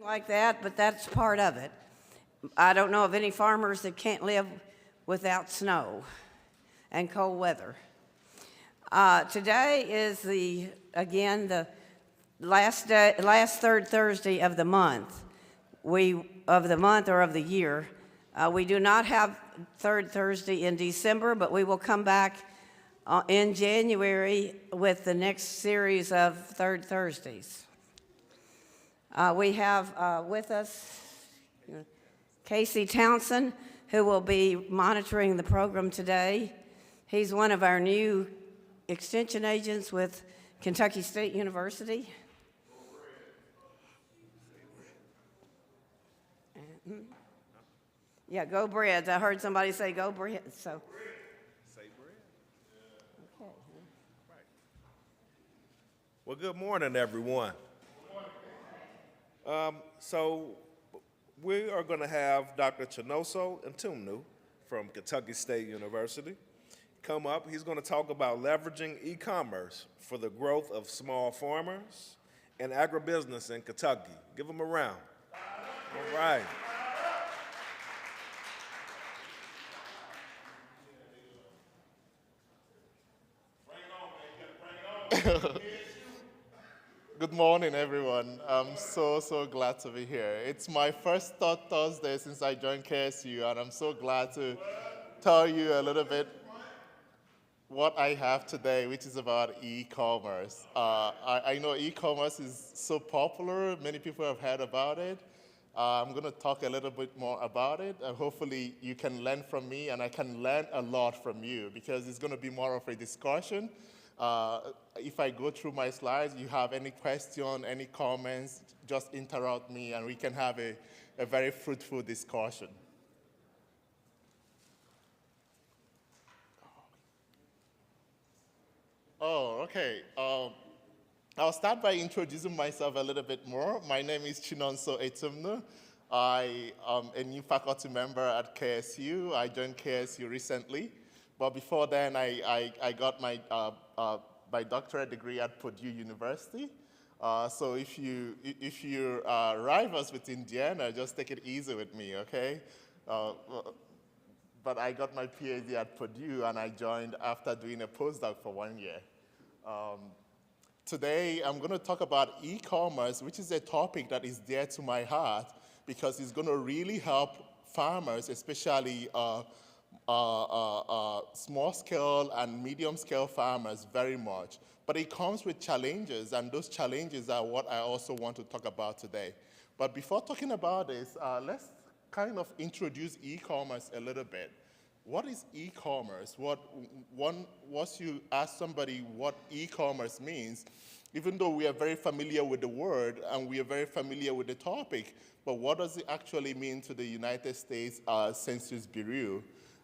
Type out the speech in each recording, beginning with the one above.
like that, but that's part of it. I don't know of any farmers that can't live without snow and cold weather. Today is the last third Thursday of the month. Of the year. We do not have third Thursday in December, but we will come back in January with the next series of third Thursdays. We have with us Casey Townsend, who will be monitoring the program today. He's one of our new extension agents with Kentucky State University. Yeah, go Breads. I heard somebody say go Breads. So. Say bread. Okay. Right. Well, good morning, everyone. So we are going to have Dr. Chinonso and Etumnu from Kentucky State University come up. He's going to talk about leveraging e-commerce for the growth of small farmers and agribusiness in Kentucky. Give them a round. All right. Good morning, everyone. I'm so glad to be here. It's my first Thought Thursday since I joined KSU, and I'm so glad to tell you a little bit what I have today, which is about e-commerce. I know e-commerce is so popular. Many people have heard about it. I'm going to talk a little bit more about it, and hopefully you can learn from me, and I can learn a lot from you, because it's going to be more of a discussion. If I go through my slides, you have any question, any comments, just interrupt me, and we can have a very fruitful discussion. Oh, okay. I'll start by introducing myself a little bit more. My name is Chinonso Etumnu. I am a new faculty member at KSU. I joined KSU recently. But before then, I got my doctorate degree at Purdue University. So if you rivals with Indiana, just take it easy with me, okay? But I got my PhD at Purdue, and I joined after doing a postdoc for 1 year. Today, I'm going to talk about e-commerce, which is a topic that is dear to my heart, because it's going to really help farmers, especially small-scale and medium-scale farmers very much. But it comes with challenges, and those challenges are what I also want to talk about today. But before talking about this, let's kind of introduce e-commerce a little bit. What is e-commerce? Once you ask somebody what e-commerce means, even though we are very familiar with the word and we are very familiar with the topic, but what does it actually mean to the United States Census Bureau?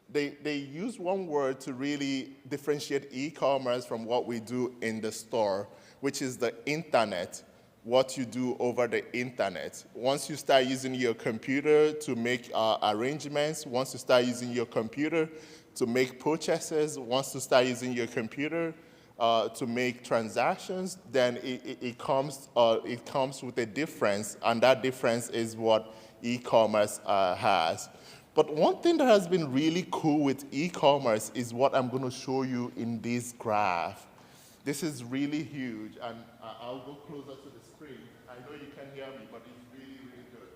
They use one word to really differentiate e-commerce from what we do in the store, which is the internet, what you do over the internet. Once you start using your computer to make arrangements, once you start using your computer to make purchases, once you start using your computer to make transactions, then it comes with a difference, and that difference is what e-commerce has. But one thing that has been really cool with e-commerce is what I'm going to show you in this graph. This is really huge, and I'll go closer to the screen. I know you can hear me, but it's really, really good.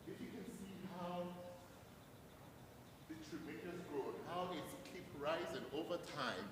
If you can see how the tremendous growth, how it's keep rising over time,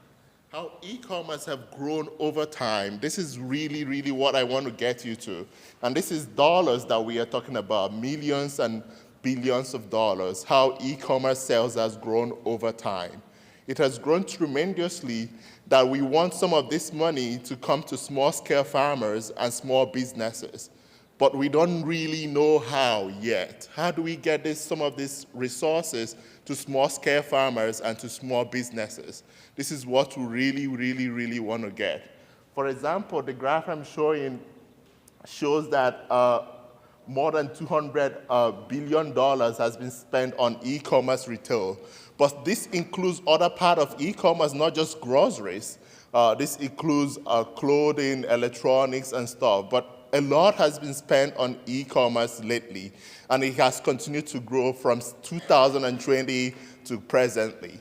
how e-commerce have grown over time, this is really, really what I want to get you to. And this is dollars that we are talking about, millions and billions of dollars, how e-commerce sales has grown over time. It has grown tremendously that we want some of this money to come to small-scale farmers and small businesses. But we don't really know how yet. How do we get some of these resources to small-scale farmers and to small businesses? This is what we really, really, really want to get. For example, the graph I'm showing shows that more than $200 billion has been spent on e-commerce retail. But this includes other part of e-commerce, not just groceries. This includes clothing, electronics, and stuff. But a lot has been spent on e-commerce lately, and it has continued to grow from 2020 to presently.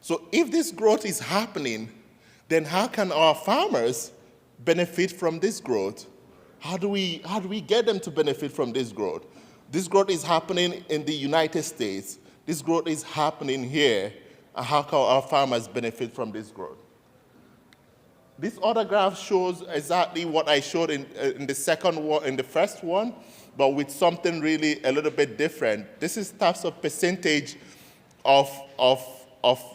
So if this growth is happening, then how can our farmers benefit from this growth? How do we get them to benefit from this growth? This growth is happening in the United States. This growth is happening here. And how can our farmers benefit from this growth? This other graph shows exactly what I showed in the first one, but with something really a little bit different. This is types of percentage of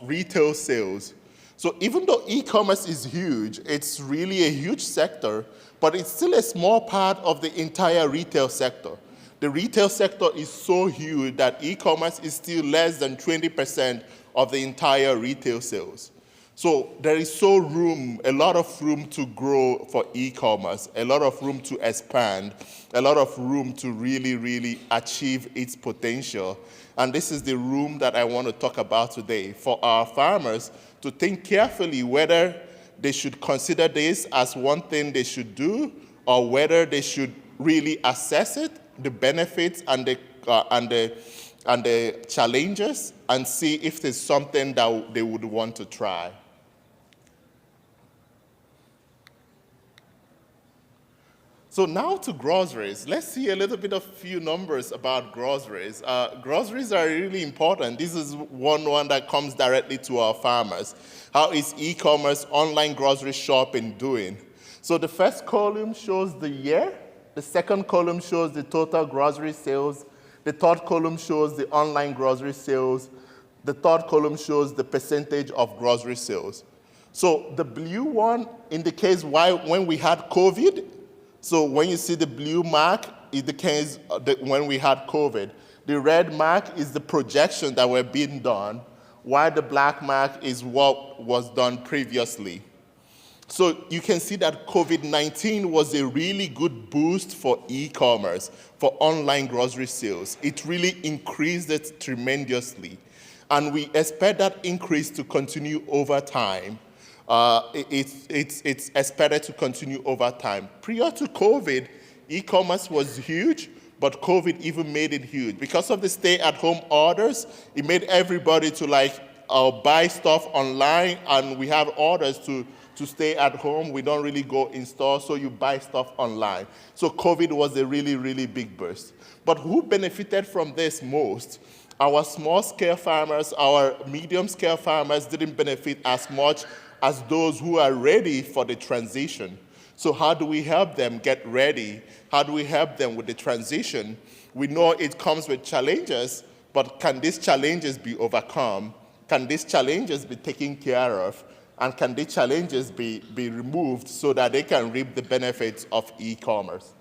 retail sales. So even though e-commerce is huge, it's really a huge sector, but it's still a small part of the entire retail sector. The retail sector is so huge that e-commerce is still less than 20% of the entire retail sales. So there is a lot of room to grow for e-commerce, a lot of room to expand, a lot of room to really, really achieve its potential. And this is the room that I want to talk about today for our farmers to think carefully whether they should consider this as one thing they should do, or whether they should really assess it, the benefits and the challenges, and see if there's something that they would want to try. So now to groceries. Let's see a little bit of few numbers about groceries. Groceries are really important. This is one that comes directly to our farmers. How is e-commerce, online grocery shopping doing? So the first column shows the year. The second column shows the total grocery sales. The third column shows the online grocery sales. The third column shows the percentage of grocery sales. So the blue one indicates when we had COVID. So when you see the blue mark, it indicates when we had COVID. The red mark is the projection that were being done, while the black mark is what was done previously. So you can see that COVID-19 was a really good boost for e-commerce, for online grocery sales. It really increased it tremendously. And we expect that increase to continue over time. It's expected to continue over time. Prior to COVID, e-commerce was huge, but COVID even made it huge. Because of the stay-at-home orders, it made everybody to buy stuff online, and we have orders to stay at home. We don't really go in store, so you buy stuff online. So COVID was a really, really big burst. But who benefited from this most? Our small-scale farmers, our medium-scale farmers didn't benefit as much as those who are ready for the transition. So how do we help them get ready? How do we help them with the transition? We know it comes with challenges, but can these challenges be overcome? Can these challenges be taken care of? And can these challenges be removed so that they can reap the benefits of e-commerce?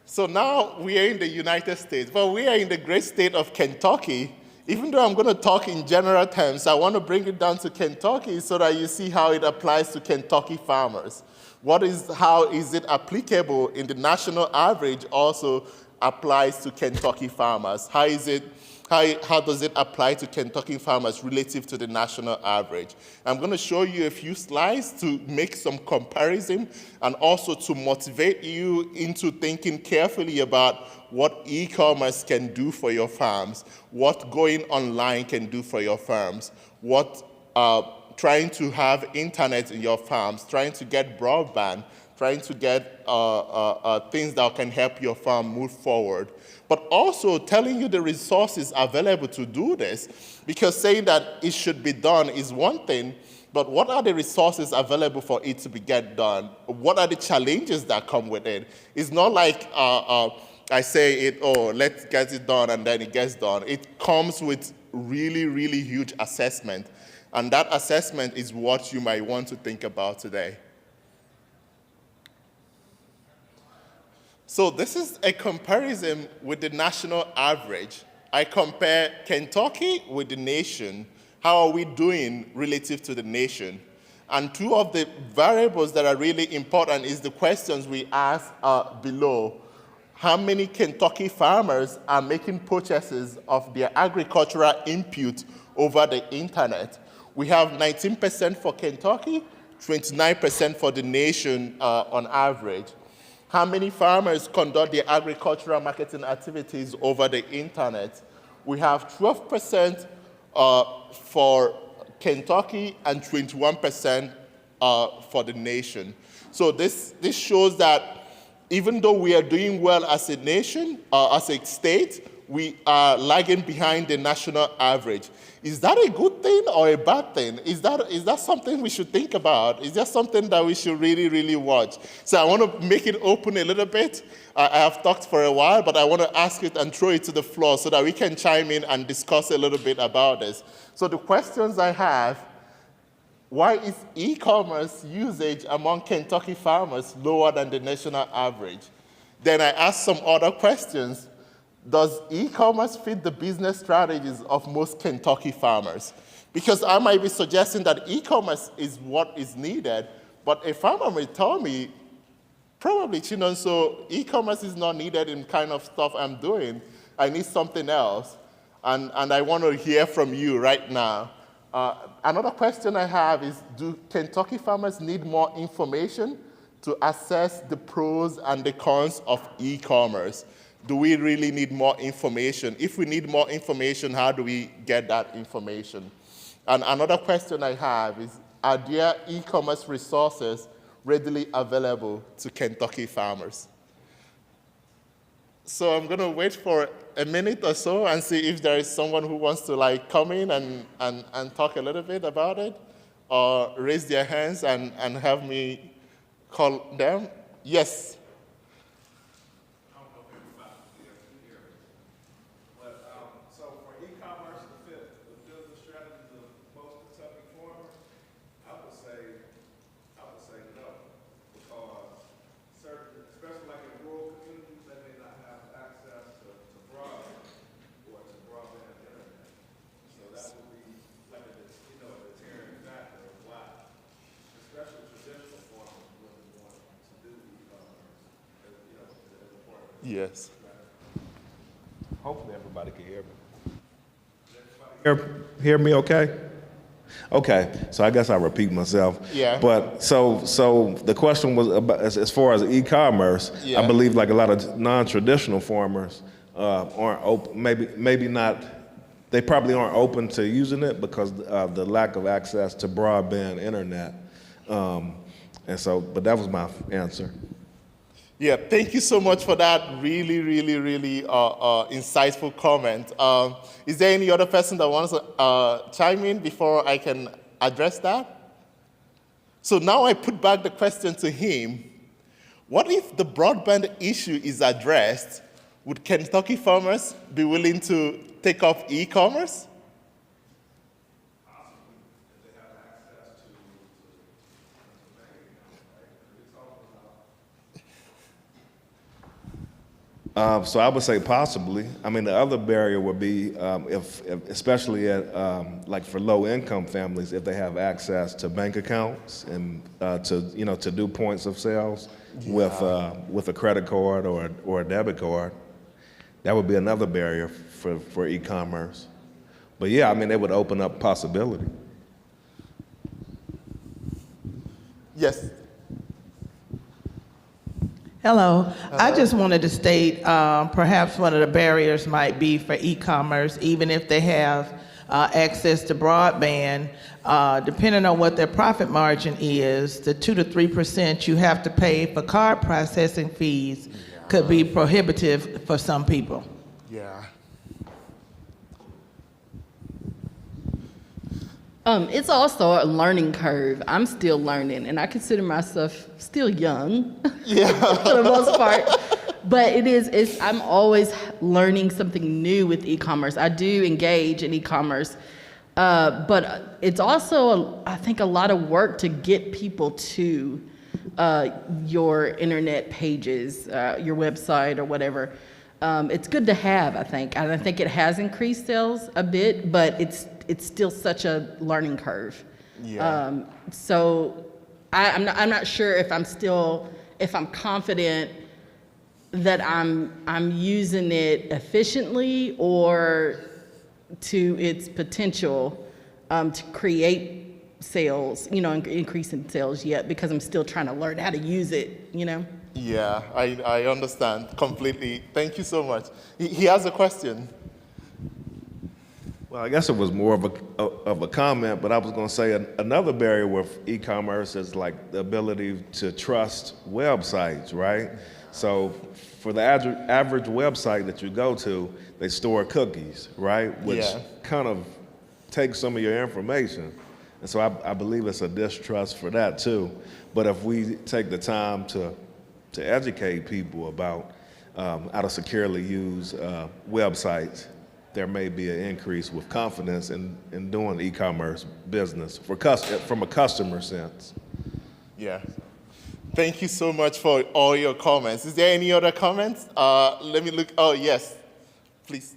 So now we are in the United States, but we are in the great state of Kentucky. Even though I'm going to talk in general terms, I want to bring it down to Kentucky so that you see how it applies to Kentucky farmers. How is it applicable in the national average also applies to Kentucky farmers? How does it apply to Kentucky farmers relative to the national average? I'm going to show you a few slides to make some comparison and also to motivate you into thinking carefully about what e-commerce can do for your farms, what going online can do for your farms, what trying to have internet in your farms, trying to get broadband, trying to get things that can help your farm move forward. But also telling you the resources available to do this, because saying that it should be done is one thing, but what are the resources available for it to get done? What are the challenges that come with it? It's not like I say let's get it done, and then it gets done. It comes with really, really huge assessment, and that assessment is what you might want to think about today. So this is a comparison with the national average. I compare Kentucky with the nation. How are we doing relative to the nation? And two of the variables that are really important is the questions we ask below. How many Kentucky farmers are making purchases of their agricultural input over the internet? We have 19% for Kentucky, 29% for the nation on average. How many farmers conduct their agricultural marketing activities over the internet? We have 12% for Kentucky and 21% for the nation. So this shows that even though we are doing well as a nation, as a state, we are lagging behind the national average. Is that a good thing or a bad thing? Is that something we should think about? Is that something that we should really, really watch? So I want to make it open a little bit. I have talked for a while, but I want to ask it and throw it to the floor so that we can chime in and discuss a little bit about this. So the questions I have: why is e-commerce usage among Kentucky farmers lower than the national average? Then I asked some other questions. Does e-commerce fit the business strategies of most Kentucky farmers? Because I might be suggesting that e-commerce is what is needed, but a farmer may tell me, probably, Chinonso, e-commerce is not needed in kind of stuff I'm doing. I need something else. And I want to hear from you right now. Another question I have is, do Kentucky farmers need more information to assess the pros and the cons of e-commerce? Do we really need more information? If we need more information, how do we get that information? And another question I have is, are there e-commerce resources readily available to Kentucky farmers? So I'm going to wait for a minute or so and see if there is someone who wants to come in and talk a little bit about it, or raise their hands and have me call them. Yes. Yes. Hopefully everybody can hear me. Hear me okay? Okay, so I guess I'll repeat myself. Yeah. But so the question was about, as far as e-commerce, yeah. I believe like a lot of non-traditional farmers aren't open, maybe not, they probably aren't open to using it because of the lack of access to broadband internet. And so, but that was my answer. Yeah, thank you so much for that really, really, really insightful comment. Is there any other person that wants to chime in before I can address that? So now I put back the question to him. What if the broadband issue is addressed? Would Kentucky farmers be willing to take up e-commerce? So I would say possibly. I mean, the other barrier would be if especially at like for low-income families, if they have access to bank accounts and to do points of sales with a credit card or a debit card, that would be another barrier for e-commerce. But yeah, I mean, it would open up possibility. Yes. Hello. I just wanted to state perhaps one of the barriers might be for e-commerce, even if they have access to broadband, depending on what their profit margin is, the 2 to 3% you have to pay for card processing fees could be prohibitive for some people. Yeah. It's also a learning curve. I'm still learning, and I consider myself still young, for the most part. But I'm always learning something new with e-commerce. I do engage in e-commerce, but it's also, I think, a lot of work to get people to your internet pages, your website or whatever. It's good to have, I think. And I think it has increased sales a bit, but it's still such a learning curve. Yeah. So I'm not sure if I'm confident that I'm using it efficiently or to its potential to create sales, increase in sales yet because I'm still trying to learn how to use it, Yeah, I understand completely. Thank you so much. He has a question. Well, I guess it was more of a comment, but I was going to say another barrier with e-commerce is like the ability to trust websites, right? So for the average website that you go to, they store cookies, right? Which kind of takes some of your information. And so I believe it's a distrust for that too. But if we take the time to educate people about how to securely use websites, there may be an increase with confidence in doing e-commerce business from a customer sense. Yeah. Thank you so much for all your comments. Is there any other comments? Let me look. Oh, yes. Please.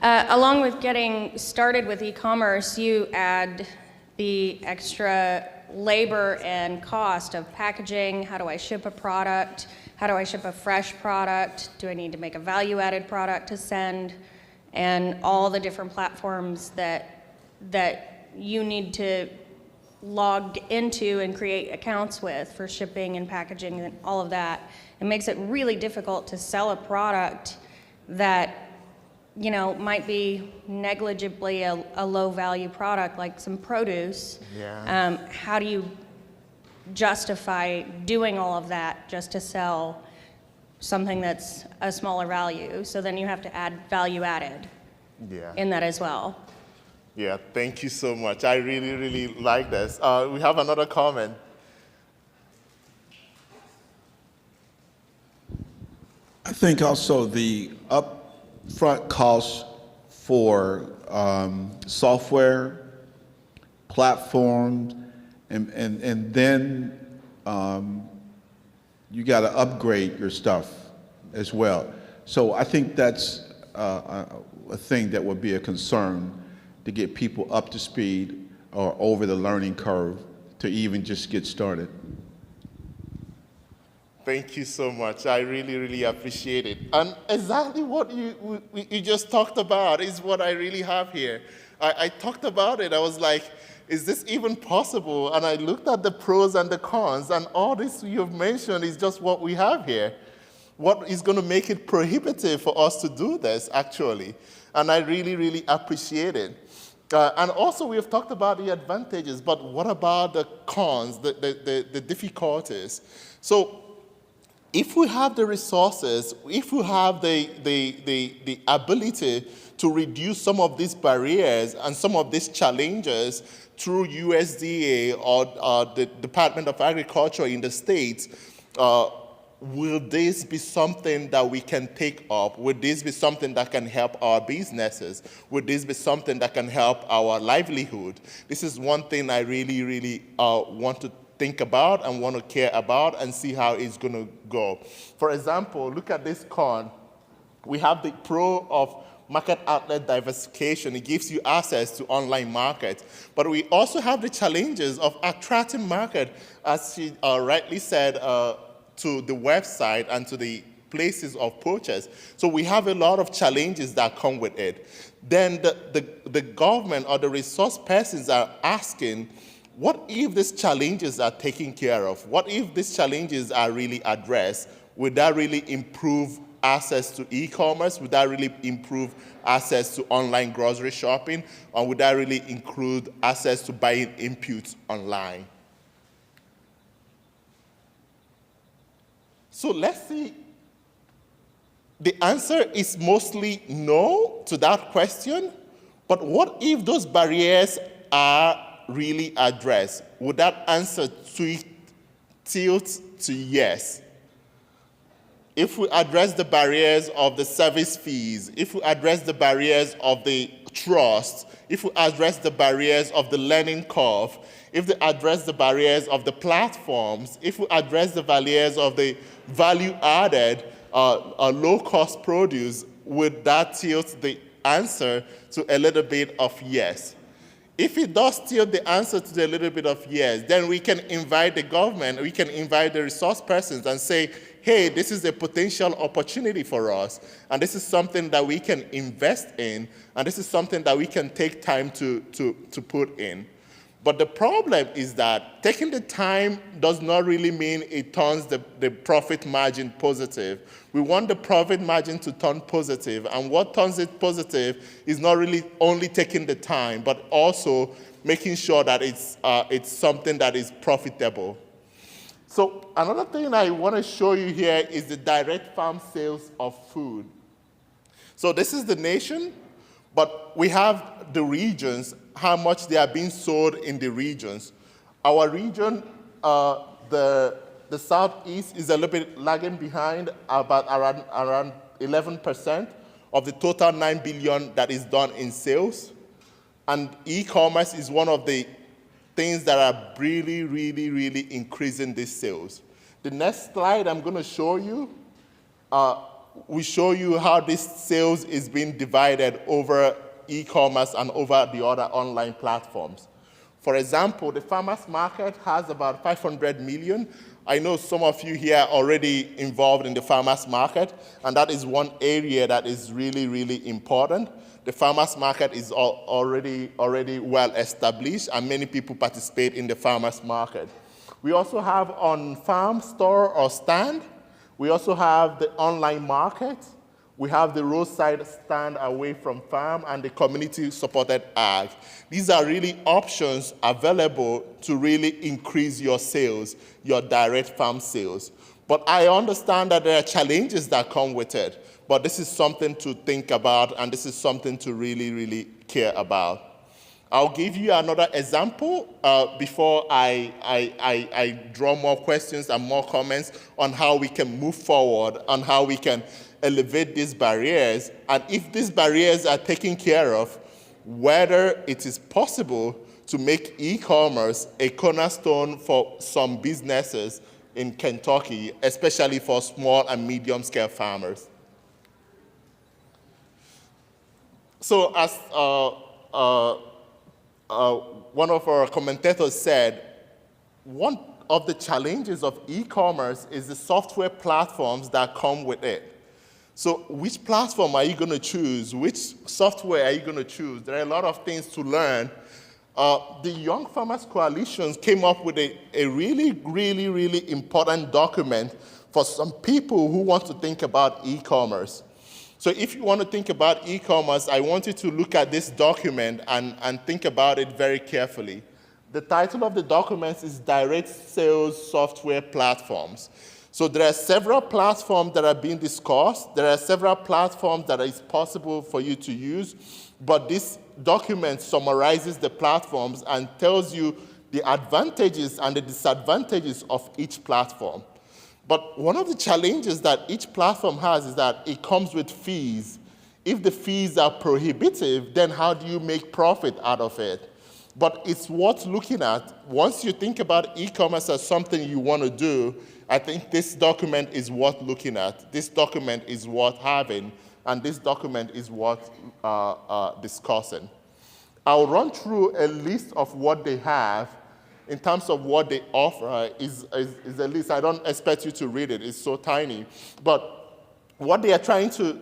Along with getting started with e-commerce, you add the extra labor and cost of packaging. How do I ship a product? How do I ship a fresh product? Do I need to make a value-added product to send? And all the different platforms that you need to log into and create accounts with for shipping and packaging and all of that. It makes it really difficult to sell a product that might be negligibly a low-value product, like some produce. Yeah. How do you justify doing all of that just to sell something that's a smaller value? So then you have to add value added in that as well. Yeah, thank you so much. I really, really like this. We have another comment. I think also the upfront costs for software, platforms, and then you got to upgrade your stuff as well. So I think that's a thing that would be a concern to get people up to speed or over the learning curve to even just get started. Thank you so much. I really, really appreciate it. And exactly what you just talked about is what I really have here. I talked about it. I was like, is this even possible? And I looked at the pros and the cons, and all this you've mentioned is just what we have here. What is going to make it prohibitive for us to do this, actually? And I really, really appreciate it. And also, we have talked about the advantages, but what about the cons, the difficulties? So, if we have the resources, if we have the ability to reduce some of these barriers and some of these challenges through USDA or the Department of Agriculture in the States, will this be something that we can take up? Would this be something that can help our businesses? Would this be something that can help our livelihood? This is one thing I really, really want to think about and want to care about and see how it's going to go. For example, look at this con. We have the pro of market outlet diversification. It gives you access to online markets. But we also have the challenges of attracting market, as she rightly said, to the website and to the places of purchase. So we have a lot of challenges that come with it. Then the government or the resource persons are asking, what if these challenges are taken care of? What if these challenges are really addressed? Would that really improve access to e-commerce? Would that really improve access to online grocery shopping? Or would that really include access to buying inputs online? So let's see. The answer is mostly no to that question. But what if those barriers are really addressed? Would that answer tilt to yes? If we address the barriers of the service fees, if we address the barriers of the trust, if we address the barriers of the learning curve, if we address the barriers of the platforms, if we address the barriers of the value-added low-cost produce, would that tilt answer to a little bit of yes. If it does steal the answer to a little bit of yes, then we can invite the government, we can invite the resource persons and say, hey, this is a potential opportunity for us, and this is something that we can invest in, and this is something that we can take time to put in. But the problem is that taking the time does not really mean it turns the profit margin positive. We want the profit margin to turn positive, and what turns it positive is not really only taking the time, but also making sure that it's something that is profitable. So another thing I want to show you here is the direct farm sales of food. So this is the nation, but we have the regions, how much they are being sold in the regions. Our region, the Southeast, is a little bit lagging behind, about around 11% of the total 9 billion that is done in sales. And e-commerce is one of the things that are really, really, really increasing these sales. The next slide I'm going to show you, we show you how this sales is being divided over e-commerce and over the other online platforms. For example, the farmers market has about 500 million. I know some of you here are already involved in the farmers market, and that is one area that is really, really important. The farmers market is already well established, and many people participate in the farmers market. We also have on farm store or stand. We also have the online market. We have the roadside stand away from farm and the community-supported ag. These are really options available to really increase your sales, your direct farm sales. But I understand that there are challenges that come with it. But this is something to think about, and this is something to really, really care about. I'll give you another example before I draw more questions and more comments on how we can move forward, on how we can elevate these barriers, and if these barriers are taken care of, whether it is possible to make e-commerce a cornerstone for some businesses in Kentucky, especially for small and medium-scale farmers. So as one of our commentators said, one of the challenges of e-commerce is the software platforms that come with it. So which platform are you going to choose? Which software are you going to choose? There are a lot of things to learn. The Young Farmers Coalition came up with a really, really, really important document for some people who want to think about e-commerce. So if you want to think about e-commerce, I want you to look at this document and think about it very carefully. The title of the document is Direct Sales Software Platforms. So there are several platforms that are being discussed. There are several platforms that it's possible for you to use, but this document summarizes the platforms and tells you the advantages and the disadvantages of each platform. But one of the challenges that each platform has is that it comes with fees. If the fees are prohibitive, then how do you make profit out of it? But it's worth looking at. Once you think about e-commerce as something you want to do, I think this document is worth looking at. This document is worth having, and this document is worth discussing. I'll run through a list of what they have. In terms of what they offer is a list. I don't expect you to read it. It's so tiny. But what they are trying to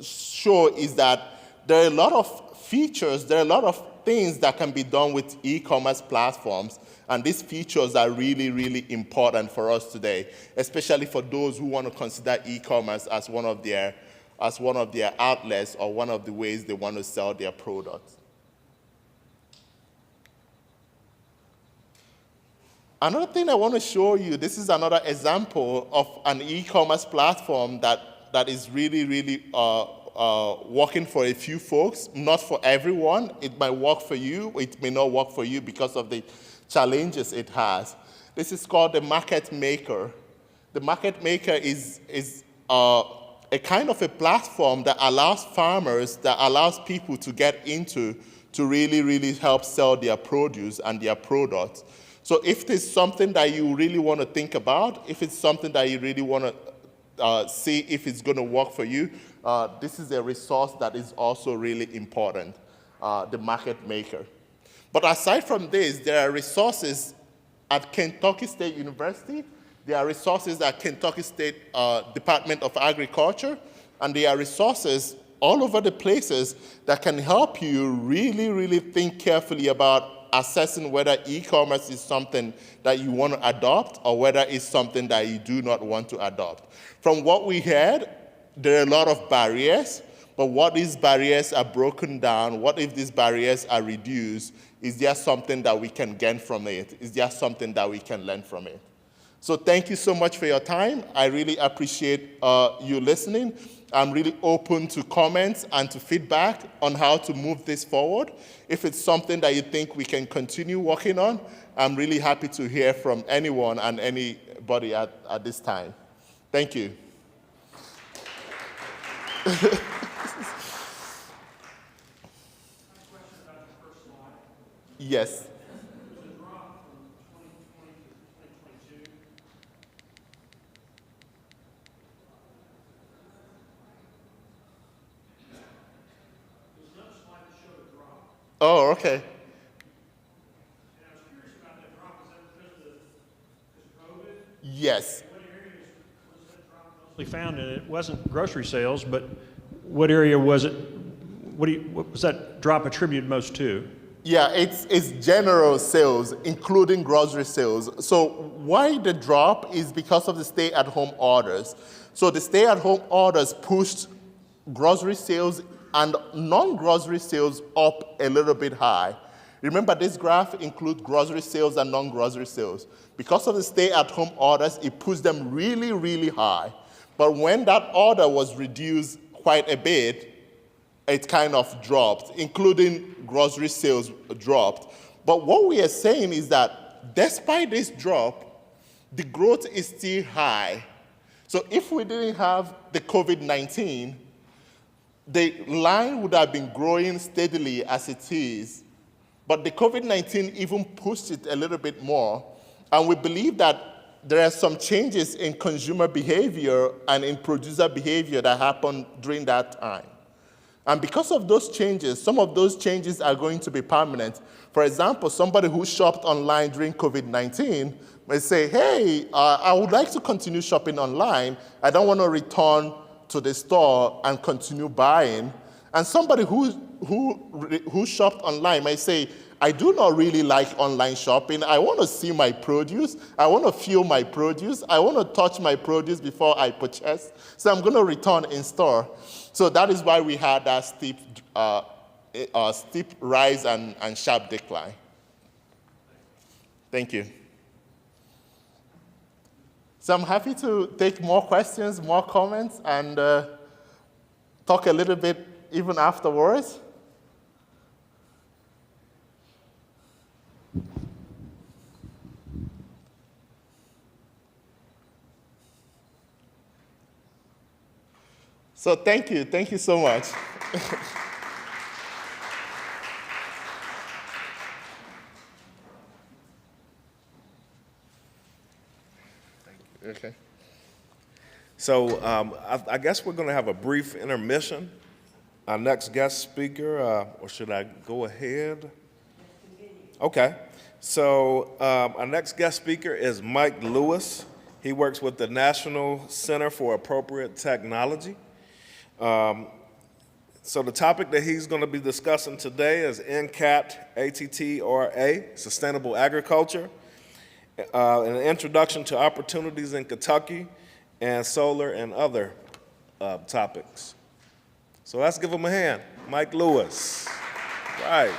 show is that there are a lot of features, there are a lot of things that can be done with e-commerce platforms, and these features are really, really important for us today, especially for those who want to consider e-commerce as one of their outlets or one of the ways they want to sell their products. Another thing I want to show you, this is another example of an e-commerce platform that is really, really working for a few folks, not for everyone. It might work for you, it may not work for you because of the challenges it has. This is called the Market Maker. The Market Maker is a kind of a platform that allows farmers, that allows people to get into to really, really help sell their produce and their products. So if there's something that you really want to think about, if it's something that you really want to see if it's going to work for you, this is a resource that is also really important, the Market Maker. But aside from this, there are resources at Kentucky State University, there are resources at Kentucky State Department of Agriculture, and there are resources all over the places that can help you really, really think carefully about assessing whether e-commerce is something that you want to adopt or whether it's something that you do not want to adopt. From what we heard, there are a lot of barriers, but what these barriers are broken down, what if these barriers are reduced, is there something that we can gain from it? Is there something that we can learn from it? So thank you so much for your time. I really appreciate you listening. I'm really open to comments and to feedback on how to move this forward. If it's something that you think we can continue working on, I'm really happy to hear from anyone and anybody at this time. Thank you. Yes. Oh, okay. Yes. We found that it wasn't grocery sales, but what area was it? What was that drop attributed most to? Yeah, it's general sales, including grocery sales. So why the drop is because of the stay-at-home orders. So the stay-at-home orders pushed grocery sales and non-grocery sales up a little bit high. Remember, this graph includes grocery sales and non-grocery sales. Because of the stay-at-home orders, it pushed them really, really high. But when that order was reduced quite a bit, it kind of dropped, including grocery sales dropped. But what we are saying is that despite this drop, the growth is still high. So if we didn't have the COVID-19, the line would have been growing steadily as it is, but the COVID-19 even pushed it a little bit more. And we believe that there are some changes in consumer behavior and in producer behavior that happened during that time. And because of those changes, some of those changes are going to be permanent. For example, somebody who shopped online during COVID-19 may say, hey, I would like to continue shopping online. I don't want to return to the store and continue buying. And somebody who shopped online might say, I do not really like online shopping. I want to see my produce. I want to feel my produce. I want to touch my produce before I purchase. So I'm going to return in store. So that is why we had that steep rise and sharp decline. Thank you. So I'm happy to take more questions, more comments, and talk a little bit even afterwards. So thank you so much. Okay. So I guess we're going to have a brief intermission. Our next guest speaker, or should I go ahead? Okay. So our next guest speaker is Mike Lewis. He works with the National Center for Appropriate Technology. So the topic that he's going to be discussing today is NCAT-ATTRA, Sustainable Agriculture, an introduction to opportunities in Kentucky, and solar and other topics. So let's give him a hand. Mike Lewis. Right.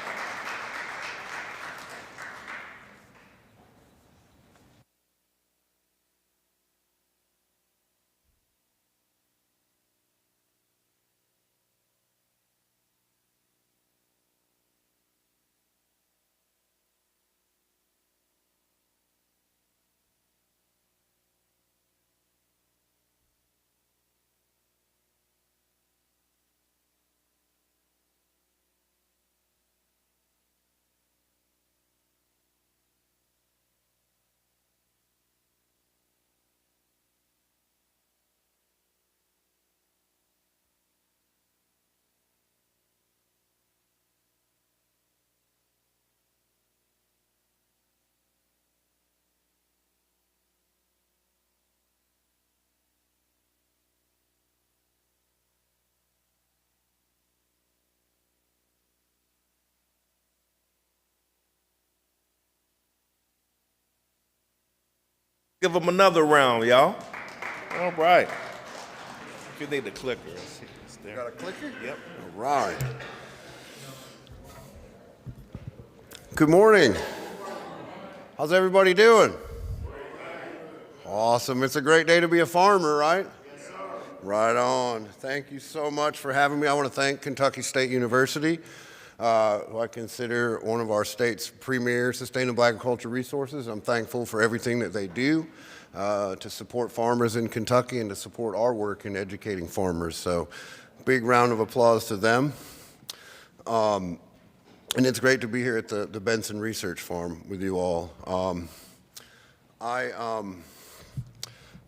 Give them another round, y'all. All right. If you need the clicker, it's there. Got a clicker? Yep. All right. Good morning. How's everybody doing? Awesome. It's a great day to be a farmer, right? Yes, sir. Right on. Thank you so much for having me. I want to thank Kentucky State University, who I consider one of our state's premier sustainable agriculture resources. I'm thankful for everything that they do to support farmers in Kentucky and to support our work in educating farmers. So big round of applause to them. And it's great to be here at the Benson Research Farm with you all.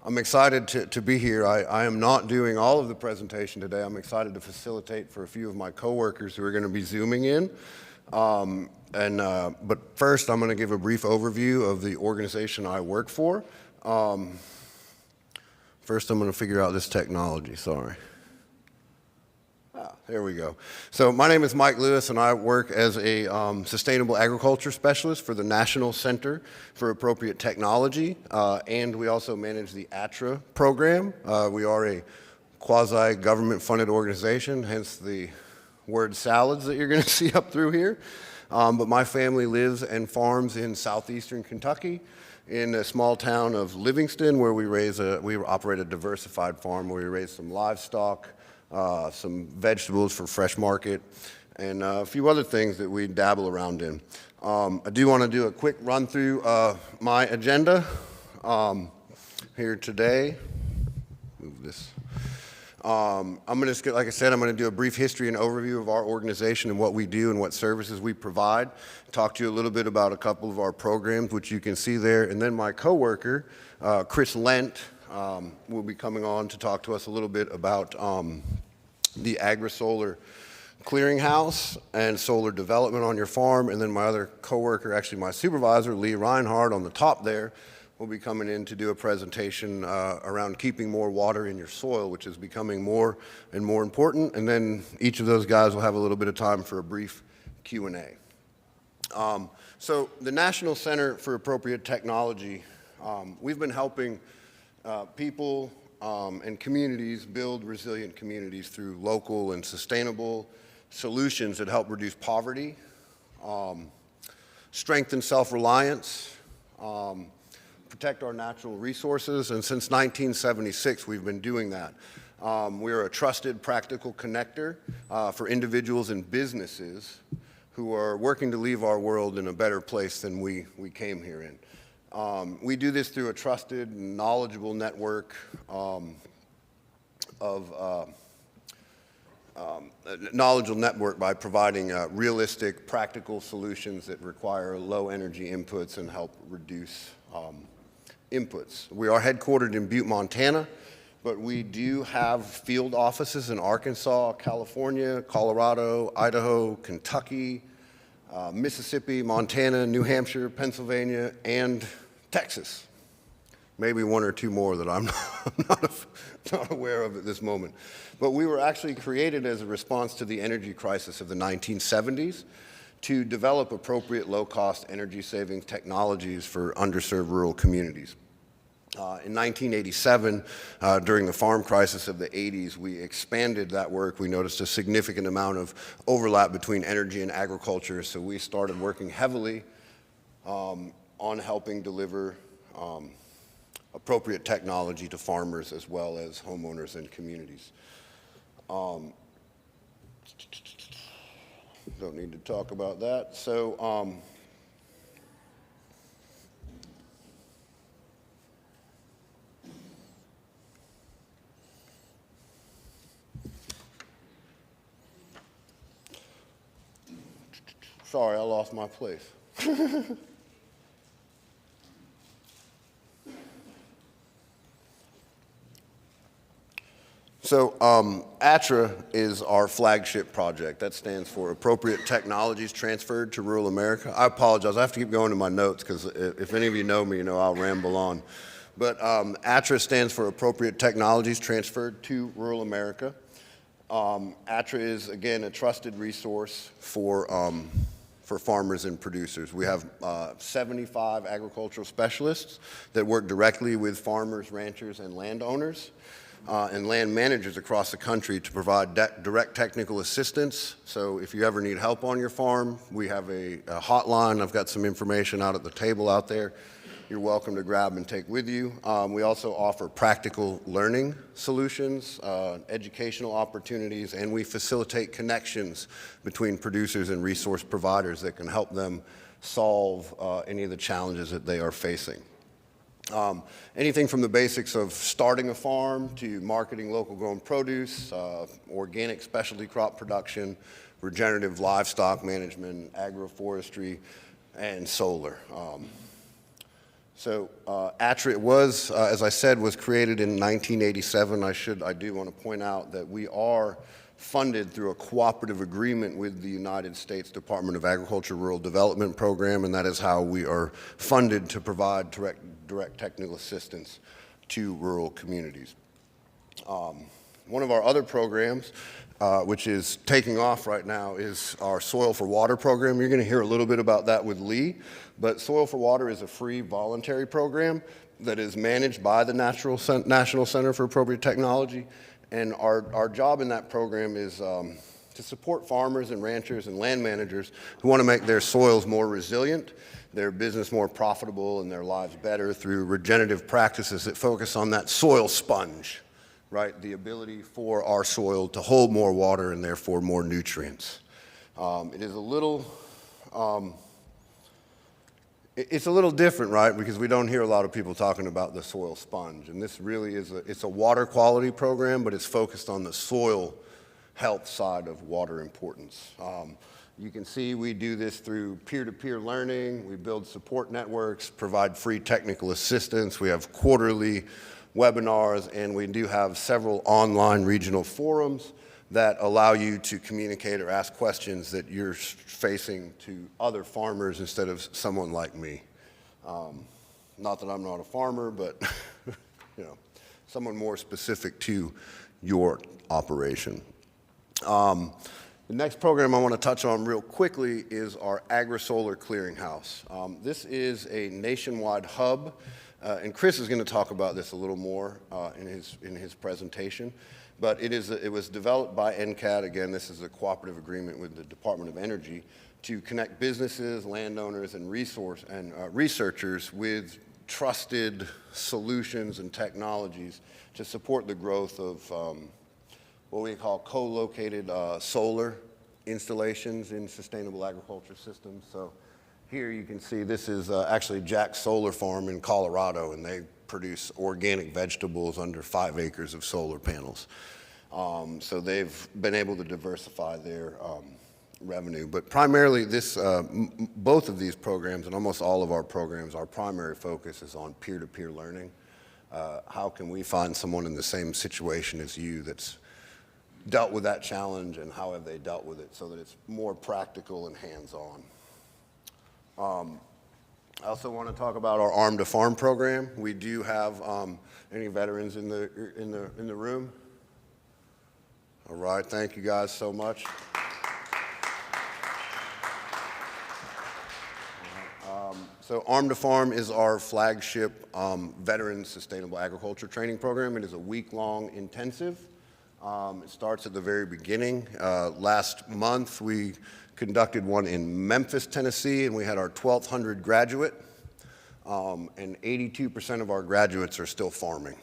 I'm excited to be here. I am not doing all of the presentation today. I'm excited to facilitate for a few of my coworkers who are going to be Zooming in. But first, I'm going to give a brief overview of the organization I work for. First, I'm going to figure out this technology, sorry. There we go. So my name is Mike Lewis, and I work as a sustainable agriculture specialist for the National Center for Appropriate Technology, and we also manage the ATTRA program. We are a quasi-government funded organization, hence the word salads that you're going to see up through here. But my family lives and farms in southeastern Kentucky in a small town of Livingston, where we operate a diversified farm where we raise some livestock, some vegetables for fresh market, and a few other things that we dabble around in. I do want to do a quick run through my agenda here today. Move this. I'm going to, like I said, I'm going to do a brief history and overview of our organization and what we do and what services we provide. Talk to you a little bit about a couple of our programs, which you can see there, and then my coworker, Chris Lent, will be coming on to talk to us a little bit about the agri-solar clearinghouse and solar development on your farm. And then my other coworker, actually my supervisor, Rinehart, on the top there, will be coming in to do a presentation around keeping more water in your soil, which is becoming more and more important. And then each of those guys will have a little bit of time for a brief Q&A. So the National Center for Appropriate Technology, we've been helping people and communities build resilient communities through local and sustainable solutions that help reduce poverty, strengthen self-reliance, protect our natural resources, and since 1976 we've been doing that. We're a trusted, practical connector for individuals and businesses who are working to leave our world in a better place than we came here in. We do this through a trusted, knowledgeable network by providing realistic, practical solutions that require low energy inputs and help reduce inputs. We are headquartered in Butte, Montana, but we do have field offices in Arkansas, California, Colorado, Idaho, Kentucky, Mississippi, Montana, New Hampshire, Pennsylvania, and Texas. Maybe one or two more that I'm not aware of at this moment. But we were actually created as a response to the energy crisis of the 1970s to develop appropriate low-cost energy-saving technologies for underserved rural communities. In 1987, during the farm crisis of the 80s, we expanded that work. We noticed a significant amount of overlap between energy and agriculture, so we started working heavily on helping deliver appropriate technology to farmers as well as homeowners and communities. Don't need to talk about that. So, sorry, I lost my place. So ATTRA is our flagship project. That stands for Appropriate Technologies Transferred to Rural America. I apologize. I have to keep going to my notes because if any of you know me, you know I'll ramble on. But ATTRA stands for Appropriate Technologies Transferred to Rural America. ATTRA is, again, a trusted resource for for farmers and producers. We have 75 agricultural specialists that work directly with farmers, ranchers, and landowners and land managers across the country to provide direct technical assistance. So if you ever need help on your farm, we have a hotline. I've got some information out at the table out there. You're welcome to grab and take with you. We also offer practical learning solutions, educational opportunities, and we facilitate connections between producers and resource providers that can help them solve any of the challenges that they are facing. Anything from the basics of starting a farm to marketing local grown produce, organic specialty crop production, regenerative livestock management, agroforestry, and solar. ATTRA was, as I said, was created in 1987. I do want to point out that we are funded through a cooperative agreement with the United States Department of Agriculture Rural Development Program, and that is how we are funded to provide direct technical assistance to rural communities. One of our other programs, which is taking off right now, is our Soil for Water program. You're going to hear a little bit about that with Lee, but Soil for Water is a free voluntary program that is managed by the National Center for Appropriate Technology. And our job in that program is to support farmers and ranchers and land managers who want to make their soils more resilient, their business more profitable, and their lives better through regenerative practices that focus on that soil sponge, right? The for our soil to hold more water and therefore more nutrients. It is a little, it's a little different, right? Because we don't hear a lot of people talking about the soil sponge. And this really is it's a water quality program, but it's focused on the soil health side of water importance. You can see we do this through peer-to-peer learning. We build support networks, provide free technical assistance. We have quarterly webinars, and we do have several online regional forums that allow you to communicate or ask questions that you're facing to other farmers instead of someone like me. Not that I'm not a farmer, but you know, someone more specific to your operation. The next program I want to touch on real quickly is our Agri-Solar Clearinghouse. This is a nationwide hub, and Chris is going to talk about this a little more in his presentation. But it was developed by NCAT. Again, this is a cooperative agreement with the Department of Energy to connect businesses, landowners, and researchers with trusted solutions and technologies to support the growth of what we call co-located solar installations in sustainable agriculture systems. So here you can see this is actually Jack's Solar Farm in Colorado, and they produce organic vegetables under 5 acres of solar panels. So they've been able to diversify their revenue. But primarily both of these programs and almost all of our programs, our primary focus is on peer-to-peer learning. How can we find someone in the same situation as you that's dealt with that challenge, and how have they dealt with it so that it's more practical and hands-on. I also want to talk about our Arm to Farm program. We do have any veterans in the room? All right, thank you guys so much. So Arm to Farm is our flagship veteran sustainable agriculture training program. It is a week-long intensive. It starts at the very beginning. Last month, we conducted one in Memphis, Tennessee, and we had our 1,200 graduate, and 82% of our graduates are still farming.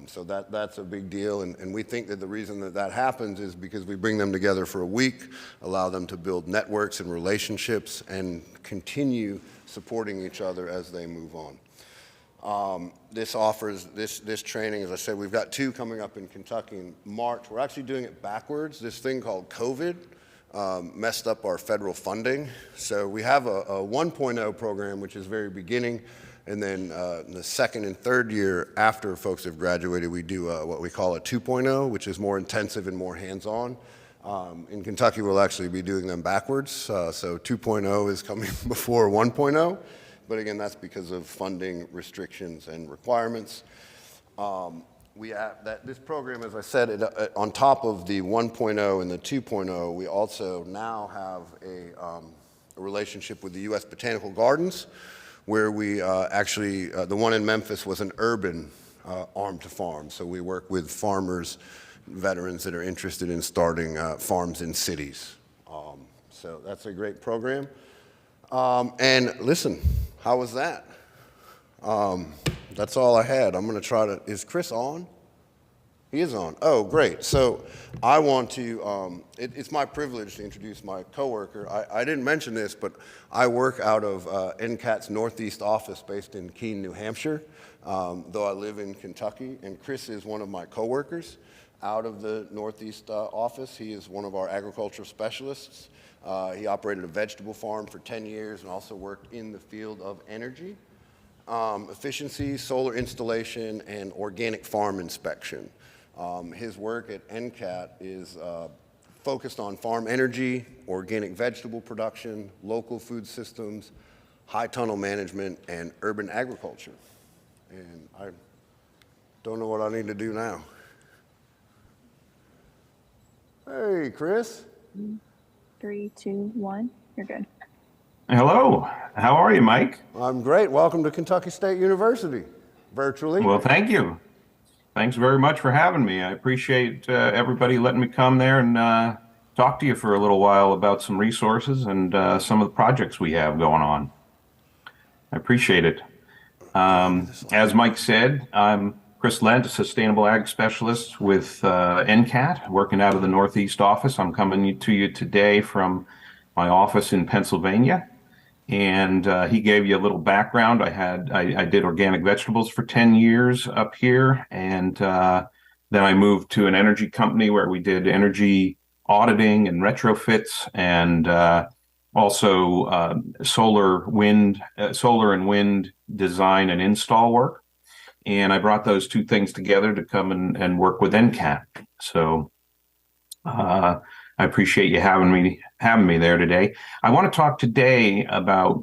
So that's a big deal, and we think that the reason that happens is because we bring them together for a week, allow them to build networks and relationships, and continue supporting each other as they move on. This offers this training, as I said, we've got 2 coming up in Kentucky in March. We're actually doing it backwards. This thing called COVID messed up our federal funding. So we have a 1.0 program, which is very beginning, and then the second and third year after folks have graduated, we do what we call a 2.0, which is more intensive and more hands-on. In Kentucky, we'll actually be doing them backwards. So 2.0 is coming before 1.0. But again, that's because of funding restrictions and requirements. This program, as I said, on top of the 1.0 and the 2.0, we also now have a relationship with the U.S. Botanical Gardens, where we actually, the one in Memphis was an urban arm to farm. So we work with farmers, veterans that are interested in starting farms in cities. So that's a great program. And listen, how was that? That's all I had. I'm going to try to, is Chris on? He is on. Oh, great. So I want to, it's my privilege to introduce my coworker. I didn't mention this, but I work out of NCAT's Northeast office based in Keene, New Hampshire, though I live in Kentucky. And Chris is one of my coworkers out of the Northeast office. He is one of our agricultural specialists. He operated a vegetable farm for 10 years and also worked in the field of energy, efficiency, solar installation, and organic farm inspection. His work at NCAT is focused on farm energy, organic vegetable production, local food systems, high tunnel management, and urban agriculture. And I don't know what I need to do now. Hey, Chris. 3, 2, 1. You're good. Hello. How are you, Mike? I'm great. Welcome to Kentucky State University, virtually. Well, thank you. Thanks very much for having me. I appreciate everybody letting me come there and talk to you for a little while about some resources and some of the projects we have going on. I appreciate it. As Mike said, I'm Chris Lent, a Sustainable Ag Specialist with NCAT, working out of the Northeast office. I'm coming to you today from my office in Pennsylvania. And he gave you a little background. I did organic vegetables for 10 years up here. And then I moved to an energy company where we did energy auditing and retrofits and also solar and wind design and install work. And I brought those two things together to come and work with NCAT. So I appreciate you having me there today. I want to talk today about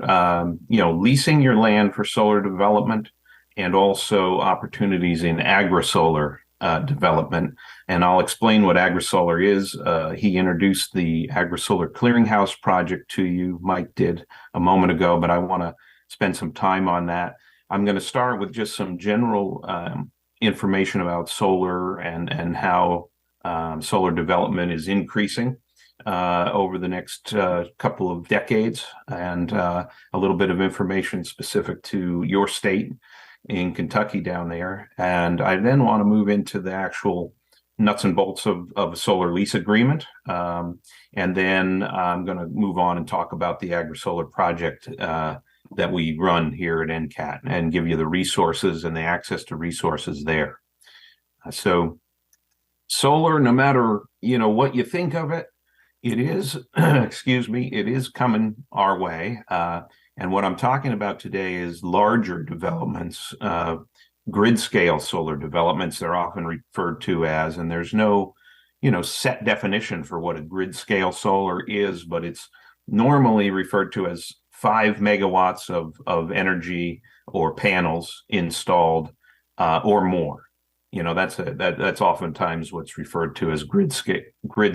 leasing your land for solar development and also opportunities in agri-solar development. And I'll explain what agri-solar is. He introduced the agri-solar clearinghouse project to you. Mike did a moment ago, but I want to spend some time on that. I'm going to start with just some general information about solar and how solar development is increasing over the next couple of decades, and a little bit of information specific to your state in Kentucky down there. And I then want to move into the actual nuts and bolts of a solar lease agreement. And then I'm going to move on and talk about the agri-solar project that we run here at NCAT and give you the resources and the access to resources there. So solar, no matter what you think of it, it is, it is coming our way. And what I'm talking about today is larger developments, grid scale solar developments, they're often referred to as, and there's no, set definition for what a grid scale solar is, but it's normally referred to as 5 megawatts of energy or panels installed or more. That's oftentimes what's referred to as grid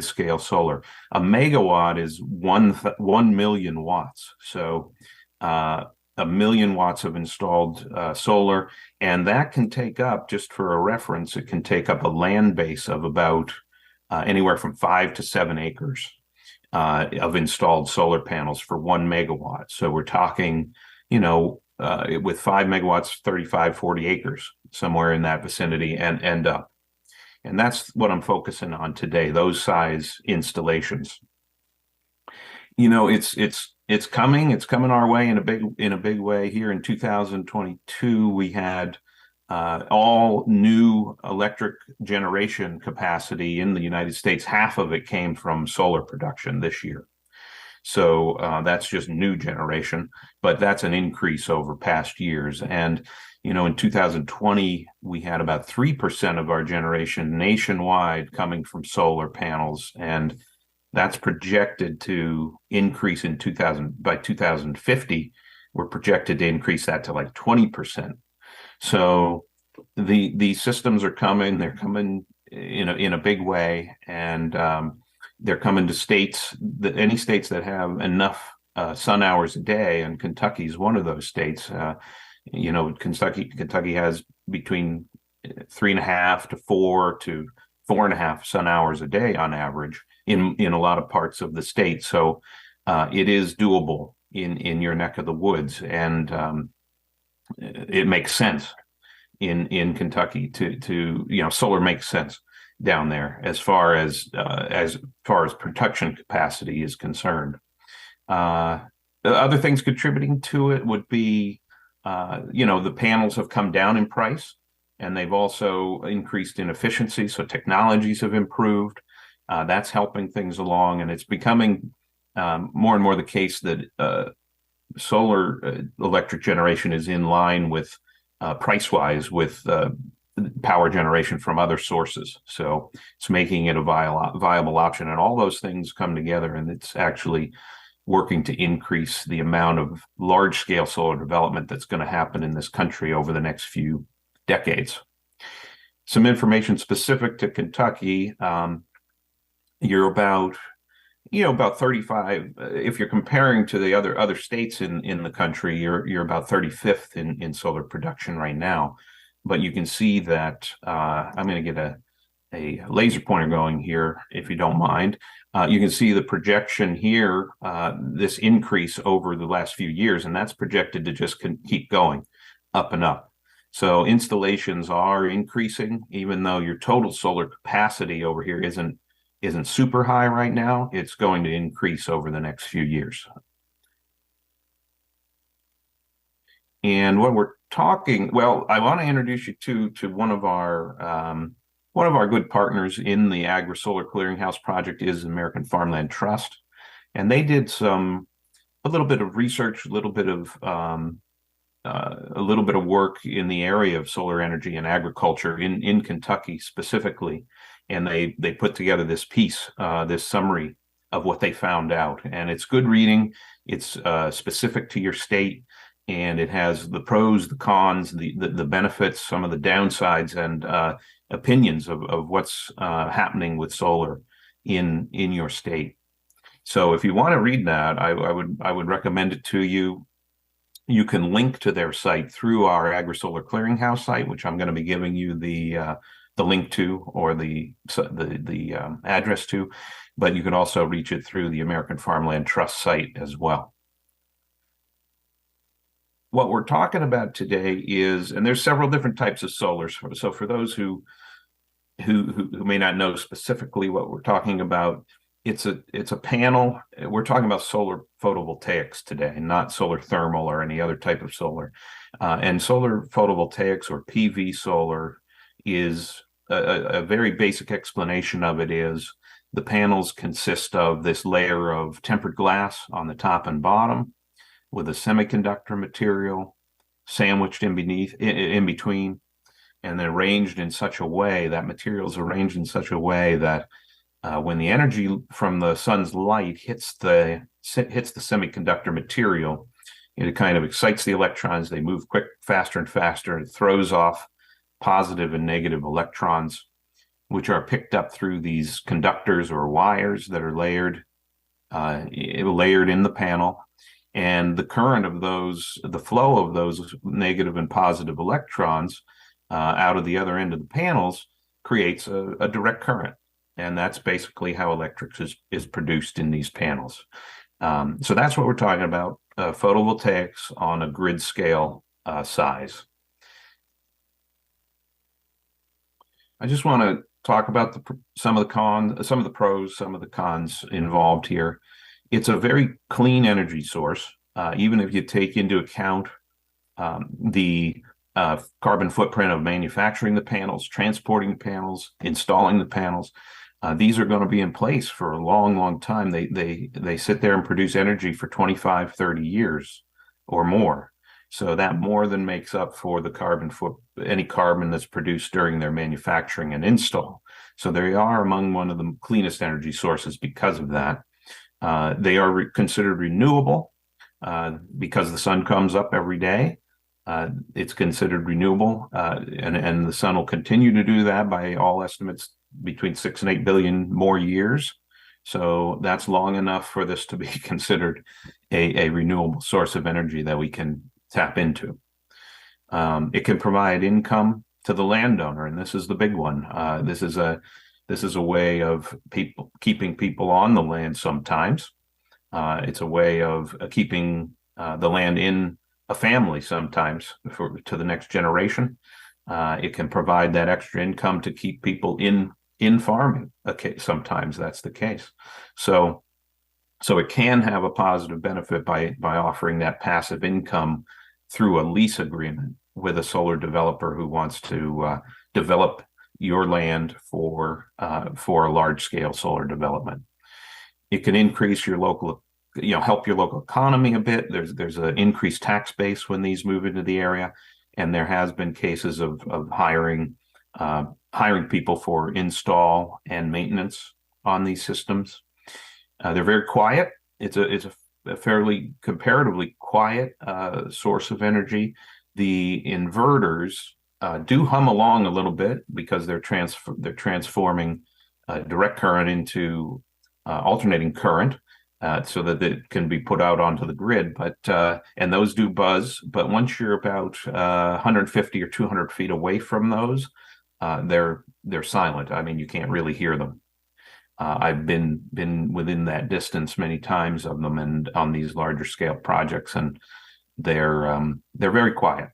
scale solar. A megawatt is 1 million watts. So 1 million watts of installed solar, and that can take up, just for a reference, it can take up a land base of about anywhere from 5 to 7 acres of installed solar panels for 1 megawatt. So we're talking, with 5 megawatts, 35, 40 acres, somewhere in that vicinity, and end up. And that's what I'm focusing on today, those size installations. It's coming our way in a big way. Here in 2022, we had all new electric generation capacity in the United States. Half of it came from solar production this year. So that's just new generation, but that's an increase over past years. And, in 2020, we had about 3% of our generation nationwide coming from solar panels. And that's projected to increase by 2050. We're projected to increase that to like 20%. So the systems are coming, they're coming in a big way. And they're coming to any states that have enough sun hours a day, and Kentucky is one of those states. Kentucky has between 3.5 to 4 to 4.5 sun hours a day on average in a lot of parts of the state. So it is doable in your neck of the woods, and it makes sense in Kentucky to solar makes sense down there as far as production capacity is concerned. The other things contributing to it would be, the panels have come down in price, and they've also increased in efficiency. So technologies have improved. That's helping things along, and it's becoming more and more the case that solar electric generation is in line with price-wise with power generation from other sources. So it's making it a viable option, and all those things come together, and it's actually working to increase the amount of large-scale solar development that's going to happen in this country over the next few decades. Some information specific to Kentucky. You're about 35. If you're comparing to the other states in the country, you're about 35th in solar production right now. But you can see that I'm going to get a laser pointer going here, if you don't mind. You can see the projection here, this increase over the last few years, and that's projected to just keep going up and up. So installations are increasing, even though your total solar capacity over here isn't super high right now. It's going to increase over the next few years. And what we're talking, I want to introduce you to one of our good partners in the Agri-Solar Clearinghouse project is American Farmland Trust. And they did a little bit of research, a little bit of work in the area of solar energy and agriculture in Kentucky specifically. And they put together this piece, this summary of what they found out. And it's good reading. It's specific to your state, and it has the pros, the cons, the benefits, some of the downsides, and opinions of what's happening with solar in your state. So if you want to read that, I would recommend it to you. You can link to their site through our Agri-Solar Clearinghouse site, which I'm going to be giving you the link to, or the address to, but you can also reach it through the American Farmland Trust site as well. What we're talking about today is, and there's several different types of solar. So for those who may not know specifically what we're talking about, it's a panel. We're talking about solar photovoltaics today, not solar thermal or any other type of solar. And solar photovoltaics, or PV solar, is a very basic explanation of it is the panels consist of this layer of tempered glass on the top and bottom with a semiconductor material sandwiched in between, and then arranged in such a way, that material is arranged in such a way that when the energy from the sun's light hits the semiconductor material, it kind of excites the electrons. They move faster and faster. It throws off positive and negative electrons, which are picked up through these conductors or wires that are layered in the panel. And the current of those, the flow of those negative and positive electrons out of the other end of the panels creates a direct current. And that's basically how electricity is produced in these panels. So that's what we're talking about, photovoltaics on a grid scale size. I just want to talk about some of the pros, some of the cons involved here. It's a very clean energy source, even if you take into account the carbon footprint of manufacturing the panels, transporting the panels, installing the panels. These are going to be in place for a long, long time. They sit there and produce energy for 25, 30 years or more. So that more than makes up for the any carbon that's produced during their manufacturing and install. So they are among one of the cleanest energy sources because of that. They are considered renewable because the sun comes up every day. It's considered renewable, and the sun will continue to do that by all estimates between 6 and 8 billion more years. So that's long enough for this to be considered a renewable source of energy that we can tap into. It can provide income to the landowner, and this is the big one. This is a way of keeping people on the land sometimes. It's a way of keeping the land in a family sometimes to the next generation. It can provide that extra income to keep people in farming. Okay, sometimes that's the case. So it can have a positive benefit by offering that passive income through a lease agreement with a solar developer who wants to develop your land for a large-scale solar development. It can increase your local, help your local economy a bit. There's an increased tax base when these move into the area, and there has been cases of hiring people for install and maintenance on these systems. They're very quiet. It's a fairly comparatively quiet source of energy. The inverters do hum along a little bit because they're transforming direct current into alternating current so that it can be put out onto the grid. But and those do buzz. But once you're about 150 or 200 feet away from those, they're silent. I mean, you can't really hear them. I've been within that distance many times of them, and on these larger scale projects, and they're very quiet.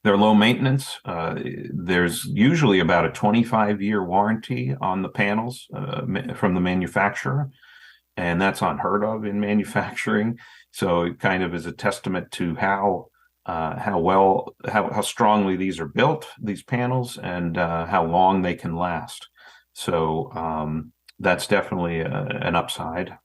They're low maintenance. There's usually about a 25-year warranty on the panels from the manufacturer, and that's unheard of in manufacturing. So it kind of is a testament to how strongly these are built, these panels, and how long they can last. So that's definitely an upside,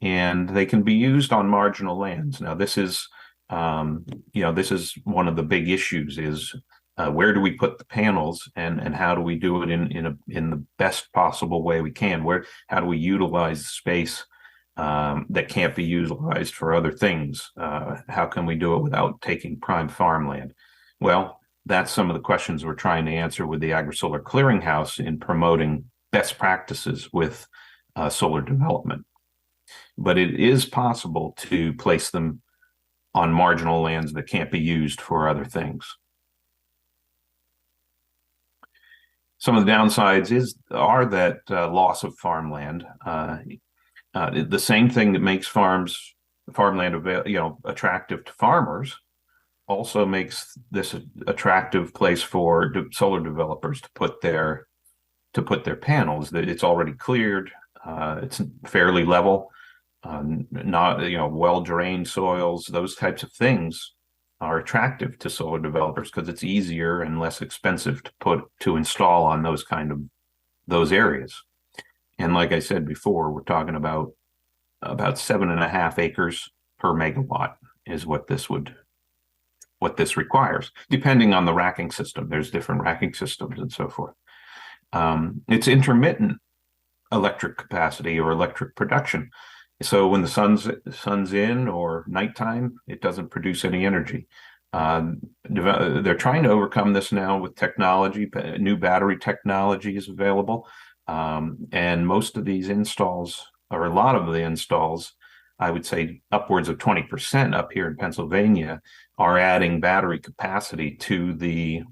and they can be used on marginal lands. Now, this is this is one of the big issues: is where do we put the panels, and how do we do it in the best possible way we can? How do we utilize the space that can't be utilized for other things? How can we do it without taking prime farmland? Well, that's some of the questions we're trying to answer with the AgriSolar Clearinghouse in promoting best practices with solar development. But it is possible to place them on marginal lands that can't be used for other things. Some of the downsides are that loss of farmland. The same thing that makes farmland attractive to farmers also makes this an attractive place for solar developers to put their panels. That it's already cleared, it's fairly level, not well-drained soils. Those types of things are attractive to solar developers because it's easier and less expensive to install on those areas. And like I said before, we're talking about 7.5 acres per megawatt is what this requires, depending on the racking system. There's different racking systems and so forth. It's intermittent electric capacity or electric production. So when the sun's in or nighttime, it doesn't produce any energy. They're trying to overcome this now with technology. New battery technology is available. And most of these installs, or a lot of the installs, I would say upwards of 20% up here in Pennsylvania, are adding battery capacity to the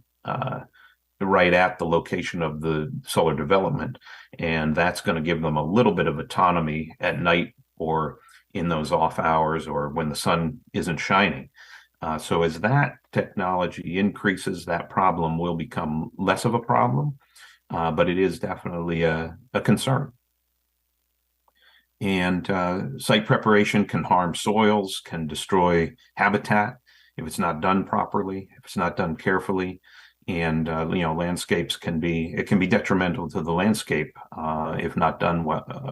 right at the location of the solar development. And that's going to give them a little bit of autonomy at night or in those off hours or when the sun isn't shining. So as that technology increases, that problem will become less of a problem, but it is definitely a concern. And site preparation can harm soils, can destroy habitat if it's not done properly, if it's not done carefully. And landscapes can be detrimental to the landscape if not done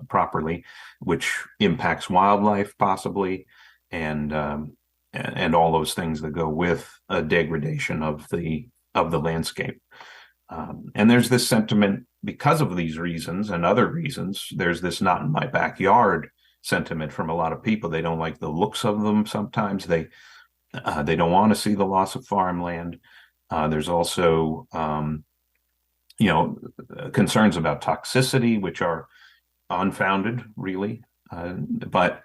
properly, which impacts wildlife possibly, and all those things that go with a degradation of the landscape. And there's this sentiment, because of these reasons and other reasons, there's this not in my backyard sentiment from a lot of people. They don't like the looks of them sometimes. They don't want to see the loss of farmland. There's also, concerns about toxicity, which are unfounded, really, but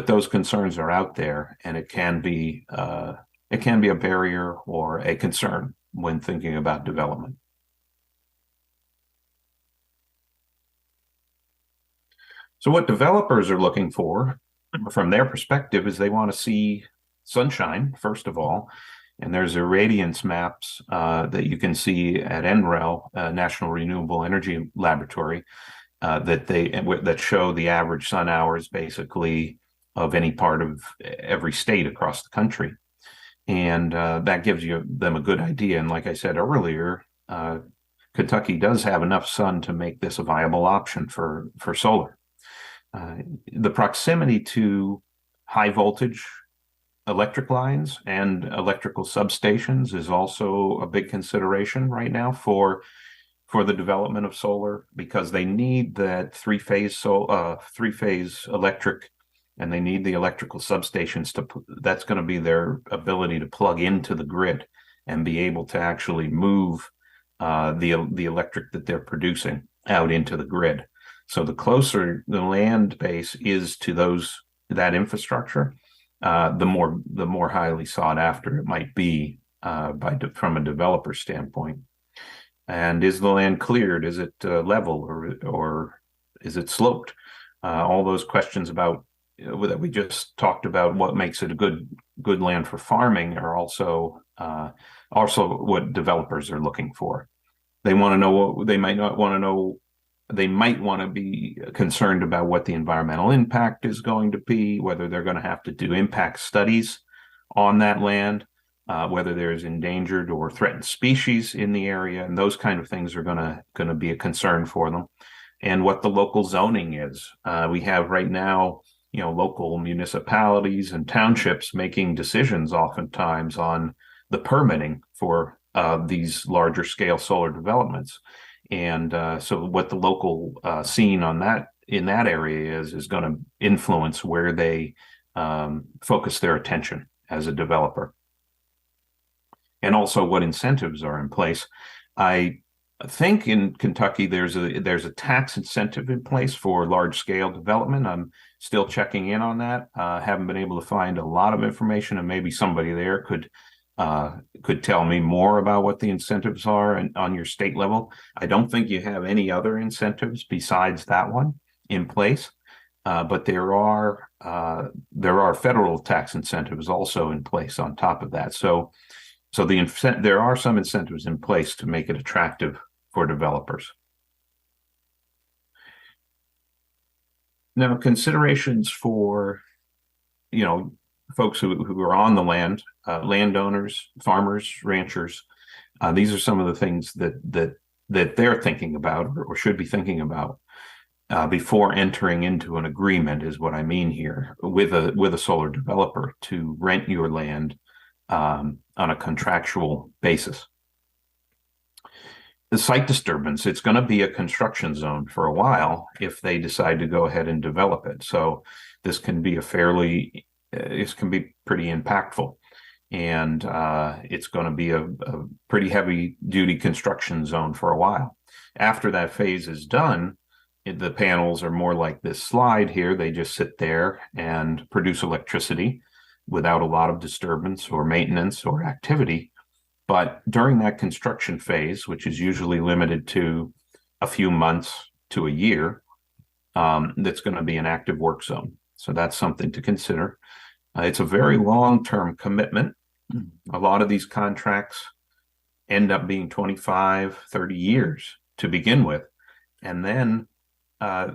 those concerns are out there, and it can be a barrier or a concern when thinking about development. So what developers are looking for from their perspective is they want to see sunshine, first of all, and there's irradiance maps that you can see at NREL, National Renewable Energy Laboratory, that show the average sun hours basically of any part of every state across the country. And that gives them a good idea. And like I said earlier, Kentucky does have enough sun to make this a viable option for solar. The proximity to high voltage electric lines and electrical substations is also a big consideration right now for the development of solar, because they need that three-phase electric, and they need the electrical substations that's going to be their ability to plug into the grid and be able to actually move the electric that they're producing out into the grid. So the closer the land base is to that infrastructure, the more highly sought after it might be from a developer standpoint. And is the land cleared? Is it level or is it sloped? All those questions about that we just talked about, what makes it a good land for farming, are also what developers are looking for. They want to know what they might not want to know. They might want to be concerned about what the environmental impact is going to be, whether they're going to have to do impact studies on that land, whether there's endangered or threatened species in the area, and those kind of things are going to be a concern for them. And what the local zoning is. We have right now, local municipalities and townships making decisions oftentimes on the permitting for these larger scale solar developments. And so what the local scene in that area is going to influence where they focus their attention as a developer. And also what incentives are in place. I think in Kentucky there's a tax incentive in place for large scale development. I'm still checking in on that. Haven't been able to find a lot of information, and maybe somebody there could tell me more about what the incentives are on your state level. I don't think you have any other incentives besides that one in place, but there are federal tax incentives also in place on top of that. So there are some incentives in place to make it attractive for developers. Now, considerations for folks who are on the land, landowners, farmers, ranchers. These are some of the things that they're thinking about or should be thinking about before entering into an agreement, is what I mean here, with a solar developer to rent your land on a contractual basis. The site disturbance, it's going to be a construction zone for a while if they decide to go ahead and develop it. So this can be pretty impactful. And it's going to be a pretty heavy duty construction zone for a while. After that phase is done, the panels are more like this slide here. They just sit there and produce electricity without a lot of disturbance or maintenance or activity. But during that construction phase, which is usually limited to a few months to a year, that's going to be an active work zone. So that's something to consider. It's a very long-term commitment. A lot of these contracts end up being 25, 30 years to begin with. And then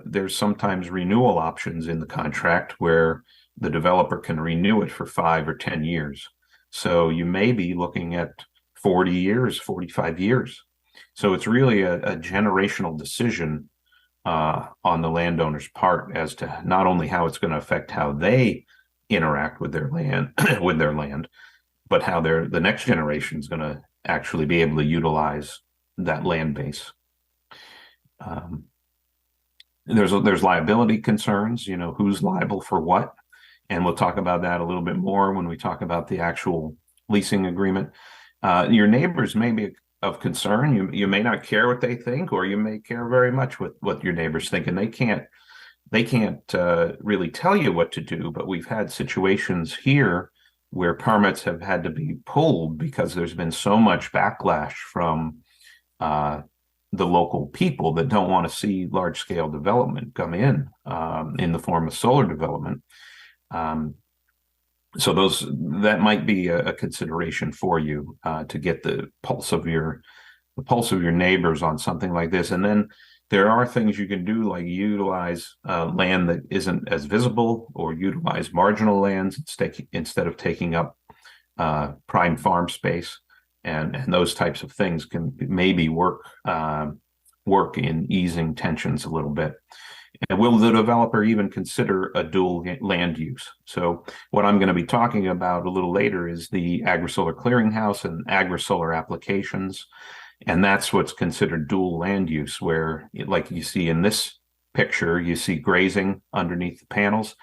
there's sometimes renewal options in the contract where the developer can renew it for 5 or 10 years. So you may be looking at 40 years, 45 years. So it's really a generational decision on the landowner's part as to not only how it's going to affect how they interact with their land, but how the next generation is going to actually be able to utilize that land base. There's liability concerns, who's liable for what, and we'll talk about that a little bit more when we talk about the actual leasing agreement. Your neighbors may be of concern. You may not care what they think, or you may care very much what your neighbors think, and they can't they can't really tell you what to do, but we've had situations here where permits have had to be pulled because there's been so much backlash from the local people that don't want to see large scale development come in the form of solar development. So that might be a consideration for you to get the pulse of your neighbors on something like this. And then there are things you can do, like utilize land that isn't as visible, or utilize marginal lands instead of taking up prime farm space, and those types of things can maybe work in easing tensions a little bit. And will the developer even consider a dual land use? So what I'm going to be talking about a little later is the agri-solar clearinghouse and agri-solar applications. And that's what's considered dual land use, where, like you see in this picture, you see grazing underneath the panels.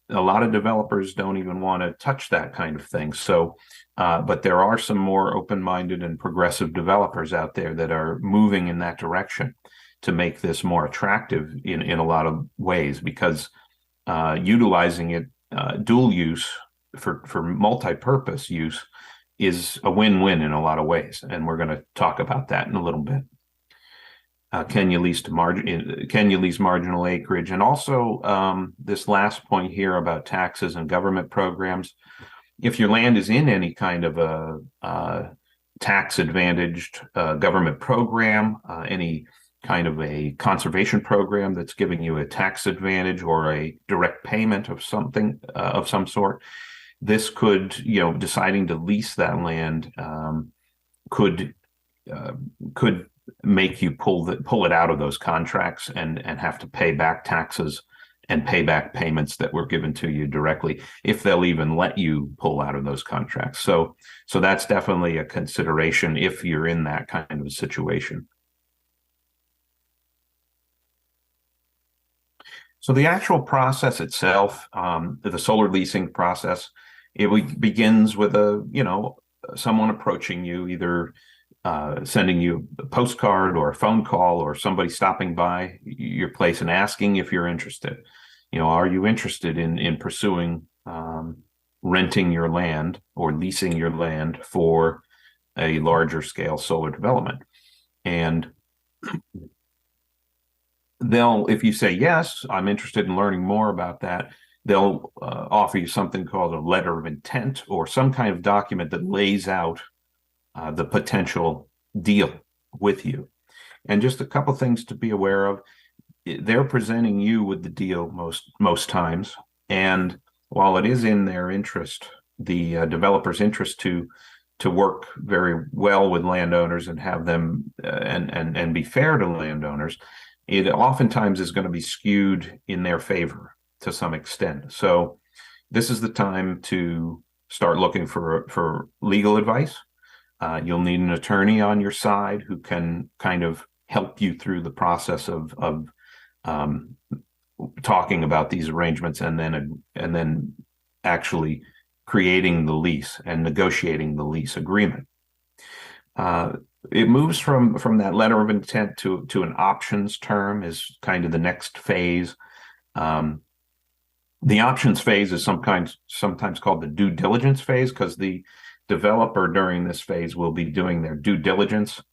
A lot of developers don't even want to touch that kind of thing. So, but there are some more open-minded and progressive developers out there that are moving in that direction to make this more attractive in a lot of ways, because utilizing it dual use for multi-purpose use is a win-win in a lot of ways, and we're going to talk about that in a little bit. Can you lease marginal acreage? And also this last point here about taxes and government programs. If your land is in any kind of a tax advantaged government program, any kind of a conservation program that's giving you a tax advantage or a direct payment of something of some sort, this could, deciding to lease that land could make you pull it out of those contracts and have to pay back taxes and pay back payments that were given to you directly, if they'll even let you pull out of those contracts. So that's definitely a consideration if you're in that kind of a situation. So the actual process itself, the solar leasing process, it begins with someone approaching you, either sending you a postcard or a phone call, or somebody stopping by your place and asking if you're interested. Are you interested in pursuing renting your land or leasing your land for a larger scale solar development? And if you say, yes, I'm interested in learning more about that, they'll offer you something called a letter of intent, or some kind of document that lays out the potential deal with you. And just a couple things to be aware of. They're presenting you with the deal most times. And while it is in their interest, the developer's interest to work very well with landowners and have them and be fair to landowners, it oftentimes is going to be skewed in their favor to some extent. So this is the time to start looking for legal advice. You'll need an attorney on your side who can kind of help you through the process of talking about these arrangements, and then actually creating the lease and negotiating the lease agreement. It moves from that letter of intent to an options term is kind of the next phase. The options phase is sometimes called the due diligence phase, because the developer during this phase will be doing their due diligence.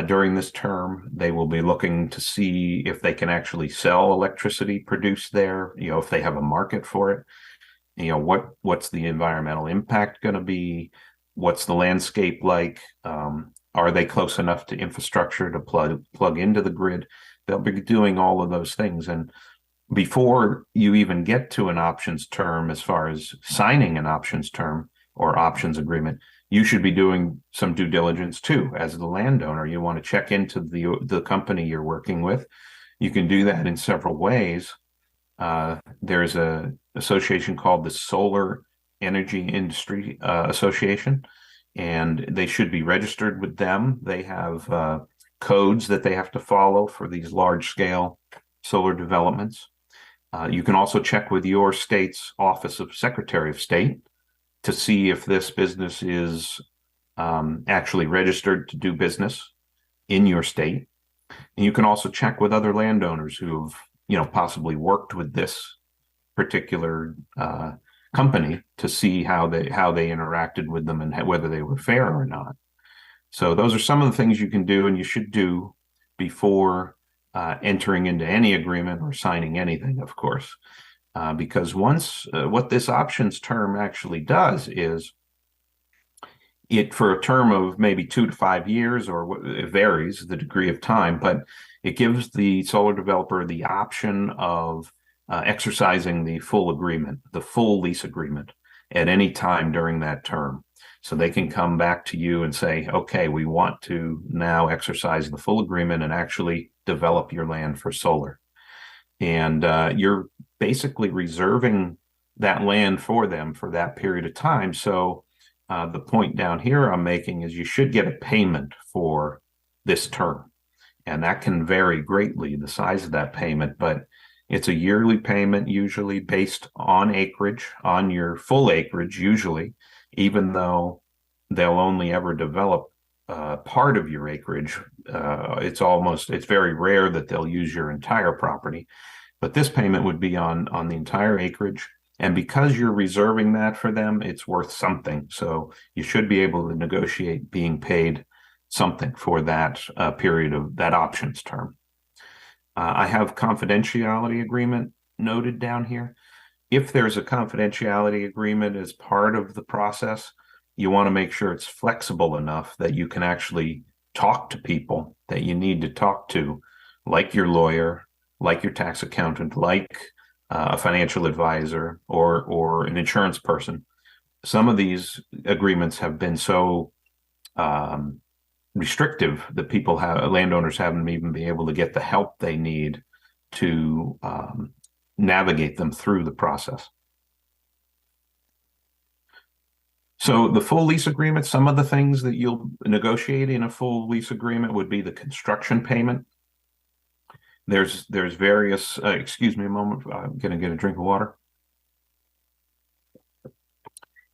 During this term, they will be looking to see if they can actually sell electricity produced there, if they have a market for it, what's the environmental impact going to be, what's the landscape like, are they close enough to infrastructure to plug into the grid? They'll be doing all of those things. And before you even get to an options term, as far as signing an options term or options agreement, you should be doing some due diligence too. As the landowner, you want to check into the company you're working with. You can do that in several ways. There's an association called the Solar Energy Industry Association, and they should be registered with them. They have codes that they have to follow for these large-scale solar developments. You can also check with your state's Office of Secretary of State to see if this business is actually registered to do business in your state. And you can also check with other landowners who've possibly worked with this particular company to see how they interacted with them and whether they were fair or not. So those are some of the things you can do and you should do before entering into any agreement or signing anything, of course. Because once what this options term actually does is it, for a term of maybe 2 to 5 years, or it varies the degree of time, but it gives the solar developer the option of exercising the full agreement, the full lease agreement at any time during that term. So they can come back to you and say, okay, we want to now exercise the full agreement and actually develop your land for solar. And you're basically reserving that land for them for that period of time. So the point down here I'm making is you should get a payment for this term. And that can vary greatly, the size of that payment, but it's a yearly payment usually based on acreage, on your full acreage usually, even though they'll only ever develop part of your acreage. It's very rare that they'll use your entire property, but this payment would be on the entire acreage. And because you're reserving that for them, it's worth something. So you should be able to negotiate being paid something for that period of that options term. I have confidentiality agreement noted down here. If there's a confidentiality agreement as part of the process, you want to make sure it's flexible enough that you can actually talk to people that you need to talk to, like your lawyer, like your tax accountant, like a financial advisor, or an insurance person. Some of these agreements have been so restrictive that landowners haven't even been able to get the help they need to navigate them through the process. So the full lease agreement, some of the things that you'll negotiate in a full lease agreement would be the construction payment. There's various, excuse me a moment, I'm gonna get a drink of water.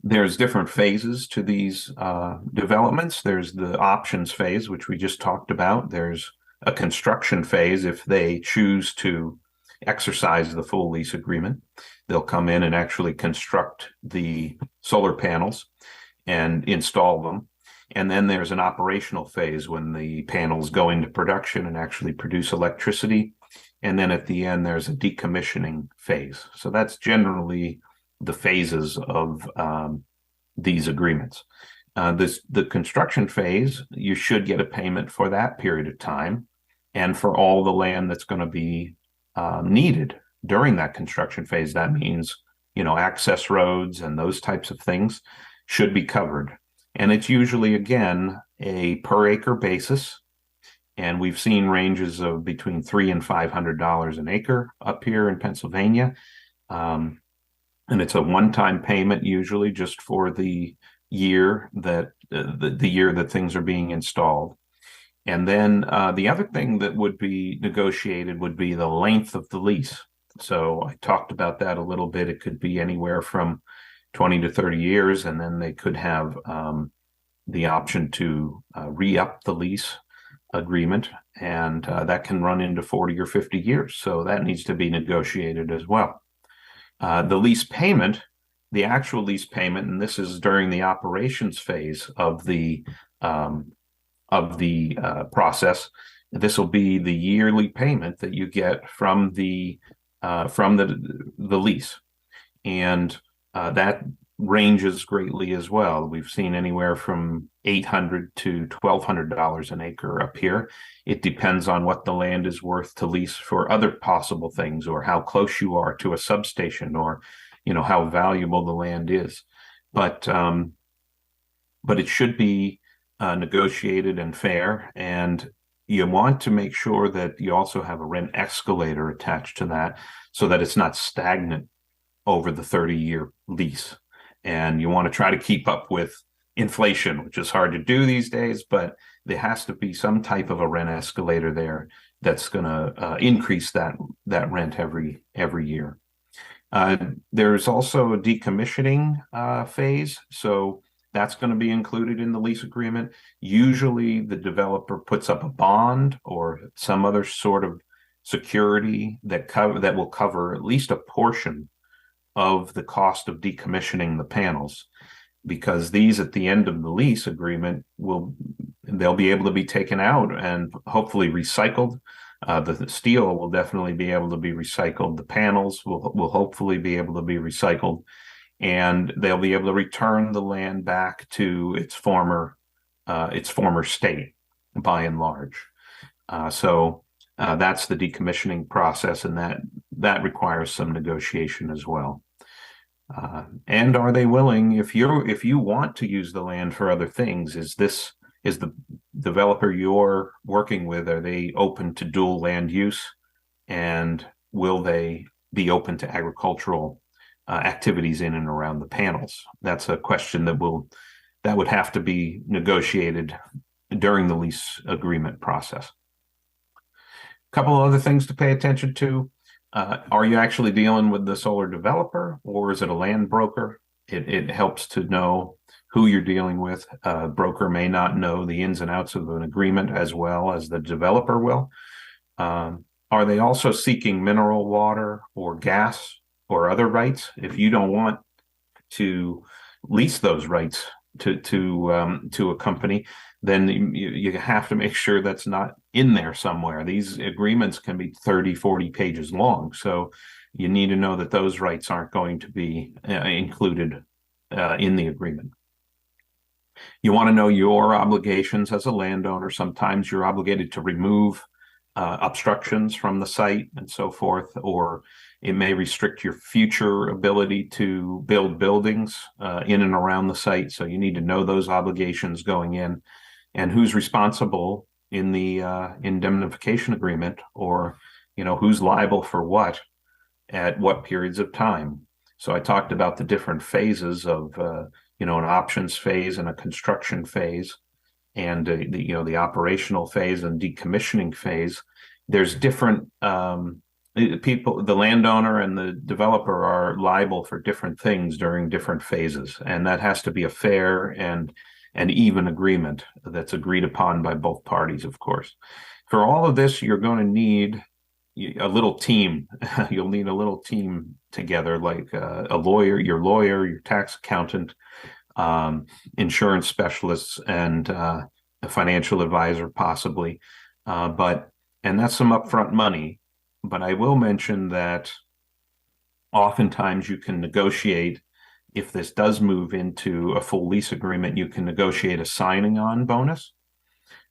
There's different phases to these developments. There's the options phase, which we just talked about. There's a construction phase. If they choose to exercise the full lease agreement, they'll come in and actually construct the solar panels and install them. And then there's an operational phase when the panels go into production and actually produce electricity. And then at the end, there's a decommissioning phase. So that's generally the phases of these agreements. The construction phase, you should get a payment for that period of time and for all the land that's going to be needed during that construction phase. That means, access roads and those types of things should be covered. And it's usually, again, a per acre basis. And we've seen ranges of between $300 and $500 an acre up here in Pennsylvania. And it's a one-time payment usually just for the year that the year that things are being installed. And then the other thing that would be negotiated would be the length of the lease. So I talked about that a little bit. It could be anywhere from 20 to 30 years, and then they could have the option to re-up the lease agreement, and that can run into 40 or 50 years. So that needs to be negotiated as well. The lease payment, the actual lease payment, and this is during the operations phase of the process. This will be the yearly payment that you get from the lease, and that ranges greatly as well. We've seen anywhere from $800 to $1,200 an acre up here. It depends on what the land is worth to lease for other possible things, or how close you are to a substation, or how valuable the land is. But it should be negotiated and fair, and you want to make sure that you also have a rent escalator attached to that, so that it's not stagnant over the 30-year lease. And you want to try to keep up with inflation, which is hard to do these days, but there has to be some type of a rent escalator there that's going to increase that rent every year. There's also a decommissioning phase, so that's going to be included in the lease agreement. Usually the developer puts up a bond or some other sort of security that will cover at least a portion of the cost of decommissioning the panels, because these at the end of the lease agreement they'll be able to be taken out and hopefully recycled. The steel will definitely be able to be recycled. The panels will hopefully be able to be recycled, and they'll be able to return the land back to its former state, by and large. So that's the decommissioning process, and that requires some negotiation as well. And are they willing, if you want to use the land for other things, is the developer you're working with, are they open to dual land use, and will they be open to agricultural activities in and around the panels? That's a question that would have to be negotiated during the lease agreement process. A couple of other things to pay attention to. Are you actually dealing with the solar developer, or is it a land broker? It helps to know who you're dealing with. A broker may not know the ins and outs of an agreement as well as the developer will. Are they also seeking mineral water or gas or other rights? If you don't want to lease those rights to a company, then you have to make sure that's not in there somewhere. These agreements can be 30, 40 pages long. So you need to know that those rights aren't going to be included in the agreement. You want to know your obligations as a landowner. Sometimes you're obligated to remove obstructions from the site and so forth, or it may restrict your future ability to build buildings in and around the site. So you need to know those obligations going in, and who's responsible in the indemnification agreement, or who's liable for what at what periods of time. So I talked about the different phases of an options phase and a construction phase, and the operational phase and decommissioning phase. There's different people, the landowner and the developer are liable for different things during different phases, and that has to be a fair and even agreement that's agreed upon by both parties, of course. For all of this, you're going to need a little team. You'll need a little team together, like a lawyer, your tax accountant, insurance specialists, and a financial advisor possibly. And that's some upfront money. But I will mention that oftentimes you can negotiate, if this does move into a full lease agreement, you can negotiate a signing on bonus,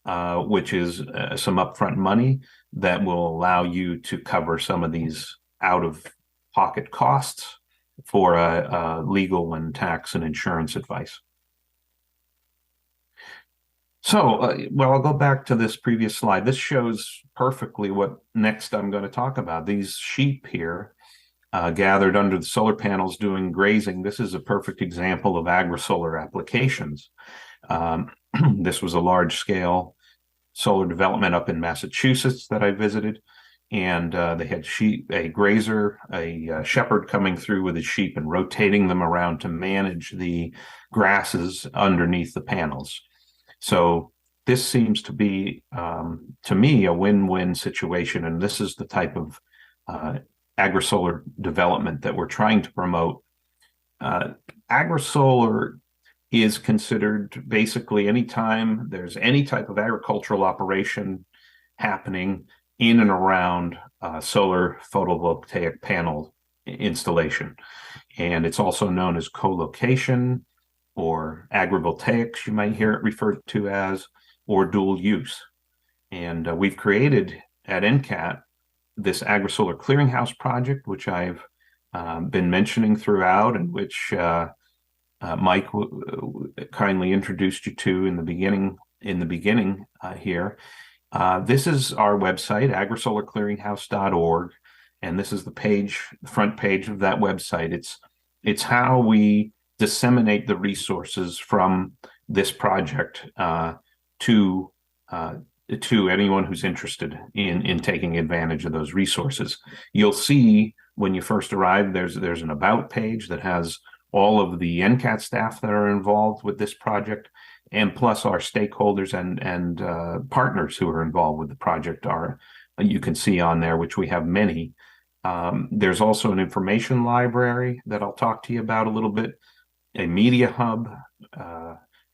which is some upfront money that will allow you to cover some of these out-of-pocket costs for legal and tax and insurance advice. So, I'll go back to this previous slide. This shows perfectly what next I'm going to talk about. These sheep here gathered under the solar panels doing grazing. This is a perfect example of agri-solar applications. This was a large-scale solar development up in Massachusetts that I visited, and they had a grazer, a shepherd coming through with his sheep and rotating them around to manage the grasses underneath the panels. So this seems to be, to me, a win-win situation, and this is the type of agri-solar development that we're trying to promote. Agri-solar is considered basically anytime there's any type of agricultural operation happening in and around solar photovoltaic panel installation. And it's also known as co-location, or agrivoltaics, you might hear it referred to as, or dual use. And we've created at NCAT this Agri-Solar Clearinghouse project, which I've been mentioning throughout, and which Mike kindly introduced you to in the beginning here. This is our website, agrisolarclearinghouse.org, and this is the front page of that website. It's how we disseminate the resources from this project to anyone who's interested in taking advantage of those resources. You'll see when you first arrive, there's an about page that has all of the NCAT staff that are involved with this project, and plus our stakeholders and partners who are involved with the project are you can see on there, which we have many. There's also an information library that I'll talk to you about a little bit, a media hub,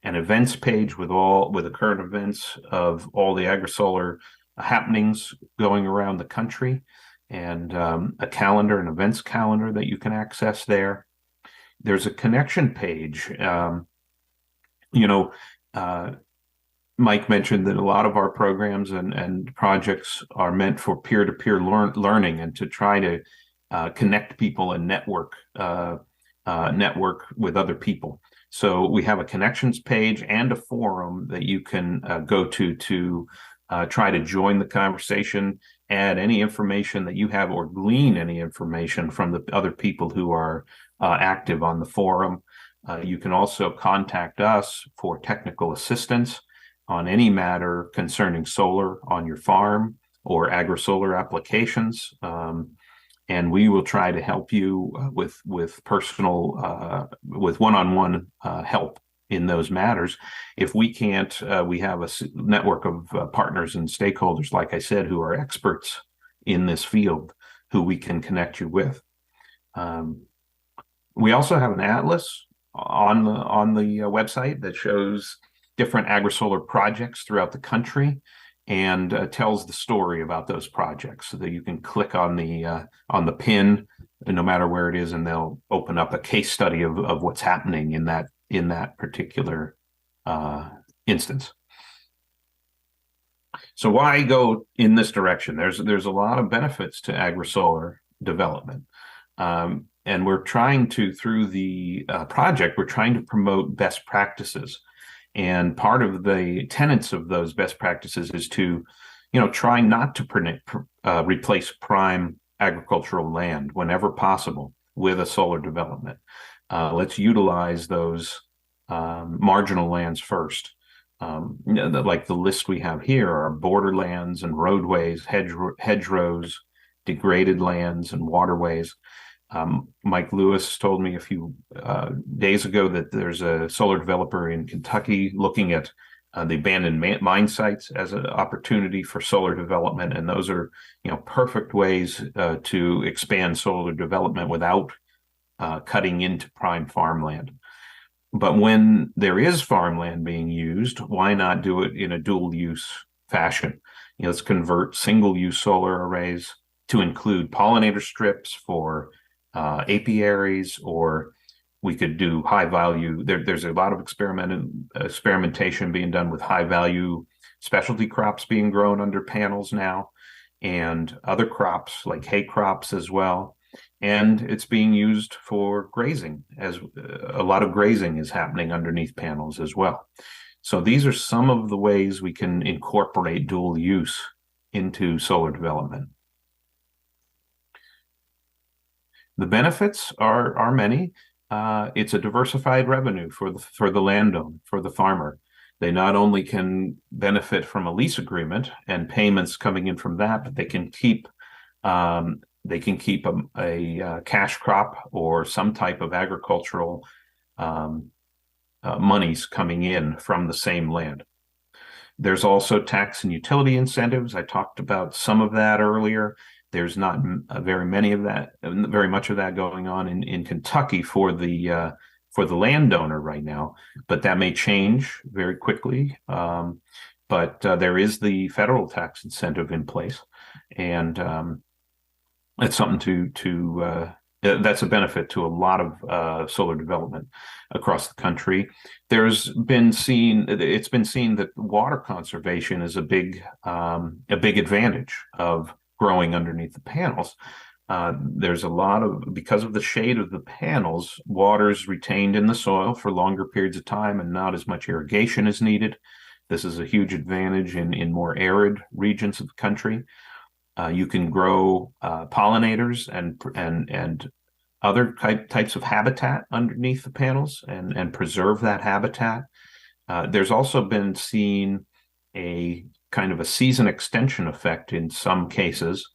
an events page with the current events of all the agrisolar happenings going around the country, and a calendar, an events calendar that you can access there. There's a connection page. Mike mentioned that a lot of our programs and projects are meant for peer-to-peer learning and to try to connect people and network with other people. So we have a connections page and a forum that you can go to try to join the conversation, add any information that you have, or glean any information from the other people who are active on the forum. You can also contact us for technical assistance on any matter concerning solar on your farm or agri-solar applications. And we will try to help you with one-on-one help in those matters. If we can't, we have a network of partners and stakeholders, like I said, who are experts in this field, who we can connect you with. We also have an atlas on the website that shows different agri-solar projects throughout the country and tells the story about those projects, so that you can click on the pin, no matter where it is, and they'll open up a case study of what's happening in that particular instance. So why go in this direction? There's a lot of benefits to agri-solar development. And we're trying to, through the project, we're trying to promote best practices. And part of the tenets of those best practices is to, try not to replace prime agricultural land whenever possible with a solar development. Let's utilize those marginal lands first. Like the list we have here are borderlands and roadways, hedgerows, degraded lands and waterways. Mike Lewis told me a few days ago that there's a solar developer in Kentucky looking at the abandoned mine sites as an opportunity for solar development, and those are perfect ways to expand solar development without cutting into prime farmland. But when there is farmland being used, why not do it in a dual use fashion? Let's convert single use solar arrays to include pollinator strips for apiaries, or we could do high value. There's a lot of experimentation being done with high value specialty crops being grown under panels now, and other crops like hay crops as well. And it's being used for grazing, as a lot of grazing is happening underneath panels as well. So these are some of the ways we can incorporate dual use into solar development. The benefits are many. It's a diversified revenue for the landowner, for the farmer. They not only can benefit from a lease agreement and payments coming in from that, but they can keep a cash crop or some type of agricultural monies coming in from the same land. There's also tax and utility incentives. I talked about some of that earlier. There's not very much of that going on in Kentucky for the landowner right now, but that may change very quickly. But there is the federal tax incentive in place, and it's something that's a benefit to a lot of solar development across the country. It's been seen that water conservation is a big advantage of growing underneath the panels. There's because of the shade of the panels, water's retained in the soil for longer periods of time and not as much irrigation is needed. This is a huge advantage in more arid regions of the country. You can grow pollinators and other types of habitat underneath the panels and preserve that habitat. There's also been seen a kind of a season extension effect in some cases,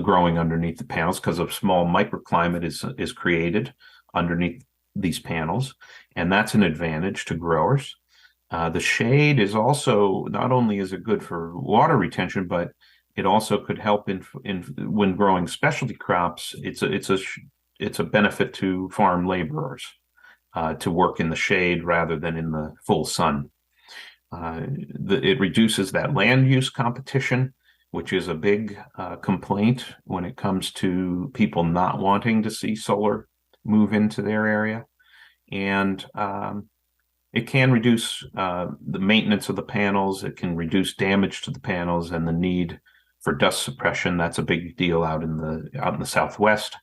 growing underneath the panels because of small microclimate is created underneath these panels, and that's an advantage to growers. The shade is also, not only is it good for water retention, but It also could help in when growing specialty crops. It's a benefit to farm laborers to work in the shade rather than in the full sun. It reduces that land use competition, which is a big complaint when it comes to people not wanting to see solar move into their area. And it can reduce the maintenance of the panels. It can reduce damage to the panels and the need for dust suppression. That's a big deal out in the Southwest.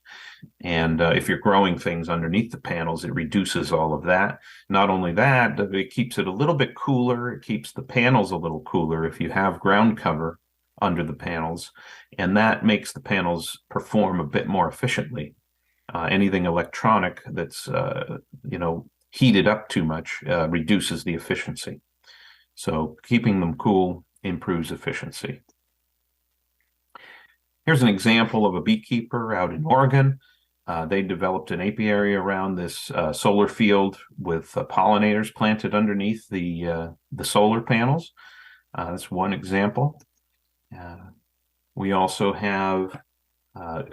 And if you're growing things underneath the panels, it reduces all of that. Not only that, it keeps it a little bit cooler. It keeps the panels a little cooler if you have ground cover under the panels, and that makes the panels perform a bit more efficiently. Anything electronic that's heated up too much reduces the efficiency. So keeping them cool improves efficiency. Here's an example of a beekeeper out in Oregon. They developed an apiary around this solar field with pollinators planted underneath the solar panels. That's one example. We also have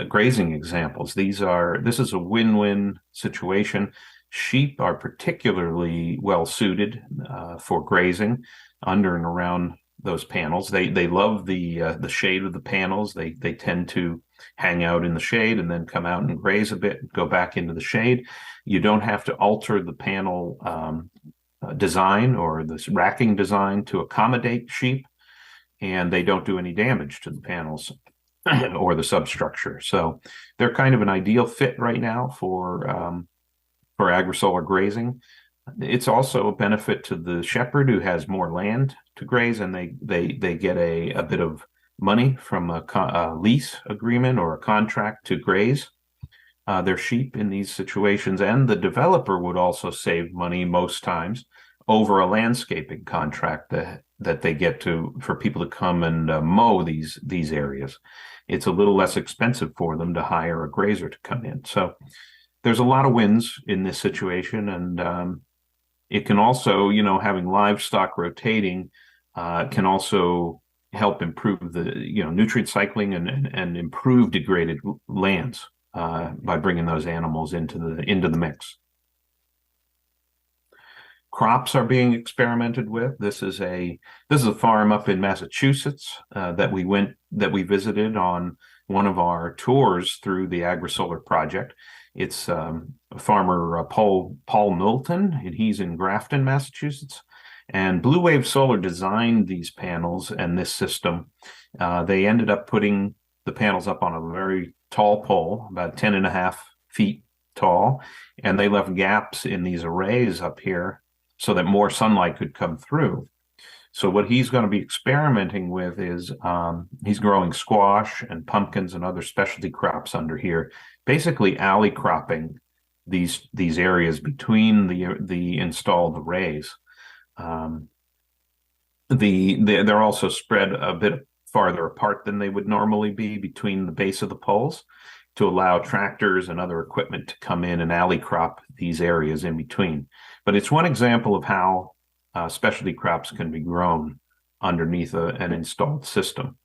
grazing examples. This is a win-win situation. Sheep are particularly well suited for grazing under and around those panels. They love the shade of the panels. They tend to hang out in the shade and then come out and graze a bit and go back into the shade. You don't have to alter the panel design or this racking design to accommodate sheep, and they don't do any damage to the panels or the substructure. So they're kind of an ideal fit right now for agri-solar grazing. It's also a benefit to the shepherd who has more land to graze, and they get a bit of money from a lease agreement or a contract to graze their sheep in these situations. And the developer would also save money most times over a landscaping contract that they get for people to come and mow these areas. It's a little less expensive for them to hire a grazer to come in. So there's a lot of wins in this situation, and it can also, having livestock rotating can also help improve the nutrient cycling and improve degraded lands by bringing those animals into the mix. Crops are being experimented with. This is a farm up in Massachusetts that we visited on one of our tours through the AgriSolar project. It's farmer Paul Knowlton, and he's in Grafton, Massachusetts. And Blue Wave Solar designed these panels and this system. They ended up putting the panels up on a very tall pole, about 10.5 feet tall, and they left gaps in these arrays up here so that more sunlight could come through. So what he's going to be experimenting with is he's growing squash and pumpkins and other specialty crops under here, basically alley cropping these areas between the installed arrays. They're also spread a bit farther apart than they would normally be between the base of the poles to allow tractors and other equipment to come in and alley crop these areas in between. But it's one example of how specialty crops can be grown underneath an installed system.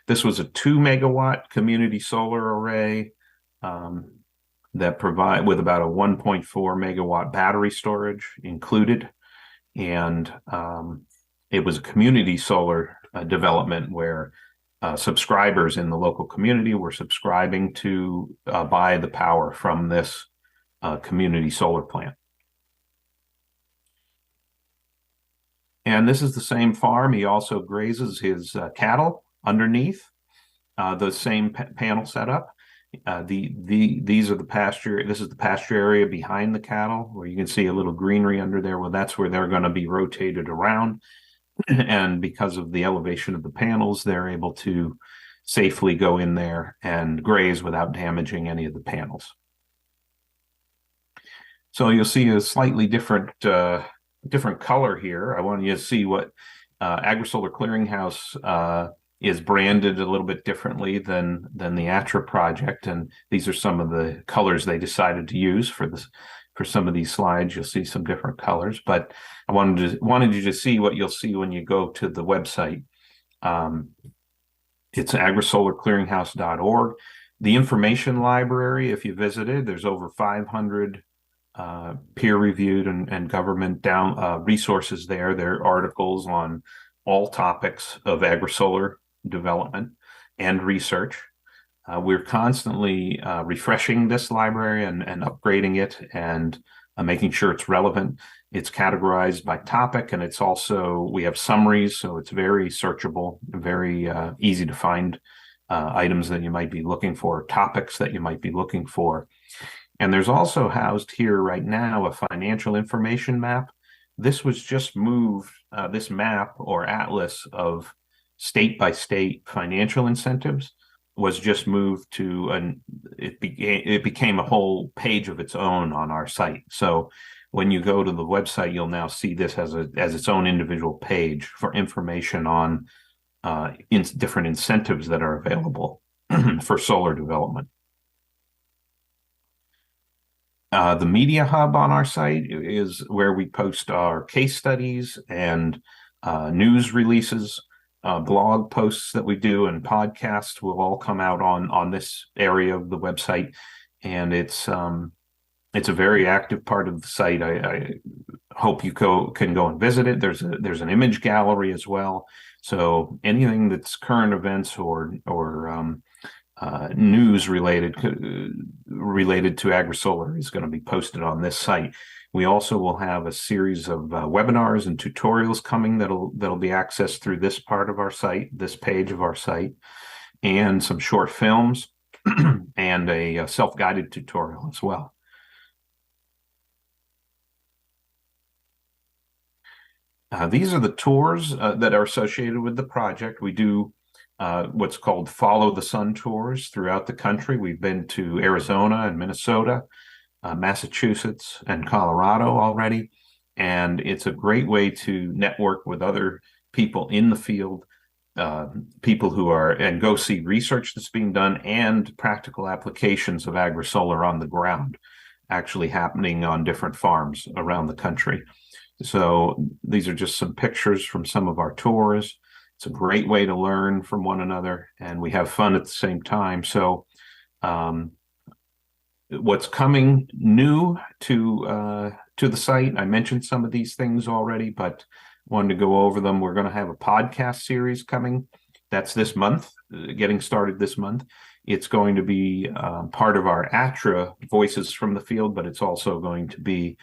This was a 2 megawatt community solar array that provide with about a 1.4 megawatt battery storage included. And it was a community solar development where subscribers in the local community were subscribing to buy the power from this community solar plant. And this is the same farm. He also grazes his cattle underneath the same panel setup. These are the pasture. This is the pasture area behind the cattle, where you can see a little greenery under there. Well, that's where they're going to be rotated around. And because of the elevation of the panels, they're able to safely go in there and graze without damaging any of the panels. So you'll see a slightly different color here. I want you to see what AgriSolar Clearinghouse is branded a little bit differently than the ATTRA project, and these are some of the colors they decided to use for some of these slides. You'll see some different colors, but I wanted you to see what you'll see when you go to the website. It's agrisolarclearinghouse.org. The information library, if you visited, there's over 500 peer-reviewed and government resources there. There are articles on all topics of agrisolar development and research. We're constantly refreshing this library and upgrading it and making sure it's relevant. It's categorized by topic, and it's also, we have summaries, so it's very searchable, very easy to find items that you might be looking for, topics that you might be looking for. And there's also housed here right now a financial information map. This was just moved, this map or atlas of state by state financial incentives was just moved to, it became a whole page of its own on our site. So when you go to the website, you'll now see this as its own individual page for information on different incentives that are available for solar development. The media hub on our site is where we post our case studies and news releases, blog posts that we do, and podcasts will all come out on this area of the website. And it's a very active part of the site. I hope you can go and visit it. There's an image gallery as well. So anything that's current events or news related to agrisolar is going to be posted on this site. We also will have a series of webinars and tutorials coming that'll be accessed through this part of our site, this page of our site, and some short films and a self-guided tutorial as well. These are the tours that are associated with the project. We do what's called Follow the Sun tours throughout the country. We've been to Arizona and Minnesota, Massachusetts and Colorado already. And it's a great way to network with other people in the field, people who are, and go see research that's being done and practical applications of agrisolar on the ground, actually happening on different farms around the country. So these are just some pictures from some of our tours. It's a great way to learn from one another, and we have fun at the same time. So what's coming new to the site, I mentioned some of these things already, but wanted to go over them. We're going to have a podcast series coming. That's this month, getting started this month. It's going to be part of our ATTRA Voices from the Field, but it's also going to be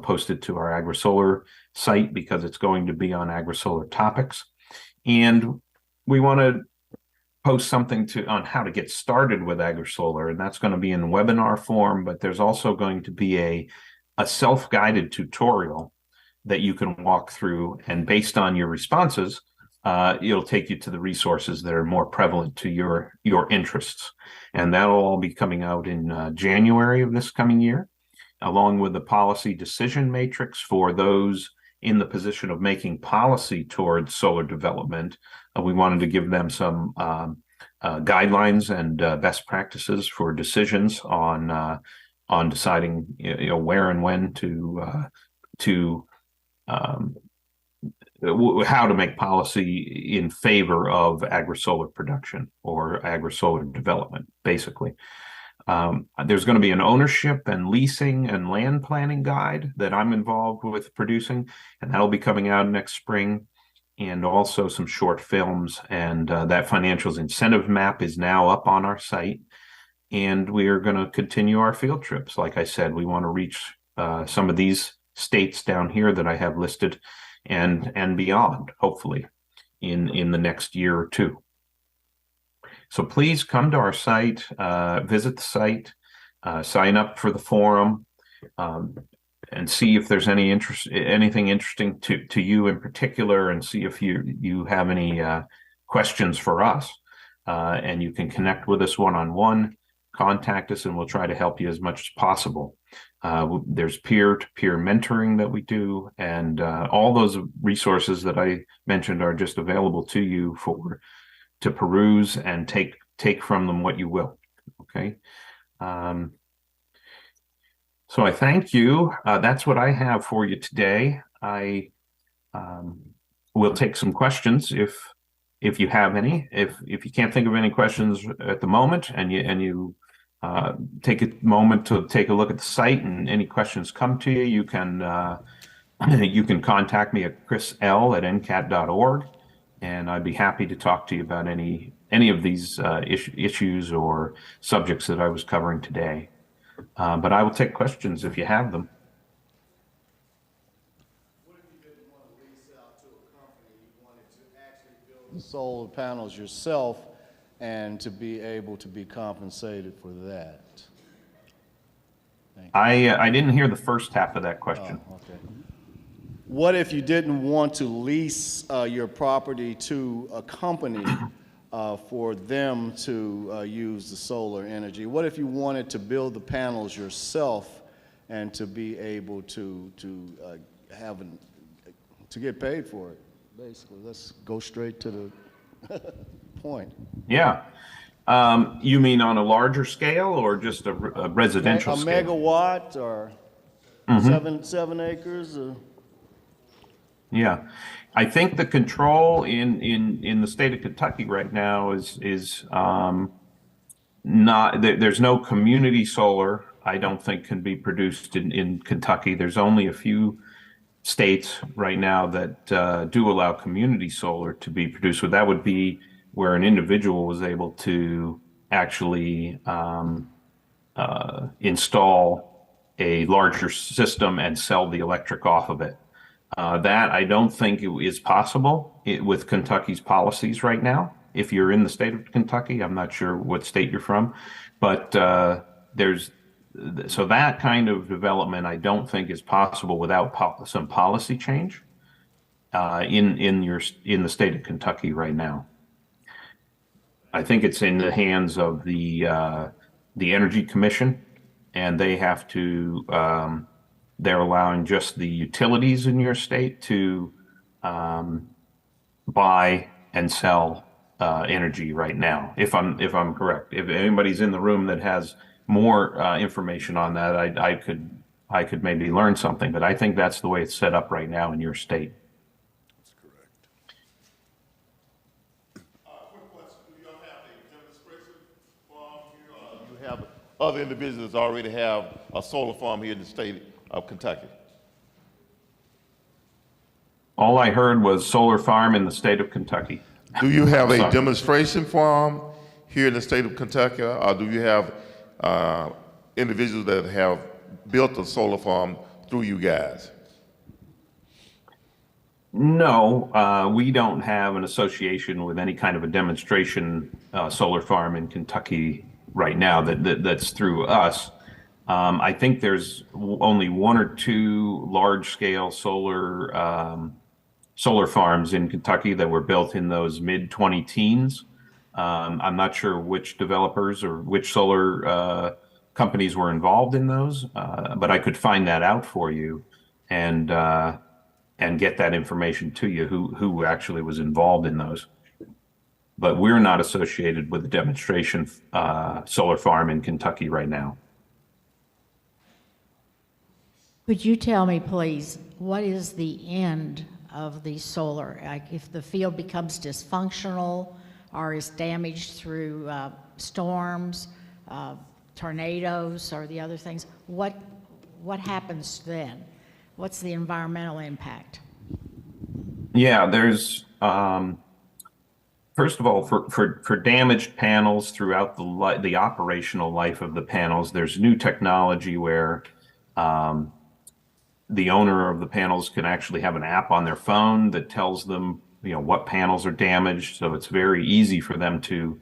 posted to our agrisolar site because it's going to be on agrisolar topics. And we want to post something on how to get started with agrisolar, and that's going to be in webinar form, but there's also going to be a self-guided tutorial that you can walk through, and based on your responses, it'll take you to the resources that are more prevalent to your interests. And that'll all be coming out in January of this coming year, along with the policy decision matrix for those in the position of making policy towards solar development. We wanted to give them some guidelines and best practices for decisions on deciding where and when how to make policy in favor of agrisolar production or agrisolar development, basically. There's going to be an ownership and leasing and land planning guide that I'm involved with producing, and that'll be coming out next spring, and also some short films. And that financials incentive map is now up on our site, and we are going to continue our field trips. Like I said, we want to reach some of these states down here that I have listed and beyond, hopefully, in the next year or two. So please come to our site, visit the site, sign up for the forum, and see if there's anything interesting to you in particular, and see if you have any questions for us. And you can connect with us one-on-one, contact us, and we'll try to help you as much as possible. There's peer-to-peer mentoring that we do, and all those resources that I mentioned are just available to you to peruse and take from them what you will. Okay. So I thank you. That's what I have for you today. I will take some questions if if you have any. If you can't think of any questions at the moment, and you take a moment to take a look at the site, and any questions come to you, you can you can contact me at chrisl@ncat.org, and I'd be happy to talk to you about any of these issues or subjects that I was covering today. But I will take questions if you have them. The solar panels yourself and to be able to be compensated for that? I didn't hear the first half of that question. Oh, okay. What if you didn't want to lease your property to a company for them to use the solar energy? What if you wanted to build the panels yourself and to be able to get paid for it? Basically, let's go straight to the point. Yeah. You mean on a larger scale or just a residential scale? A megawatt or 7 acres? Yeah. I think the control in the state of Kentucky right now is not, there's no community solar, I don't think, can be produced in Kentucky. There's only a few states right now that do allow community solar to be produced. So that would be where an individual was able to actually install a larger system and sell the electric off of it. That I don't think is possible with Kentucky's policies right now. If you're in the state of Kentucky, I'm not sure what state you're from, but so that kind of development I don't think is possible without some policy change in the state of Kentucky right now. I think it's in the hands of the Energy Commission, and they have to they're allowing just the utilities in your state to buy and sell energy right now. If I'm correct, if anybody's in the room that has more information on that, I could maybe learn something. But I think that's the way it's set up right now in your state. That's correct. Quick question: do y'all have a demonstration farm here? You have other individuals already have a solar farm here in the state of Kentucky? All I heard was solar farm in the state of Kentucky. Do you have a demonstration farm here in the state of Kentucky, or do you have individuals that have built a solar farm through you guys? No, we don't have an association with any kind of a demonstration solar farm in Kentucky right now that's through us. I think there's only 1 or 2 large-scale solar farms in Kentucky that were built in those mid-2010s. I'm not sure which developers or which solar companies were involved in those, but I could find that out for you and get that information to you, who actually was involved in those. But we're not associated with the demonstration solar farm in Kentucky right now. Could you tell me, please, what is the end of the solar? Like if the field becomes dysfunctional or is damaged through storms, tornadoes, or the other things, what happens then? What's the environmental impact? Yeah, there's first of all, for damaged panels throughout the operational life of the panels, there's new technology where the owner of the panels can actually have an app on their phone that tells them, what panels are damaged. So it's very easy for them to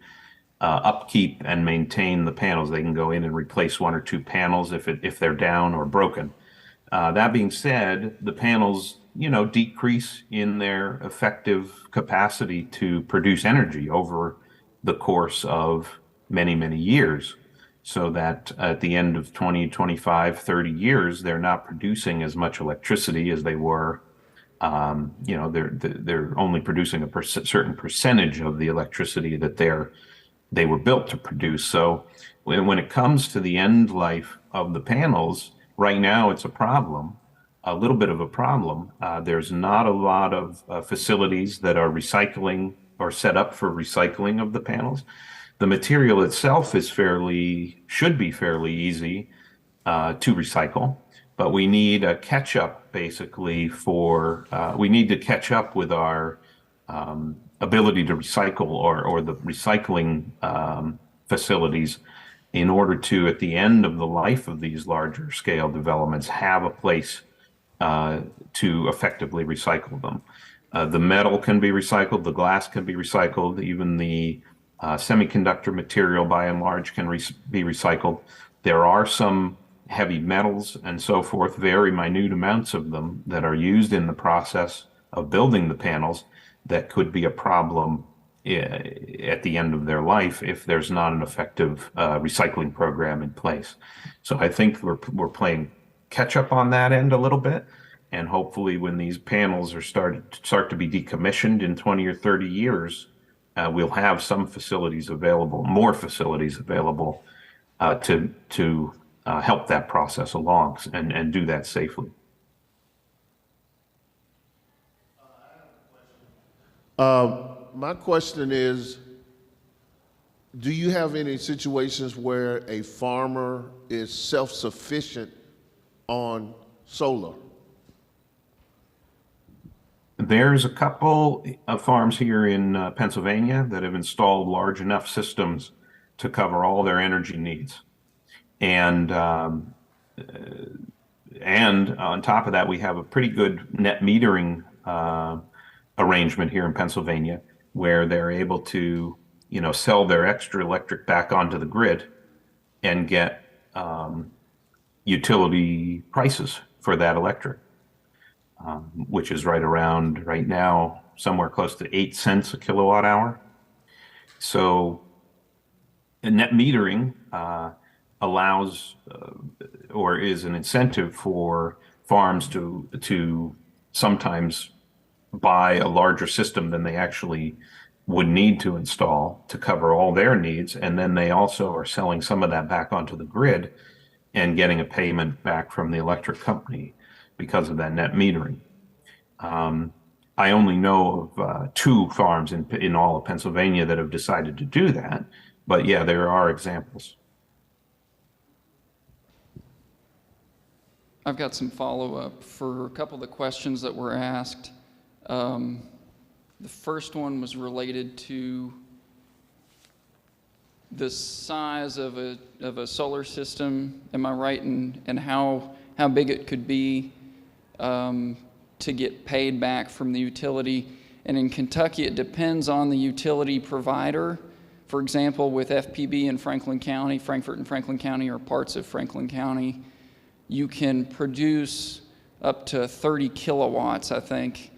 upkeep and maintain the panels. They can go in and replace 1 or 2 panels if they're down or broken. That being said, the panels, decrease in their effective capacity to produce energy over the course of many, many years. So that at the end of 20, 25, 30 years, they're not producing as much electricity as they were. They're only producing a certain percentage of the electricity that they were built to produce. So when it comes to the end life of the panels, right now it's a problem, a little bit of a problem. There's not a lot of facilities that are recycling or set up for recycling of the panels. The material itself should be fairly easy to recycle, but we need a catch-up basically we need to catch up with our ability to recycle or the recycling facilities in order to, at the end of the life of these larger scale developments, have a place to effectively recycle them. The metal can be recycled, the glass can be recycled, even the semiconductor material by and large can be recycled. There are some heavy metals and so forth, very minute amounts of them that are used in the process of building the panels that could be a problem at the end of their life if there's not an effective recycling program in place. So I think we're playing catch up on that end a little bit, and hopefully when these panels are start to be decommissioned in 20 or 30 years, we'll have some facilities available, more facilities available to help that process along and do that safely. My question is, do you have any situations where a farmer is self-sufficient on solar? There's a couple of farms here in Pennsylvania that have installed large enough systems to cover all their energy needs. And on top of that, we have a pretty good net metering arrangement here in Pennsylvania, where they're able to, sell their extra electric back onto the grid and get utility prices for that electric, which is right now, somewhere close to 8 cents a kilowatt hour. So net metering allows or is an incentive for farms to sometimes buy a larger system than they actually would need to install to cover all their needs. And then they also are selling some of that back onto the grid and getting a payment back from the electric company because of that net metering. I only know of 2 farms in all of Pennsylvania that have decided to do that. But yeah, there are examples. I've got some follow-up for a couple of the questions that were asked. The first one was related to the size of a solar system, am I right, and how big it could be to get paid back from the utility. And in Kentucky, it depends on the utility provider. For example, with FPB in Franklin County, Frankfort and Franklin County, or parts of Franklin County, you can produce up to 30 kilowatts, I think,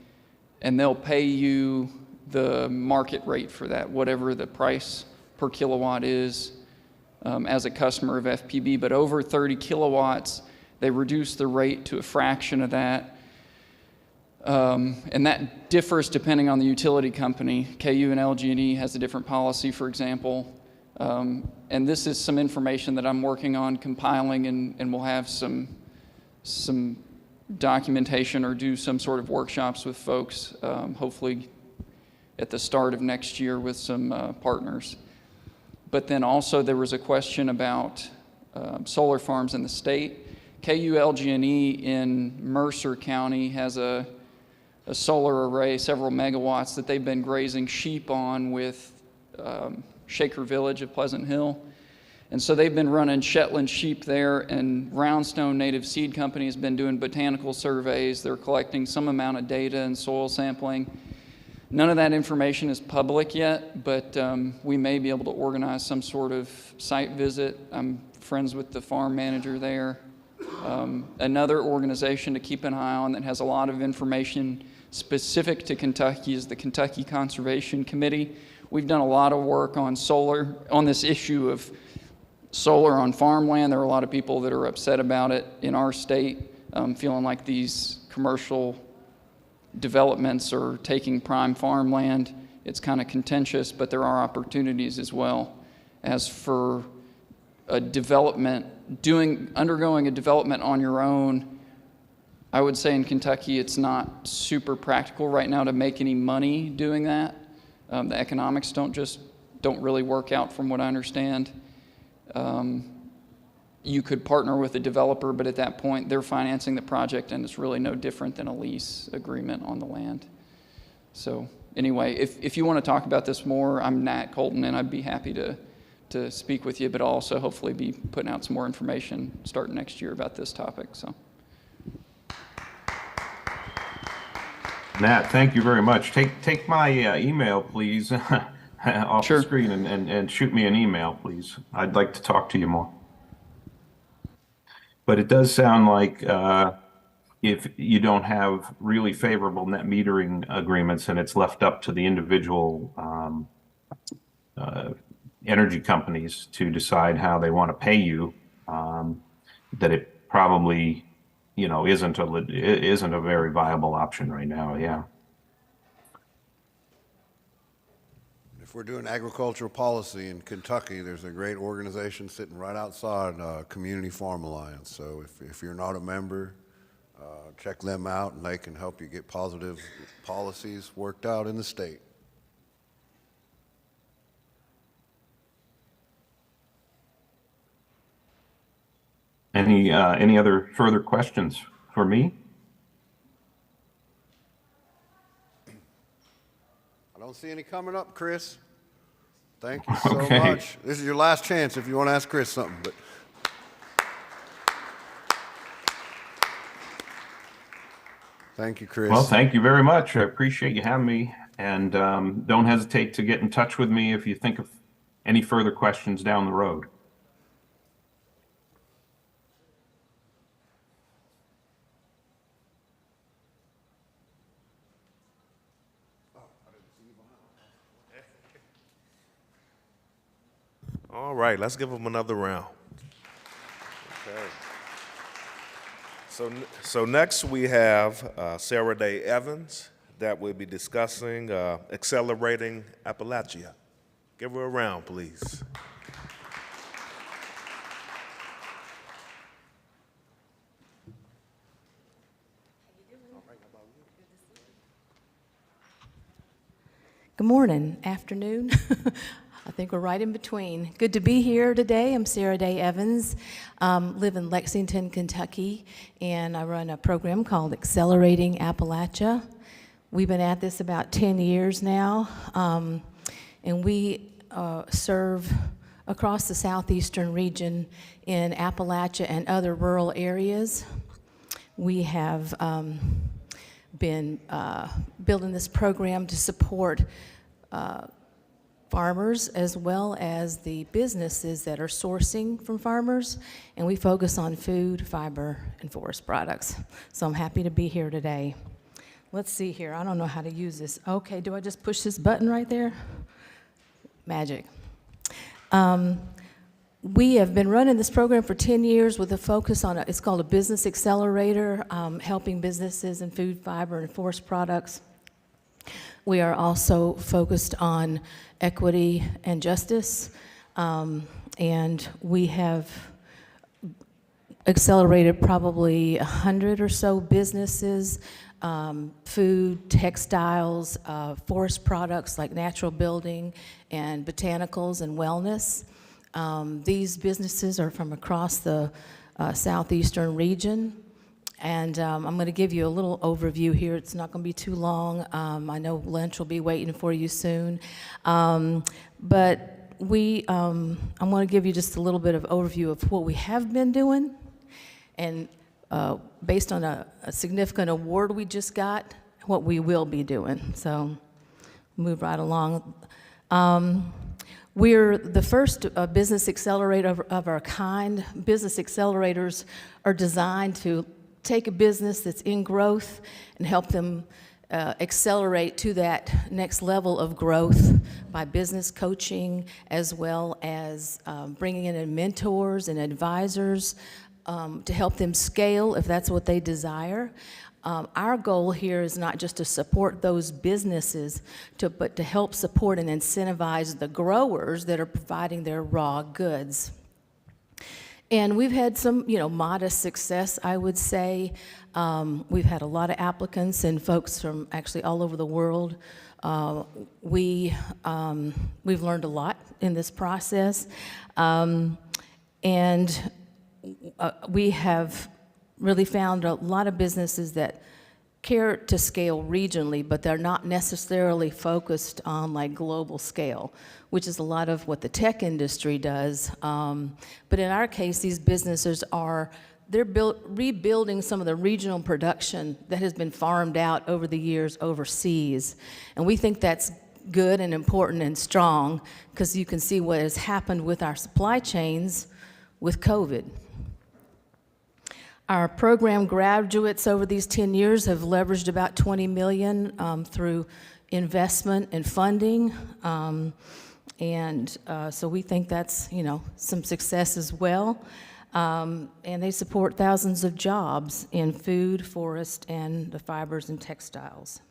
and they'll pay you the market rate for that, whatever the price per kilowatt is as a customer of FPB. But over 30 kilowatts, they reduce the rate to a fraction of that. And that differs depending on the utility company. KU and LG&E has a different policy, for example. And this is some information that I'm working on compiling, and we'll have some documentation or do some sort of workshops with folks, hopefully at the start of next year with some partners. But then also there was a question about solar farms in the state. KU LG&E in Mercer County has a solar array, several megawatts, that they've been grazing sheep on with Shaker Village of Pleasant Hill. And so they've been running Shetland sheep there, and Roundstone Native Seed Company has been doing botanical surveys. They're collecting some amount of data and soil sampling. None of that information is public yet, but we may be able to organize some sort of site visit. I'm friends with the farm manager there. Another organization to keep an eye on that has a lot of information specific to Kentucky is the Kentucky Conservation Committee. We've done a lot of work on solar, on this issue of solar on farmland. There are a lot of people that are upset about it in our state, feeling like these commercial developments are taking prime farmland. It's kind of contentious, but there are opportunities as well. As for a development, undergoing a development on your own, I would say in Kentucky it's not super practical right now to make any money doing that. The economics don't really work out from what I understand. You could partner with a developer, but at that point they're financing the project and it's really no different than a lease agreement on the land. So anyway, if you want to talk about this more, I'm Nat Colton and I'd be happy to speak with you, but I'll also hopefully be putting out some more information starting next year about this topic. So. Nat, thank you very much. Take my email, please, off Sure. the screen and shoot me an email, please. I'd like to talk to you more. But it does sound like if you don't have really favorable net metering agreements and it's left up to the individual energy companies to decide how they want to pay you, that it probably, isn't a very viable option right now. Yeah. If we're doing agricultural policy in Kentucky, there's a great organization sitting right outside Community Farm Alliance. So if you're not a member, check them out and they can help you get positive policies worked out in the state. Any other further questions for me? I don't see any coming up, Chris. Thank you so much. This is your last chance if you want to ask Chris something. But thank you, Chris. Well, thank you very much. I appreciate you having me. And don't hesitate to get in touch with me if you think of any further questions down the road. All right, let's give them another round. Okay. So next we have Sara Day Evans that will be discussing accelerating Appalachia. Give her a round, please. Good morning, afternoon. I think we're right in between. Good to be here today. I'm Sara Day Evans, live in Lexington, Kentucky, and I run a program called Accelerating Appalachia. We've been at this about 10 years now, and we serve across the southeastern region in Appalachia and other rural areas. We have been building this program to support farmers as well as the businesses that are sourcing from farmers, and we focus on food, fiber, and forest products. So I'm happy to be here today. Let's see here, I don't know how to use this. Okay, do I just push this button right there? Magic. We have been running this program for 10 years with a focus on, it's called a business accelerator, helping businesses in food, fiber, and forest products. We are also focused on equity and justice, and we have accelerated probably 100 or so businesses, food, textiles, forest products like natural building and botanicals and wellness. These businesses are from across the southeastern region. And I'm going to give you a little overview here. It's not going to be too long. I know lunch will be waiting for you soon. But I'm going to give you just a little bit of overview of what we have been doing. And based on a significant award we just got, what we will be doing. So move right along. We're the first business accelerator of our kind. Business accelerators are designed to take a business that's in growth and help them accelerate to that next level of growth by business coaching, as well as bringing in mentors and advisors to help them scale if that's what they desire. Our goal here is not just to support those businesses, but to help support and incentivize the growers that are providing their raw goods. And we've had some, modest success, I would say. We've had a lot of applicants and folks from actually all over the world We've learned a lot in this process, and we have really found a lot of businesses that care to scale regionally, but they're not necessarily focused on like global scale, which is a lot of what the tech industry does. But in our case, these businesses they're rebuilding some of the regional production that has been farmed out over the years overseas. And we think that's good and important and strong, because you can see what has happened with our supply chains with COVID. Our program graduates over these 10 years have leveraged about $20 million through investment and funding. So we think that's, some success as well. And they support thousands of jobs in food, forest, and the fibers and textiles.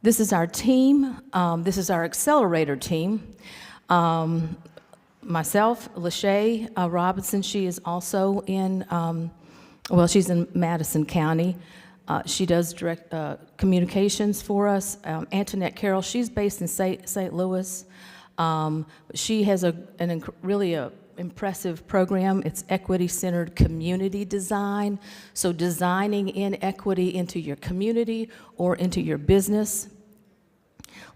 This is our team. This is our accelerator team. Myself, Lachey Robinson, she is also in, she's in Madison County. She does direct communications for us. Antoinette Carroll, she's based in St. Louis. She has really impressive program. It's equity-centered community design. So designing in equity into your community or into your business.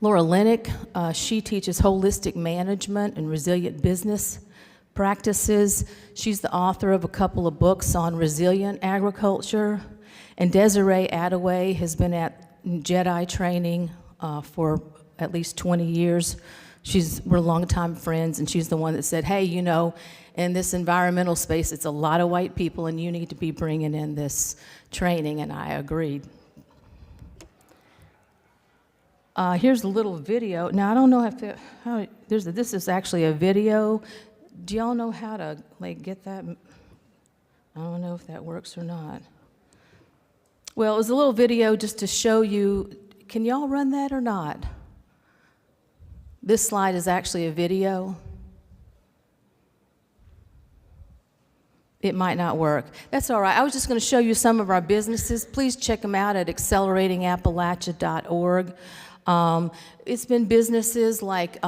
Laura Lennick, she teaches holistic management and resilient business practices. She's the author of a couple of books on resilient agriculture. And Desiree Attaway has been at Jedi training for at least 20 years. We're longtime friends, and she's the one that said, hey, in this environmental space, it's a lot of white people, and you need to be bringing in this training, and I agreed. Here's a little video. Now, I don't know this is actually a video. Do y'all know how to get that? I don't know if that works or not. Well, it was a little video just to show you. Can y'all run that or not? This slide is actually a video. It might not work. That's all right. I was just going to show you some of our businesses. Please check them out at acceleratingappalachia.org. It's been businesses like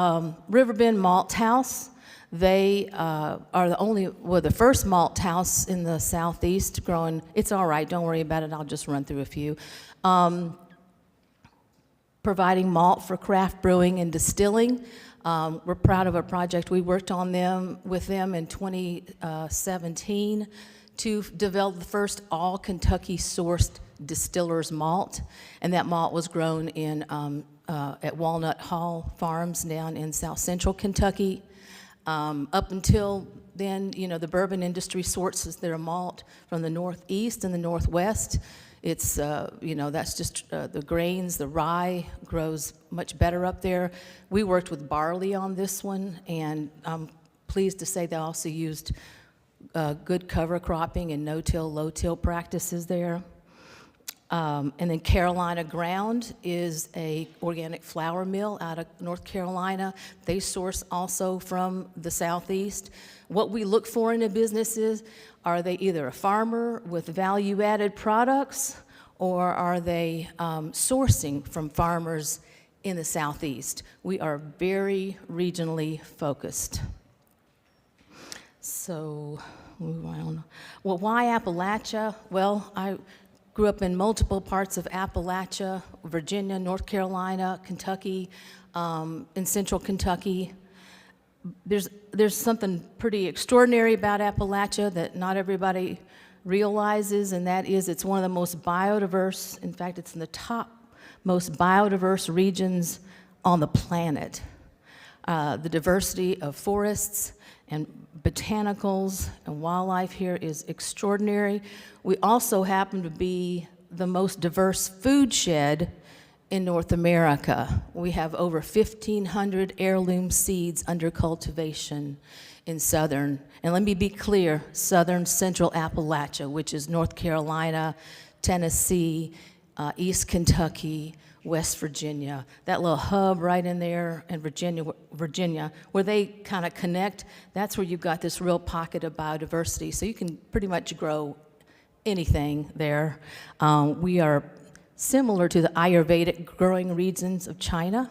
Riverbend Malt House. They are the first malt house in the Southeast growing. It's all right. Don't worry about it. I'll just run through a few. Providing malt for craft brewing and distilling. We're proud of a project we worked on with them in 2017 to develop the first all Kentucky sourced distiller's malt, and that malt was grown at Walnut Hall Farms down in South Central Kentucky. Up until then, the bourbon industry sources their malt from the Northeast and the Northwest. It's, that's just the grains, the rye grows much better up there. We worked with barley on this one, and I'm pleased to say they also used good cover cropping and no-till, low-till practices there. And then Carolina Ground is a organic flour mill out of North Carolina. They source also from the Southeast. What we look for in a business is, are they either a farmer with value-added products, or are they sourcing from farmers in the Southeast? We are very regionally focused. So, move on. Well, why Appalachia? Well, I grew up in multiple parts of Appalachia, Virginia, North Carolina, Kentucky, in central Kentucky. There's something pretty extraordinary about Appalachia that not everybody realizes, and that is it's one of the most biodiverse, in fact, it's in the top most biodiverse regions on the planet. The diversity of forests and botanicals and wildlife here is extraordinary. We also happen to be the most diverse food shed in North America. We have over 1,500 heirloom seeds under cultivation in southern, and let me be clear, southern central Appalachia, which is North Carolina, Tennessee, East Kentucky, West Virginia. That little hub right in there in Virginia, where they kind of connect, that's where you've got this real pocket of biodiversity. So you can pretty much grow anything there. We are similar to the Ayurvedic growing regions of China.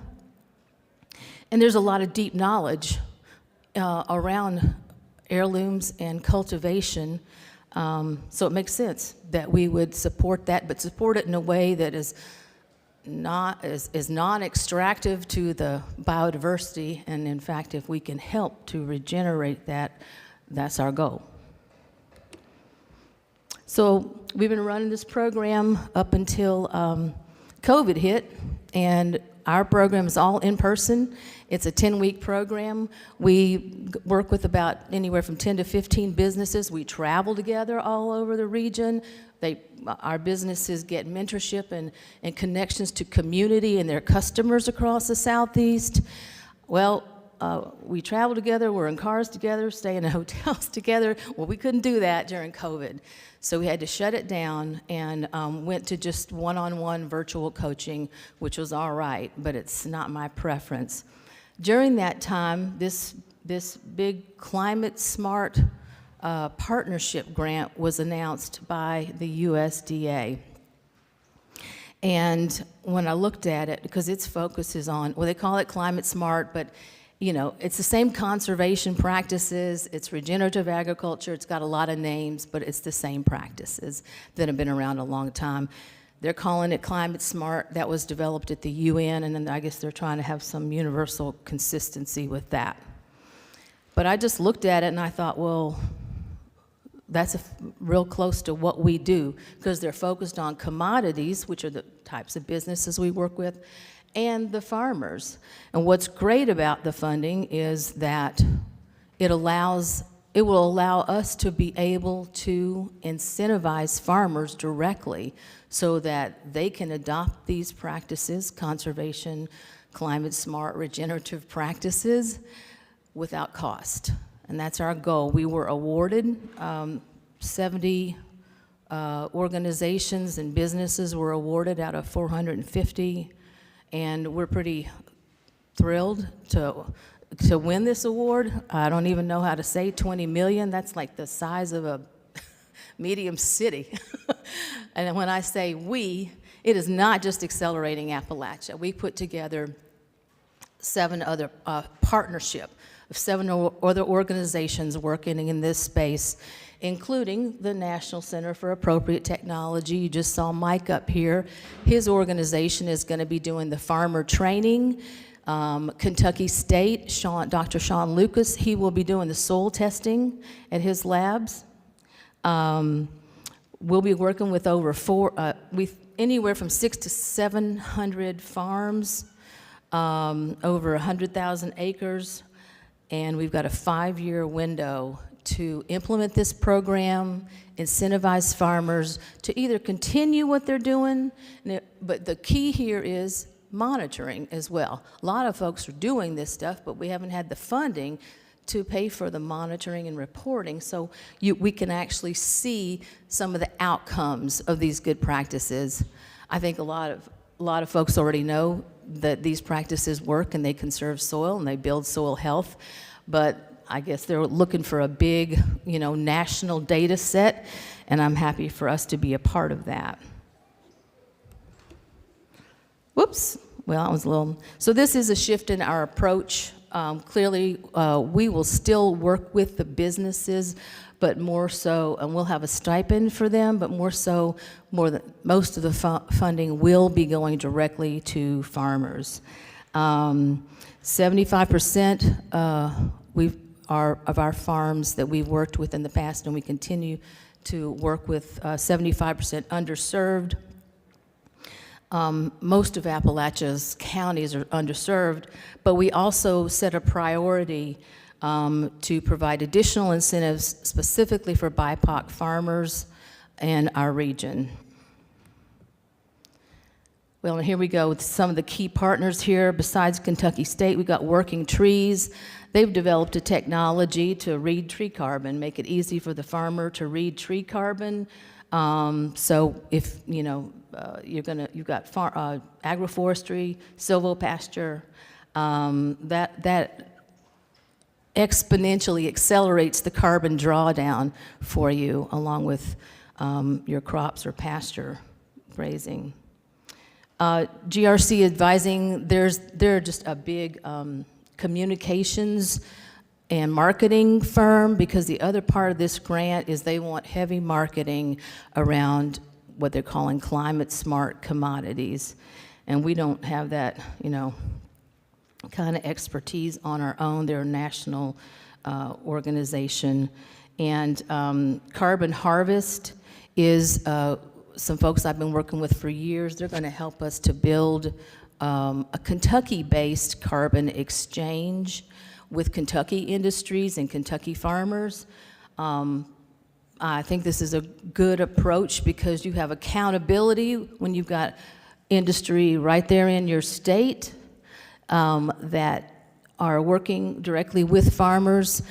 And there's a lot of deep knowledge around heirlooms and cultivation, so it makes sense that we would support that, but support it in a way that is non-extractive to the biodiversity, and in fact, if we can help to regenerate that, that's our goal. So we've been running this program up until COVID hit, and our program is all in person. It's a 10-week program. We work with about anywhere from 10 to 15 businesses. We travel together all over the region. Our businesses get mentorship and connections to community and their customers across the Southeast. Well, we travel together, we're in cars together, stay in hotels together. Well, we couldn't do that during COVID. So we had to shut it down and went to just one-on-one virtual coaching, which was all right, but it's not my preference. During that time, this big climate smart partnership grant was announced by the USDA. And when I looked at it, because its focus is on, well, they call it climate smart, but you know, it's the same conservation practices, it's regenerative agriculture, it's got a lot of names, but it's the same practices that have been around a long time. They're calling it climate smart. That was developed at the UN, and then I guess they're trying to have some universal consistency with that. But I just looked at it and I thought, well, that's real close to what we do, because they're focused on commodities, which are the types of businesses we work with, and the farmers. And what's great about the funding is that it will allow us to be able to incentivize farmers directly so that they can adopt these practices, conservation, climate smart, regenerative practices, without cost. And that's our goal. We were awarded 70 organizations and businesses were awarded out of 450, and we're pretty thrilled to win this award. I don't even know how to say 20 million. That's like the size of a medium city. And when I say we, it is not just Accelerating Appalachia. We put together 7 other partnership of 7 other organizations working in this space, including the National Center for Appropriate Technology. You just saw Mike up here. His organization is going to be doing the farmer training. Kentucky State, Dr. Sean Lucas, he will be doing the soil testing at his labs. We'll be working with anywhere from 600 to 700 farms, over 100,000 acres, and we've got a 5-year window to implement this program, incentivize farmers to either continue what they're doing, but the key here is monitoring as well. A lot of folks are doing this stuff, but we haven't had the funding to pay for the monitoring and reporting, so we can actually see some of the outcomes of these good practices. I think a lot of folks already know that these practices work and they conserve soil and they build soil health, but I guess they're looking for a big, national data set, and I'm happy for us to be a part of that. Whoops, well, that was a little, so this is a shift in our approach. Clearly, we will still work with the businesses, but more so, and we'll have a stipend for them, but most of the funding will be going directly to farmers. 75% of our farms that we've worked with in the past, and we continue to work with 75% underserved. Most of Appalachia's counties are underserved, but we also set a priority to provide additional incentives specifically for BIPOC farmers in our region. Well, and here we go with some of the key partners here. Besides Kentucky State, we've got Working Trees. They've developed a technology to read tree carbon, make it easy for the farmer to read tree carbon. So if, you've got agroforestry, silvopasture, that exponentially accelerates the carbon drawdown for you along with your crops or pasture grazing. GRC Advising, they're just a big communications and marketing firm, because the other part of this grant is they want heavy marketing around what they're calling climate smart commodities. And we don't have that, kind of expertise on our own. They're a national organization. And Carbon Harvest is some folks I've been working with for years. They're going to help us to build a Kentucky-based carbon exchange with Kentucky industries and Kentucky farmers. I think this is a good approach because you have accountability when you've got industry right there in your state that are working directly with farmers.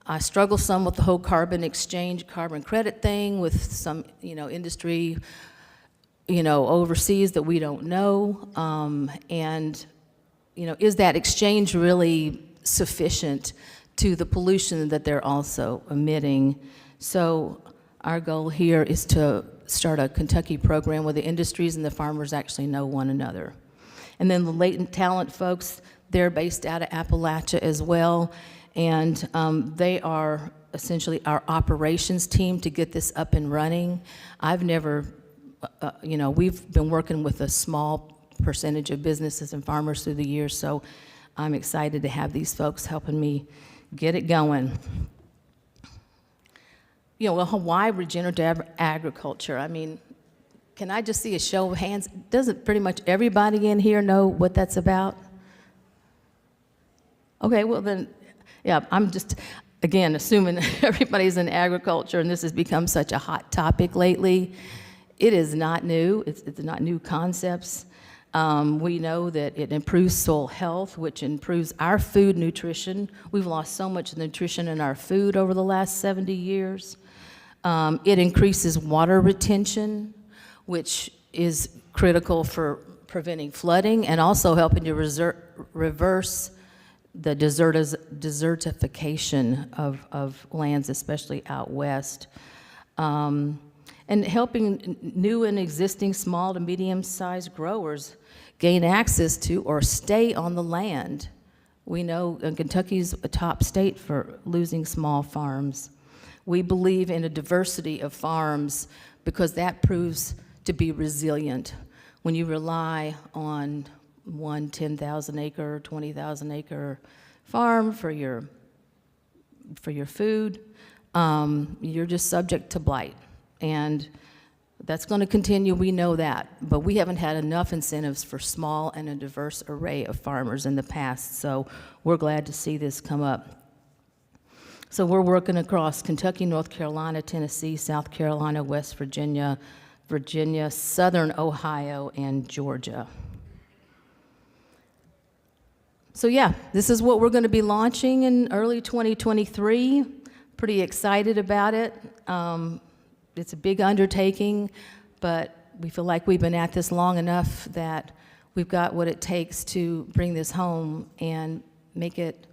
I struggle some with the whole carbon exchange, carbon credit thing with some, industry, overseas that we don't know. Is that exchange really sufficient to the pollution that they're also emitting? So our goal here is to start a Kentucky program where the industries and the farmers actually know one another. And then the latent talent folks, they're based out of Appalachia as well. And they are essentially our operations team to get this up and running. I've never, we've been working with a small percentage of businesses and farmers through the years, so I'm excited to have these folks helping me get it going. Why regenerative agriculture? I mean, can I just see a show of hands? Doesn't pretty much everybody in here know what that's about? Okay, well then, yeah, I'm just, again, assuming everybody's in agriculture and this has become such a hot topic lately. It is not new. It's not new concepts. We know that it improves soil health, which improves our food nutrition. We've lost so much nutrition in our food over the last 70 years. It increases water retention, which is critical for preventing flooding and also helping to reverse the desertification of lands, especially out west. And helping new and existing small to medium-sized growers gain access to or stay on the land. We know Kentucky's a top state for losing small farms. We believe in a diversity of farms because that proves to be resilient. When you rely on one 10,000 acre, 20,000 acre farm for your food, you're just subject to blight. And that's going to continue, we know that. But we haven't had enough incentives for small and a diverse array of farmers in the past, so we're glad to see this come up. So we're working across Kentucky, North Carolina, Tennessee, South Carolina, West Virginia, Southern Ohio, and Georgia. So yeah, this is what we're going to be launching in early 2023. Pretty excited about it. It's a big undertaking, but we feel like we've been at this long enough that we've got what it takes to bring this home and make it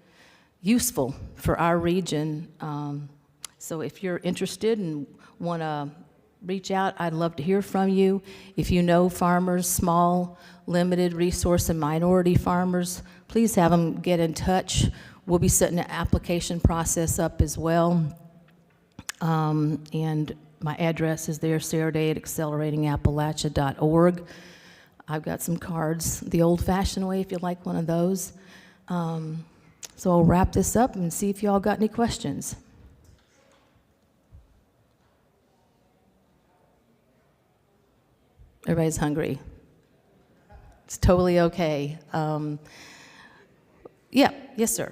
useful for our region. So if you're interested and want to reach out, I'd love to hear from you. If you know farmers, small, limited resource and minority farmers, please have them get in touch. We'll be setting an application process up as well. And my address is there, SaraDay@acceleratingappalachia.org. I've got some cards the old-fashioned way if you'd like one of those. So I'll wrap this up and see if y'all got any questions. Everybody's hungry. It's totally okay. Yeah, yes, sir.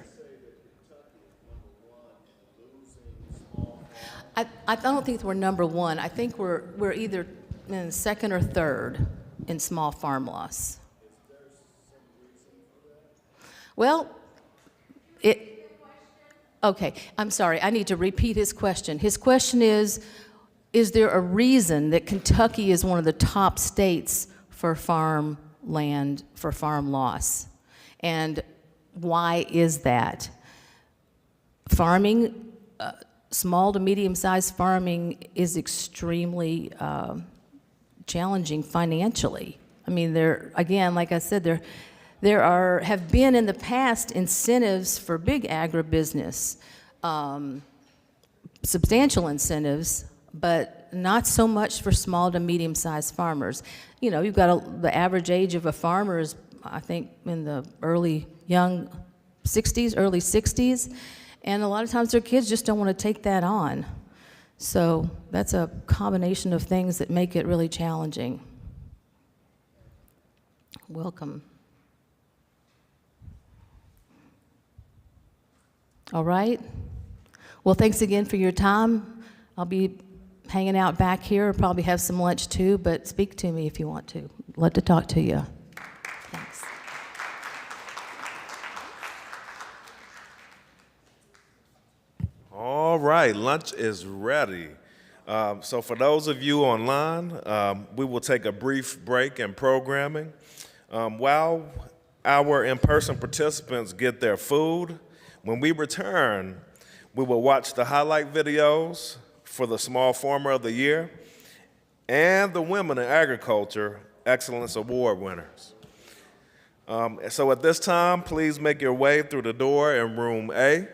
I don't think we're number one. I think we're either in second or third in small farm loss. Well, okay, I'm sorry, I need to repeat his question. His question is there a reason that Kentucky is one of the top states for farm land, for farm loss? And why is that? Farming, small to medium-sized farming is extremely challenging financially. I mean, there, again, like I said, have been in the past incentives for big agribusiness, substantial incentives, but not so much for small to medium-sized farmers. You know, you've got the average age of a farmer is, I think, in the early 60s, and a lot of times their kids just don't want to take that on. So that's a combination of things that make it really challenging. Welcome. All right. Well, thanks again for your time. I'll be hanging out back here, probably have some lunch too, but speak to me if you want to. Love to talk to you. Thanks. All right, lunch is ready. So for those of you online, we will take a brief break in programming. While our in-person participants get their food, when we return, we will watch the highlight videos for the Small Farmer of the Year and the Women in Agriculture Excellence Award winners. So at this time, please make your way through the door in room A.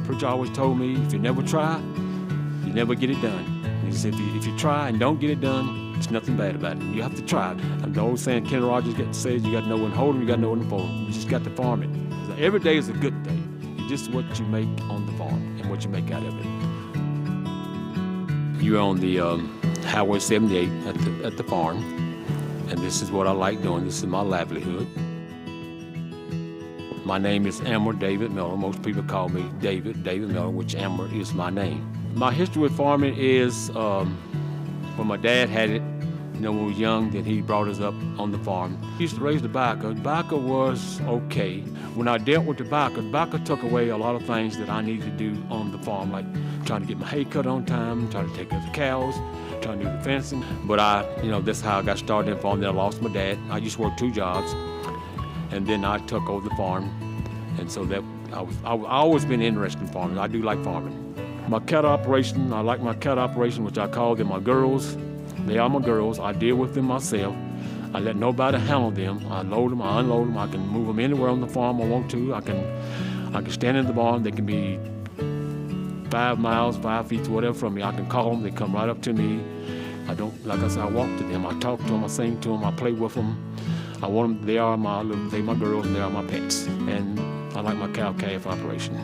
preacher always told me, if you never try, you never get it done. He said, if you try and don't get it done, there's nothing bad about it. You have to try. And the old saying Kenny Rogers says, you got to know when to hold them, you got to know when to fold them. You just got to farm it. So every day is a good day. It's just what you make on the farm and what you make out of it. You're on the Highway 78 at the farm, and this is what I like doing. This is my livelihood. My name is Amber David Miller. Most people call me David Miller, which Amber is my name. My history with farming is when my dad had it, when we were young, then he brought us up on the farm. He used to raise tobacco. Tobacco was okay. When I dealt with tobacco took away a lot of things that I needed to do on the farm, like trying to get my hay cut on time, trying to take care of the cows, trying to do the fencing. But that's how I got started in farming. Then I lost my dad. I used to work 2 jobs, and then I took over the farm. And so that I've always been interested in farming. I do like farming. My cattle operation, I like my cattle operation, which I call them my girls. They are my girls. I deal with them myself. I let nobody handle them. I load them, I unload them. I can move them anywhere on the farm I want to. I can stand in the barn. They can be 5 miles, 5 feet, whatever from me. I can call them. They come right up to me. I don't, like I said, I walk to them. I talk to them. I sing to them. I play with them. I want them. They my girls, and they are my pets. And I like my cow-calf operation.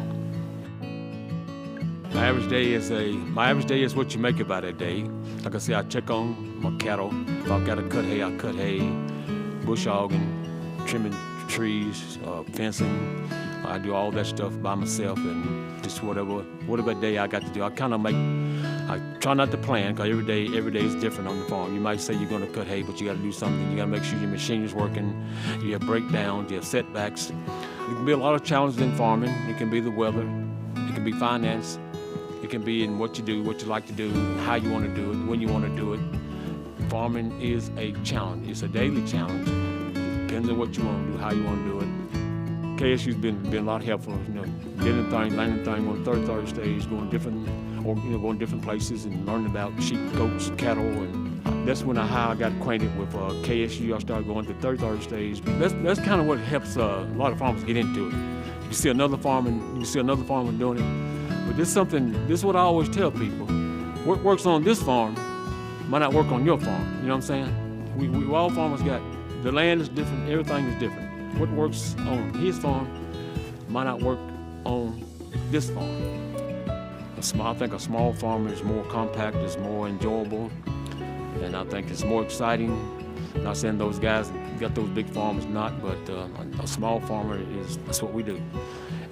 My average day is what you make about that day. Like I say, I check on my cattle. If I've got to cut hay, I cut hay, bush hogging, trimming trees, fencing. I do all that stuff by myself, and just whatever day I got to do. I try not to plan, because every day is different on the farm. You might say you're going to cut hay, but you got to do something. You got to make sure your machine is working. You have breakdowns, you have setbacks. There can be a lot of challenges in farming. It can be the weather, it can be finance. It can be in what you do, what you like to do, how you want to do it, when you want to do it. Farming is a challenge. It's a daily challenge. It depends on what you want to do, how you want to do it. KSU's been a lot helpful. Getting things, landing things on the 3rd Thursdays, going different places and learning about sheep, goats, cattle, and that's how I got acquainted with KSU. I started going to 3rd Thursdays. That's kind of what helps a lot of farmers get into it. You see another farmer doing it. But this is what I always tell people. What works on this farm might not work on your farm. You know what I'm saying? We all farmers the land is different, everything is different. What works on his farm might not work on this farm. I think a small farm is more compact, is more enjoyable, and I think it's more exciting. I'm not saying those guys got those big farms not, but a small farmer that's what we do.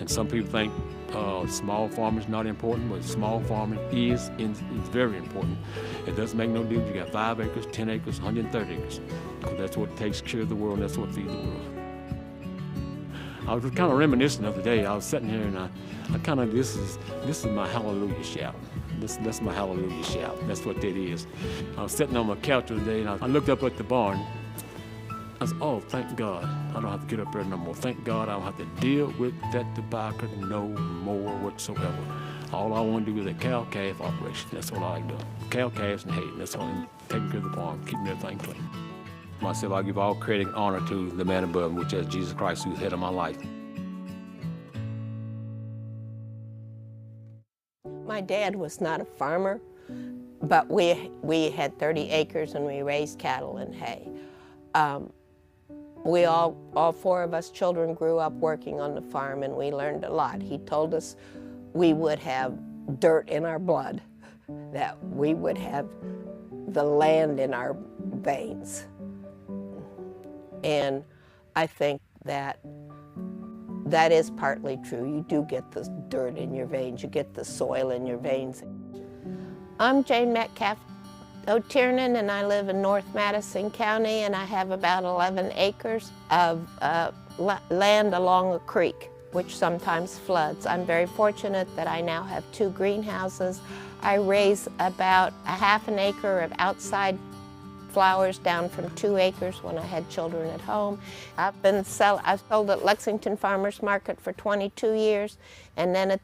And some people think small farming is not important, but small farming is very important. It doesn't make no difference. You got 5 acres, 10 acres, 130 acres, because that's what takes care of the world, and that's what feeds the world. I was kind of reminiscing the other day. I was sitting here, and this is my hallelujah shout. That's my hallelujah shout. That's what that is. I was sitting on my couch the other day, and I looked up at the barn. I said, oh, thank God, I don't have to get up there no more. Thank God I don't have to deal with that tobacco no more whatsoever. All I want to do is a cow-calf operation. That's what I like doing. Cow-calves and hay. That's all I'm taking care of the farm, keeping everything clean. Myself, I give all credit and honor to the man above, which is Jesus Christ, who's the head of my life. My dad was not a farmer, but we had 30 acres and we raised cattle and hay. We all 4 of us children grew up working on the farm, and we learned a lot. He told us we would have dirt in our blood, that we would have the land in our veins. And I think that is partly true. You do get the dirt in your veins, you get the soil in your veins. I'm Jane Metcalf O'Tiernan, and I live in North Madison County, and I have about 11 acres of land along a creek, which sometimes floods. I'm very fortunate that I now have 2 greenhouses. I raise about a ½ an acre of outside flowers down from 2 acres when I had children at home. I've sold at Lexington Farmers Market for 22 years, and then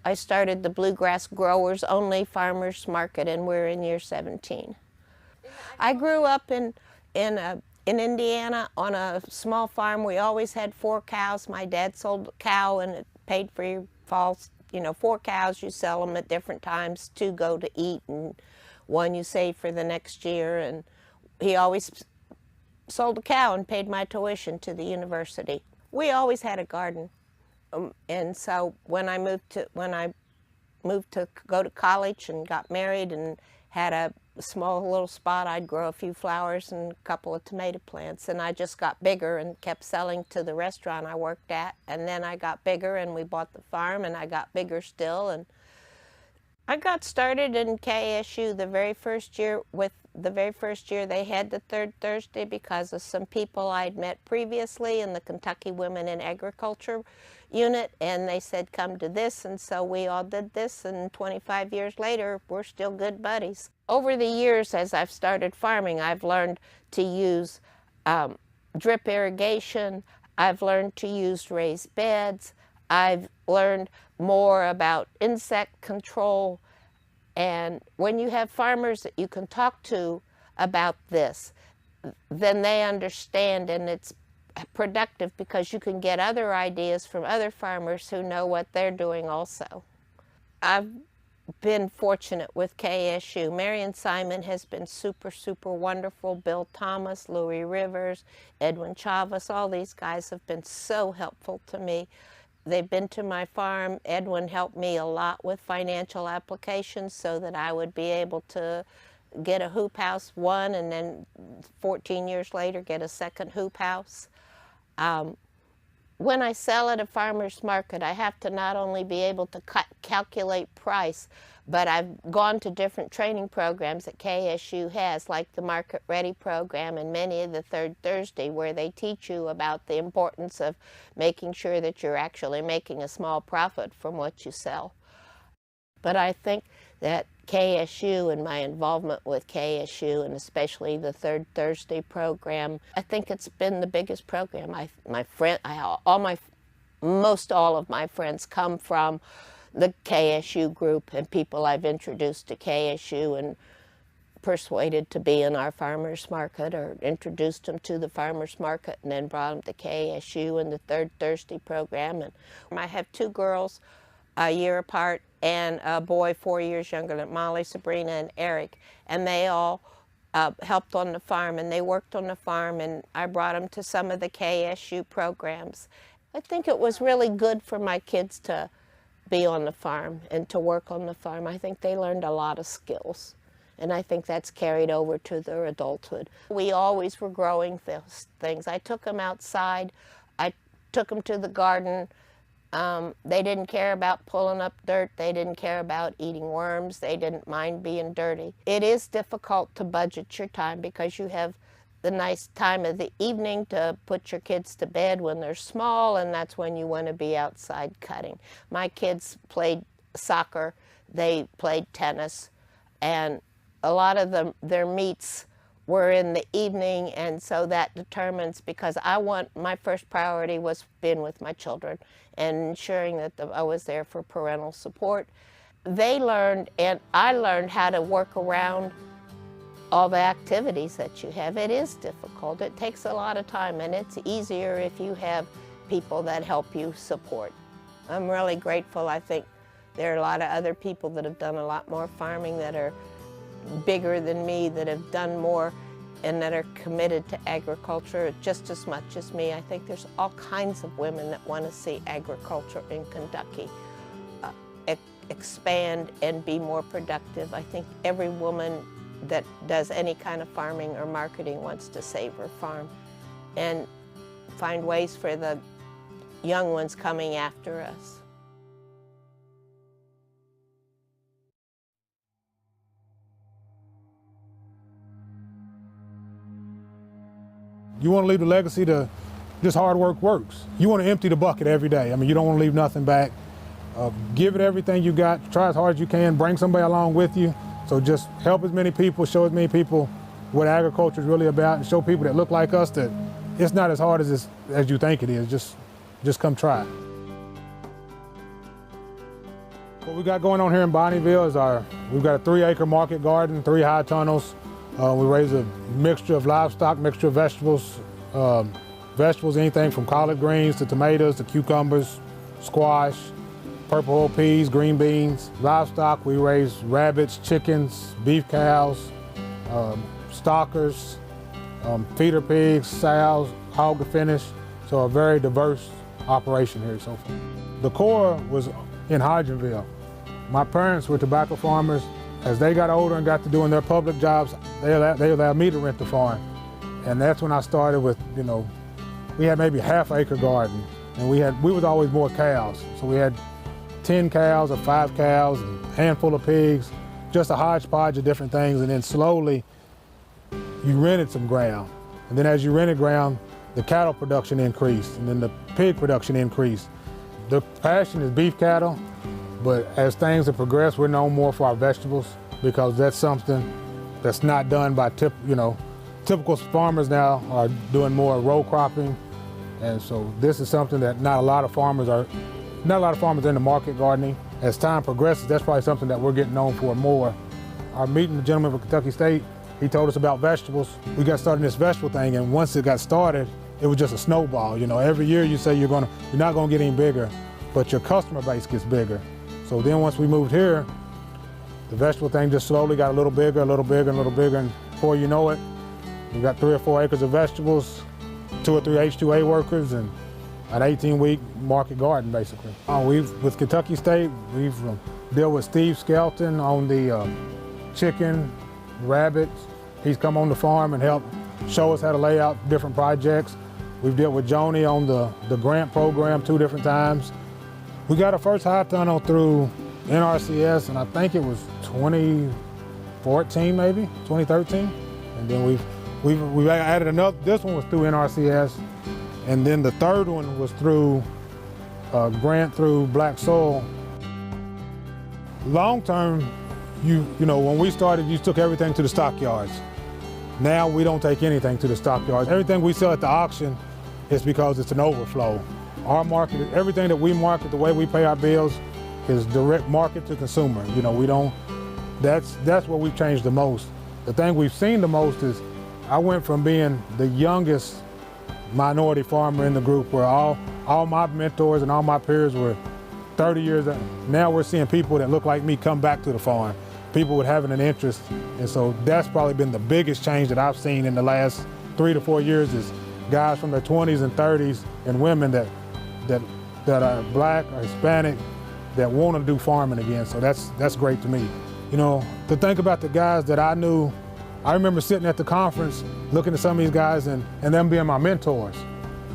I started the Bluegrass Growers Only Farmers Market, and we're in year 17. I grew up in Indiana on a small farm. We always had 4 cows. My dad sold a cow, and it paid for your fall 4 cows, you sell them at different times, 2 go to eat, and 1 you save for the next year. And he always sold a cow and paid my tuition to the university. We always had a garden. And so when I moved to go to college and got married and had a small little spot, I'd grow a few flowers and a couple of tomato plants. And I just got bigger and kept selling to the restaurant I worked at. And then I got bigger and we bought the farm, and I got bigger still. And I got started in KSU the very first year. They had the 3rd Thursday because of some people I'd met previously in the Kentucky Women in Agriculture unit, and they said, come to this, and so we all did this, and 25 years later, we're still good buddies. Over the years, as I've started farming, I've learned to use drip irrigation. I've learned to use raised beds. I've learned more about insect control. And when you have farmers that you can talk to about this, then they understand, and it's productive because you can get other ideas from other farmers who know what they're doing also. I've been fortunate with KSU. Marion Simon has been super, super wonderful. Bill Thomas, Louis Rivers, Edwin Chavez, all these guys have been so helpful to me. They've been to my farm. Edwin helped me a lot with financial applications so that I would be able to get a hoop house, one, and then 14 years later get a second hoop house. When I sell at a farmer's market, I have to not only be able to calculate price, but I've gone to different training programs that KSU has, like the Market Ready program and many of the 3rd Thursday, where they teach you about the importance of making sure that you're actually making a small profit from what you sell. But I think that KSU and my involvement with KSU, and especially the 3rd Thursday program, I think it's been the biggest program. Most all of my friends come from the KSU group, and people I've introduced to KSU and persuaded to be in our farmers market, or introduced them to the farmers market and then brought them to KSU and the 3rd Thursday program. And I have 2 girls a year apart and a boy 4 years younger than Molly, Sabrina, and Eric, and they all helped on the farm, and they worked on the farm, and I brought them to some of the KSU programs. I think it was really good for my kids to be on the farm and to work on the farm. I think they learned a lot of skills, and I think that's carried over to their adulthood. We always were growing things. I took them outside. I took them to the garden. They didn't care about pulling up dirt. They didn't care about eating worms. They didn't mind being dirty. It is difficult to budget your time because you have the nice time of the evening to put your kids to bed when they're small, and that's when you want to be outside cutting. My kids played soccer, they played tennis, and a lot of their meets were in the evening, and so that determines, because my first priority was being with my children and ensuring that I was there for parental support. They learned, and I learned, how to work around all the activities that you have. It is difficult. It takes a lot of time, and it's easier if you have people that help you support. I'm really grateful. I think there are a lot of other people that have done a lot more farming that are bigger than me, that have done more and that are committed to agriculture just as much as me. I think there's all kinds of women that want to see agriculture in Kentucky expand and be more productive. I think every woman that does any kind of farming or marketing wants to save her farm and find ways for the young ones coming after us. You want to leave a legacy to just hard work works. You want to empty the bucket every day. I mean, you don't want to leave nothing back. Give it everything you got, try as hard as you can, bring somebody along with you. So just help as many people, show as many people what agriculture is really about, and show people that look like us that it's not as hard as you think it is. Just come try it. What we got going on here in Bonneville is we've got a 3-acre market garden, 3 high tunnels. We raise a mixture of livestock, mixture of vegetables, anything from collard greens to tomatoes to cucumbers, squash. purple oil peas, green beans. Livestock, we raise rabbits, chickens, beef cows, stockers, feeder pigs, sows, hog to finish. So a very diverse operation here so far. The core was in Hodgenville. My parents were tobacco farmers. As they got older and got to doing their public jobs, they allowed me to rent the farm. And that's when I started with, we had maybe a half-acre garden, and we was always more cows. So we had 10 cows or 5 cows, and a handful of pigs, just a hodgepodge of different things. And then slowly, you rented some ground. And then as you rented ground, the cattle production increased, and then the pig production increased. The passion is beef cattle, but as things have progressed, we're known more for our vegetables because that's something that's not done by typical farmers now are doing more row cropping, and so this is something that not a lot of farmers are in the market gardening. As time progresses, that's probably something that we're getting known for more. Our meeting, the gentleman from Kentucky State, he told us about vegetables. We got started in this vegetable thing, and once it got started, it was just a snowball. Every year you say you're not gonna get any bigger, but your customer base gets bigger. So then once we moved here, the vegetable thing just slowly got a little bigger, a little bigger, and a little bigger, and before you know it, we got 3 or 4 acres of vegetables, 2 or 3 H2A workers, and an 18-week market garden, basically. With Kentucky State, we've dealt with Steve Skelton on the chicken, rabbits. He's come on the farm and helped show us how to lay out different projects. We've dealt with Joni on the grant program 2 different times. We got our first high tunnel through NRCS, and I think it was 2014, maybe 2013. And then we've added another. This one was through NRCS, and then the third one was through a grant through Black Soil. Long term, when we started, you took everything to the stockyards. Now we don't take anything to the stockyards. Everything we sell at the auction is because it's an overflow. Our market, everything that we market, the way we pay our bills, is direct market to consumer. That's what we've changed the most. The thing we've seen the most is I went from being the youngest minority farmer in the group where all my mentors and all my peers were 30 years old. Now we're seeing people that look like me come back to the farm, people with having an interest. And so that's probably been the biggest change that I've seen in the last 3 to 4 years is guys from their 20s and 30s and women that are black or Hispanic that want to do farming again. So that's great to me. To think about the guys that I knew, I remember sitting at the conference looking at some of these guys and them being my mentors.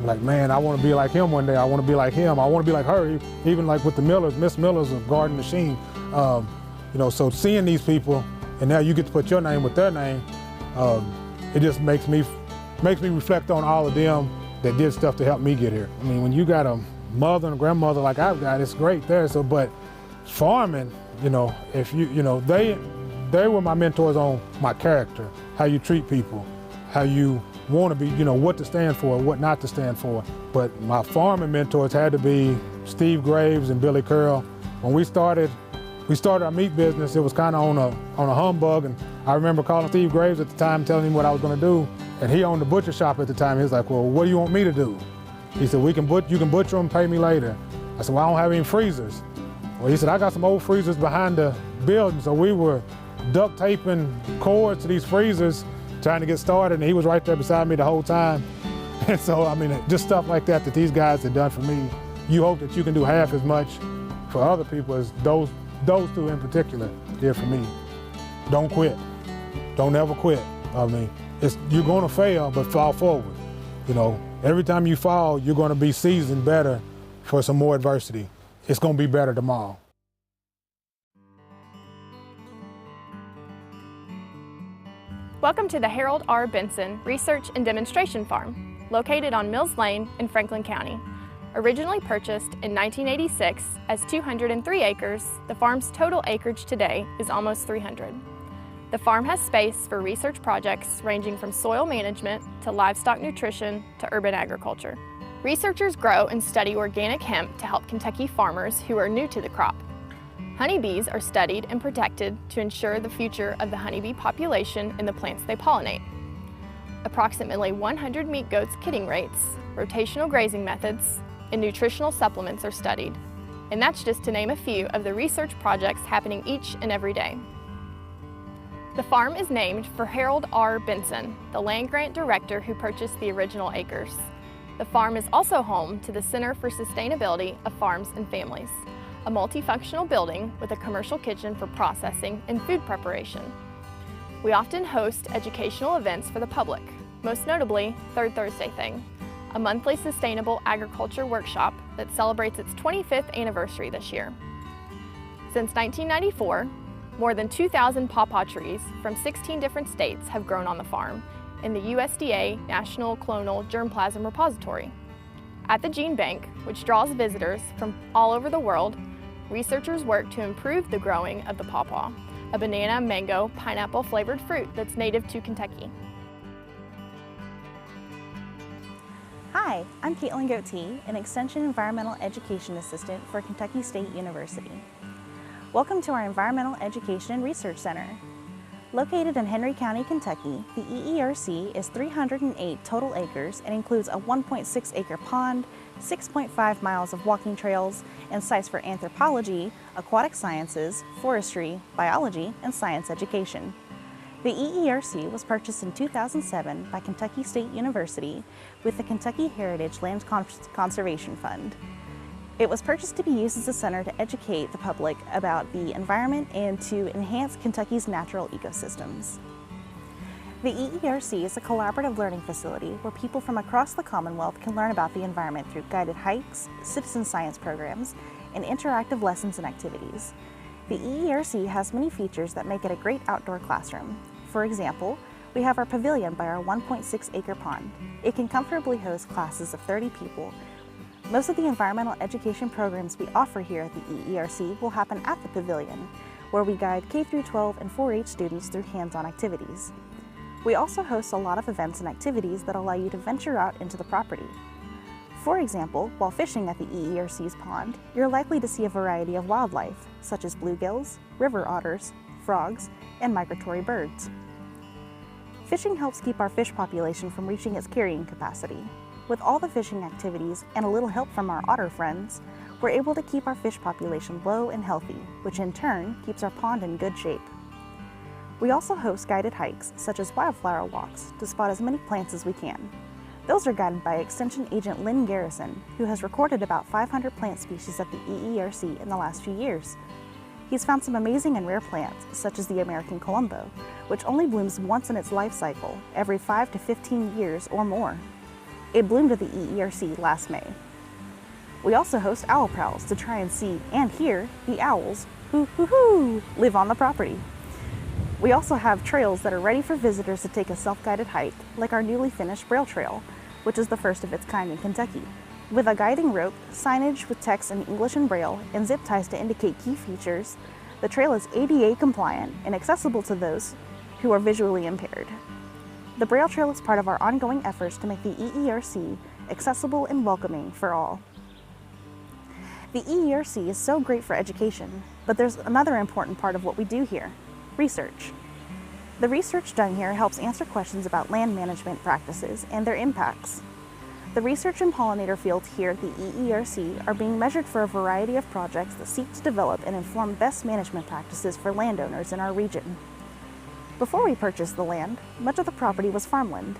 Like, man, I want to be like him one day. I want to be like him. I want to be like her. Even like with the Millers, Miss Miller's a garden machine. So seeing these people, and now you get to put your name with their name, it just makes me reflect on all of them that did stuff to help me get here. I mean, when you got a mother and a grandmother like I've got, it's great there. So, but farming, if they were my mentors on my character, how you treat people, how you want to be, what to stand for, what not to stand for. But my farming mentors had to be Steve Graves and Billy Curl. When we started our meat business, it was kind of on a humbug, and I remember calling Steve Graves at the time, telling him what I was going to do, and he owned the butcher shop at the time. He was like, well, what do you want me to do? He said, you can butcher them, pay me later. I said, well, I don't have any freezers. Well, he said, I got some old freezers behind the building, so we were duct taping cords to these freezers, trying to get started, and he was right there beside me the whole time. And so, I mean, just stuff like that these guys have done for me. You hope that you can do half as much for other people as those 2 in particular did for me. Don't quit. Don't ever quit. I mean, you're gonna fail, but fall forward. Every time you fall, you're gonna be seasoned better for some more adversity. It's gonna be better tomorrow. Welcome to the Harold R. Benson Research and Demonstration Farm, located on Mills Lane in Franklin County. Originally purchased in 1986 as 203 acres, the farm's total acreage today is almost 300. The farm has space for research projects ranging from soil management to livestock nutrition to urban agriculture. Researchers grow and study organic hemp to help Kentucky farmers who are new to the crop. Honeybees are studied and protected to ensure the future of the honeybee population and the plants they pollinate. Approximately 100 meat goats kidding rates, rotational grazing methods, and nutritional supplements are studied. And that's just to name a few of the research projects happening each and every day. The farm is named for Harold R. Benson, the land grant director who purchased the original acres. The farm is also home to the Center for Sustainability of Farms and Families, a multifunctional building with a commercial kitchen for processing and food preparation. We often host educational events for the public, most notably Third Thursday Thing, a monthly sustainable agriculture workshop that celebrates its 25th anniversary this year. Since 1994, more than 2,000 pawpaw trees from 16 different states have grown on the farm in the USDA National Clonal Germplasm Repository. At the Gene Bank, which draws visitors from all over the world, researchers work to improve the growing of the pawpaw, a banana, mango, pineapple flavored fruit that's native to Kentucky. Hi, I'm Caitlin Goatee, an Extension Environmental Education Assistant for Kentucky State University. Welcome to our Environmental Education and Research Center. Located in Henry County, Kentucky, the EERC is 308 total acres and includes a 1.6 acre pond, 6.5 miles of walking trails, and sites for anthropology, aquatic sciences, forestry, biology, and science education. The EERC was purchased in 2007 by Kentucky State University with the Kentucky Heritage Land Conservation Fund. It was purchased to be used as a center to educate the public about the environment and to enhance Kentucky's natural ecosystems. The EERC is a collaborative learning facility where people from across the Commonwealth can learn about the environment through guided hikes, citizen science programs, and interactive lessons and activities. The EERC has many features that make it a great outdoor classroom. For example, we have our pavilion by our 1.6 acre pond. It can comfortably host classes of 30 people. Most of the environmental education programs we offer here at the EERC will happen at the pavilion, where we guide K-12 and 4-H students through hands-on activities. We also host a lot of events and activities that allow you to venture out into the property. For example, while fishing at the EERC's pond, you're likely to see a variety of wildlife, such as bluegills, river otters, frogs, and migratory birds. Fishing helps keep our fish population from reaching its carrying capacity. With all the fishing activities and a little help from our otter friends, we're able to keep our fish population low and healthy, which in turn keeps our pond in good shape. We also host guided hikes, such as wildflower walks, to spot as many plants as we can. Those are guided by Extension Agent Lynn Garrison, who has recorded about 500 plant species at the EERC in the last few years. He's found some amazing and rare plants, such as the American Columbo, which only blooms once in its life cycle, every 5 to 15 years or more. It bloomed at the EERC last May. We also host owl prowls to try and see and hear the owls who live on the property. We also have trails that are ready for visitors to take a self-guided hike, like our newly finished Braille Trail, which is the first of its kind in Kentucky. With a guiding rope, signage with text in English and Braille, and zip ties to indicate key features, the trail is ADA compliant and accessible to those who are visually impaired. The Braille Trail is part of our ongoing efforts to make the EERC accessible and welcoming for all. The EERC is so great for education, but there's another important part of what we do here: research. The research done here helps answer questions about land management practices and their impacts. The research and pollinator fields here at the EERC are being measured for a variety of projects that seek to develop and inform best management practices for landowners in our region. Before we purchased the land, much of the property was farmland.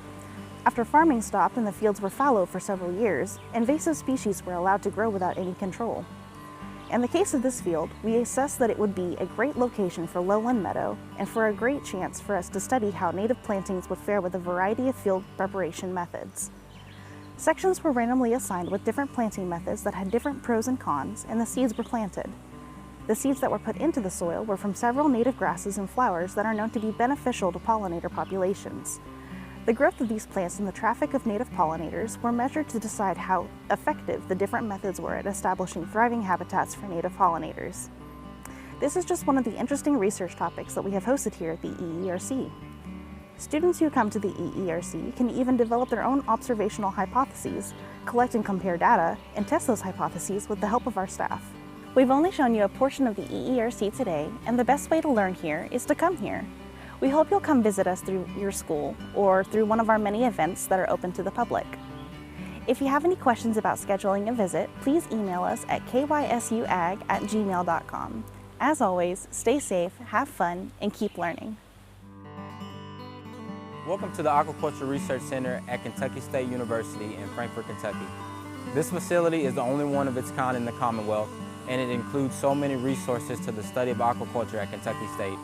After farming stopped and the fields were fallow for several years, invasive species were allowed to grow without any control. In the case of this field, we assessed that it would be a great location for lowland meadow and for a great chance for us to study how native plantings would fare with a variety of field preparation methods. Sections were randomly assigned with different planting methods that had different pros and cons, and the seeds were planted. The seeds that were put into the soil were from several native grasses and flowers that are known to be beneficial to pollinator populations. The growth of these plants and the traffic of native pollinators were measured to decide how effective the different methods were at establishing thriving habitats for native pollinators. This is just one of the interesting research topics that we have hosted here at the EERC. Students who come to the EERC can even develop their own observational hypotheses, collect and compare data, and test those hypotheses with the help of our staff. We've only shown you a portion of the EERC today, and the best way to learn here is to come here. We hope you'll come visit us through your school or through one of our many events that are open to the public. If you have any questions about scheduling a visit, please email us at kysuag@gmail.com. As always, stay safe, have fun, and keep learning. Welcome to the Aquaculture Research Center at Kentucky State University in Frankfort, Kentucky. This facility is the only one of its kind in the Commonwealth, and it includes so many resources to the study of aquaculture at Kentucky State.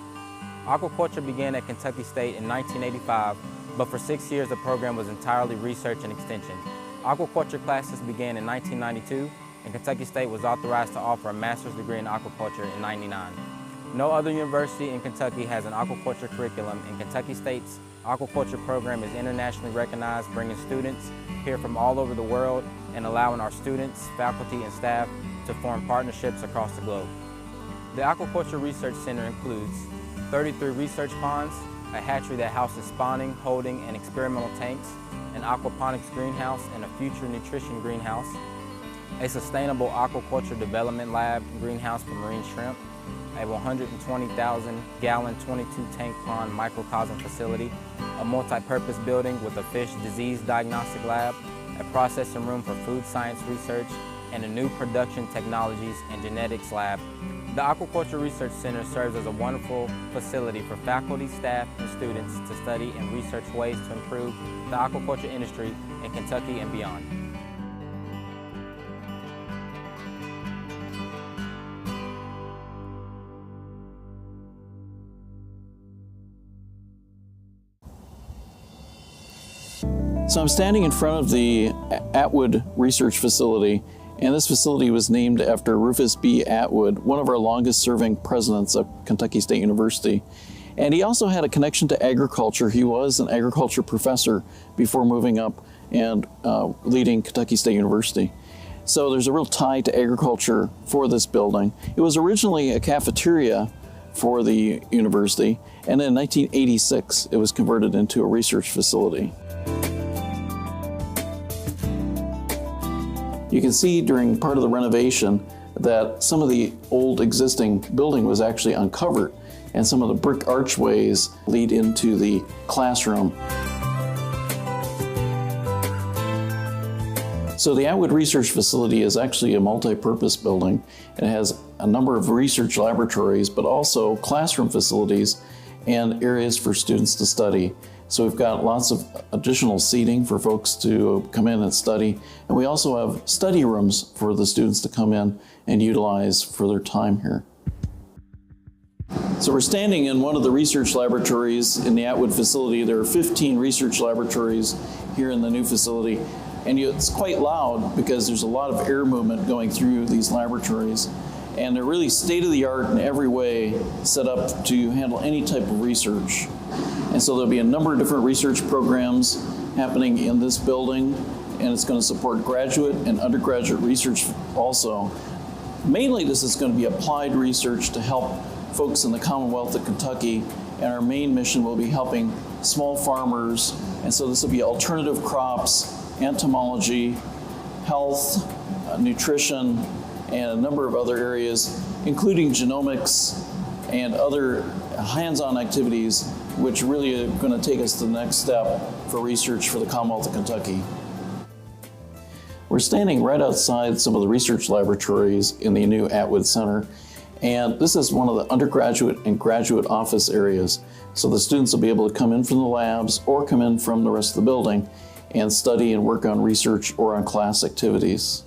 Aquaculture began at Kentucky State in 1985, but for 6 years the program was entirely research and extension. Aquaculture classes began in 1992, and Kentucky State was authorized to offer a master's degree in aquaculture in 1999. No other university in Kentucky has an aquaculture curriculum, and Kentucky State's aquaculture program is internationally recognized, bringing students here from all over the world and allowing our students, faculty, and staff to form partnerships across the globe. The Aquaculture Research Center includes 33 research ponds, a hatchery that houses spawning, holding, and experimental tanks, an aquaponics greenhouse and a future nutrition greenhouse, a sustainable aquaculture development lab greenhouse for marine shrimp, a 120,000-gallon 22-tank pond microcosm facility, a multi-purpose building with a fish disease diagnostic lab, a processing room for food science research, and a new production technologies and genetics lab. The Aquaculture Research Center serves as a wonderful facility for faculty, staff, and students to study and research ways to improve the aquaculture industry in Kentucky and beyond. So I'm standing in front of the Atwood Research Facility, and this facility was named after Rufus B. Atwood, one of our longest serving presidents of Kentucky State University. And he also had a connection to agriculture. He was an agriculture professor before moving up and leading Kentucky State University. So there's a real tie to agriculture for this building. It was originally a cafeteria for the university, and in 1986 it was converted into a research facility. You can see during part of the renovation that some of the old existing building was actually uncovered, and some of the brick archways lead into the classroom. So the Atwood Research Facility is actually a multi-purpose building. It has a number of research laboratories, but also classroom facilities and areas for students to study. So we've got lots of additional seating for folks to come in and study. And we also have study rooms for the students to come in and utilize for their time here. So we're standing in one of the research laboratories in the Atwood facility. There are 15 research laboratories here in the new facility. And it's quite loud because there's a lot of air movement going through these laboratories. And they're really state-of-the-art in every way, set up to handle any type of research. And so there'll be a number of different research programs happening in this building, and it's going to support graduate and undergraduate research also. Mainly this is going to be applied research to help folks in the Commonwealth of Kentucky, and our main mission will be helping small farmers. And so this will be alternative crops, entomology, health, nutrition, and a number of other areas, including genomics and other hands-on activities, which really are going to take us to the next step for research for the Commonwealth of Kentucky. We're standing right outside some of the research laboratories in the new Atwood Center, and this is one of the undergraduate and graduate office areas. So the students will be able to come in from the labs or come in from the rest of the building and study and work on research or on class activities.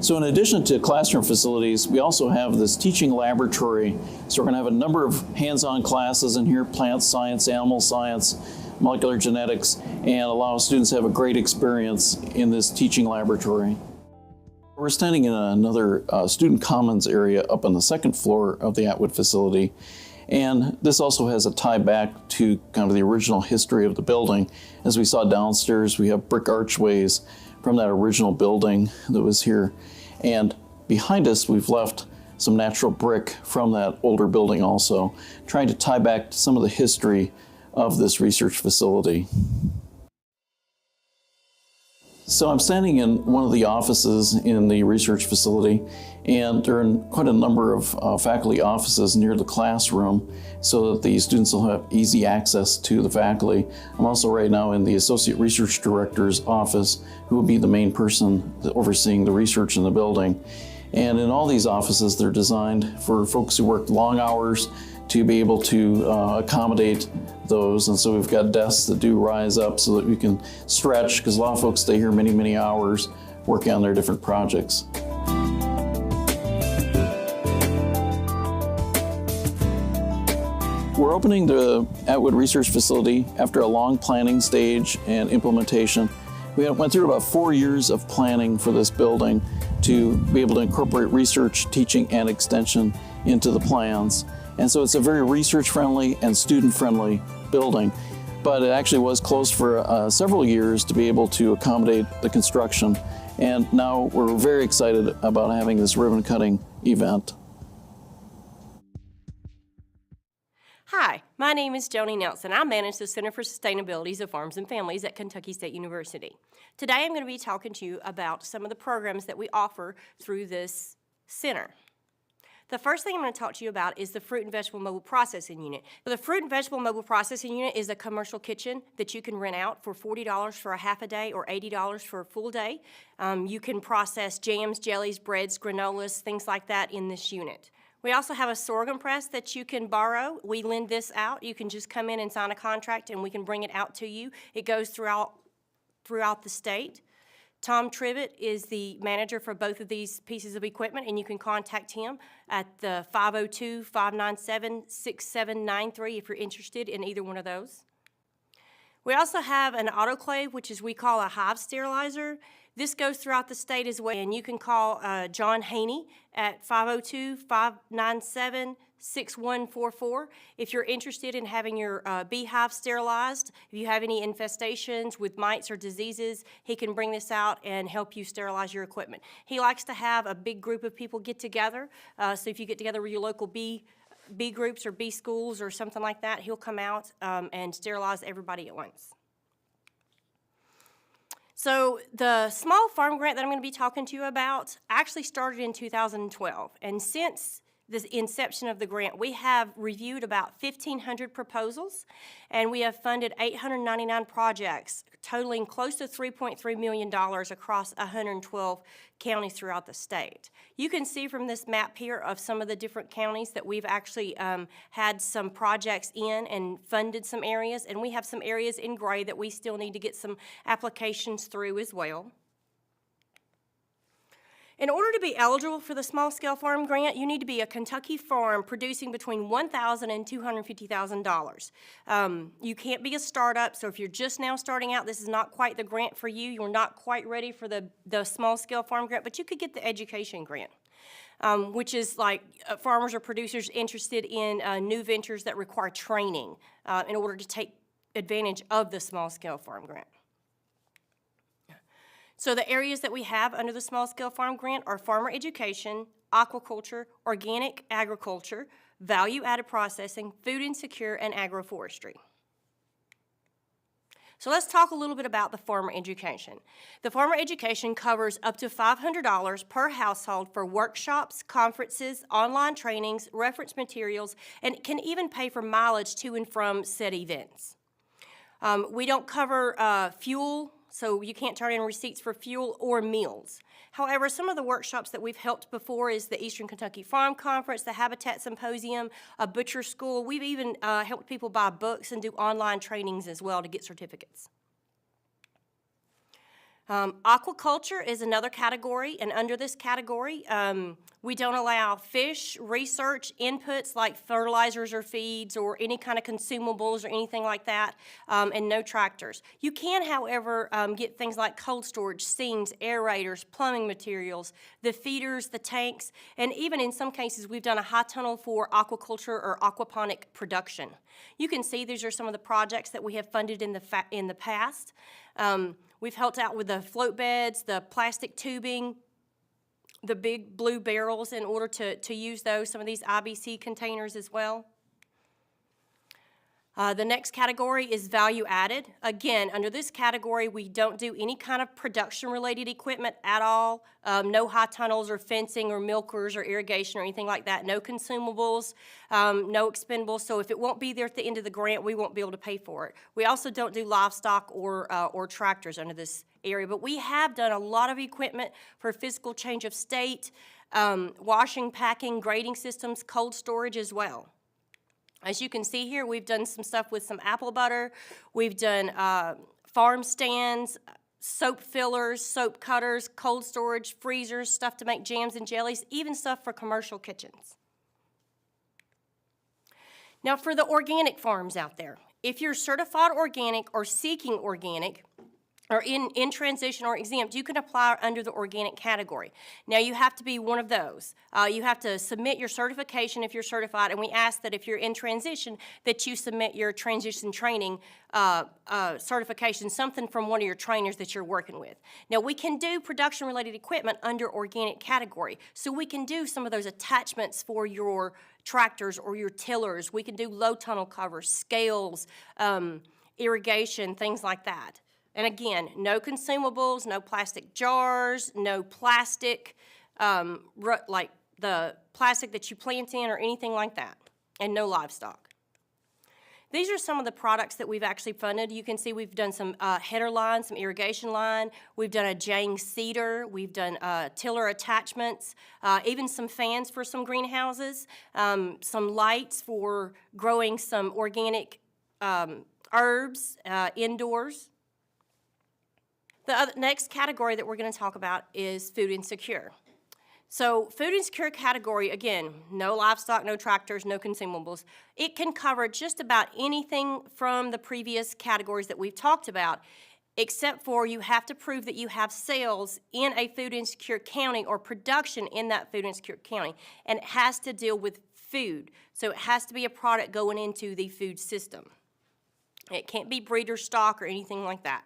So in addition to classroom facilities, we also have this teaching laboratory. So we're going to have a number of hands-on classes in here, plant science, animal science, molecular genetics, and allow students to have a great experience in this teaching laboratory. We're standing in another student commons area up on the second floor of the Atwood facility. And this also has a tie back to kind of the original history of the building. As we saw downstairs, we have brick archways from that original building that was here. And behind us, we've left some natural brick from that older building also, trying to tie back to some of the history of this research facility. So I'm standing in one of the offices in the research facility, and there are quite a number of faculty offices near the classroom so that the students will have easy access to the faculty. I'm also right now in the Associate Research Director's office, who will be the main person overseeing the research in the building. And in all these offices, they're designed for folks who work long hours to be able to accommodate those. And so we've got desks that do rise up so that we can stretch, because a lot of folks stay here many, many hours working on their different projects. We're opening the Atwood Research Facility after a long planning stage and implementation. We went through about 4 years of planning for this building to be able to incorporate research, teaching, and extension into the plans. And so it's a very research-friendly and student-friendly building, but it actually was closed for several years to be able to accommodate the construction. And now we're very excited about having this ribbon-cutting event. Hi, my name is Joni Nelson. I manage the Center for Sustainability of Farms and Families at Kentucky State University. Today I'm going to be talking to you about some of the programs that we offer through this center. The first thing I'm going to talk to you about is the Fruit and Vegetable Mobile Processing Unit. The Fruit and Vegetable Mobile Processing Unit is a commercial kitchen that you can rent out for $40 for a half a day or $80 for a full day. You can process jams, jellies, breads, granolas, things like that in this unit. We also have a sorghum press that you can borrow. We lend this out. You can just come in and sign a contract and we can bring it out to you. It goes throughout the state. Tom Trivett is the manager for both of these pieces of equipment, and you can contact him at the 502-597-6793 if you're interested in either one of those. We also have an autoclave, which is we call a hive sterilizer. This goes throughout the state as well, and you can call John Haney at 502-597-6144 if you're interested in having your beehive sterilized. If you have any infestations with mites or diseases, he can bring this out and help you sterilize your equipment. He likes to have a big group of people get together, so if you get together with your local bee groups or bee schools or something like that, he'll come out and sterilize everybody at once. So the small farm grant that I'm going to be talking to you about actually started in 2012, and since the inception of the grant, we have reviewed about 1,500 proposals, and we have funded 899 projects, totaling close to $3.3 million across 112 counties throughout the state. You can see from this map here of some of the different counties that we've actually had some projects in and funded some areas, and we have some areas in gray that we still need to get some applications through as well. In order to be eligible for the small scale farm grant, you need to be a Kentucky farm producing between $1,000 and $250,000. You can't be a startup, so if you're just now starting out, this is not quite the grant for you. You're not quite ready for the small scale farm grant, but you could get the education grant, which is like farmers or producers interested in new ventures that require training in order to take advantage of the small scale farm grant. So the areas that we have under the Small Scale Farm Grant are farmer education, aquaculture, organic agriculture, value-added processing, food insecure, and agroforestry. So let's talk a little bit about the farmer education. The farmer education covers up to $500 per household for workshops, conferences, online trainings, reference materials, and can even pay for mileage to and from said events. We don't cover fuel, so you can't turn in receipts for fuel or meals. However, some of the workshops that we've helped before is the Eastern Kentucky Farm Conference, the Habitat Symposium, a butcher school. We've even helped people buy books and do online trainings as well to get certificates. Aquaculture is another category, and under this category, we don't allow fish, research, inputs like fertilizers or feeds or any kind of consumables or anything like that, and no tractors. You can, however, get things like cold storage, scenes, aerators, plumbing materials, the feeders, the tanks, and even in some cases we've done a high tunnel for aquaculture or aquaponic production. You can see these are some of the projects that we have funded in the past. We've helped out with the float beds, the plastic tubing, the big blue barrels in order to use those, some of these IBC containers as well. The next category is value added. Again, under this category, we don't do any kind of production-related equipment at all. No high tunnels or fencing or milkers or irrigation or anything like that. No consumables, no expendables. So if it won't be there at the end of the grant, we won't be able to pay for it. We also don't do livestock or tractors under this area. But we have done a lot of equipment for physical change of state, washing, packing, grading systems, cold storage as well. As you can see here, we've done some stuff with some apple butter. We've done farm stands, soap fillers, soap cutters, cold storage, freezers, stuff to make jams and jellies, even stuff for commercial kitchens. Now for the organic farms out there, if you're certified organic or seeking organic, or in transition or exempt, you can apply under the organic category. Now you have to be one of those. You have to submit your certification if you're certified, and we ask that if you're in transition that you submit your transition training certification, something from one of your trainers that you're working with. Now we can do production related equipment under organic category, so we can do some of those attachments for your tractors or your tillers. We can do low tunnel covers, scales, irrigation, things like that. And again, no consumables, no plastic jars, no plastic, like the plastic that you plant in or anything like that, and no livestock. These are some of the products that we've actually funded. You can see we've done some header line, some irrigation line. We've done a Jane seeder. We've done tiller attachments, even some fans for some greenhouses, some lights for growing some organic herbs indoors. The next category that we're going to talk about is food insecure. So food insecure category, again, no livestock, no tractors, no consumables. It can cover just about anything from the previous categories that we've talked about, except for you have to prove that you have sales in a food insecure county or production in that food insecure county, and it has to deal with food. So it has to be a product going into the food system. It can't be breeder stock or anything like that.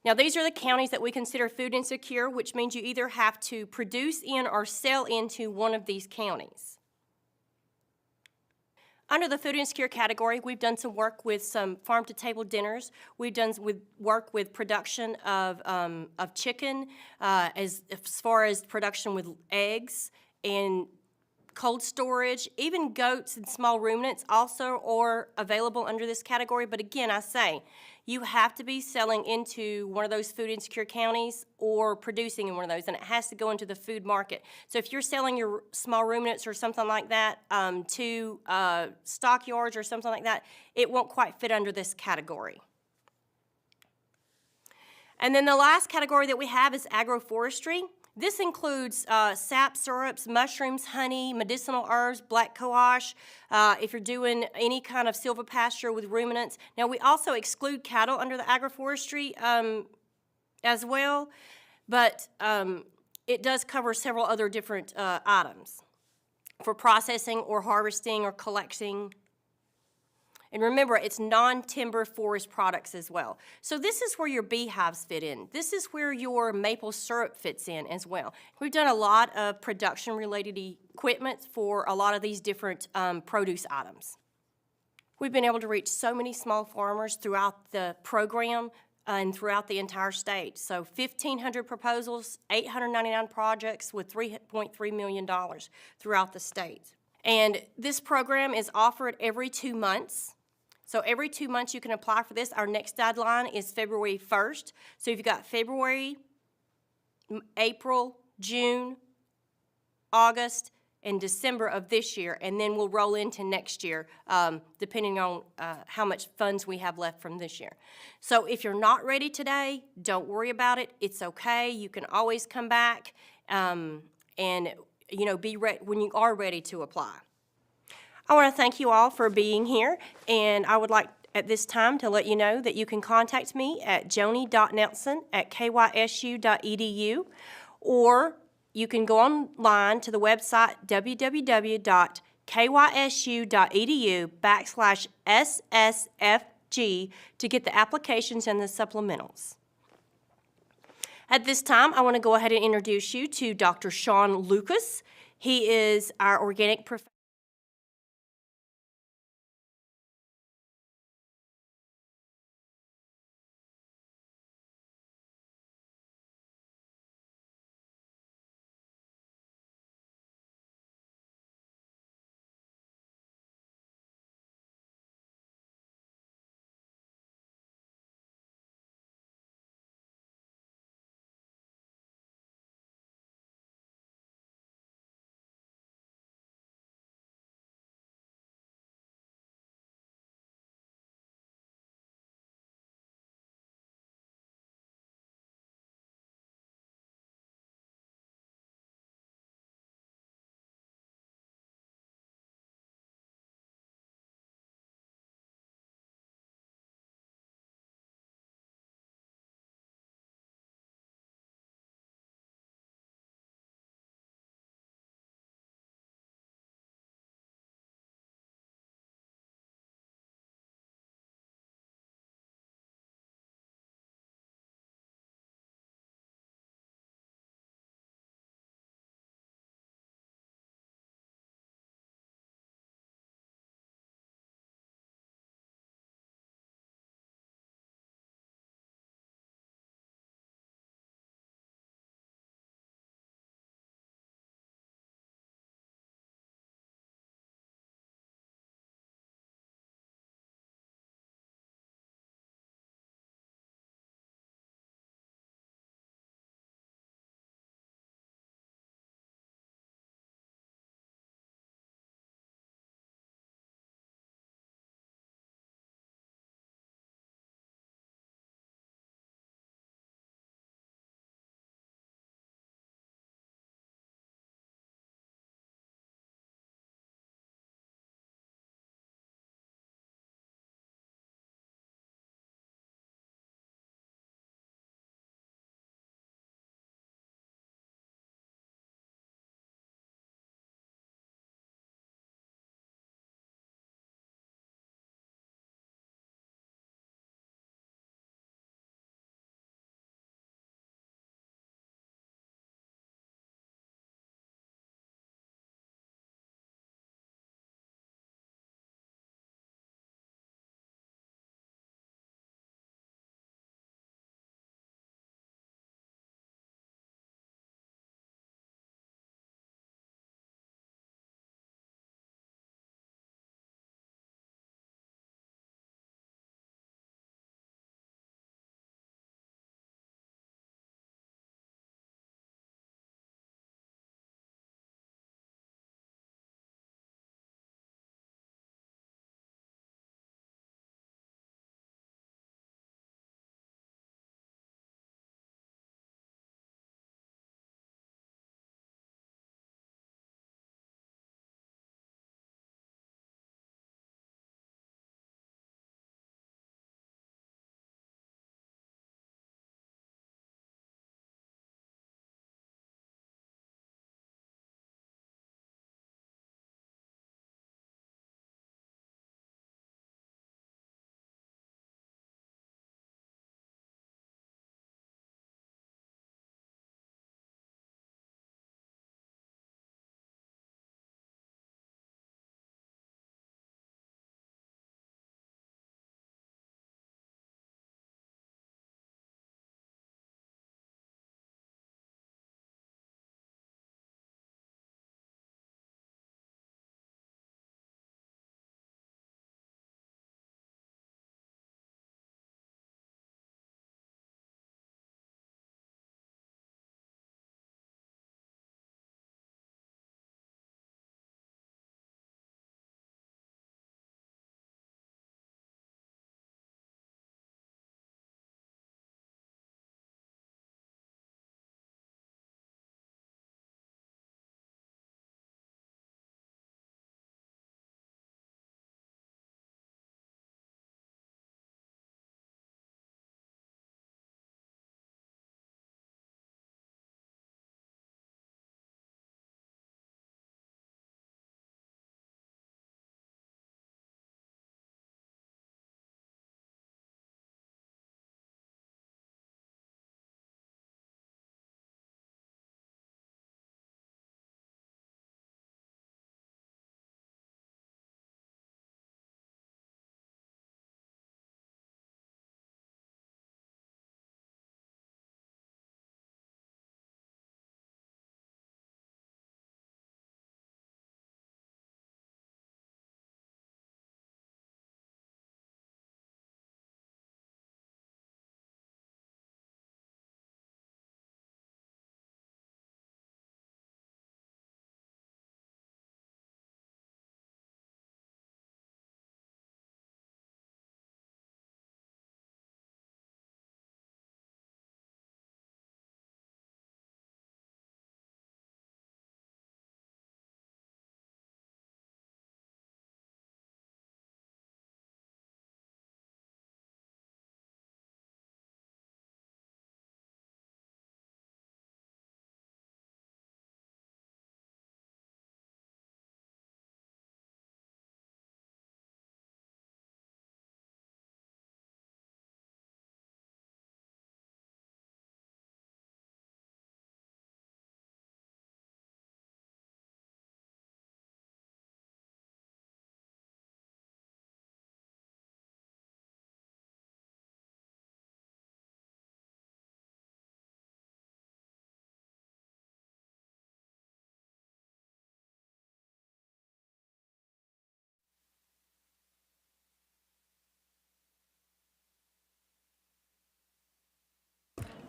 Now, these are the counties that we consider food insecure, which means you either have to produce in or sell into one of these counties. Under the food insecure category, we've done some work with some farm-to-table dinners. We've done work with production of chicken, as far as production with eggs and cold storage. Even goats and small ruminants also are available under this category. But again, I say, you have to be selling into one of those food insecure counties or producing in one of those, and it has to go into the food market. So if you're selling your small ruminants or something like that to stockyards or something like that, it won't quite fit under this category. And then the last category that we have is agroforestry. This includes sap syrups, mushrooms, honey, medicinal herbs, black cohosh, if you're doing any kind of silvopasture with ruminants. Now, we also exclude cattle under the agroforestry as well, but it does cover several other different items for processing or harvesting or collecting. And remember, it's non-timber forest products as well. So this is where your beehives fit in. This is where your maple syrup fits in as well. We've done a lot of production-related equipment for a lot of these different produce items. We've been able to reach so many small farmers throughout the program and throughout the entire state. So 1,500 proposals, 899 projects with $3.3 million throughout the state. And this program is offered every 2 months. So every 2 months you can apply for this. Our next deadline is February 1st. So you've got February, April, June, August, and December of this year, and then we'll roll into next year, depending on how much funds we have left from this year. So if you're not ready today, don't worry about it. It's okay. You can always come back and be ready when you are ready to apply. I want to thank you all for being here, and I would like at this time to let you know that you can contact me at joni.nelson@kysu.edu, or you can go online to the website www.kysu.edu/SSFG to get the applications and the supplementals. At this time, I want to go ahead and introduce you to Dr. Sean Lucas. He is our organic professor.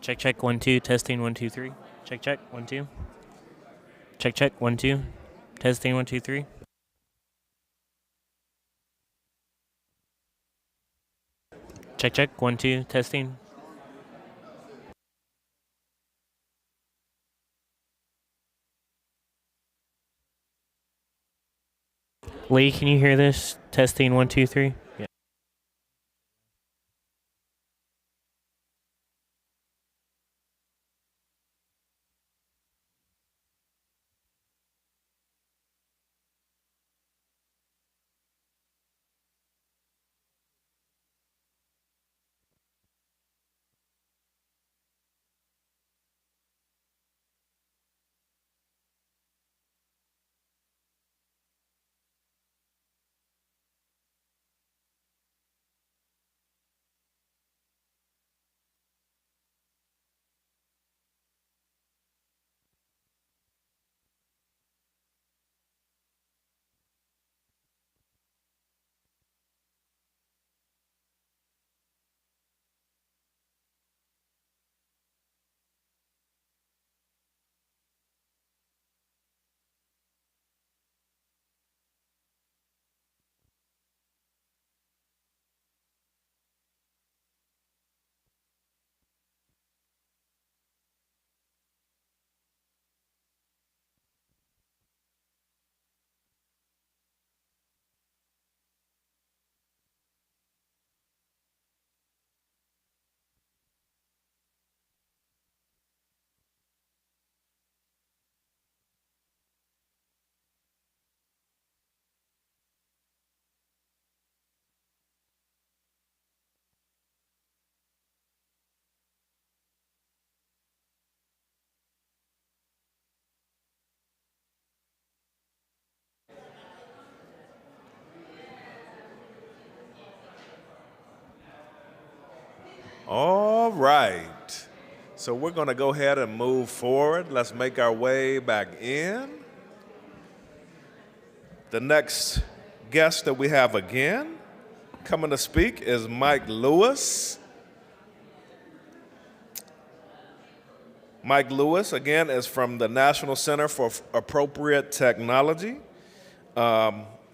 Check 1 2 testing 1 2 3. Check 1 2. Check 1 2 testing 1 2 3. Check 1 2 testing. Lee, can you hear this? Testing 1 2 3. Yeah. All right. So we're going to go ahead and move forward. Let's make our way back in. The next guest that we have again coming to speak is Mike Lewis. Mike Lewis, again, is from the National Center for Appropriate Technology.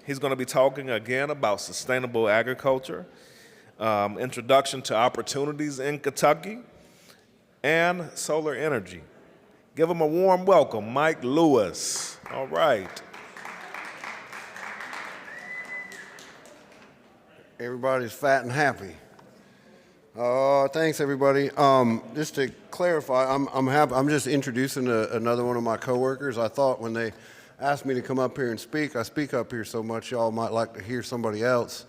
He's going to be talking again about sustainable agriculture, introduction to opportunities in Kentucky, and solar energy. Give him a warm welcome, Mike Lewis. All right. Everybody's fat and happy. Thanks, everybody. Just to clarify, I'm just introducing another one of my coworkers. I thought when they asked me to come up here and speak, I speak up here so much y'all might like to hear somebody else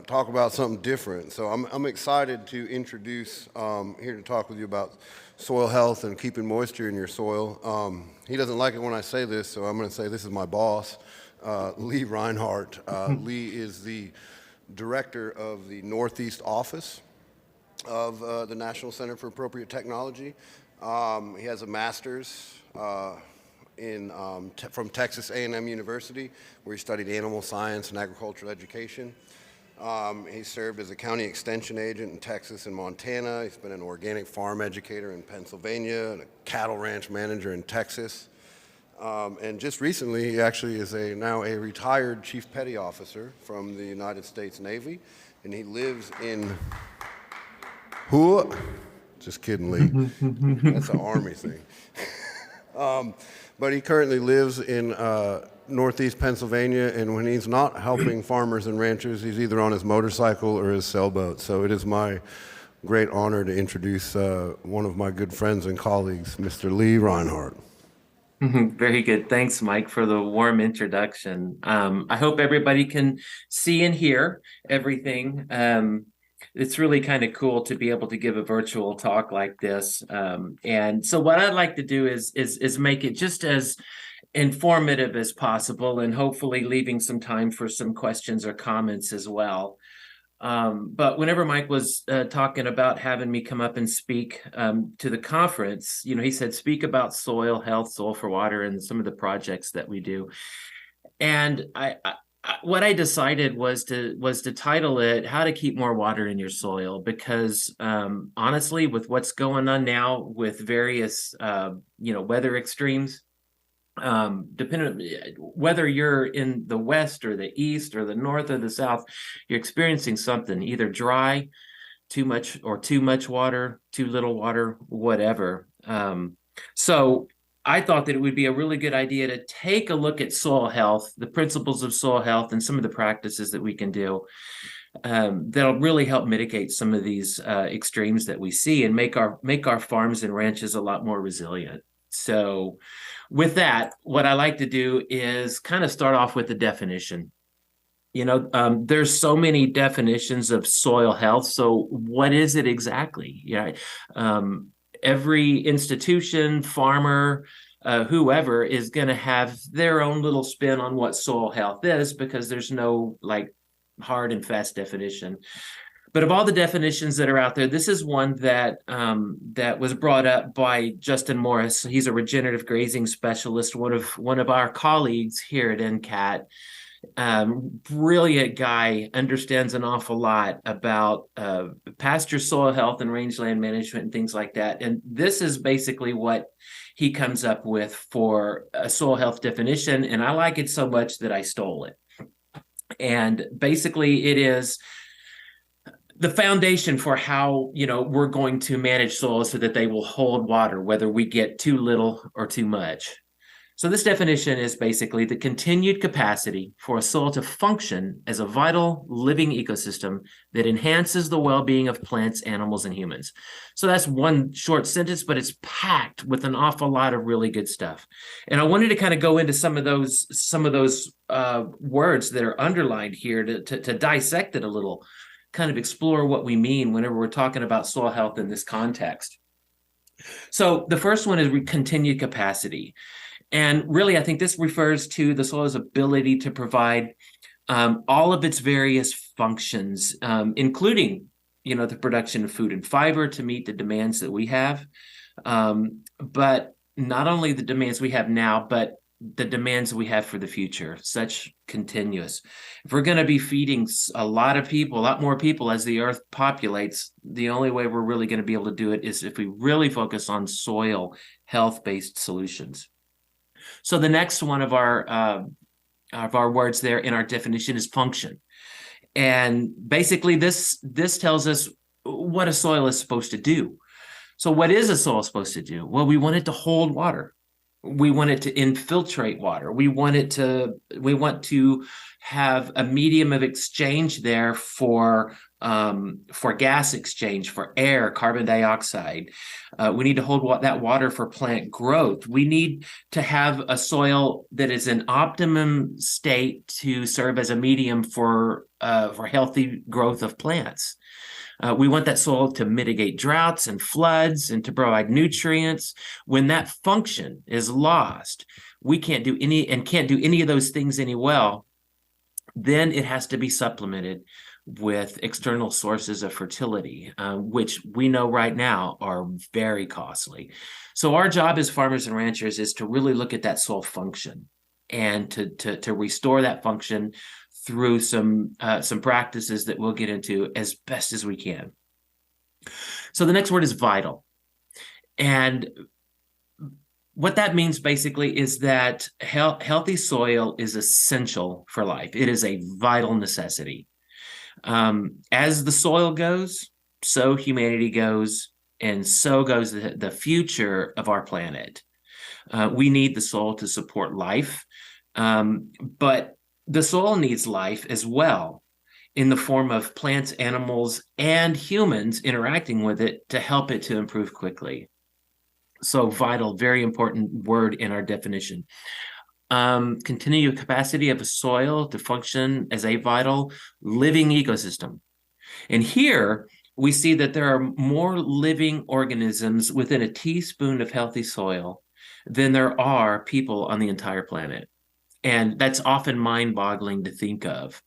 talk about something different. So I'm excited to introduce here to talk with you about soil health and keeping moisture in your soil. He doesn't like it when I say this, so I'm going to say this is my boss, Lee Rinehart. Lee is the director of the Northeast office of the National Center for Appropriate Technology. He has a master's from Texas A&M University, where he studied animal science and agricultural education. He served as a county extension agent in Texas and Montana. He's been an organic farm educator in Pennsylvania and a cattle ranch manager in Texas. And just recently, he actually is now a retired chief petty officer from the United States Navy, and he lives in just kidding, Lee. That's an Army thing. But he currently lives in Northeast Pennsylvania, and when he's not helping farmers and ranchers, he's either on his motorcycle or his sailboat. So it is my great honor to introduce one of my good friends and colleagues, Mr. Lee Rinehart. Very good. Thanks, Mike, for the warm introduction. I hope everybody can see and hear everything. It's really kind of cool to be able to give a virtual talk like this. And so what I'd like to do is make it just as informative as possible, and hopefully leaving some time for some questions or comments as well. But whenever Mike was talking about having me come up and speak to the conference, he said, speak about soil health, soil for water, and some of the projects that we do. And I what I decided was to title it "How to Keep More Water in Your Soil," because honestly, with what's going on now with various weather extremes, depending whether you're in the west or the east or the north or the south, you're experiencing something, either dry, too much water, too little water, whatever. So I thought that it would be a really good idea to take a look at soil health, the principles of soil health, and some of the practices that we can do that'll really help mitigate some of these extremes that we see and make our farms and ranches a lot more resilient. So with that, what I like to do is kind of start off with the definition. There's so many definitions of soil health. So what is it exactly? Every institution, farmer, whoever is going to have their own little spin on what soil health is, because there's no hard and fast definition. But of all the definitions that are out there, this is one that was brought up by Justin Morris. He's a regenerative grazing specialist, one of our colleagues here at NCAT. Brilliant guy, understands an awful lot about pasture soil health and rangeland management and things like that. And this is basically what he comes up with for a soil health definition. And I like it so much that I stole it. And basically it is the foundation for how, we're going to manage soils so that they will hold water, whether we get too little or too much. So this definition is basically the continued capacity for a soil to function as a vital living ecosystem that enhances the well-being of plants, animals, and humans. So that's one short sentence, but it's packed with an awful lot of really good stuff. And I wanted to kind of go into some of those words that are underlined here to dissect it a little, kind of explore what we mean whenever we're talking about soil health in this context. So the first one is continued capacity. And really, I think this refers to the soil's ability to provide all of its various functions, including, the production of food and fiber to meet the demands that we have. But not only the demands we have now, but the demands we have for the future, such continuous. If we're going to be feeding a lot more people as the earth populates, the only way we're really going to be able to do it is if we really focus on soil health-based solutions. So the next one of our words there in our definition is function. And basically this tells us what a soil is supposed to do. So what is a soil supposed to do? Well, we want it to hold water. We want it to infiltrate water. We want to have a medium of exchange there for gas exchange, for air, carbon dioxide. We need to hold that water for plant growth. We need to have a soil that is in optimum state to serve as a medium for healthy growth of plants. We want that soil to mitigate droughts and floods and to provide nutrients. When that function is lost, we can't do any of those things well, then it has to be supplemented with external sources of fertility, which we know right now are very costly. So our job as farmers and ranchers is to really look at that soil function and to restore that function through some practices that we'll get into as best as we can. So the next word is vital. And what that means basically is that healthy soil is essential for life. It is a vital necessity. As the soil goes, so humanity goes, and so goes the future of our planet. We need the soil to support life, but the soil needs life as well in the form of plants, animals, and humans interacting with it to help it to improve quickly. So vital, very important word in our definition. Continued capacity of a soil to function as a vital living ecosystem. And here we see that there are more living organisms within a teaspoon of healthy soil than there are people on the entire planet. And that's often mind-boggling to think of.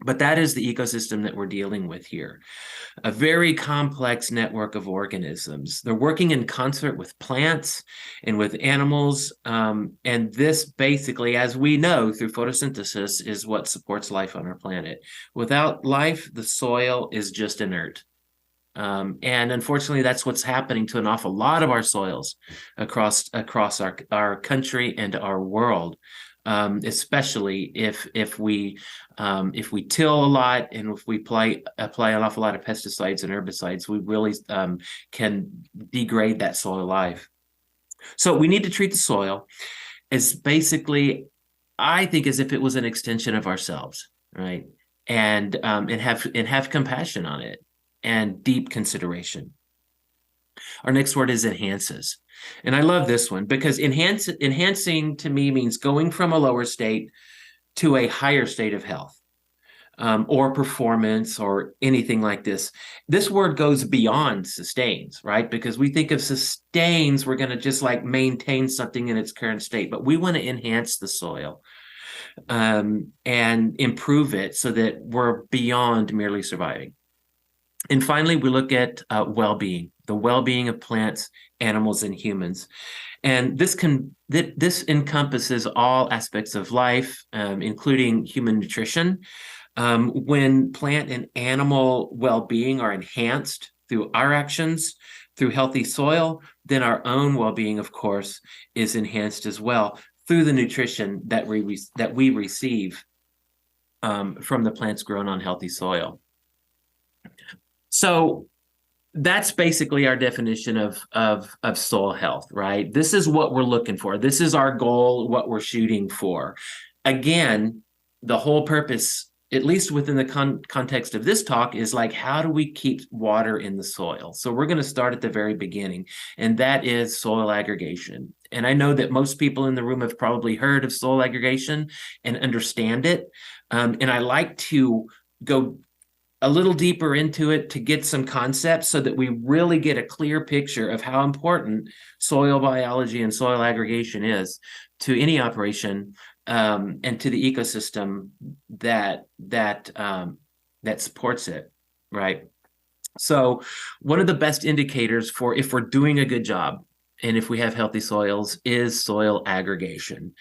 But that is the ecosystem that we're dealing with here. A very complex network of organisms. They're working in concert with plants and with animals. And this basically, as we know through photosynthesis, is what supports life on our planet. Without life, the soil is just inert. And unfortunately, that's what's happening to an awful lot of our soils across our country and our world. Especially if we till a lot and if we apply an awful lot of pesticides and herbicides, we really can degrade that soil life. So we need to treat the soil as basically, I think, as if it was an extension of ourselves, right? And have compassion on it and deep consideration. Our next word is enhances. And I love this one because enhancing to me means going from a lower state to a higher state of health or performance or anything like this. This word goes beyond sustains, right? Because we think of sustains, we're going to just like maintain something in its current state, but we want to enhance the soil and improve it so that we're beyond merely surviving. And finally, we look at well-being, the well-being of plants, animals, and humans. And this encompasses all aspects of life, including human nutrition. When plant and animal well-being are enhanced through our actions, through healthy soil, then our own well-being, of course, is enhanced as well through the nutrition that we receive from the plants grown on healthy soil. So that's basically our definition of soil health, right? This is what we're looking for. This is our goal, what we're shooting for. Again, the whole purpose, at least within the context of this talk, is like, how do we keep water in the soil? So we're going to start at the very beginning, and that is soil aggregation. And I know that most people in the room have probably heard of soil aggregation and understand it. And I like to go a little deeper into it to get some concepts so that we really get a clear picture of how important soil biology and soil aggregation is to any operation and to the ecosystem that supports it, right? So one of the best indicators for if we're doing a good job and if we have healthy soils is soil aggregation.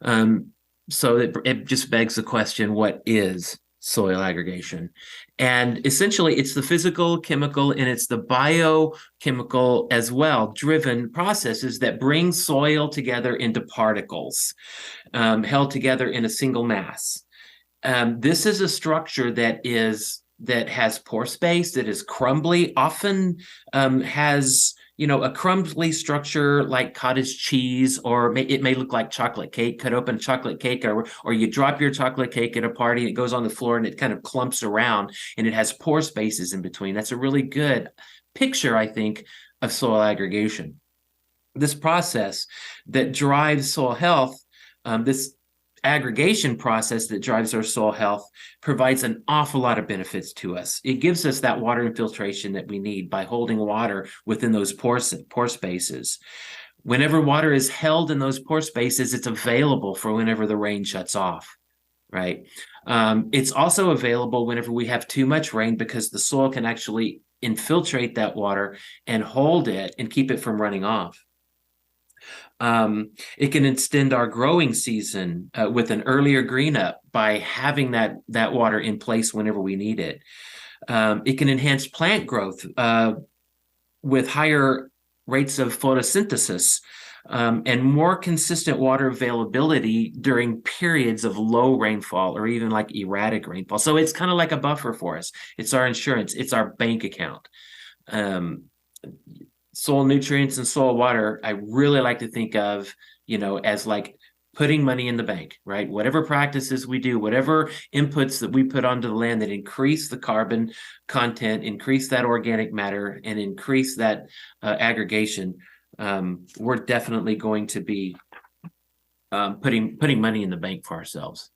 So it just begs the question, what is soil aggregation? And essentially, it's the physical, chemical, and it's the biochemical as well, driven processes that bring soil together into particles, held together in a single mass. This is a structure that has pore space, that is crumbly, often has a crumbly structure like cottage cheese, or it may look like chocolate cake. Cut open chocolate cake, or you drop your chocolate cake at a party, it goes on the floor and it kind of clumps around and it has pore spaces in between. That's a really good picture, I think, of soil aggregation. This process that drives soil health, this aggregation process that drives our soil health, provides an awful lot of benefits to us. It gives us that water infiltration that we need by holding water within those pore spaces. Whenever water is held in those pore spaces, it's available for whenever the rain shuts off, right? It's also available whenever we have too much rain, because the soil can actually infiltrate that water and hold it and keep it from running off. It can extend our growing season with an earlier green up by having that water in place whenever we need it. It can enhance plant growth with higher rates of photosynthesis and more consistent water availability during periods of low rainfall or even like erratic rainfall. So it's kind of like a buffer for us. It's our insurance. It's our bank account. Soil nutrients and soil water, I really like to think of, as like putting money in the bank, right? Whatever practices we do, whatever inputs that we put onto the land that increase the carbon content, increase that organic matter, and increase that aggregation, we're definitely going to be putting money in the bank for ourselves.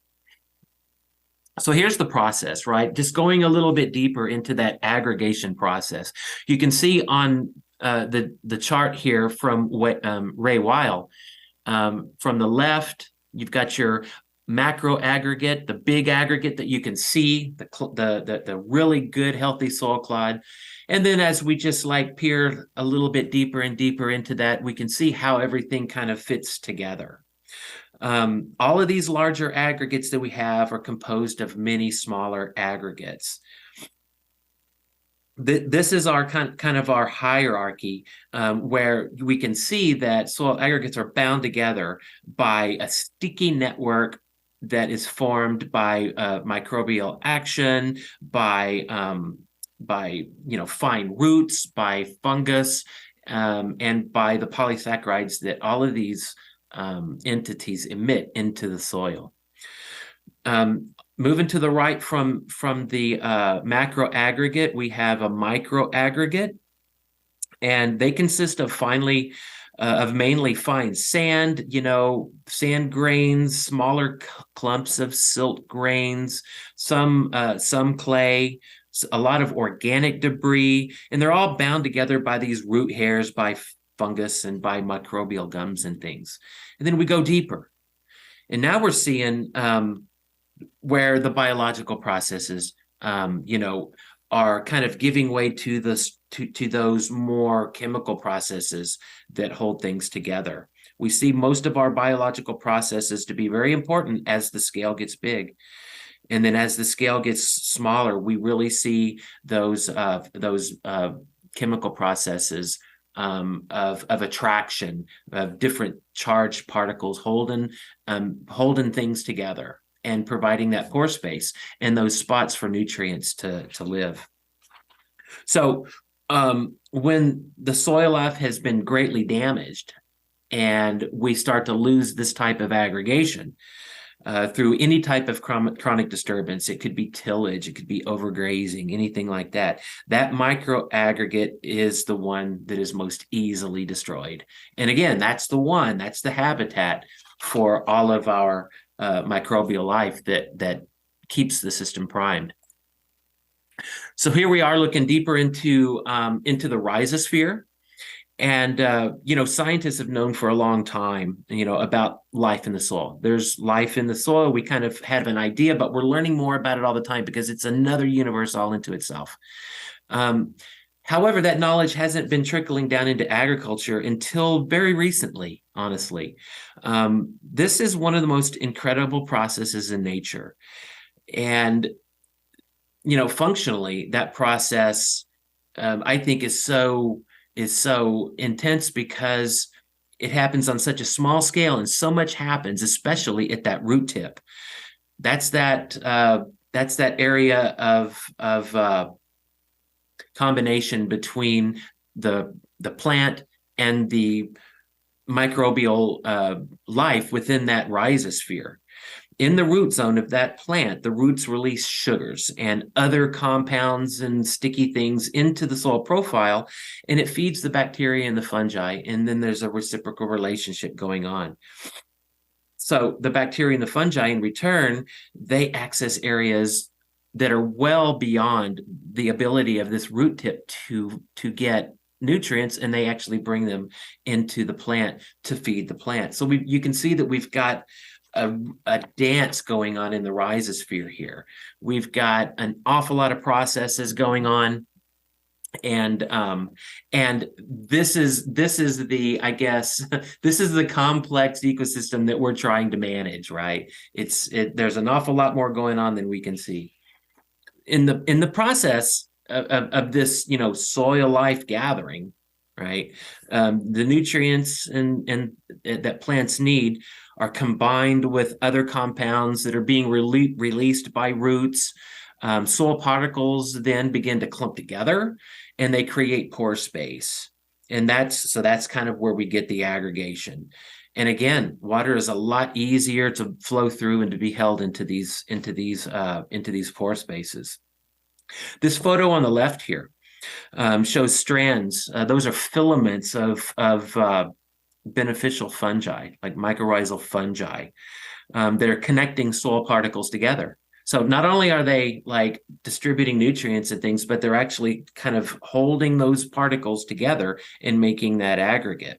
So here's the process, right? Just going a little bit deeper into that aggregation process. You can see on the chart here from Ray Weil. From the left, you've got your macro aggregate, the big aggregate that you can see, the really good, healthy soil clod. And then as we just like peer a little bit deeper and deeper into that, we can see how everything kind of fits together. All of these larger aggregates that we have are composed of many smaller aggregates. This is our kind of our hierarchy, where we can see that soil aggregates are bound together by a sticky network that is formed by microbial action, by fine roots, by fungus, and by the polysaccharides that all of these entities emit into the soil. Moving to the right from the macro aggregate, we have a micro aggregate, and they consist of mainly fine sand, sand grains, smaller clumps of silt grains, some clay, a lot of organic debris, and they're all bound together by these root hairs, by fungus, and by microbial gums and things. And then we go deeper, and now we're seeing where the biological processes, are kind of giving way to those more chemical processes that hold things together. We see most of our biological processes to be very important as the scale gets big. And then as the scale gets smaller, we really see those chemical processes of attraction, of different charged particles holding things together and providing that pore space and those spots for nutrients to live. So when the soil life has been greatly damaged and we start to lose this type of aggregation through any type of chronic disturbance, it could be tillage, it could be overgrazing, anything like that, that micro aggregate is the one that is most easily destroyed. And again, that's the habitat for all of our microbial life that keeps the system primed. So here we are looking deeper into the rhizosphere, and scientists have known for a long time, about life in the soil. There's life in the soil. We kind of have an idea, but we're learning more about it all the time because it's another universe all into itself. However, that knowledge hasn't been trickling down into agriculture until very recently, honestly. This is one of the most incredible processes in nature. And, functionally, that process, I think, is so intense because it happens on such a small scale and so much happens, especially at that root tip. That's that area of combination between the plant and the microbial life within that rhizosphere. In the root zone of that plant, the roots release sugars and other compounds and sticky things into the soil profile, and it feeds the bacteria and the fungi, and then there's a reciprocal relationship going on. So the bacteria and the fungi, in return, they access areas that are well beyond the ability of this root tip to get nutrients, and they actually bring them into the plant to feed the plant. So you can see that we've got a dance going on in the rhizosphere here. We've got an awful lot of processes going on, and this is the, I guess, this is the complex ecosystem that we're trying to manage, right? There's an awful lot more going on than we can see. In the process of this, soil life gathering, right? The nutrients and that plants need are combined with other compounds that are being released by roots. Soil particles then begin to clump together, and they create pore space. And that's kind of where we get the aggregation. And again, water is a lot easier to flow through and to be held into these pore spaces. This photo on the left here shows strands. Those are filaments of beneficial fungi, like mycorrhizal fungi, that are connecting soil particles together. So not only are they like distributing nutrients and things, but they're actually kind of holding those particles together and making that aggregate.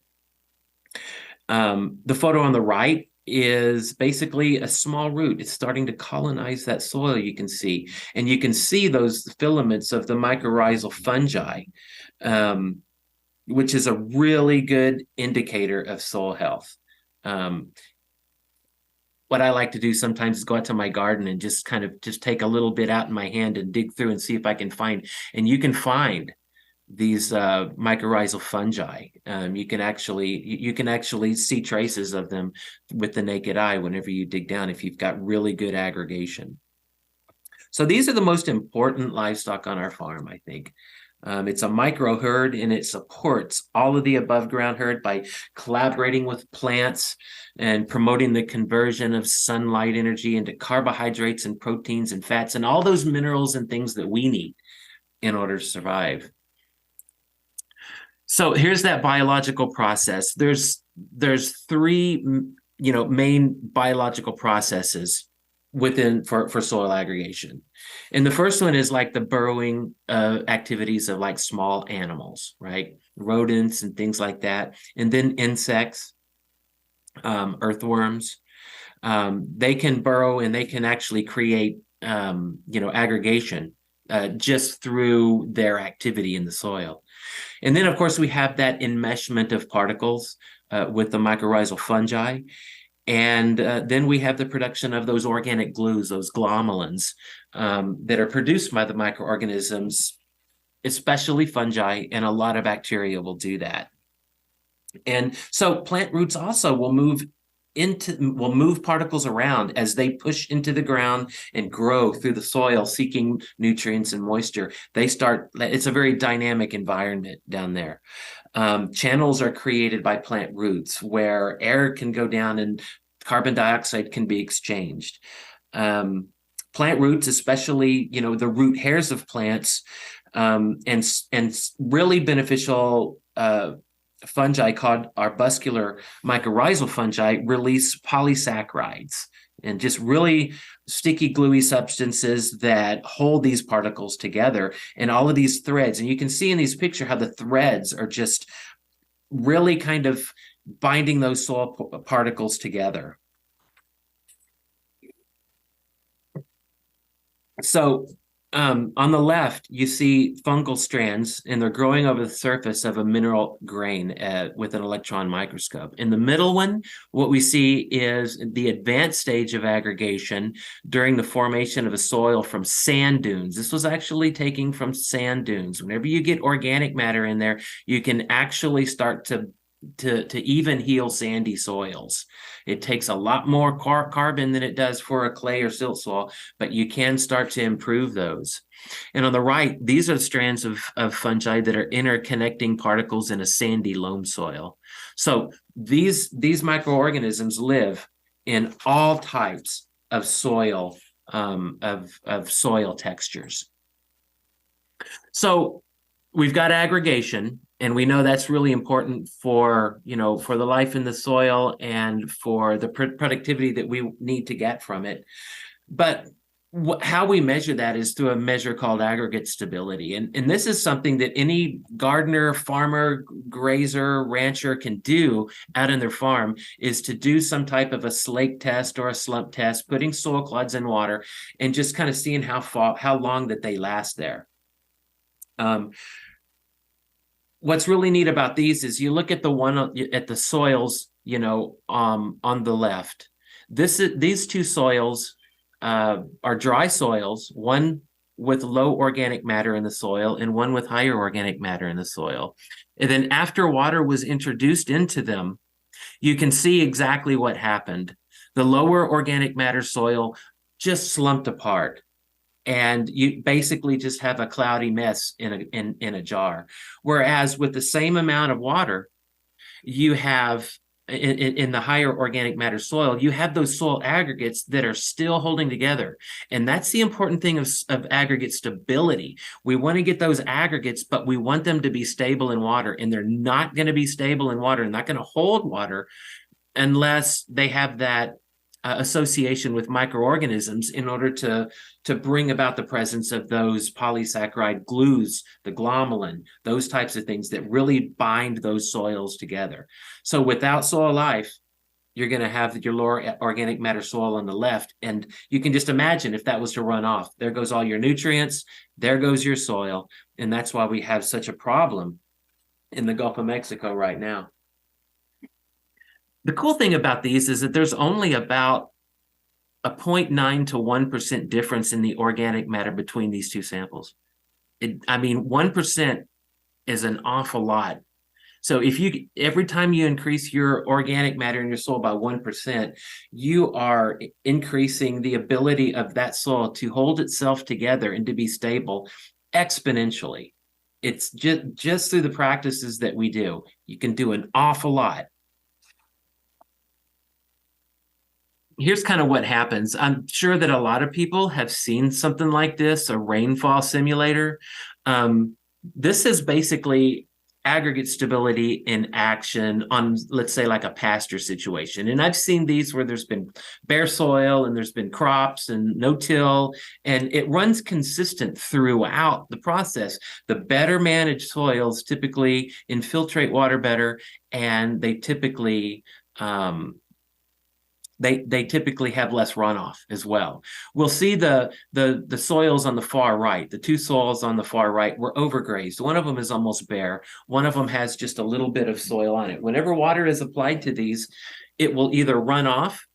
The photo on the right is basically a small root. It's starting to colonize that soil, you can see. And you can see those filaments of the mycorrhizal fungi, which is a really good indicator of soil health. What I like to do sometimes is go out to my garden and just kind of just take a little bit out in my hand and dig through and see if I can find, and you can find these mycorrhizal fungi. You can actually see traces of them with the naked eye whenever you dig down if you've got really good aggregation. So these are the most important livestock on our farm, I think. It's a micro herd, and it supports all of the above ground herd by collaborating with plants and promoting the conversion of sunlight energy into carbohydrates and proteins and fats and all those minerals and things that we need in order to survive. So here's that biological process. There's three, main biological processes for soil aggregation. And the first one is like the burrowing activities of like small animals, right? Rodents and things like that. And then insects, earthworms. They can burrow and they can actually create, aggregation just through their activity in the soil. And then, of course, we have that enmeshment of particles with the mycorrhizal fungi. And then we have the production of those organic glues, those glomulins, that are produced by the microorganisms, especially fungi, and a lot of bacteria will do that. And so plant roots also will move particles around as they push into the ground and grow through the soil, seeking nutrients and moisture. It's a very dynamic environment down there. Channels are created by plant roots where air can go down and carbon dioxide can be exchanged. Plant roots, especially, the root hairs of plants, and really beneficial fungi called arbuscular mycorrhizal fungi release polysaccharides and just really sticky, gluey substances that hold these particles together and all of these threads. And you can see in these pictures how the threads are just really kind of binding those soil particles together. So on the left, you see fungal strands, and they're growing over the surface of a mineral grain with an electron microscope. In the middle one, what we see is the advanced stage of aggregation during the formation of a soil from sand dunes. This was actually taken from sand dunes. Whenever you get organic matter in there, you can actually start to even heal sandy soils. It takes a lot more carbon than it does for a clay or silt soil, but you can start to improve those. And on the right, these are strands of fungi that are interconnecting particles in a sandy loam soil. So these microorganisms live in all types of soil, of soil textures. So we've got aggregation. And we know that's really important for the life in the soil and for the productivity that we need to get from it. But how we measure that is through a measure called aggregate stability. And this is something that any gardener, farmer, grazer, rancher can do out in their farm, is to do some type of a slake test or a slump test, putting soil clods in water and just kind of seeing how long that they last there. What's really neat about these is you look at the one at the soils, on the left. These two soils are dry soils, one with low organic matter in the soil and one with higher organic matter in the soil. And then after water was introduced into them, you can see exactly what happened. The lower organic matter soil just slumped apart. And you basically just have a cloudy mess in a jar. Whereas with the same amount of water, you have in the higher organic matter soil, you have those soil aggregates that are still holding together. And that's the important thing of aggregate stability. We want to get those aggregates, but we want them to be stable in water. And they're not going to be stable in water and not going to hold water unless they have that association with microorganisms in order to bring about the presence of those polysaccharide glues, the glomalin, those types of things that really bind those soils together. So without soil life, you're going to have your lower organic matter soil on the left. And you can just imagine if that was to run off, there goes all your nutrients, there goes your soil. And that's why we have such a problem in the Gulf of Mexico right now. The cool thing about these is that there's only about a 0.9 to 1% difference in the organic matter between these two samples. I mean, 1% is an awful lot. So if you, every time you increase your organic matter in your soil by 1%, you are increasing the ability of that soil to hold itself together and to be stable exponentially. It's just through the practices that we do. You can do an awful lot. Here's kind of what happens. I'm sure that a lot of people have seen something like this, a rainfall simulator. This is basically aggregate stability in action on, let's say, like a pasture situation. And I've seen these where there's been bare soil and there's been crops and no-till, and it runs consistent throughout the process. The better managed soils typically infiltrate water better, and they typically they typically have less runoff as well. We'll see the soils on the far right. The two soils on the far right were overgrazed. One of them is almost bare. One of them has just a little bit of soil on it. Whenever water is applied to these, it will either run off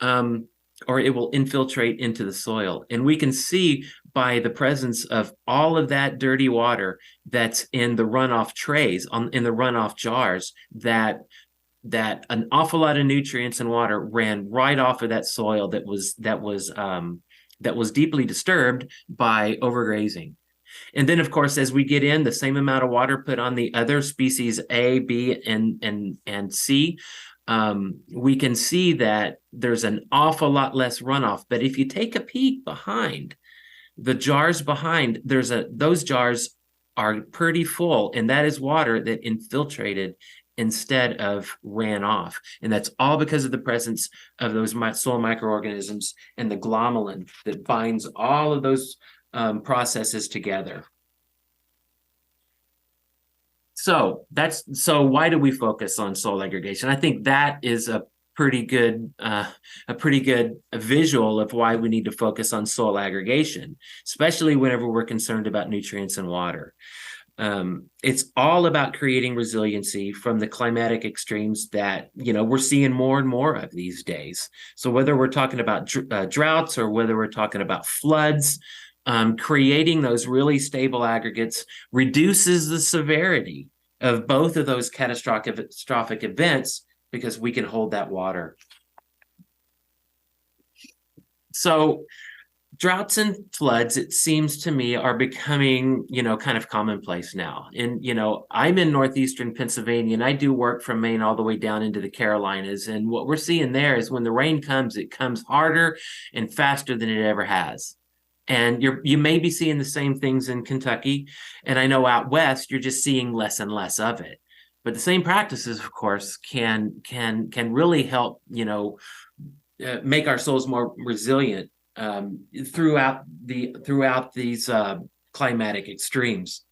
or it will infiltrate into the soil. And we can see by the presence of all of that dirty water that's in the runoff trays, in the runoff jars, that an awful lot of nutrients and water ran right off of that soil that was deeply disturbed by overgrazing. And then, of course, as we get in, the same amount of water put on the other species A, B, and C, we can see that there's an awful lot less runoff. But if you take a peek behind the jars behind, those jars are pretty full, and that is water that infiltrated instead of ran off. And that's all because of the presence of those soil microorganisms and the glomalin that binds all of those processes together. So why do we focus on soil aggregation? I think that is a pretty good visual of why we need to focus on soil aggregation, especially whenever we're concerned about nutrients and water. It's all about creating resiliency from the climatic extremes that, we're seeing more and more of these days. So whether we're talking about droughts or whether we're talking about floods, creating those really stable aggregates reduces the severity of both of those catastrophic events because we can hold that water. So droughts and floods, it seems to me, are becoming, kind of commonplace now. And, I'm in northeastern Pennsylvania, and I do work from Maine all the way down into the Carolinas. And what we're seeing there is when the rain comes, it comes harder and faster than it ever has. And you may be seeing the same things in Kentucky. And I know out west, you're just seeing less and less of it. But the same practices, of course, can really help, make our soils more resilient throughout these climatic extremes.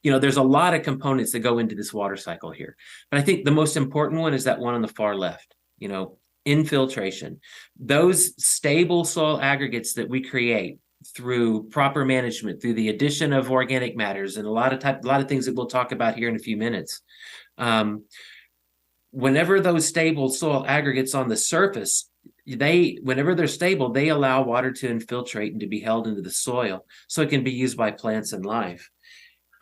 There's a lot of components that go into this water cycle here, but I think the most important one is that one on the far left, infiltration. Those stable soil aggregates that we create through proper management, through the addition of organic matters, and a lot of things that we'll talk about here in a few minutes. Whenever those stable soil aggregates on the surface, whenever they're stable, they allow water to infiltrate and to be held into the soil so it can be used by plants and life.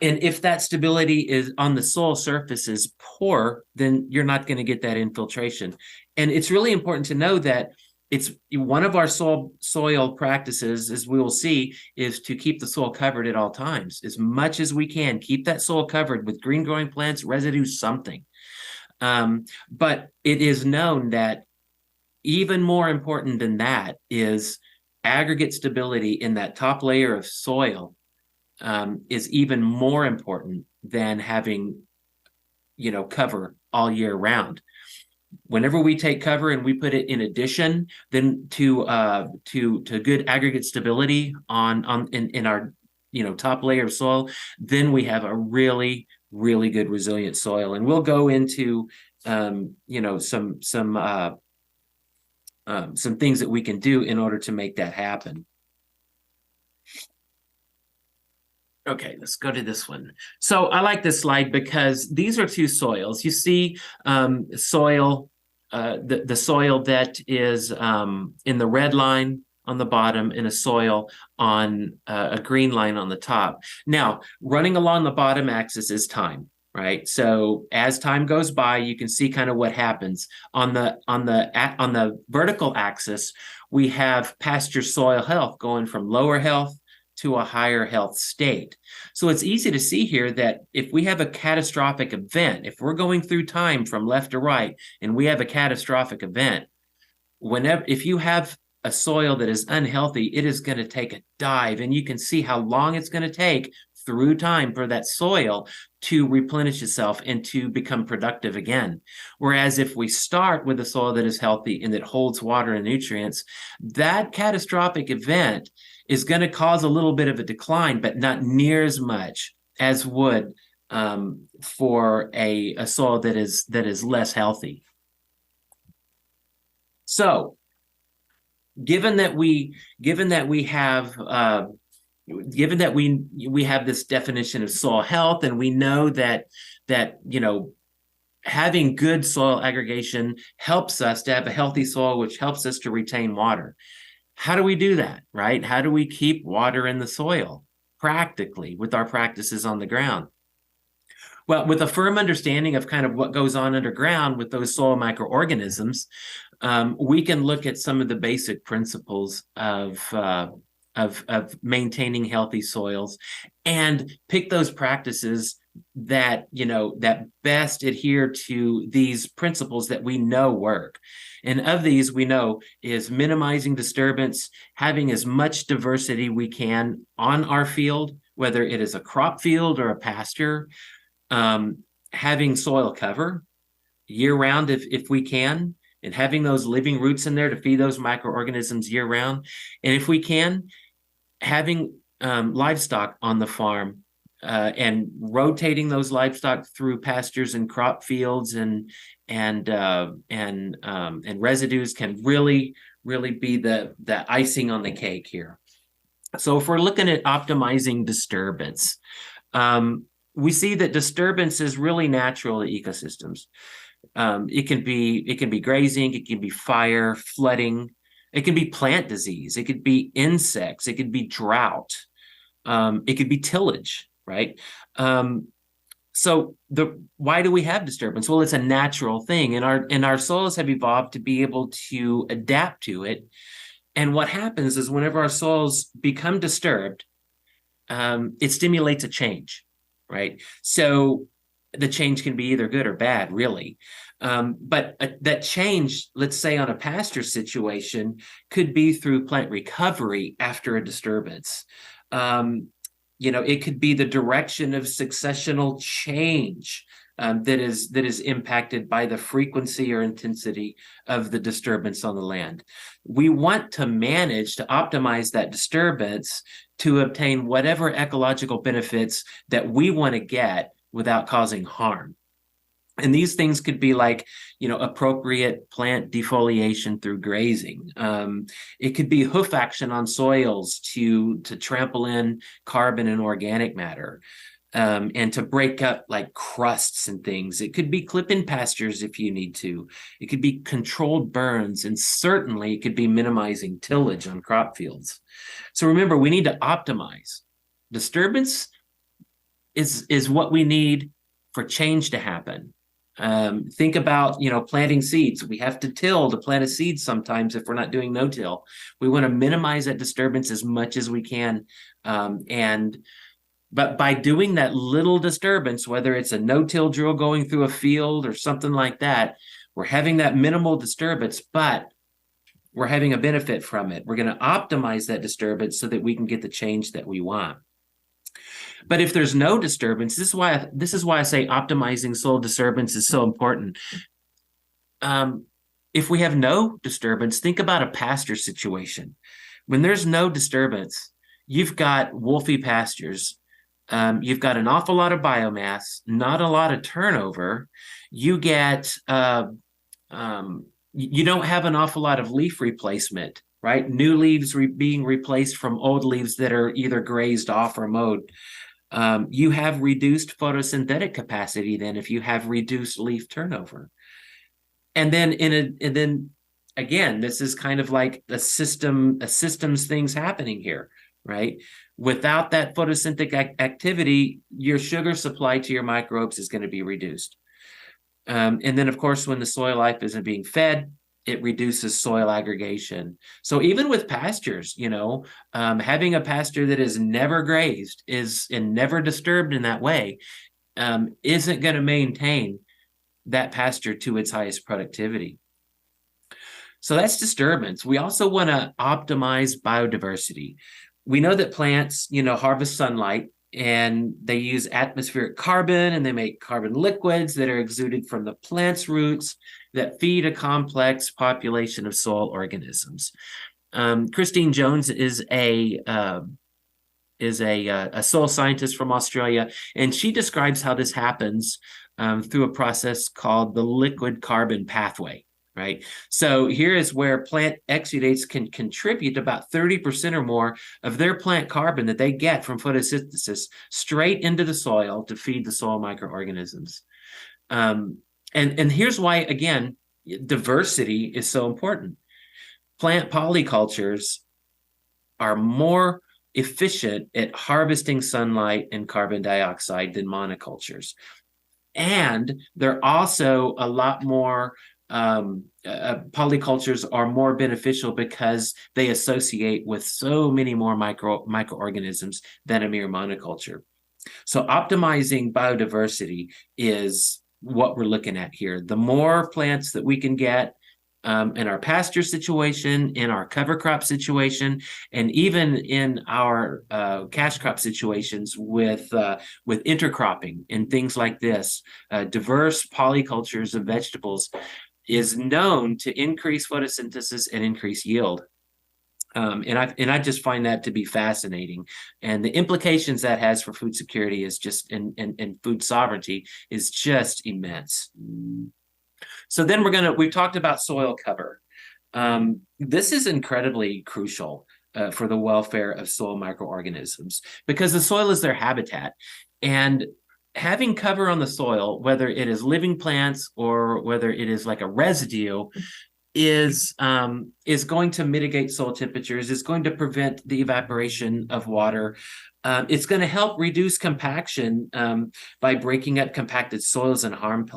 And if that stability is on the soil surface is poor, then you're not going to get that infiltration. And it's really important to know that it's one of our soil practices, as we will see, is to keep the soil covered at all times. As much as we can, keep that soil covered with green growing plants, residue, something. But it is known that even more important than that is aggregate stability in that top layer of soil is even more important than having, cover all year round. Whenever we take cover and we put it in addition then to good aggregate stability in our top layer of soil, then we have a really, really good resilient soil. And we'll go into some things that we can do in order to make that happen. Okay, let's go to this one. So I like this slide because these are two soils. You see soil, the soil that is in the red line on the bottom and a soil on a green line on the top. Now, running along the bottom axis is time, right? So as time goes by, you can see kind of what happens. On the vertical axis, we have pasture soil health going from lower health to a higher health state. So it's easy to see here that if we have a catastrophic event, if we're going through time from left to right and we have a catastrophic event, if you have a soil that is unhealthy, it is going to take a dive, and you can see how long it's going to take through time for that soil to replenish itself and to become productive again. Whereas if we start with a soil that is healthy and that holds water and nutrients, that catastrophic event is going to cause a little bit of a decline, but not near as much as would for a soil that is less healthy. So, given that we have this definition of soil health, and we know that having good soil aggregation helps us to have a healthy soil, which helps us to retain water. How do we do that, right? How do we keep water in the soil practically with our practices on the ground? Well, with a firm understanding of kind of what goes on underground with those soil microorganisms, we can look at some of the basic principles of maintaining healthy soils and pick those practices that best adhere to these principles that we know work. And of these, we know is minimizing disturbance, having as much diversity we can on our field, whether it is a crop field or a pasture, having soil cover year round if we can, and having those living roots in there to feed those microorganisms year round. And if we can, having livestock on the farm and rotating those livestock through pastures and crop fields and residues can really be the icing on the cake here. So if we're looking at optimizing disturbance, we see that disturbance is really natural to ecosystems. It can be grazing, it can be fire, flooding, it can be plant disease, it could be insects, it could be drought, it could be tillage, right? So why do we have disturbance? Well, it's a natural thing, and our soils have evolved to be able to adapt to it. And what happens is whenever our soils become disturbed, it stimulates a change, right? So the change can be either good or bad, really. But that change, let's say on a pasture situation, could be through plant recovery after a disturbance. It could be the direction of successional change that is impacted by the frequency or intensity of the disturbance on the land. We want to manage to optimize that disturbance to obtain whatever ecological benefits that we want to get without causing harm. And these things could be like, appropriate plant defoliation through grazing. It could be hoof action on soils to trample in carbon and organic matter, and to break up like crusts and things. It could be clip-in pastures if you need to. It could be controlled burns, and certainly it could be minimizing tillage on crop fields. So remember, we need to optimize. Disturbance is what we need for change to happen. Think about, planting seeds. We have to till to plant a seed sometimes if we're not doing no-till. We want to minimize that disturbance as much as we can. But by doing that little disturbance, whether it's a no-till drill going through a field or something like that, we're having that minimal disturbance, but we're having a benefit from it. We're going to optimize that disturbance so that we can get the change that we want. But if there's no disturbance, this is why I say optimizing soil disturbance is so important. If we have no disturbance, think about a pasture situation. When there's no disturbance, you've got wolfy pastures. You've got an awful lot of biomass, not a lot of turnover. you get, you don't have an awful lot of leaf replacement, right? New leaves being replaced from old leaves that are either grazed off or mowed. You have reduced photosynthetic capacity then if you have reduced leaf turnover. And then again, this is kind of like a systems things happening here, right? Without that photosynthetic activity, your sugar supply to your microbes is going to be reduced. And then, of course, when the soil life isn't being fed, it reduces soil aggregation. So even with pastures, having a pasture that is never grazed and never disturbed in that way isn't going to maintain that pasture to its highest productivity. So that's disturbance. We also want to optimize biodiversity. We know that plants, harvest sunlight, and they use atmospheric carbon, and they make carbon liquids that are exuded from the plant's roots that feed a complex population of soil organisms. Christine Jones is a soil scientist from Australia, and she describes how this happens through a process called the liquid carbon pathway. Right. So here is where plant exudates can contribute about 30% or more of their plant carbon that they get from photosynthesis straight into the soil to feed the soil microorganisms. And here's why, again, diversity is so important. Plant polycultures are more efficient at harvesting sunlight and carbon dioxide than monocultures. And they're also a lot more polycultures are more beneficial because they associate with so many more microorganisms than a mere monoculture. So optimizing biodiversity is what we're looking at here. The more plants that we can get in our pasture situation, in our cover crop situation, and even in our cash crop situations with intercropping and things like this, diverse polycultures of vegetables is known to increase photosynthesis and increase yield. And I just find that to be fascinating. And the implications that has for food security is just, and food sovereignty is just immense. So then we've talked about soil cover. This is incredibly crucial for the welfare of soil microorganisms because the soil is their habitat. And having cover on the soil, whether it is living plants or whether it is like a residue, is going to mitigate soil temperatures, is going to prevent the evaporation of water. It's going to help reduce compaction by breaking up compacted soils and hard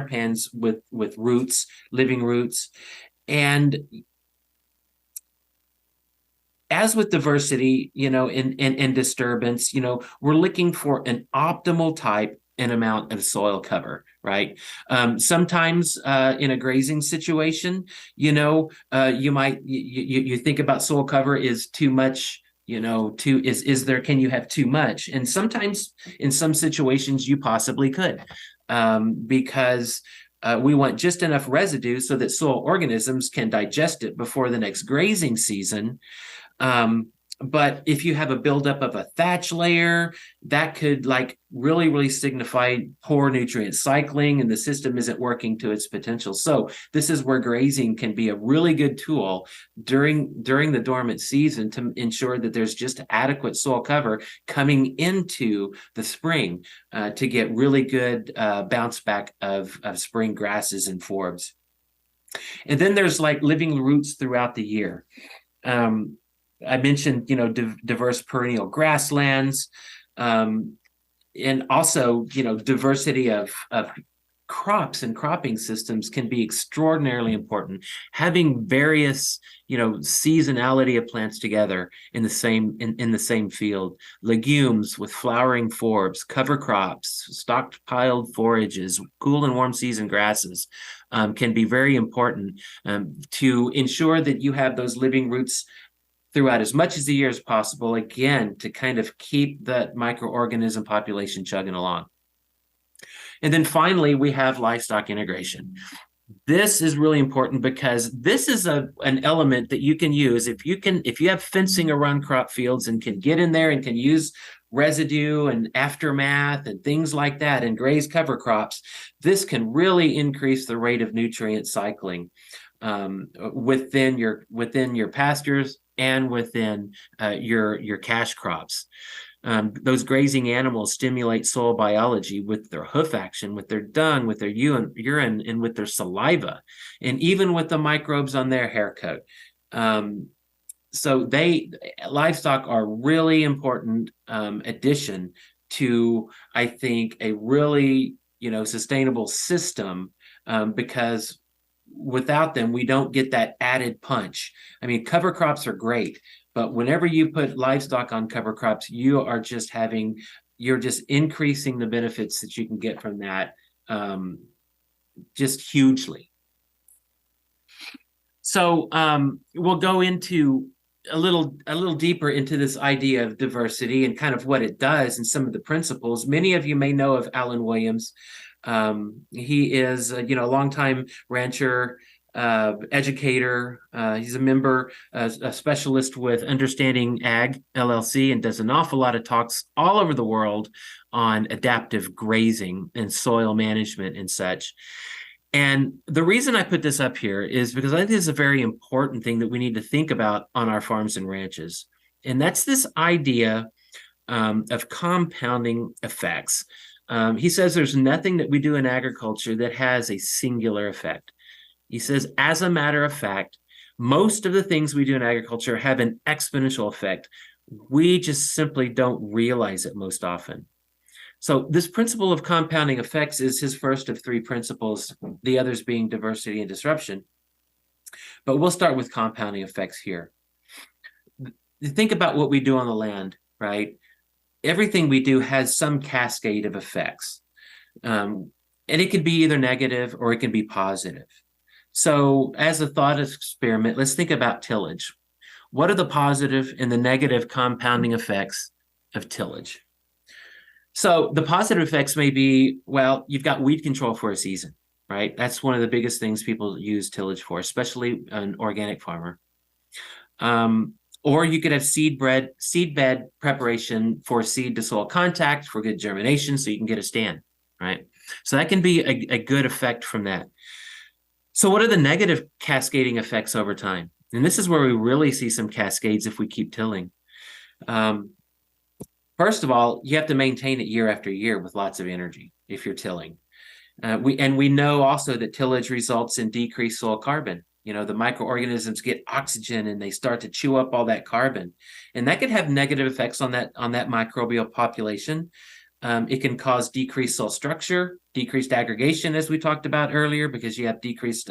pans with roots, living roots. And as with diversity, and disturbance, we're looking for an optimal type and amount of soil cover, right? Sometimes in a grazing situation, you might think about soil cover is too much, can you have too much? And sometimes in some situations you possibly could, because we want just enough residue so that soil organisms can digest it before the next grazing season. But if you have a buildup of a thatch layer, that could really, really signify poor nutrient cycling and the system isn't working to its potential. So this is where grazing can be a really good tool during the dormant season to ensure that there's just adequate soil cover coming into the spring to get really good bounce back of spring grasses and forbs. And then there's living roots throughout the year. I mentioned, diverse perennial grasslands, and also, diversity of crops and cropping systems can be extraordinarily important. Having various, seasonality of plants together in the same field, legumes with flowering forbs, cover crops, stockpiled forages, cool and warm season grasses can be very important to ensure that you have those living roots throughout as much of the year as possible, again, to kind of keep that microorganism population chugging along. And then finally, we have livestock integration. This is really important because this is an element that you can use if you have fencing around crop fields and can get in there and can use residue and aftermath and things like that and graze cover crops, this can really increase the rate of nutrient cycling within your pastures and within your cash crops. Those grazing animals stimulate soil biology with their hoof action, with their dung, with their urine, and with their saliva, and even with the microbes on their hair coat. So livestock are really important addition to, I think, a really sustainable system, because without them, we don't get that added punch. I mean, cover crops are great, but whenever you put livestock on cover crops, you're just increasing the benefits that you can get from that just hugely. So we'll go into a little deeper into this idea of diversity and kind of what it does and some of the principles. Many of you may know of Alan Williams. He is a longtime rancher, educator. He's a member, a specialist with Understanding Ag LLC, and does an awful lot of talks all over the world on adaptive grazing and soil management and such. And the reason I put this up here is because I think this is a very important thing that we need to think about on our farms and ranches. And that's this idea of compounding effects. He says there's nothing that we do in agriculture that has a singular effect. He says, as a matter of fact, most of the things we do in agriculture have an exponential effect. We just simply don't realize it most often. So this principle of compounding effects is his first of three principles, the others being diversity and disruption. But we'll start with compounding effects here. Think about what we do on the land, right? Everything we do has some cascade of effects. And it can be either negative or it can be positive. So as a thought experiment, let's think about tillage. What are the positive and the negative compounding effects of tillage? So the positive effects may be, well, you've got weed control for a season, right? That's one of the biggest things people use tillage for, especially an organic farmer. Or you could have seed bed preparation for seed to soil contact for good germination so you can get a stand, right? So that can be a good effect from that. So what are the negative cascading effects over time? And this is where we really see some cascades if we keep tilling. First of all, you have to maintain it year after year with lots of energy if you're tilling. We know also that tillage results in decreased soil carbon. The microorganisms get oxygen and they start to chew up all that carbon. And that could have negative effects on that microbial population. It can cause decreased soil structure, decreased aggregation, as we talked about earlier, because you have decreased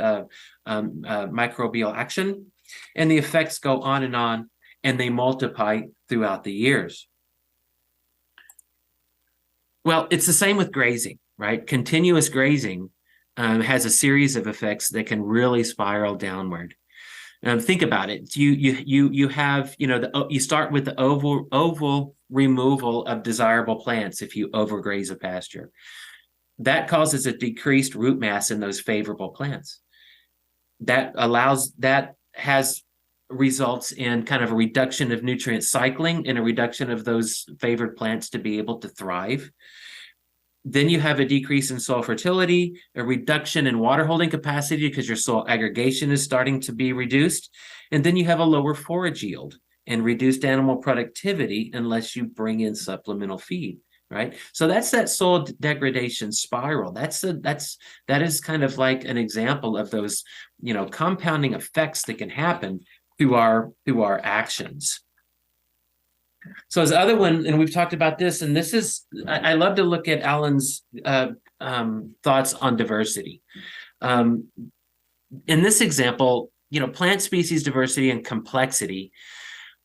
microbial action. And the effects go on, and they multiply throughout the years. Well, it's the same with grazing, right? Continuous grazing has a series of effects that can really spiral downward. Think about it. You have, you start with the oval removal of desirable plants if you overgraze a pasture. That causes a decreased root mass in those favorable plants. That results in kind of a reduction of nutrient cycling and a reduction of those favored plants to be able to thrive. Then you have a decrease in soil fertility, a reduction in water holding capacity because your soil aggregation is starting to be reduced. And then you have a lower forage yield and reduced animal productivity unless you bring in supplemental feed, right? So that's that soil degradation spiral. That is kind of like an example of those, compounding effects that can happen through our actions. So as the other one, and we've talked about this, and this is, I love to look at Alan's thoughts on diversity. In this example, plant species diversity and complexity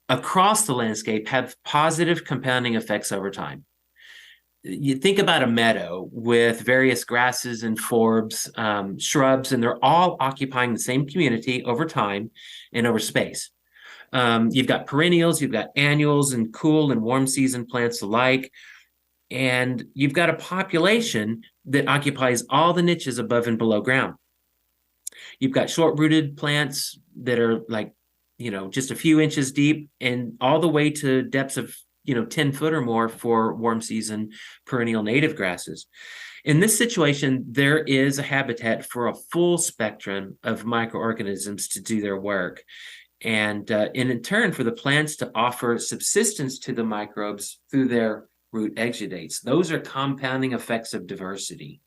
across the landscape have positive compounding effects over time. You think about a meadow with various grasses and forbs, shrubs, and they're all occupying the same community over time and over space. You've got perennials, you've got annuals, and cool and warm season plants alike. And you've got a population that occupies all the niches above and below ground. You've got short-rooted plants that are like, just a few inches deep and all the way to depths of, 10 foot or more for warm season perennial native grasses. In this situation, there is a habitat for a full spectrum of microorganisms to do their work. And in turn, for the plants to offer subsistence to the microbes through their root exudates. Those are compounding effects of diversity.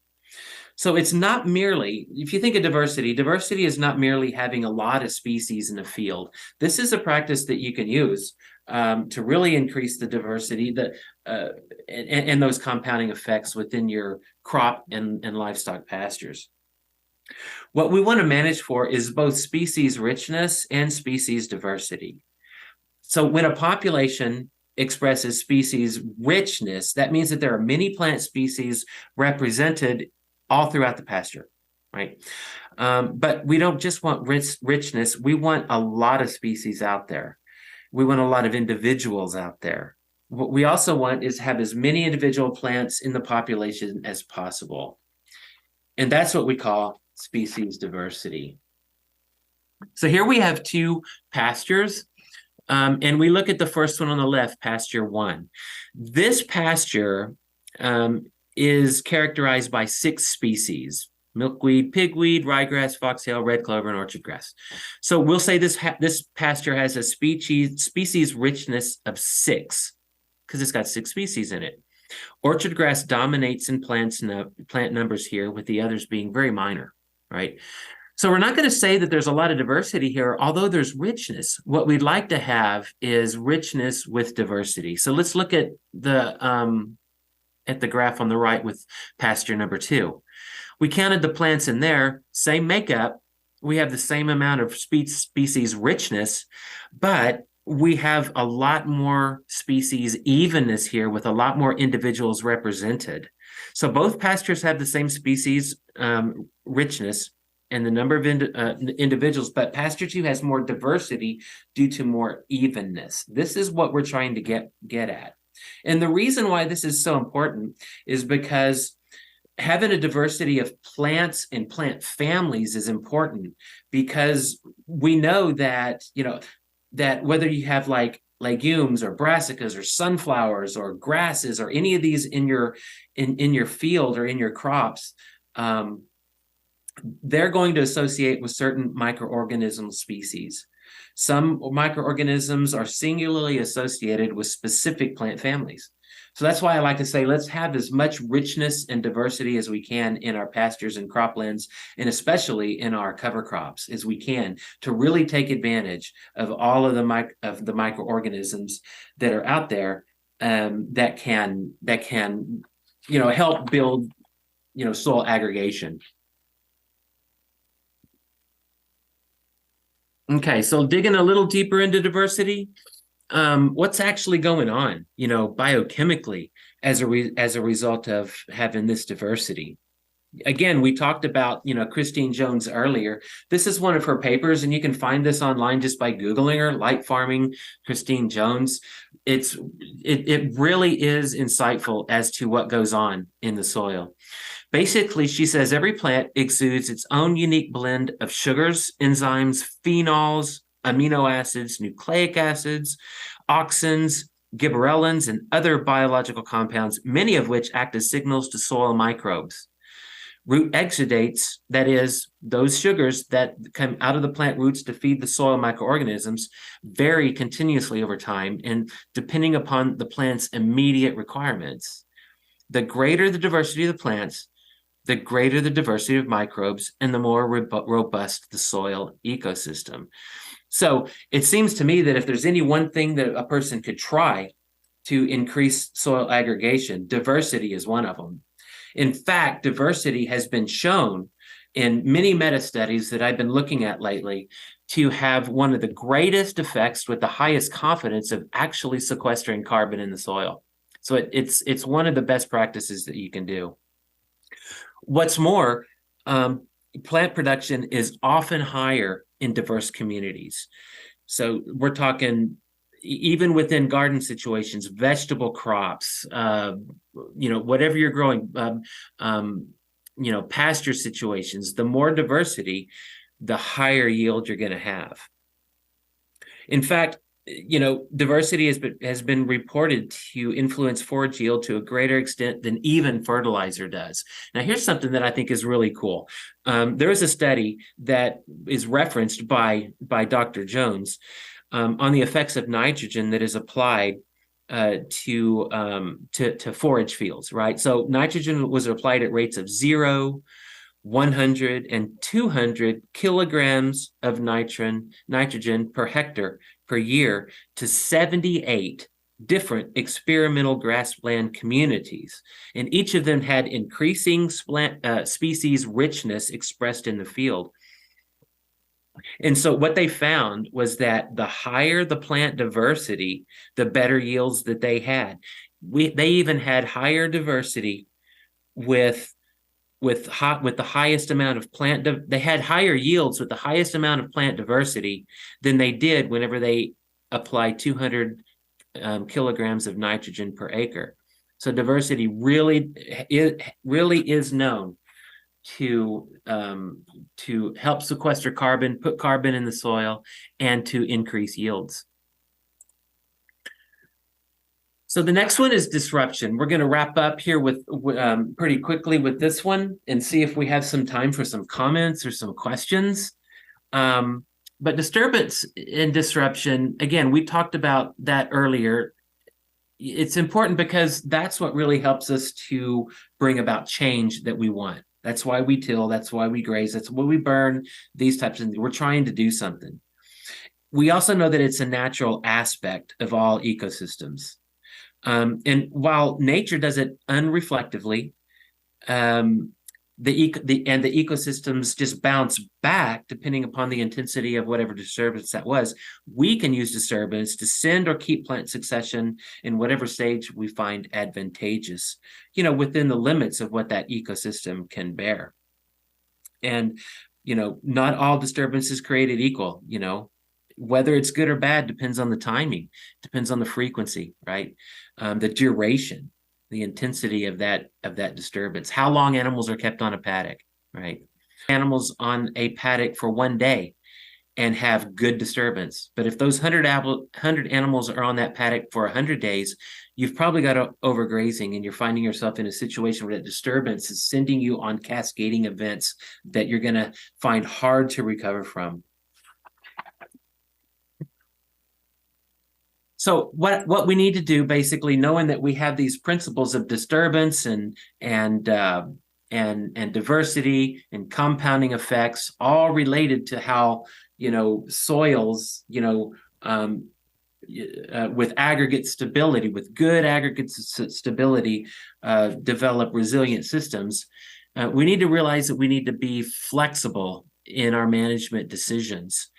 So it's not merely, if you think of diversity, diversity is not merely having a lot of species in a field. This is a practice that you can use to really increase the diversity and those compounding effects within your crop and livestock pastures. What we want to manage for is both species richness and species diversity. So when a population expresses species richness, that means that there are many plant species represented all throughout the pasture, right? But we don't just want richness, we want a lot of species out there. We want a lot of individuals out there. What we also want is have as many individual plants in the population as possible. And that's what we call species diversity. So here we have two pastures, and we look at the first one on the left, pasture 1. This pasture is characterized by 6 species: milkweed, pigweed, ryegrass, foxtail, red clover, and orchard grass. So we'll say this pasture has a species richness of 6 because it's got 6 species in it. Orchard grass dominates in plant numbers here, with the others being very minor, right? So we're not going to say that there's a lot of diversity here, although there's richness. What we'd like to have is richness with diversity. So let's look at the graph on the right with pasture number 2. We counted the plants in there, same makeup. We have the same amount of species richness, but we have a lot more species evenness here with a lot more individuals represented. So both pastures have the same species richness and the number of individuals, but pasture 2 has more diversity due to more evenness. This is what we're trying to get at. And the reason why this is so important is because having a diversity of plants and plant families is important, because we know that, that whether you have like legumes or brassicas or sunflowers or grasses or any of these in your field or in your crops, they're going to associate with certain microorganism species. Some microorganisms are singularly associated with specific plant families. So that's why I like to say, let's have as much richness and diversity as we can in our pastures and croplands, and especially in our cover crops as we can, to really take advantage of all of the microorganisms that are out there that can help build soil aggregation. Okay, so digging a little deeper into diversity, what's actually going on, biochemically as a result of having this diversity? Again, we talked about, Christine Jones earlier. This is one of her papers, and you can find this online just by Googling her, Light Farming, Christine Jones. It really is insightful as to what goes on in the soil. Basically, she says every plant exudes its own unique blend of sugars, enzymes, phenols, amino acids, nucleic acids, auxins, gibberellins, and other biological compounds, many of which act as signals to soil microbes. Root exudates, that is, those sugars that come out of the plant roots to feed the soil microorganisms, vary continuously over time and depending upon the plant's immediate requirements. The greater the diversity of the plants, the greater the diversity of microbes and the more robust the soil ecosystem. So it seems to me that if there's any one thing that a person could try to increase soil aggregation, diversity is one of them. In fact, diversity has been shown in many meta-studies that I've been looking at lately to have one of the greatest effects with the highest confidence of actually sequestering carbon in the soil. So it's one of the best practices that you can do. What's more, plant production is often higher in diverse communities. So we're talking even within garden situations, vegetable crops, whatever you're growing, pasture situations, the more diversity, the higher yield you're going to have. In fact, diversity has been reported to influence forage yield to a greater extent than even fertilizer does. Now, here's something that I think is really cool. There is a study that is referenced by Dr. Jones on the effects of nitrogen that is applied to forage fields, right? So nitrogen was applied at rates of 0, 100, and 200 kilograms of nitrogen per hectare per year to 78 different experimental grassland communities. And each of them had increasing species richness expressed in the field. And so what they found was that the higher the plant diversity, the better yields that they had. They even had higher diversity with the highest amount of they had higher yields with the highest amount of plant diversity than they did whenever they applied 200 kilograms of nitrogen per acre. So diversity really is known to help sequester carbon, put carbon in the soil, and to increase yields. So the next one is disruption. We're going to wrap up here with pretty quickly with this one and see if we have some time for some comments or some questions. But disturbance and disruption, again, we talked about that earlier. It's important because that's what really helps us to bring about change that we want. That's why we till, that's why we graze, that's why we burn, these types of things. We're trying to do something. We also know that it's a natural aspect of all ecosystems. And while nature does it unreflectively, the ecosystems just bounce back depending upon the intensity of whatever disturbance that was. We can use disturbance to send or keep plant succession in whatever stage we find advantageous, within the limits of what that ecosystem can bear. And, not all disturbances created equal, whether it's good or bad depends on the timing, depends on the frequency, right? The duration, the intensity of that disturbance, how long animals are kept on a paddock, right? Animals on a paddock for 1 day and have good disturbance. But if those 100 animals are on that paddock for 100 days, you've probably got overgrazing and you're finding yourself in a situation where that disturbance is sending you on cascading events that you're going to find hard to recover from. So what we need to do, basically, knowing that we have these principles of disturbance and diversity and compounding effects, all related to how soils, with aggregate stability, with good aggregate stability, develop resilient systems. We need to realize that we need to be flexible in our management decisions.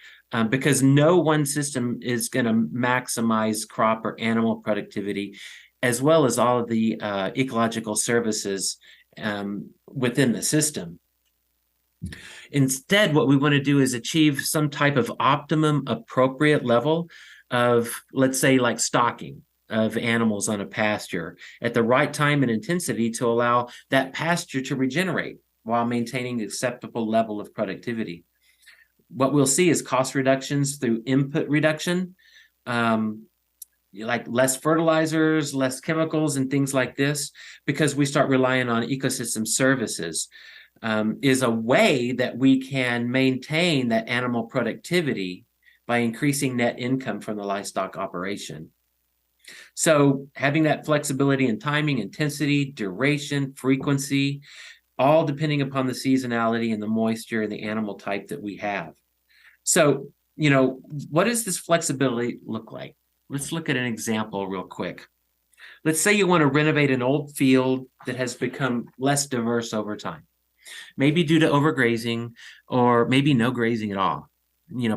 Because no one system is going to maximize crop or animal productivity, as well as all of the ecological services within the system. Instead, what we want to do is achieve some type of optimum appropriate level of, let's say, like stocking of animals on a pasture at the right time and intensity to allow that pasture to regenerate while maintaining an acceptable level of productivity. What we'll see is cost reductions through input reduction, like less fertilizers, less chemicals, and things like this, because we start relying on ecosystem services, is a way that we can maintain that animal productivity by increasing net income from the livestock operation. So having that flexibility in timing, intensity, duration, frequency, all depending upon the seasonality and the moisture and the animal type that we have. So, what does this flexibility look like? Let's look at an example real quick. Let's say you want to renovate an old field that has become less diverse over time, maybe due to overgrazing or maybe no grazing at all.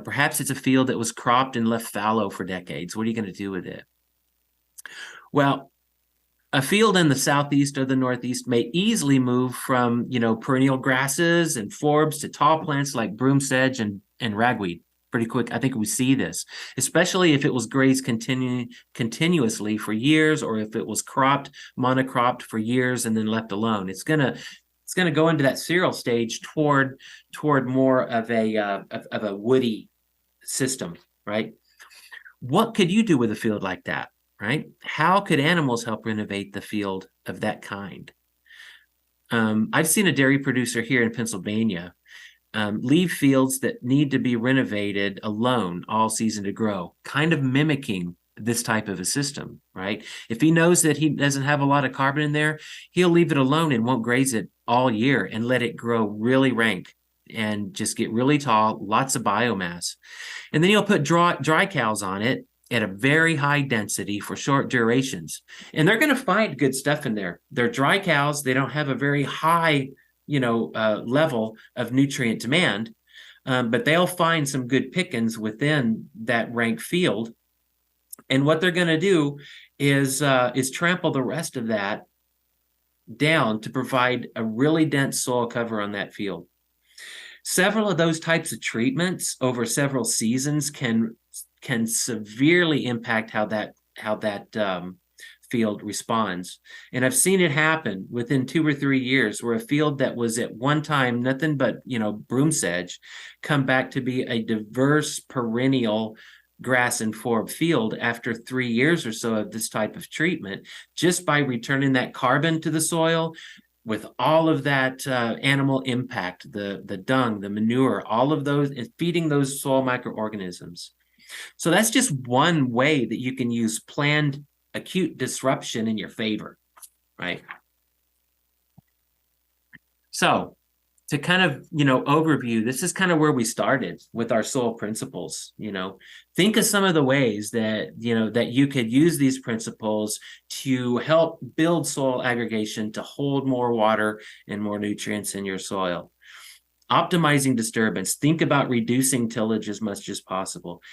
Perhaps it's a field that was cropped and left fallow for decades. What are you going to do with it? Well, a field in the southeast or the northeast may easily move from, perennial grasses and forbs to tall plants like broom sedge and ragweed pretty quick. I think we see this, especially if it was grazed continuously for years, or if it was monocropped for years and then left alone. It's gonna go into that cereal stage toward more of a woody system, right? What could you do with a field like that, right? How could animals help renovate the field of that kind? I've seen a dairy producer here in Pennsylvania leave fields that need to be renovated alone all season to grow, kind of mimicking this type of a system, right? If he knows that he doesn't have a lot of carbon in there, he'll leave it alone and won't graze it all year and let it grow really rank and just get really tall, lots of biomass. And then he'll put dry cows on it at a very high density for short durations. And they're going to find good stuff in there. They're dry cows. They don't have a very high, level of nutrient demand, but they'll find some good pickings within that rank field. And what they're going to do is trample the rest of that down to provide a really dense soil cover on that field. Several of those types of treatments over several seasons can severely impact how that field responds. And I've seen it happen within 2 or 3 years, where a field that was at one time nothing but broom sedge come back to be a diverse perennial grass and forb field after 3 years or so of this type of treatment, just by returning that carbon to the soil with all of that animal impact, the dung, the manure, all of those, and feeding those soil microorganisms. So that's just one way that you can use planned acute disruption in your favor, right? So to kind of, overview, this is kind of where we started with our soil principles. Think of some of the ways that, that you could use these principles to help build soil aggregation to hold more water and more nutrients in your soil. Optimizing disturbance. Think about reducing tillage as much as possible.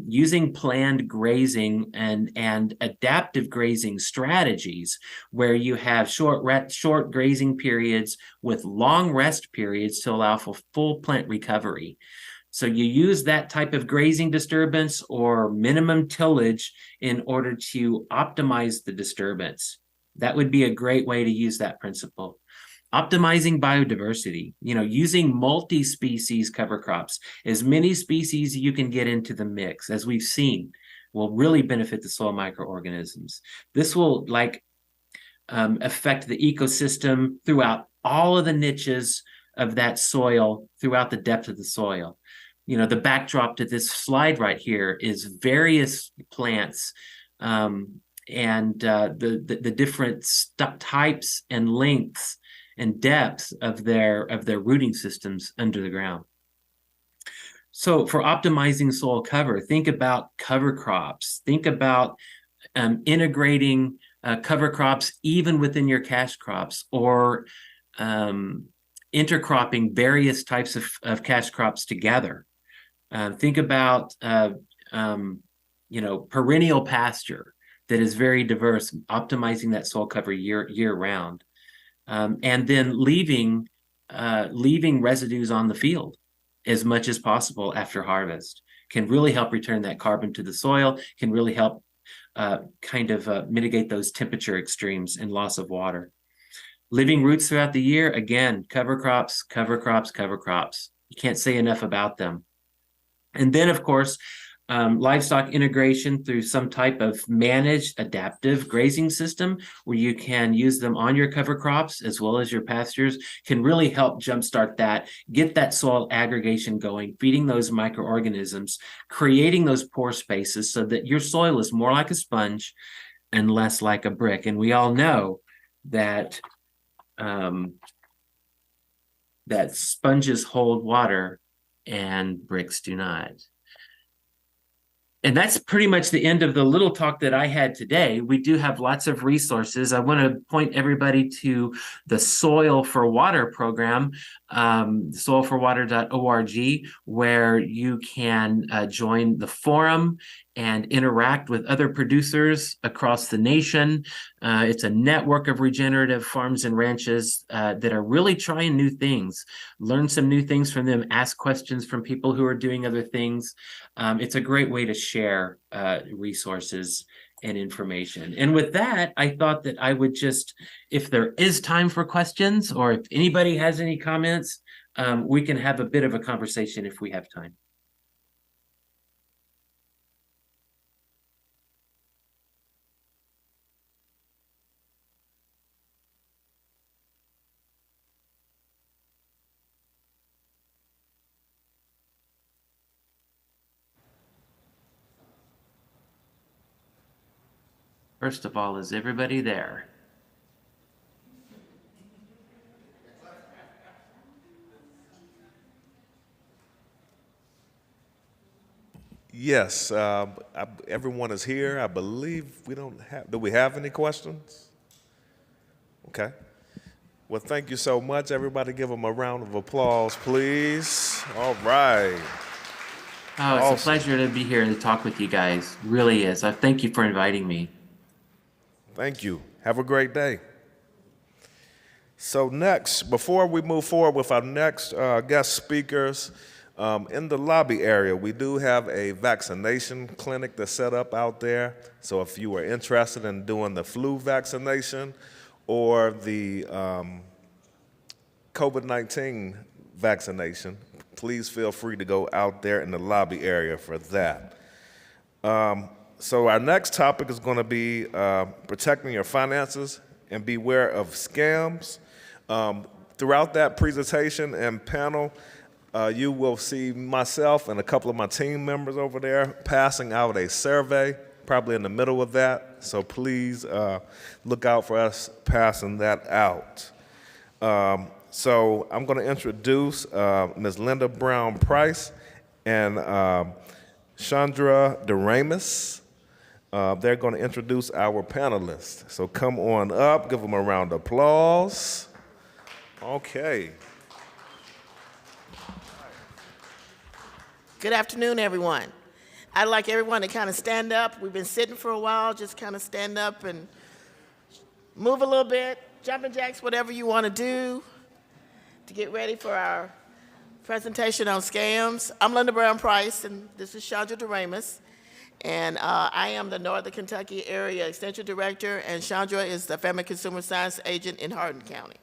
Using planned grazing and adaptive grazing strategies, where you have short grazing periods with long rest periods to allow for full plant recovery. So you use that type of grazing disturbance or minimum tillage in order to optimize the disturbance. That would be a great way to use that principle. Optimizing biodiversity, using multi-species cover crops, as many species you can get into the mix, as we've seen, will really benefit the soil microorganisms. This will affect the ecosystem throughout all of the niches of that soil, throughout the depth of the soil. The backdrop to this slide right here is various plants and the different types and lengths and depth of their rooting systems under the ground. So for optimizing soil cover, think about cover crops. Think about integrating cover crops even within your cash crops, or intercropping various types of cash crops together. Think about perennial pasture that is very diverse, optimizing that soil cover year round. And then leaving residues on the field as much as possible after harvest can really help return that carbon to the soil, can really help mitigate those temperature extremes and loss of water. Living roots throughout the year, again, cover crops, cover crops, cover crops. You can't say enough about them. And then, of course, livestock integration through some type of managed adaptive grazing system, where you can use them on your cover crops as well as your pastures, can really help jumpstart that, get that soil aggregation going, feeding those microorganisms, creating those pore spaces so that your soil is more like a sponge and less like a brick. And we all know that that sponges hold water and bricks do not. And that's pretty much the end of the little talk that I had today. We do have lots of resources. I want to point everybody to the Soil for Water program, soilforwater.org, where you can join the forum and interact with other producers across the nation. It's a network of regenerative farms and ranches that are really trying new things. Learn some new things from them, ask questions from people who are doing other things. It's a great way to share resources and information. And with that, I thought that I would just, if there is time for questions, or if anybody has any comments, we can have a bit of a conversation if we have time. First of all, is everybody there? Yes, everyone is here. I believe we don't have, do we have any questions? Okay. Well, thank you so much. Everybody give them a round of applause, please. All right. Oh, it's a pleasure to be here and to talk with you guys. Really is. I thank you for inviting me. Thank you. Have a great day. So next, before we move forward with our next guest speakers, in the lobby area, we do have a vaccination clinic that's set up out there. So if you are interested in doing the flu vaccination or the COVID-19 vaccination, please feel free to go out there in the lobby area for that. So our next topic is going to be protecting your finances and beware of scams. Throughout that presentation and panel, you will see myself and a couple of my team members over there passing out a survey, probably in the middle of that. So please look out for us passing that out. So I'm going to introduce Ms. Linda Brown Price and Chandra DeRamus. They're going to introduce our panelists. So come on up, give them a round of applause. Okay. Good afternoon, everyone. I'd like everyone to kind of stand up. We've been sitting for a while. Just kind of stand up and move a little bit, jumping jacks, whatever you want to do to get ready for our presentation on scams. I'm Linda Brown Price, and this is Chandra DeRamus. And I am the Northern Kentucky Area Extension Director, and Chandra is the Family Consumer Science Agent in Hardin County.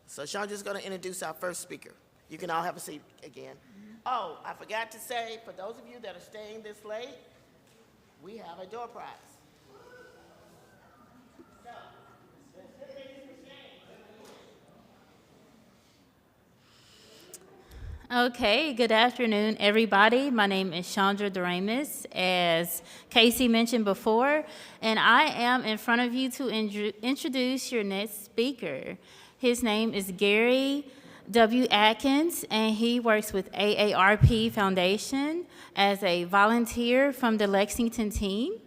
So Chandra's going to introduce our first speaker. You can all have a seat again. Oh, I forgot to say, for those of you that are staying this late, we have a door prize. Okay, good afternoon, everybody. My name is Chandra DeRamus, as Casey mentioned before, and I am in front of you to introduce your next speaker. His name is Gary W. Adkins, and he works with AARP Foundation as a volunteer from the Lexington team.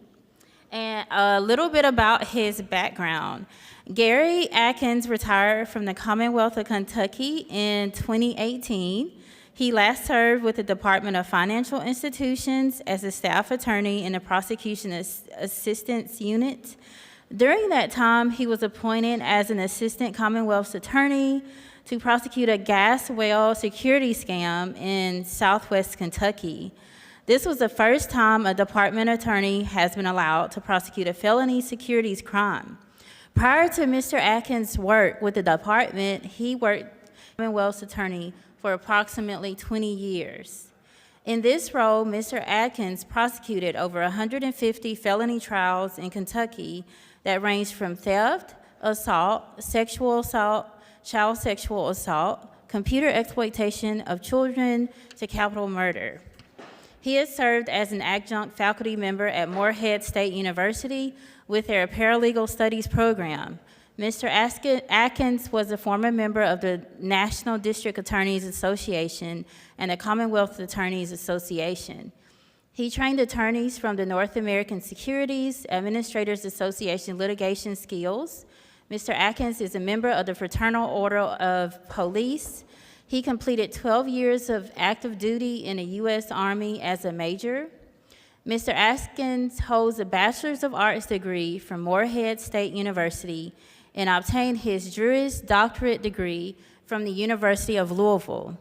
And a little bit about his background. Gary Adkins retired from the Commonwealth of Kentucky in 2018. He last served with the Department of Financial Institutions as a staff attorney in the Prosecution Assistance Unit. During that time, he was appointed as an assistant Commonwealth's attorney to prosecute a gas well security scam in Southwest Kentucky. This was the first time a department attorney has been allowed to prosecute a felony securities crime. Prior to Mr. Adkins' work with the department, he worked as a Commonwealth's attorney for approximately 20 years. In this role, Mr. Adkins prosecuted over 150 felony trials in Kentucky that ranged from theft, assault, sexual assault, child sexual assault, computer exploitation of children, to capital murder. He has served as an adjunct faculty member at Morehead State University with their paralegal studies program. Mr. Adkins was a former member of the National District Attorneys Association and the Commonwealth Attorneys Association. He trained attorneys from the North American Securities Administrators Association litigation skills. Mr. Adkins is a member of the Fraternal Order of Police. He completed 12 years of active duty in the U.S. Army as a major. Mr. Adkins holds a Bachelor's of Arts degree from Morehead State University and obtained his Juris Doctorate degree from the University of Louisville.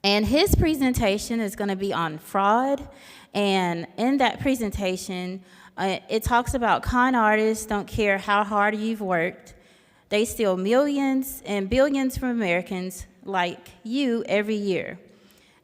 And his presentation is going to be on fraud, and in that presentation, it talks about con artists don't care how hard you've worked. They steal millions and billions from Americans like you every year.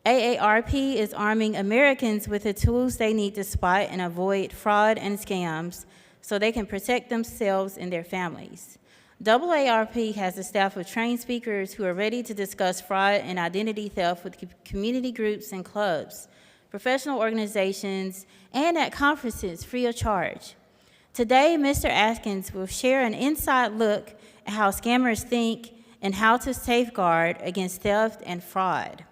AARP is arming Americans with the tools they need to spot and avoid fraud and scams so they can protect themselves and their families. AARP has a staff of trained speakers who are ready to discuss fraud and identity theft with community groups and clubs, professional organizations, and at conferences free of charge. Today, Mr. Adkins will share an inside look at how scammers think and how to safeguard against theft and fraud.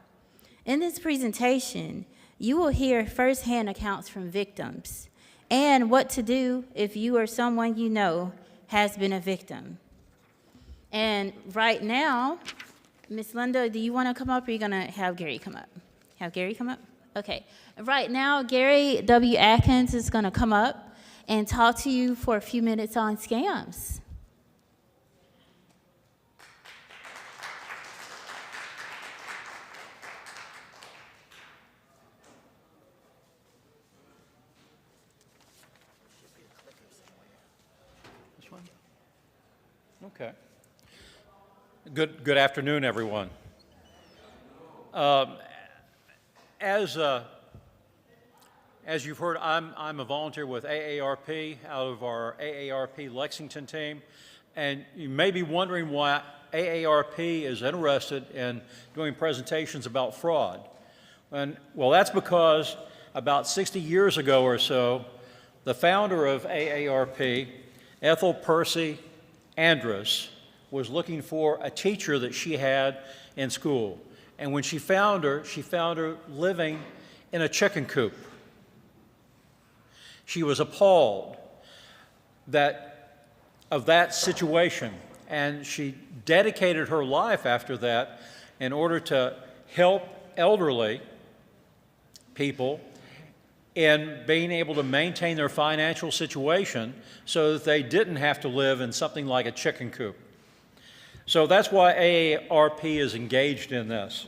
In this presentation, you will hear firsthand accounts from victims and what to do if you or someone you know has been a victim. And right now, Ms. Linda, do you want to come up, or are you going to have Gary come up? Have Gary come up? Okay. Right now, Gary W. Adkins is going to come up and talk to you for a few minutes on scams. This one? Okay. Good afternoon, everyone. As you've heard, I'm a volunteer with AARP out of our AARP Lexington team, and you may be wondering why AARP is interested in doing presentations about fraud. Well, that's because about 60 years ago or so, the founder of AARP, Ethel Percy Andrus, was looking for a teacher that she had in school. And when she found her living in a chicken coop. She was appalled of that situation, and she dedicated her life after that in order to help elderly people in being able to maintain their financial situation so that they didn't have to live in something like a chicken coop. So that's why AARP is engaged in this.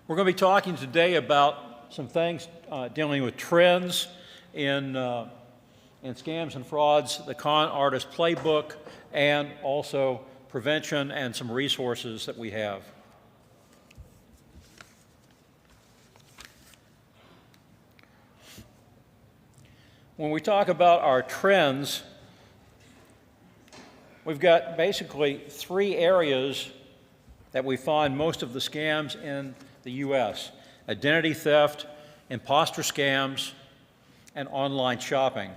We're going to be talking today about some things dealing with trends in scams and frauds, the con artist playbook, and also prevention and some resources that we have. When we talk about our trends, we've got basically three areas that we find most of the scams in the U.S. Identity theft, imposter scams, and online shopping.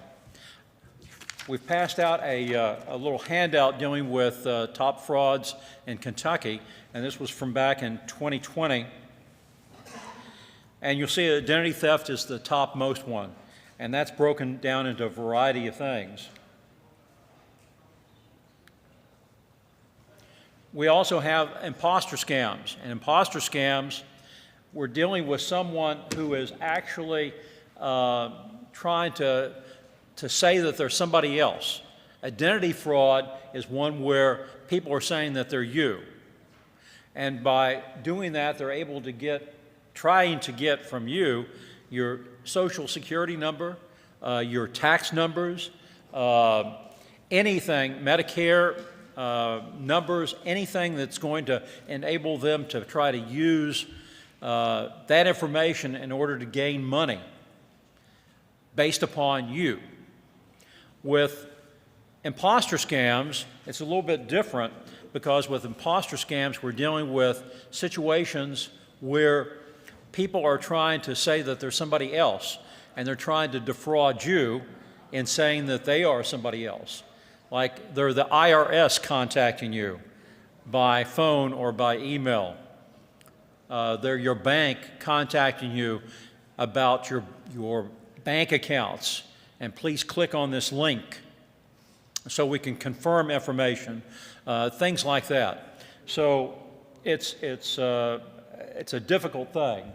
We've passed out a little handout dealing with top frauds in Kentucky, and this was from back in 2020. And you'll see identity theft is the topmost one, and that's broken down into a variety of things. We also have imposter scams, and imposter scams, we're dealing with someone who is actually trying to say that they're somebody else. Identity fraud is one where people are saying that they're you. And by doing that, they're able to trying to get from you your social security number, your tax numbers, anything, Medicare numbers, anything that's going to enable them to try to use that information in order to gain money based upon you. With imposter scams, it's a little bit different, because with imposter scams, we're dealing with situations where people are trying to say that they're somebody else, and they're trying to defraud you in saying that they are somebody else. Like they're the IRS contacting you by phone or by email. They're your bank contacting you about your bank accounts, and please click on this link so we can confirm information, things like that. So it's a difficult thing.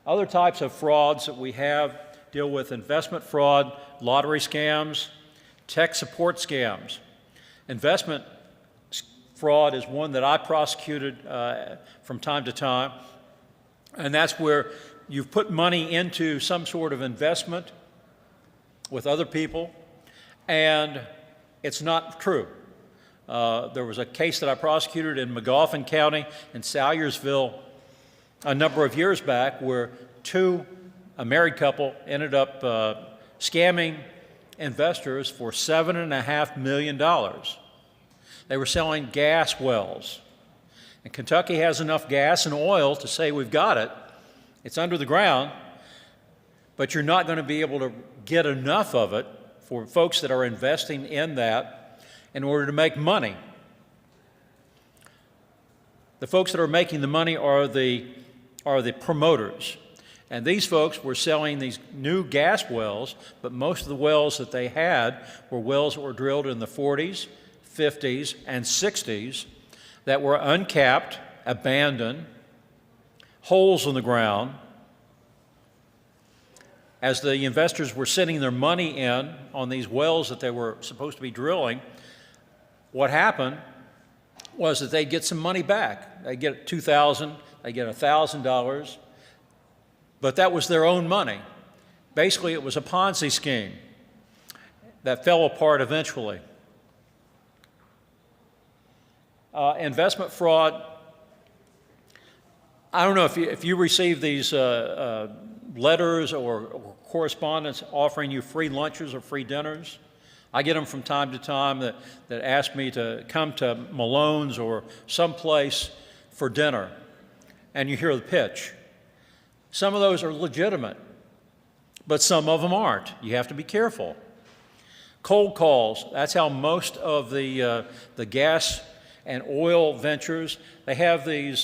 Other types of frauds that we have deal with investment fraud, lottery scams, tech support scams. Investment fraud is one that I prosecuted from time to time, and that's where you've put money into some sort of investment with other people, and it's not true. There was a case that I prosecuted in McGoffin County in Salyersville a number of years back where a married couple ended up scamming investors for $7.5 million. They were selling gas wells. And Kentucky has enough gas and oil to say we've got it. It's under the ground. but you're not going to be able to get enough of it for folks that are investing in that in order to make money. The folks that are making the money are the promoters. And these folks were selling these new gas wells, but most of the wells that they had were wells that were drilled in the 40s, 50s, and 60s that were uncapped, abandoned, holes in the ground. As the investors were sending their money in on these wells that they were supposed to be drilling, what happened was that they'd get some money back. They'd get $2,000, they'd get $1,000, but that was their own money. Basically, it was a Ponzi scheme that fell apart eventually. Investment fraud, I don't know if you receive these letters or correspondence offering you free lunches or free dinners. I get them from time to time that ask me to come to Malone's or someplace for dinner, and you hear the pitch. Some of those are legitimate, but some of them aren't. You have to be careful. Cold calls, that's how most of the gas and oil ventures, they have these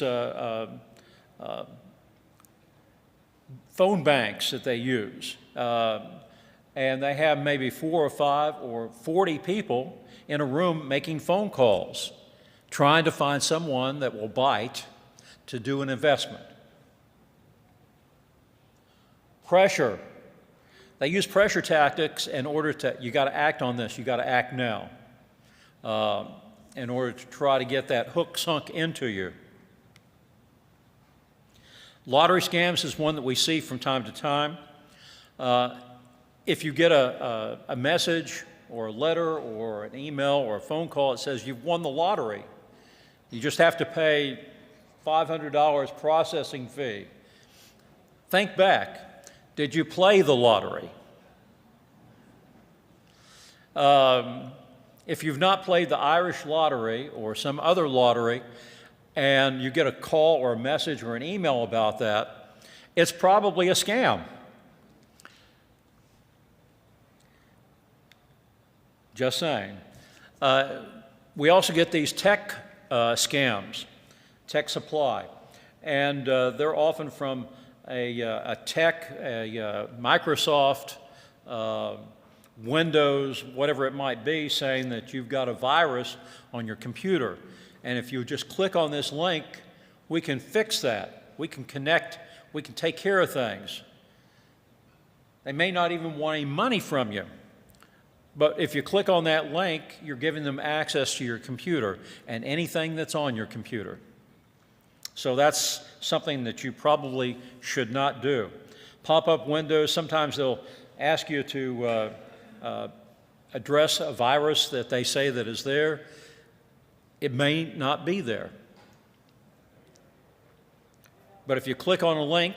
phone banks that they use. And they have maybe 4 or 5 or 40 people in a room making phone calls, trying to find someone that will bite to do an investment. Pressure. They use pressure tactics in order to, you got to act on this, you got to act now, in order to try to get that hook sunk into you. Lottery scams is one that we see from time to time. If you get a message or a letter or an email or a phone call that says you've won the lottery, you just have to pay $500 processing fee. Think back. Did you play the lottery? If you've not played the Irish lottery or some other lottery and you get a call or a message or an email about that, it's probably a scam. Just saying. We also get these tech scams, tech supply, and they're often from a tech, Microsoft, Windows, whatever it might be, saying that you've got a virus on your computer. And if you just click on this link, we can fix that. We can connect. We can take care of things. They may not even want any money from you. But if you click on that link, you're giving them access to your computer and anything that's on your computer. So that's something that you probably should not do. Pop-up windows, sometimes they'll ask you to address a virus that they say that is there. It may not be there. But if you click on a link,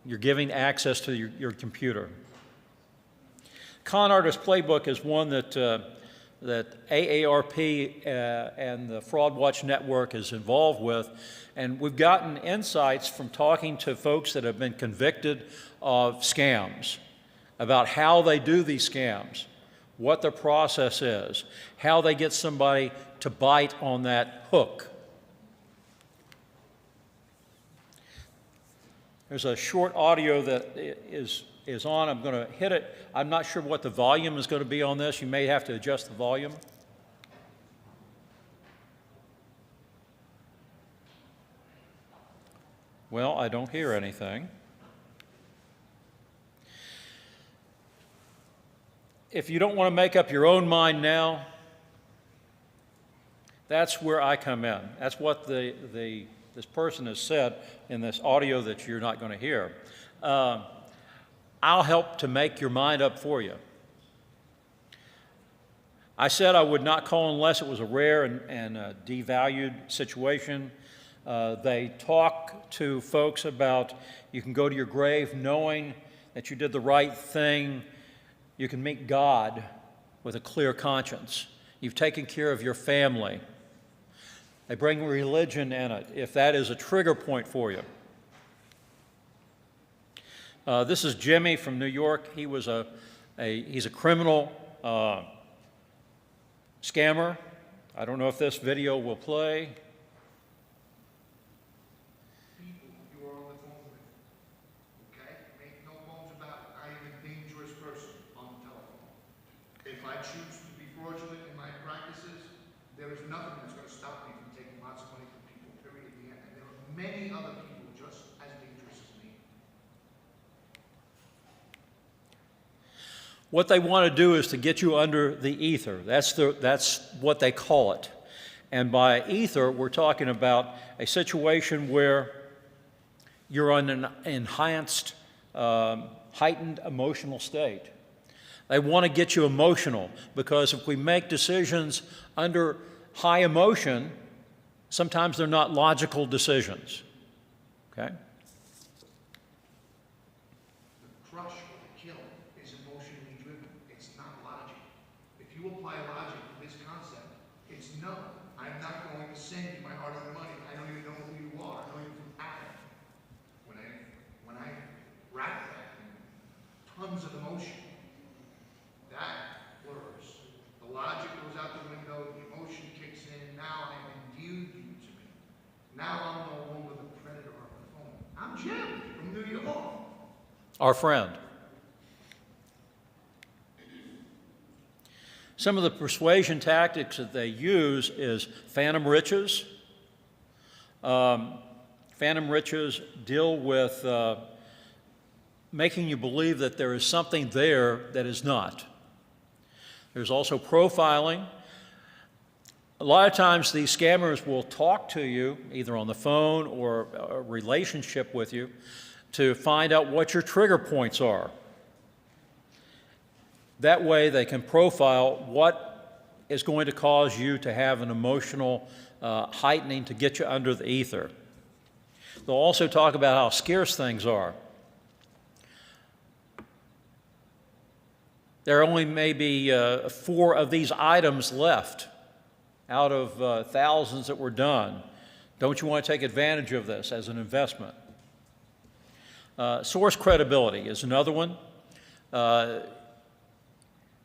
you're giving access to your computer. Con Artist Playbook is one that AARP and the Fraud Watch Network is involved with, and we've gotten insights from talking to folks that have been convicted of scams about how they do these scams, what their process is, how they get somebody to bite on that hook. There's a short audio that is on. I'm going to hit it. I'm not sure what the volume is going to be on this. You may have to adjust the volume. Well, I don't hear anything. If you don't want to make up your own mind now, that's where I come in. That's what this person has said in this audio that you're not going to hear. I'll help to make your mind up for you. I said I would not call unless it was a rare and a devalued situation. They talk to folks about you can go to your grave knowing that you did the right thing. You can meet God with a clear conscience. You've taken care of your family. They bring religion in it, if that is a trigger point for you. This is Jimmy from New York. He was he's a criminal scammer. I don't know if this video will play. If I choose to be fraudulent in my practices, there is nothing that's going to stop me from taking lots of money from people, period, at the end. And there are many other people just as dangerous as me. What they want to do is to get you under the ether. That's what they call it. And by ether, we're talking about a situation where you're on an enhanced, heightened emotional state. They want to get you emotional, because if we make decisions under high emotion, sometimes they're not logical decisions. Okay? The crush or the kill is emotionally driven. It's not logic. If you apply logic to this concept, it's no. I'm not going to send you my hard-earned money. I don't even know who you are. I don't even from Adam. When I wrap that in tons of emotion, that blurs. The logic goes out the window, the emotion kicks in, now I'm endued you to me. Now I'm no longer the predator of the phone. I'm Jim from New York. Our friend. Some of the persuasion tactics that they use is phantom riches. Phantom riches deal with making you believe that there is something there that is not. There's also profiling. A lot of times these scammers will talk to you, either on the phone or a relationship with you, to find out what your trigger points are. That way they can profile what is going to cause you to have an emotional heightening to get you under the ether. They'll also talk about how scarce things are. There are only maybe 4 of these items left out of thousands that were done. Don't you want to take advantage of this as an investment? Source credibility is another one.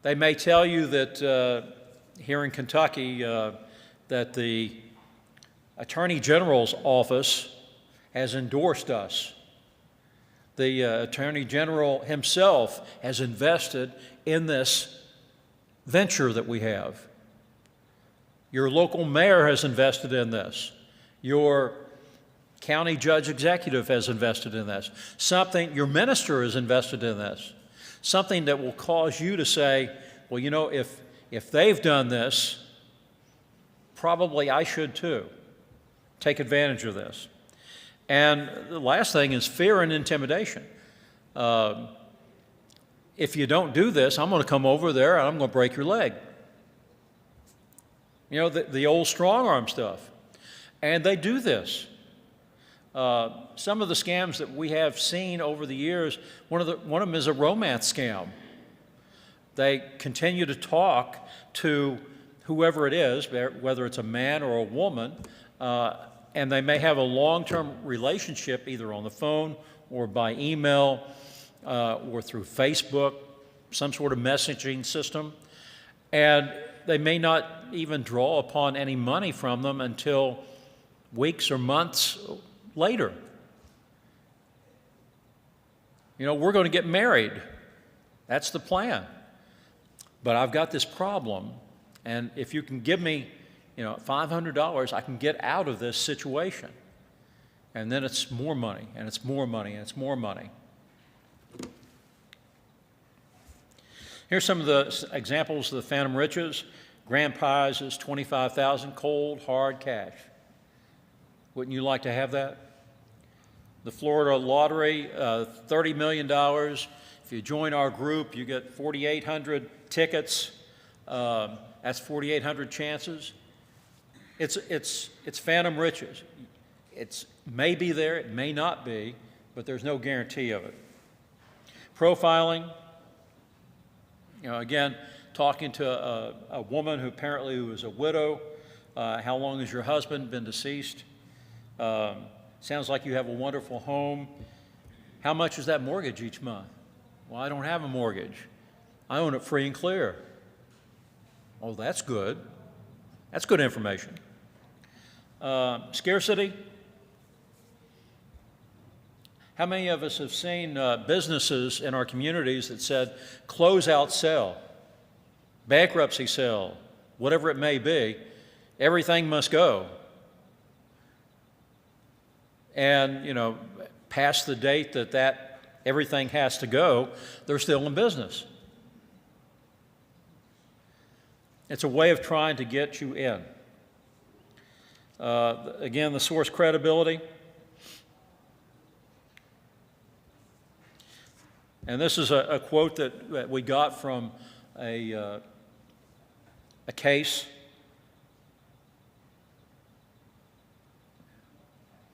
They may tell you that here in Kentucky that the Attorney General's office has endorsed us. The Attorney General himself has invested in this venture that we have. Your local mayor has invested in this. Your county judge executive has invested in this. Your minister has invested in this. Something that will cause you to say, well, you know, if they've done this, probably I should too. Take advantage of this. And the last thing is fear and intimidation. If you don't do this, I'm going to come over there and I'm going to break your leg. You know, the old strong arm stuff. And they do this. Some of the scams that we have seen over the years, one of them is a romance scam. They continue to talk to whoever it is, whether it's a man or a woman, and they may have a long-term relationship either on the phone or by email or through Facebook, some sort of messaging system. And they may not even draw upon any money from them until weeks or months later. You know, we're going to get married. That's the plan. But I've got this problem, and if you can give me, you know, $500, I can get out of this situation. And then it's more money, and it's more money, and it's more money. Here's some of the examples of the phantom riches. Grand prize is $25,000, cold, hard cash. Wouldn't you like to have that? The Florida lottery, $30 million. If you join our group, you get 4,800 tickets. That's 4,800 chances. It's phantom riches. It may be there, it may not be, but there's no guarantee of it. Profiling. You know, again, talking to a woman who apparently was a widow. How long has your husband been deceased? Sounds like you have a wonderful home. How much is that mortgage each month? Well, I don't have a mortgage. I own it free and clear. Oh, that's good. That's good information. Scarcity. How many of us have seen businesses in our communities that said, close out sale, bankruptcy sale, whatever it may be, everything must go. And, you know, past the date that everything has to go, they're still in business. It's a way of trying to get you in. Again, the source credibility. And this is a quote that we got from a case.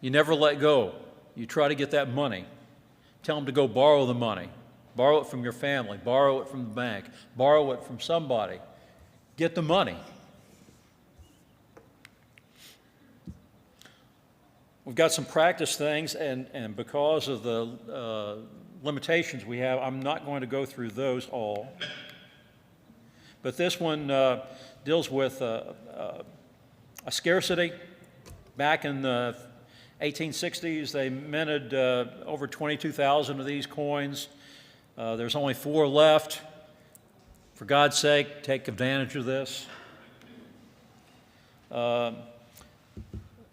You never let go. You try to get that money. Tell them to go borrow the money. Borrow it from your family. Borrow it from the bank. Borrow it from somebody. Get the money. We've got some practice things, and because of the limitations we have, I'm not going to go through those all. But this one deals with a scarcity. Back in the 1860s, they minted over 22,000 of these coins. There's only 4 left. For God's sake, take advantage of this.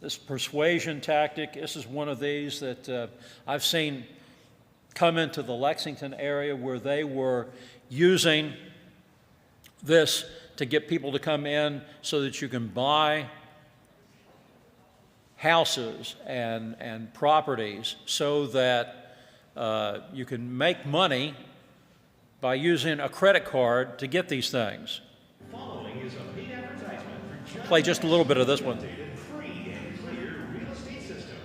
This persuasion tactic, this is one of these that I've seen come into the Lexington area where they were using this to get people to come in so that you can buy houses and properties so that you can make money by using a credit card to get these things. Following is a paid advertisement for Play just a little bit of this one. free and clear real estate system.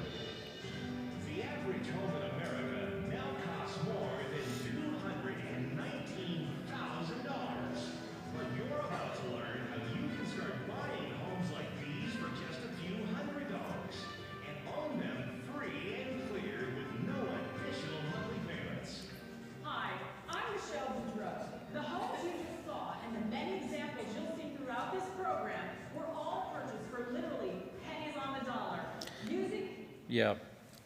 The average home in America now costs more than $219,000. But you're about to learn how you can start buying homes like these for just a few $100 and own them free and clear with no additional monthly payments. Hi, I'm Michelle Boudreaux. The homes you just saw and the many examples you'll see throughout this program were all purchased for literally pennies on the dollar. Yeah,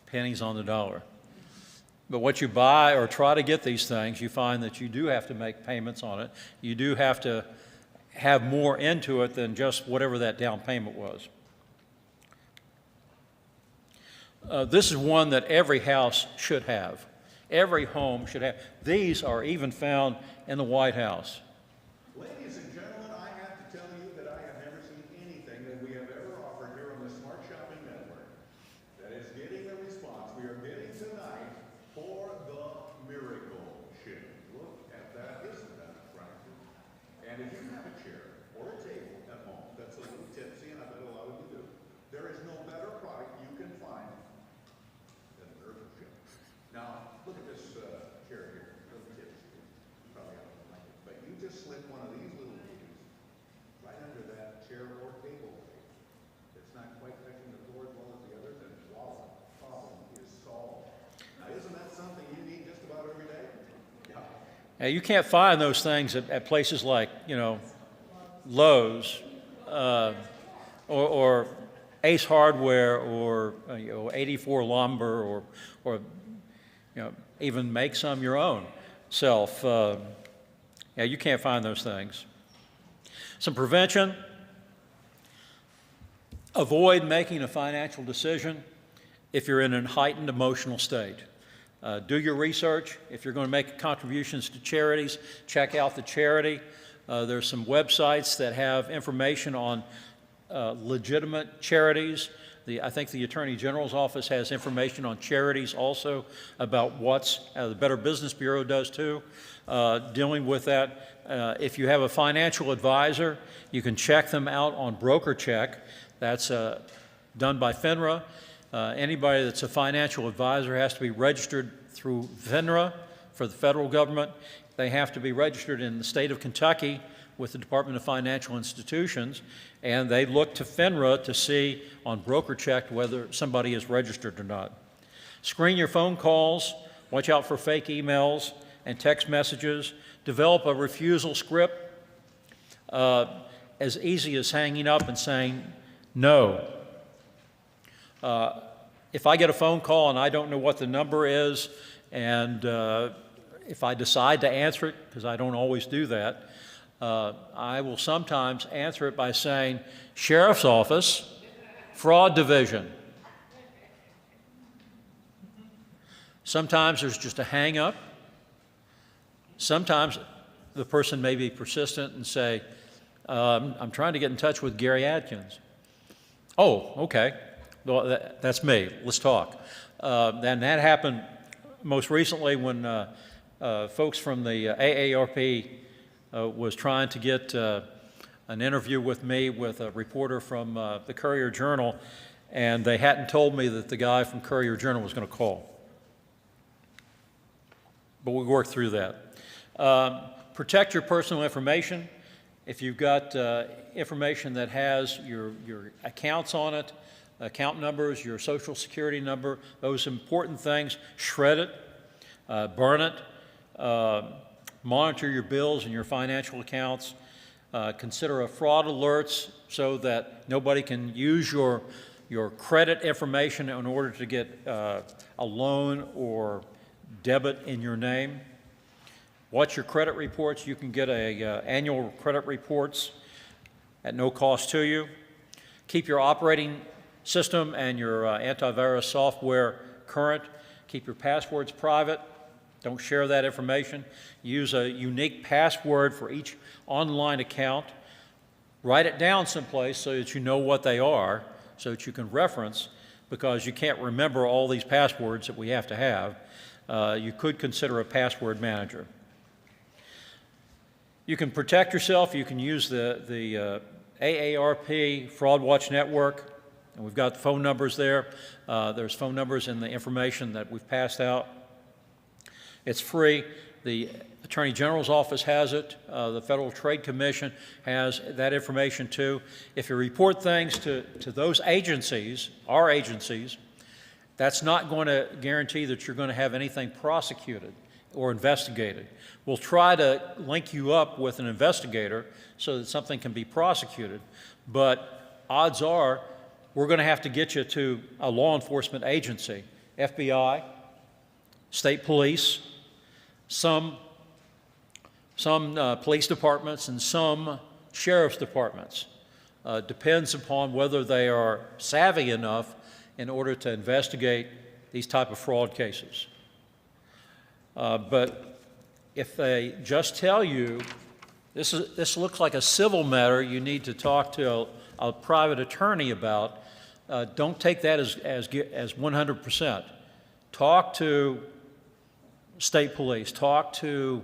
pennies on the dollar. But what you buy or try to get these things, you find that you do have to make payments on it. You do have to have more into it than just whatever that down payment was. This is one that every house should have. Every home should have. These are even found in the White House. Ladies and gentlemen, I have to tell you that I have never seen anything that we have ever offered here on the Smart Shopping Network that is getting the response we are getting tonight for the miracle ship. Look at that, isn't that attractive? And if you have a chair or a table at home that's a little tipsy, and I bet a lot of you do, there is no better product you can find than the miracle ship. Now, look at this chair here. Little tipsy. You probably don't like it, but you just slip one of these little pieces right under that chair or table. It's not quite touching the floor as well as the others, and voila, problem is solved. Now, isn't that something you need just about every day? Yeah. Now, you can't find those things at places like, you know, Lowe's or Ace Hardware or 84 Lumber or you know, even make some your own self. Yeah, you can't find those things. Some prevention. Avoid making a financial decision if you're in a heightened emotional state. Do your research. If you're going to make contributions to charities, check out the charity. There's some websites that have information on legitimate charities. I think the Attorney General's office has information on charities also about what's, the Better Business Bureau does too, dealing with that. If you have a financial advisor, you can check them out on Broker Check. That's done by FINRA. Anybody that's a financial advisor has to be registered through FINRA for the federal government. They have to be registered in the state of Kentucky with the Department of Financial Institutions, and they look to FINRA to see on Broker Check whether somebody is registered or not. Screen your phone calls Watch out for fake emails and text messages. Develop a refusal script, as easy as hanging up and saying no. If I get a phone call and I don't know what the number is, and if I decide to answer it, because I don't always do that, I will sometimes answer it by saying, Sheriff's Office, Fraud Division. Sometimes there's just a hang up. Sometimes the person may be persistent and say, I'm trying to get in touch with Gary Adkins. Oh, okay. Well, that's me. Let's talk. And that happened most recently when folks from the AARP was trying to get an interview with me with a reporter from the Courier-Journal, and they hadn't told me that the guy from Courier-Journal was going to call. But we worked through that. Protect your personal information. If you've got information that has your accounts on it, account numbers, your social security number, those important things, shred it, burn it, monitor your bills and your financial accounts, consider fraud alerts so that nobody can use your credit information in order to get a loan or debit in your name. Watch your credit reports. You can get annual credit reports at no cost to you. Keep your operating system and your antivirus software current. Keep your passwords private. Don't share that information. Use a unique password for each online account. Write it down someplace so that you know what they are, so that you can reference, because you can't remember all these passwords that we have to have. You could consider a password manager. You can protect yourself. You can use the AARP Fraud Watch Network, and we've got phone numbers there. There's phone numbers in the information that we've passed out. It's free. The Attorney General's office has it. The Federal Trade Commission has that information too. If you report things to those agencies, our agencies, that's not going to guarantee that you're going to have anything prosecuted or investigated. We'll try to link you up with an investigator so that something can be prosecuted, but odds are we're going to have to get you to a law enforcement agency, FBI, state police, some police departments, and some sheriff's departments. Depends upon whether they are savvy enough in order to investigate these type of fraud cases. But if they just tell you, this looks like a civil matter you need to talk to a private attorney about, don't take that as 100%. Talk to state police, talk to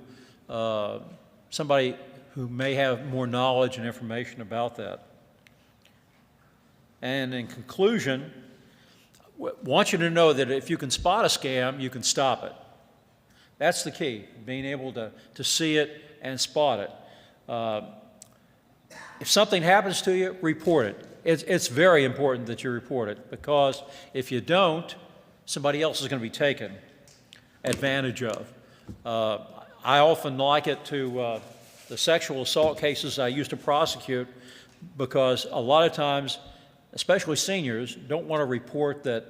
somebody who may have more knowledge and information about that. And in conclusion, I want you to know that if you can spot a scam, you can stop it. That's the key, being able to see it and spot it. If something happens to you, report it. It's very important that you report it, because if you don't, somebody else is going to be taken advantage of. I often like it to the sexual assault cases I used to prosecute, because a lot of times, especially seniors, don't want to report that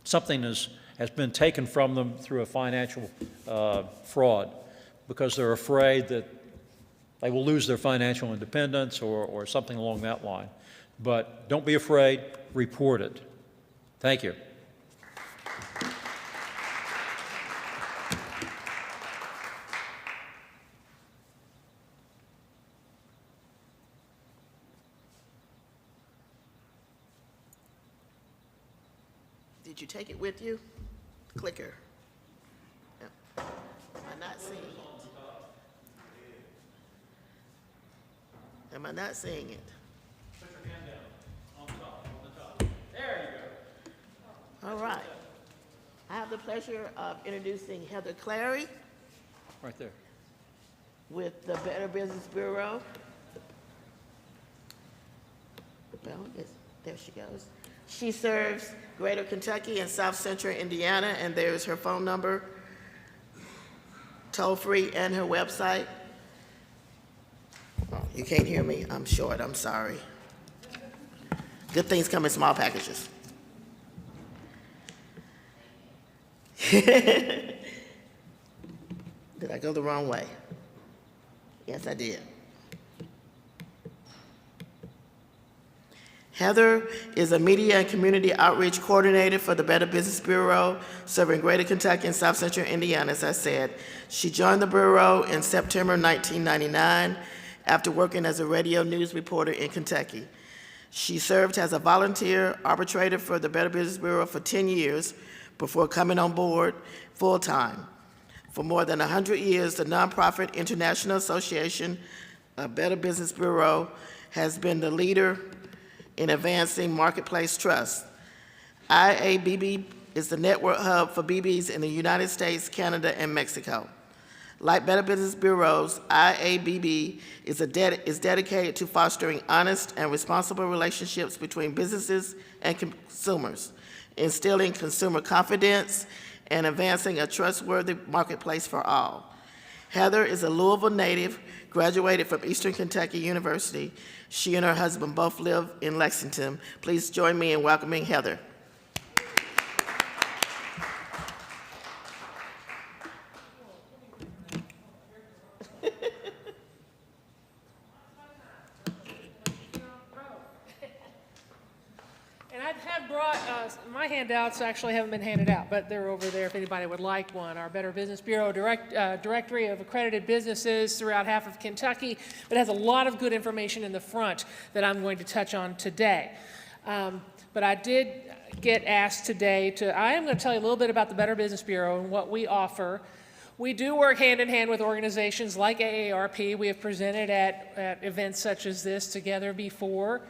something has been taken from them through a financial fraud, because they're afraid that they will lose their financial independence or something along that line. But don't be afraid, report it. Thank you. Did you take it with you? Clicker. Yep. Am I not seeing it? Am I not seeing it? Put your hand down on the top. There you go. All right. I have the pleasure of introducing Heather Clary Right there. with the Better Business Bureau. Well, there she goes. She serves Greater Kentucky and South Central Indiana, and there's her phone number. toll-free, and her website. Oh, you can't hear me? I'm short, I'm sorry. Good things come in small packages. Did I go the wrong way? Yes, I did. Heather is a media and community outreach coordinator for the Better Business Bureau, serving Greater Kentucky and South Central Indiana, as I said. She joined the Bureau in September 1999 after working as a radio news reporter in Kentucky. She served as a volunteer arbitrator for the Better Business Bureau for 10 years before coming on board full-time. For more than 100 years, the nonprofit International Association of Better Business Bureau has been the leader in advancing marketplace trust. IABB is the network hub for BBs in the United States, Canada, and Mexico. Like Better Business Bureaus, IABB is dedicated to fostering honest and responsible relationships between businesses and consumers, instilling consumer confidence, and advancing a trustworthy marketplace for all. Heather is a Louisville native, graduated from Eastern Kentucky University. She and her husband both live in Lexington. Please join me in welcoming Heather. And I have brought, my handouts actually haven't been handed out, but they're over there if anybody would like one. Our Better Business Bureau directory of accredited businesses throughout half of Kentucky, but it has a lot of good information in the front that I'm going to touch on today. But I did get asked today I am going to tell you a little bit about the Better Business Bureau and what we offer. We do work hand in hand with organizations like AARP. We have presented at events such as this together before.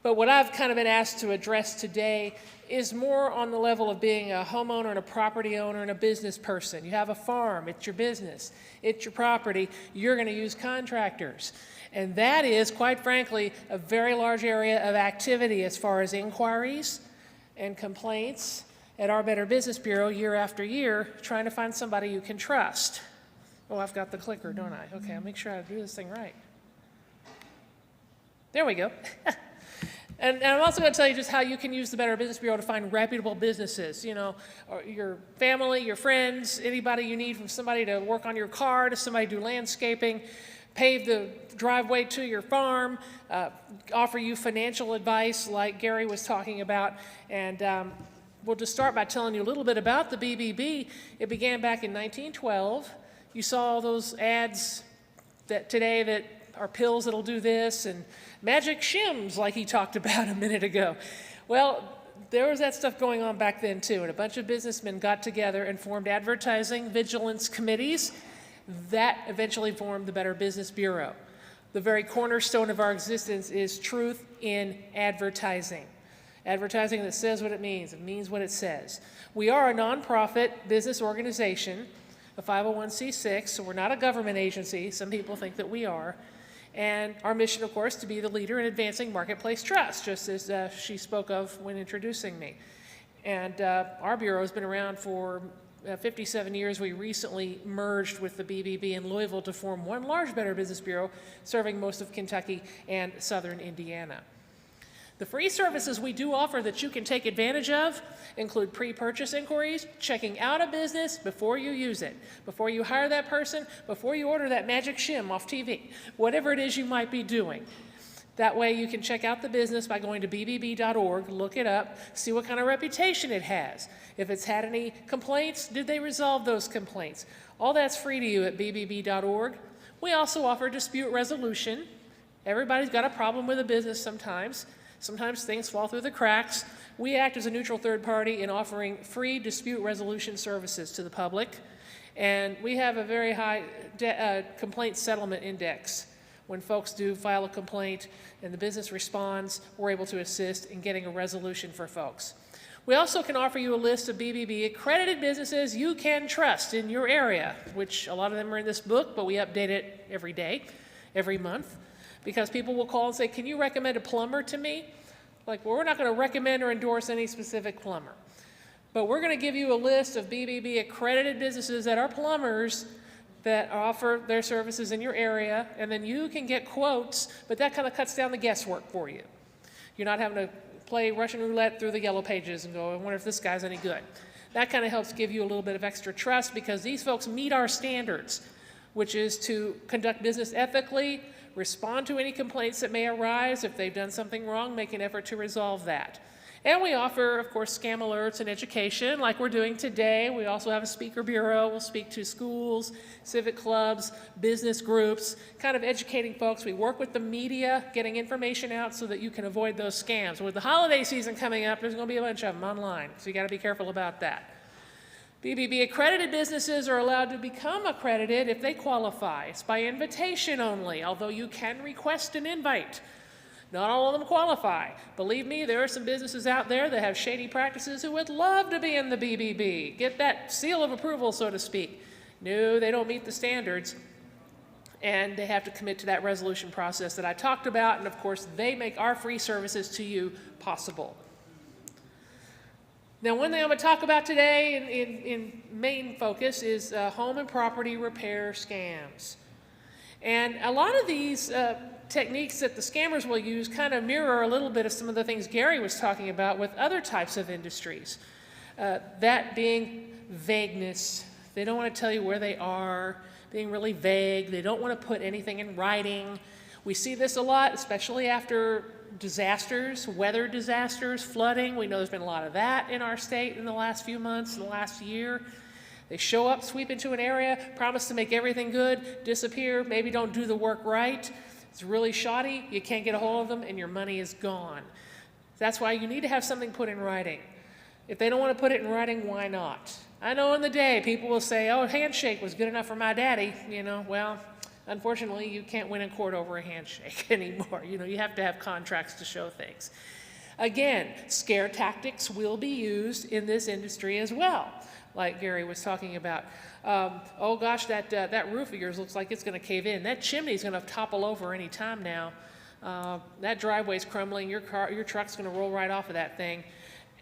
But what I've kind of been asked to address today is more on the level of being a homeowner and a property owner and a business person. You have a farm, it's your business, it's your property, you're going to use contractors. And that is, quite frankly, a very large area of activity as far as inquiries and complaints at our Better Business Bureau year after year, trying to find somebody you can trust. Oh, I've got the clicker, don't I? Okay, I'll make sure I do this thing right. There we go. And I'm also going to tell you just how you can use the Better Business Bureau to find reputable businesses. You know, or your family, your friends, anybody you need, from somebody to work on your car to somebody to do landscaping, pave the driveway to your farm, offer you financial advice like Gary was talking about. And we'll just start by telling you a little bit about the BBB. It began back in 1912. You saw all those ads that today that are pills that'll do this, and magic shims like he talked about a minute ago. Well, there was that stuff going on back then too, and a bunch of businessmen got together and formed advertising vigilance committees that eventually formed the Better Business Bureau. The very cornerstone of our existence is truth in advertising. Advertising that says what it means what it says. We are a nonprofit business organization, a 501c6, so we're not a government agency. Some people think that we are. And our mission, of course, to be the leader in advancing marketplace trust, just as she spoke of when introducing me. And our bureau has been around for 57 years. We recently merged with the BBB in Louisville to form one large Better Business Bureau, serving most of Kentucky and southern Indiana. The free services we do offer that you can take advantage of include pre-purchase inquiries, checking out a business before you use it, before you hire that person, before you order that magic shim off TV, whatever it is you might be doing. That way you can check out the business by going to bbb.org, look it up, see what kind of reputation it has. If it's had any complaints, did they resolve those complaints? All that's free to you at bbb.org. We also offer dispute resolution. Everybody's got a problem with a business sometimes. Sometimes things fall through the cracks. We act as a neutral third party in offering free dispute resolution services to the public. And we have a very high complaint settlement index. When folks do file a complaint and the business responds, we're able to assist in getting a resolution for folks. We also can offer you a list of BBB accredited businesses you can trust in your area, which a lot of them are in this book, but we update it every day, every month. Because people will call and say, can you recommend a plumber to me? Like, well, we're not going to recommend or endorse any specific plumber. But we're going to give you a list of BBB accredited businesses that are plumbers that offer their services in your area, and then you can get quotes, but that kind of cuts down the guesswork for you. You're not having to play Russian roulette through the yellow pages and go, I wonder if this guy's any good. That kind of helps give you a little bit of extra trust because these folks meet our standards, which is to conduct business ethically, respond to any complaints that may arise. If they've done something wrong, make an effort to resolve that. And we offer, of course, scam alerts and education like we're doing today. We also have a speaker bureau. We'll speak to schools, civic clubs, business groups, kind of educating folks. We work with the media, getting information out so that you can avoid those scams. With the holiday season coming up, there's going to be a bunch of them online, so you got to be careful about that. BBB accredited businesses are allowed to become accredited if they qualify. It's by invitation only, although you can request an invite. Not all of them qualify. Believe me, there are some businesses out there that have shady practices who would love to be in the BBB, get that seal of approval, so to speak. No, they don't meet the standards, and they have to commit to that resolution process that I talked about, and of course, they make our free services to you possible. Now, one thing I'm going to talk about today in main focus is home and property repair scams. And a lot of these techniques that the scammers will use kind of mirror a little bit of some of the things Gary was talking about with other types of industries. That being vagueness. They don't want to tell you where they are, being really vague. They don't want to put anything in writing. We see this a lot, especially after disasters, weather disasters, flooding. We know there's been a lot of that in our state in the last few months, in the last year. They show up, sweep into an area, promise to make everything good, disappear, maybe don't do the work right. It's really shoddy, you can't get a hold of them, and your money is gone. That's why you need to have something put in writing. If they don't want to put it in writing, why not? I know in the day people will say, oh, a handshake was good enough for my daddy. You know, well, unfortunately, you can't win in court over a handshake anymore. You know, you have to have contracts to show things. Again, scare tactics will be used in this industry as well, like Gary was talking about. Oh gosh, that roof of yours looks like it's going to cave in. That chimney's going to topple over any time now. That driveway's crumbling. Your truck's going to roll right off of that thing.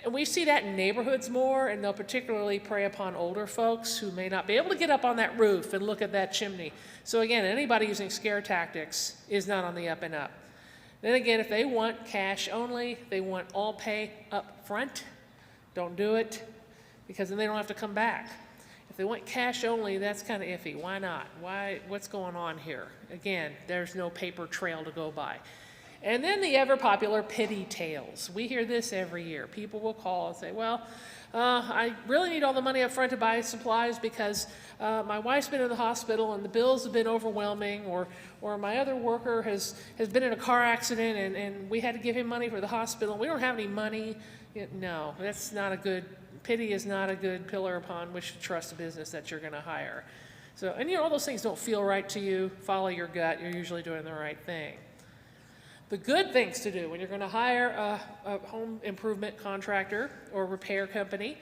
And we see that in neighborhoods more, and they'll particularly prey upon older folks who may not be able to get up on that roof and look at that chimney. So again, anybody using scare tactics is not on the up and up. Then again, if they want cash only, they want all pay up front, don't do it, because then they don't have to come back. If they want cash only, that's kind of iffy. Why not? What's going on here? Again, there's no paper trail to go by. And then the ever-popular pity tales. We hear this every year. People will call and say, well, I really need all the money up front to buy supplies because my wife's been in the hospital and the bills have been overwhelming, or my other worker has been in a car accident and we had to give him money for the hospital. We don't have any money. No, that's not a good, pity is not a good pillar upon which to trust a business that you're going to hire. So, and you know, all those things don't feel right to you. Follow your gut. You're usually doing the right thing. The good things to do when you're going to hire a home improvement contractor or repair company,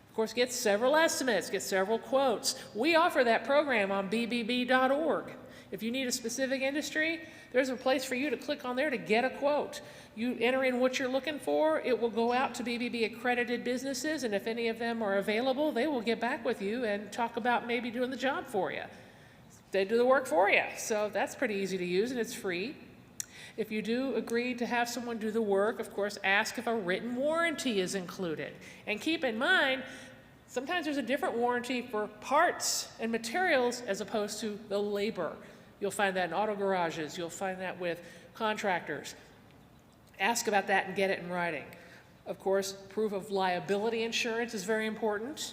of course, get several estimates, get several quotes. We offer that program on bbb.org. If you need a specific industry, there's a place for you to click on there to get a quote. You enter in what you're looking for, it will go out to BBB accredited businesses, and if any of them are available, they will get back with you and talk about maybe doing the job for you. They do the work for you, so that's pretty easy to use and it's free. If you do agree to have someone do the work, of course, ask if a written warranty is included. And keep in mind, sometimes there's a different warranty for parts and materials as opposed to the labor. You'll find that in auto garages. You'll find that with contractors. Ask about that and get it in writing. Of course, proof of liability insurance is very important.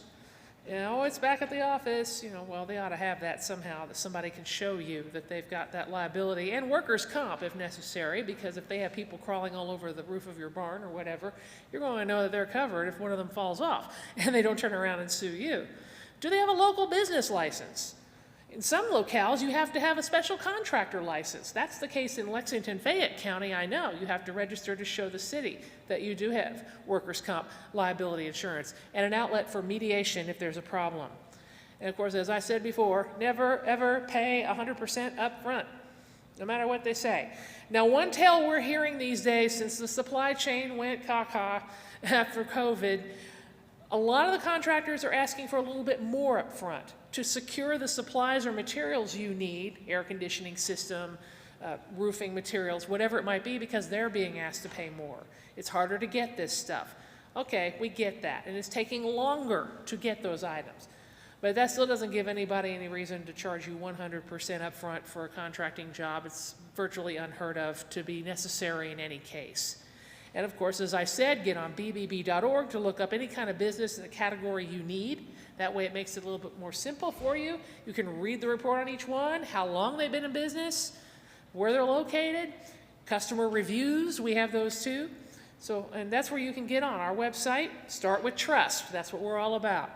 You know, it's back at the office, you know, well, they ought to have that somehow, that somebody can show you that they've got that liability, and workers' comp if necessary, because if they have people crawling all over the roof of your barn or whatever, you're going to know that they're covered if one of them falls off, and they don't turn around and sue you. Do they have a local business license? In some locales, you have to have a special contractor license. That's the case in Lexington, Fayette County, I know. You have to register to show the city that you do have workers' comp liability insurance and an outlet for mediation if there's a problem. And of course, as I said before, never ever pay 100% up front, no matter what they say. Now, one tale we're hearing these days, since the supply chain went caca after COVID, A lot of the contractors are asking for a little bit more up front to secure the supplies or materials you need, air conditioning system, roofing materials, whatever it might be, because they're being asked to pay more. It's harder to get this stuff. Okay, we get that, and it's taking longer to get those items. But that still doesn't give anybody any reason to charge you 100% up front for a contracting job. It's virtually unheard of to be necessary in any case. And of course, as I said, get on bbb.org to look up any kind of business in the category you need. That way it makes it a little bit more simple for you. You can read the report on each one, how long they've been in business, where they're located, customer reviews, we have those too. So, and that's where you can get on our website. Start with trust. That's what we're all about.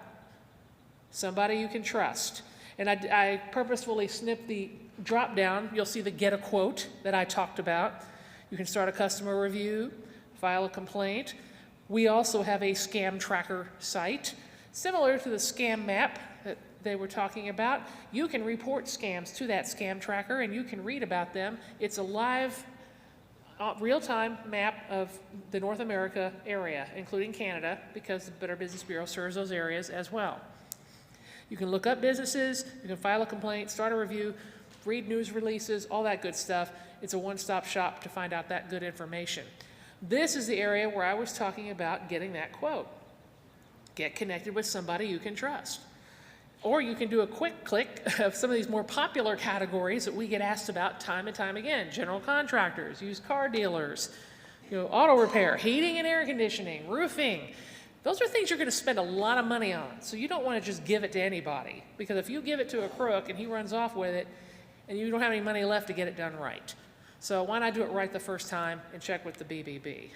Somebody you can trust. And I purposefully snipped the drop down. You'll see the get a quote that I talked about. You can start a customer review, file a complaint. We also have a scam tracker site, similar to the scam map that they were talking about. You can report scams to that scam tracker and you can read about them. It's a live, real-time map of the North America area, including Canada, because the Better Business Bureau serves those areas as well. You can look up businesses, you can file a complaint, start a review, read news releases, all that good stuff. It's a one-stop shop to find out that good information. This is the area where I was talking about getting that quote. Get connected with somebody you can trust. Or you can do a quick click of some of these more popular categories that we get asked about time and time again. General contractors, used car dealers, auto repair, heating and air conditioning, roofing. Those are things you're going to spend a lot of money on. So you don't want to just give it to anybody. Because if you give it to a crook and he runs off with it, and you don't have any money left to get it done right. So why not do it right the first time and check with the BBB?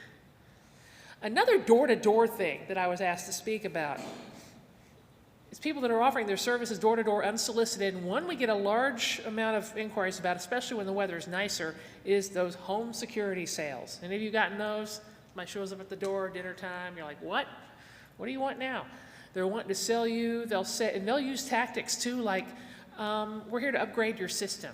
Another door-to-door thing that I was asked to speak about is people that are offering their services door-to-door unsolicited. And one we get a large amount of inquiries about, especially when the weather is nicer, is those home security sales. Any of you gotten those? Somebody shows up at the door, dinner time, you're like, what? What do you want now? They're wanting to sell you, and they'll use tactics too, like, we're here to upgrade your system.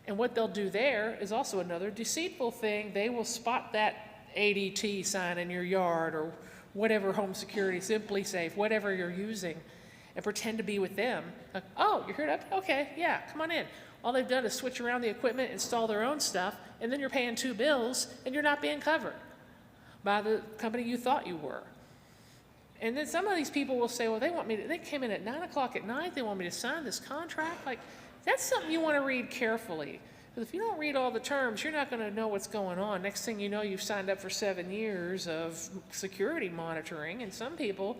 And what they'll do there is also another deceitful thing. They will spot that ADT sign in your yard or whatever home security, Simply Safe, whatever you're using, and pretend to be with them. Like, oh, you're here to upgrade? Okay, yeah, come on in. All they've done is switch around the equipment, install their own stuff, and then you're paying 2 bills and you're not being covered by the company you thought you were. And then some of these people will say, well, they came in at 9 o'clock at night, they want me to sign this contract. Like, that's something you want to read carefully. Because if you don't read all the terms, you're not going to know what's going on. Next thing you know, you've signed up for 7 years of security monitoring, and some people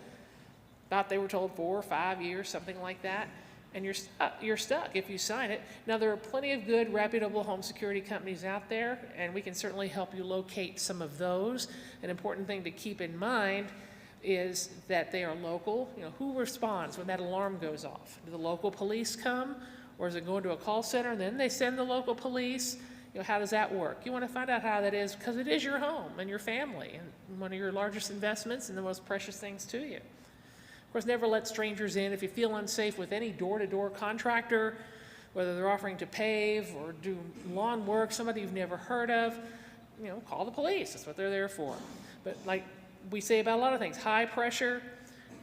thought they were told 4 or 5 years, something like that, and you're stuck if you sign it. Now, there are plenty of good, reputable home security companies out there, and we can certainly help you locate some of those. An important thing to keep in mind is that they are local. Who responds when that alarm goes off? Do the local police come, or is it going to a call center and then they send the local police? How does that work? You want to find out how that is, because it is your home and your family and one of your largest investments and the most precious things to you. Of course, never let strangers in. If you feel unsafe with any door-to-door contractor, whether they're offering to pave or do lawn work, somebody you've never heard of, call the police. That's what they're there for. But like we say about a lot of things, high pressure,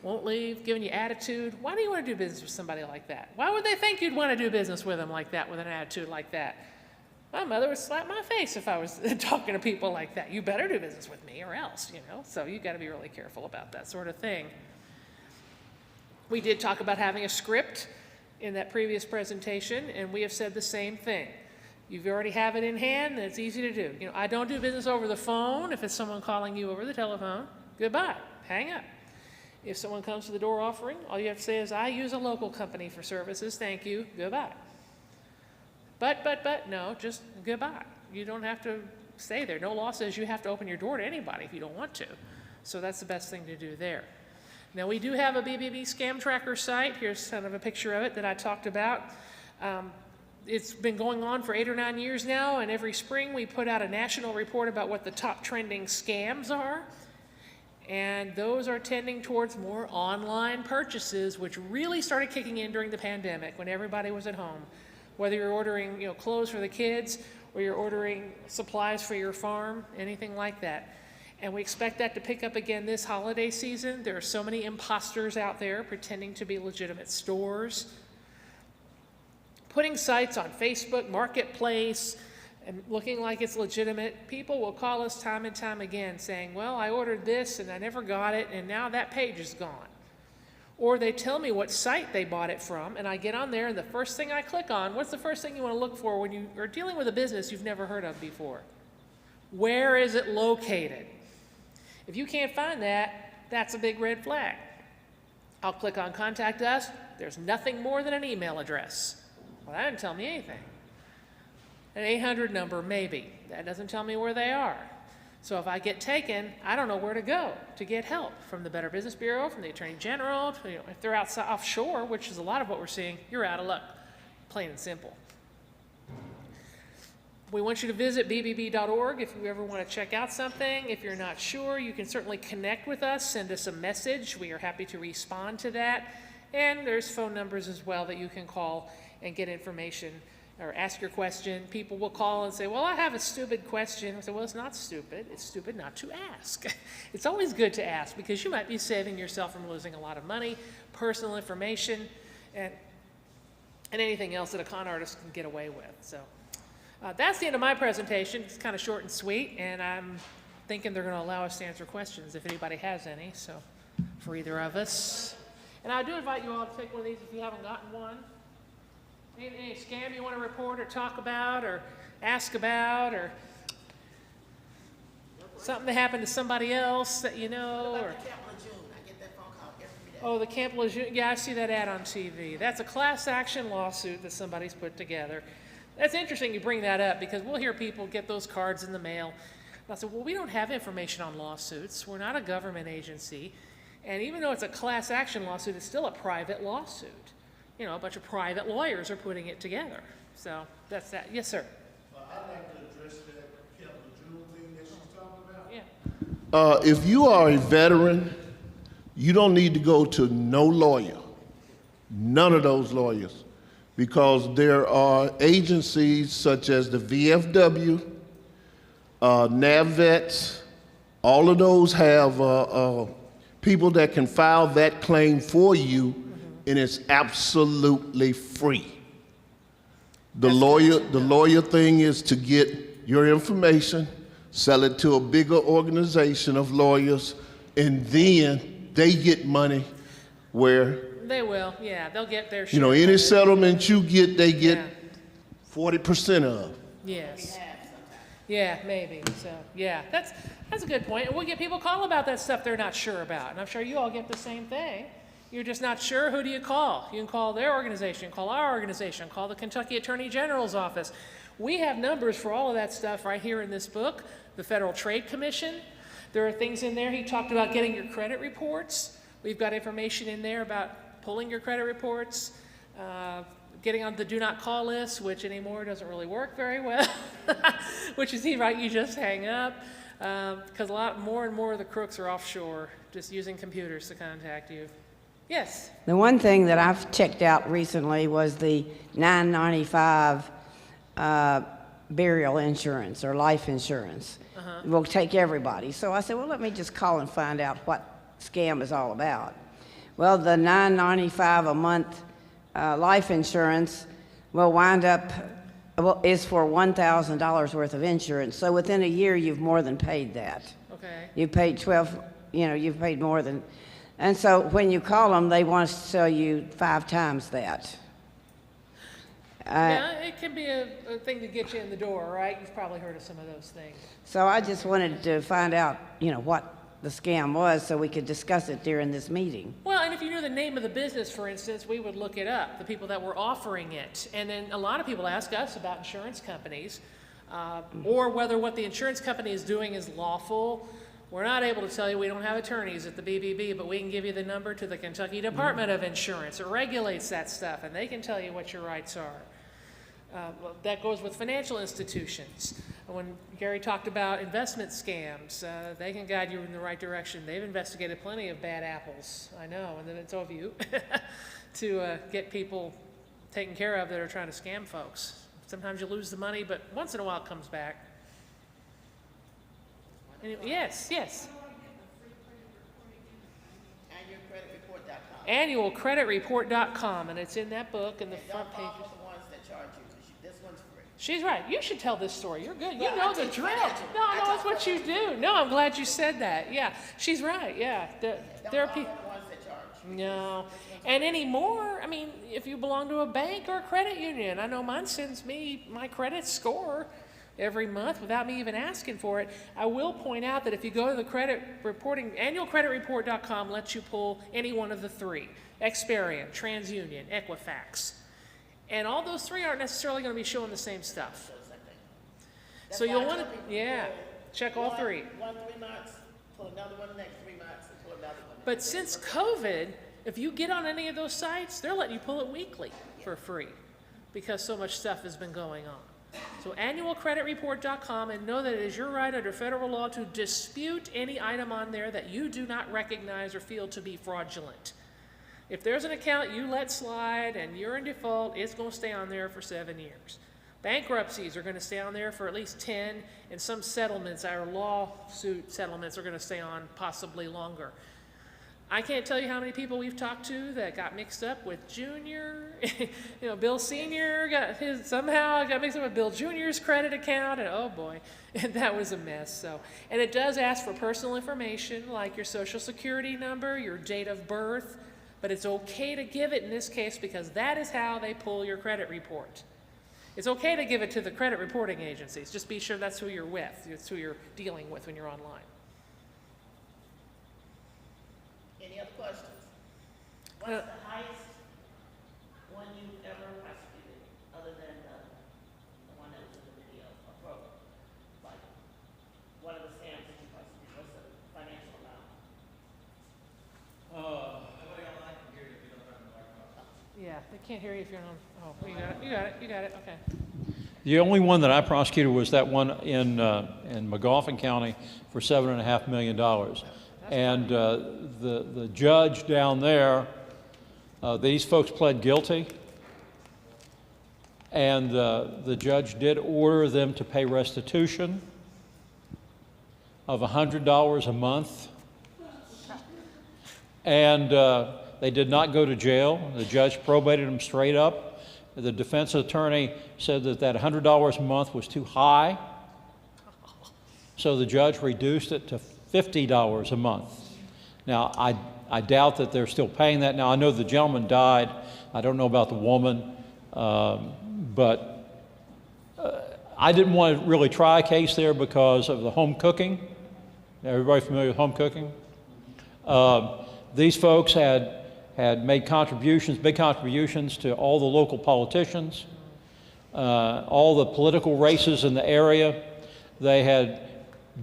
won't leave, giving you attitude. Why do you want to do business with somebody like that? Why would they think you'd want to do business with them like that, with an attitude like that? My mother would slap my face if I was talking to people like that. You better do business with me or else, So you got to be really careful about that sort of thing. We did talk about having a script in that previous presentation, and we have said the same thing. You already have it in hand, and it's easy to do. I don't do business over the phone. If it's someone calling you over the telephone, goodbye, hang up. If someone comes to the door offering, all you have to say is, I use a local company for services, thank you, goodbye. But, no, just goodbye. You don't have to stay there. No law says you have to open your door to anybody if you don't want to. So that's the best thing to do there. Now, we do have a BBB scam tracker site. Here's kind of a picture of it that I talked about. It's been going on for 8 or 9 years now, and every spring we put out a national report about what the top trending scams are. And those are tending towards more online purchases, which really started kicking in during the pandemic when everybody was at home. Whether you're ordering clothes for the kids or you're ordering supplies for your farm, anything like that. And we expect that to pick up again this holiday season. There are so many imposters out there pretending to be legitimate stores, putting sites on Facebook Marketplace and looking like it's legitimate. People will call us time and time again saying, well, I ordered this and I never got it and now that page is gone. Or they tell me what site they bought it from, and I get on there and the first thing I click on, what's the first thing you want to look for when you are dealing with a business you've never heard of before? Where is it located? If you can't find that, that's a big red flag. I'll click on Contact Us. There's nothing more than an email address. Well, that didn't tell me anything. An 800 number, maybe. That doesn't tell me where they are. So if I get taken, I don't know where to go to get help from the Better Business Bureau, from the Attorney General. If they're outside, offshore, which is a lot of what we're seeing, you're out of luck, plain and simple. We want you to visit bbb.org if you ever want to check out something. If you're not sure, you can certainly connect with us, send us a message. We are happy to respond to that. And there's phone numbers as well that you can call and get information or ask your question. People will call and say, well, I have a stupid question. I say, well, it's not stupid. It's stupid not to ask. It's always good to ask because you might be saving yourself from losing a lot of money, personal information, and anything else that a con artist can get away with. So that's the end of my presentation. It's kind of short and sweet, and I'm thinking they're going to allow us to answer questions if anybody has any, so for either of us. And I do invite you all to take one of these if you haven't gotten one. Any scam you want to report or talk about or ask about or something that happened to somebody else that you know? Or oh, the Camp Lejeune. Yeah, I see that ad on TV. That's a class action lawsuit that somebody's put together. That's interesting you bring that up because we'll hear people get those cards in the mail. And I said, well, we don't have information on lawsuits. We're not a government agency. And even though it's a class action lawsuit, it's still a private lawsuit. You know, a bunch of private lawyers are putting it together. So that's that. Yes, sir. I'd like to address that Camp Lejeune thing that she's talking about. Yeah. If you are a veteran, you don't need to go to no lawyer, none of those lawyers, because there are agencies such as the VFW, NAVVETS, all of those have people that can file that claim for you, and it's absolutely free. The lawyer thing is to get your information, sell it to a bigger organization of lawyers, and then they get money where They will, yeah. They'll get their share. you know, any settlement you get, they get 40% of. Yes. Yeah, maybe. So, yeah, that's a good point. And we'll get people call about that stuff they're not sure about. And I'm sure you all get the same thing. You're just not sure, who do you call? You can call their organization, call our organization, call the Kentucky Attorney General's office. We have numbers for all of that stuff right here in this book. The Federal Trade Commission. There are things in there. He talked about getting your credit reports. We've got information in there about pulling your credit reports, getting on the do not call list, which anymore doesn't really work very well, which is right, you just hang up, because a lot more and more of the crooks are offshore, just using computers to contact you. Yes? The one thing that I've checked out recently was the $9.95 burial insurance or life insurance. Will take everybody. So I said, well, let me just call and find out what scam is all about. Well, the $9.95 a month life insurance will wind up, is for $1,000 worth of insurance. So within a year, you've more than paid that. Okay. You paid 12, you know, you've paid more than, and so when you call them, they want to sell you 5 times that. Yeah, it can be a thing to get you in the door, right? You've probably heard of some of those things. So I just wanted to find out, you know, what the scam was so we could discuss it during this meeting. Well, and if you knew the name of the business, for instance, we would look it up, the people that were offering it. And then a lot of people ask us about insurance companies or whether what the insurance company is doing is lawful. We're not able to tell you. We don't have attorneys at the BBB, but we can give you the number to the Kentucky Department of Insurance. It regulates that stuff, and they can tell you what your rights are. That goes with financial institutions. When Gary talked about investment scams, they can guide you in the right direction. They've investigated plenty of bad apples, I know, and then it's of you, to get people taken care of that are trying to scam folks. Sometimes you lose the money, but once in a while it comes back. Yes, yes. AnnualCreditReport.com. AnnualCreditReport.com, and it's in that book in the front pages. The ones that charge you, 'cause this one's free. She's right. You should tell this story. You're good. You Well, know I the teach drill. financial. No, I no, taught that's what you do. No, I'm glad you said that. Yeah, she's right. Yeah, there are people. The ones that charge. No, and anymore, I mean, if you belong to a bank or a credit union, I know mine sends me my credit score every month without me even asking for it. I will point out that if you go to the credit reporting, annualcreditreport.com lets you pull any one of the three: Experian, TransUnion, Equifax. And all those three aren't necessarily going to be showing the same stuff. So you'll want to, check all three. One 3 months, pull another one the next 3 months, and pull another one. But since COVID, if you get on any of those sites, they're letting you pull it weekly for free because so much stuff has been going on. So annualcreditreport.com, and know that it is your right under federal law to dispute any item on there that you do not recognize or feel to be fraudulent. If there's an account you let slide and you're in default, it's going to stay on there for 7 years. Bankruptcies are going to stay on there for at least 10, and some settlements, our lawsuit settlements, are going to stay on possibly longer. I can't tell you how many people we've talked to that got mixed up with Junior. Bill Sr. somehow got mixed up with Bill Jr.'s credit account, and oh boy, and that was a mess. So, and it does ask for personal information like your social security number, your date of birth, but it's okay to give it in this case because that is how they pull your credit report. It's okay to give it to the credit reporting agencies. Just be sure that's who you're with. It's who you're dealing with when you're online. Any other questions? What's the highest one you've ever prosecuted, other than the one that was in the video, or program? Like, one of the scams that you prosecuted, what's the financial amount? Nobody online can hear you if you don't have a microphone. Yeah, they can't hear you if you're on. Oh, you got it. You got it. You got it. Okay. The only one that I prosecuted was that one in McGoffin County for $7.5 million. And the judge down there, these folks pled guilty, and the judge did order them to pay restitution of $100 a month, and they did not go to jail. The judge probated them straight up. The defense attorney said that $100 a month was too high, so the judge reduced it to $50 a month. Now, I doubt that they're still paying that. Now, I know the gentleman died. I don't know about the woman, but I didn't want to really try a case there because of the home cooking. Everybody familiar with home cooking? These folks had made contributions, big contributions to all the local politicians, all the political races in the area. They had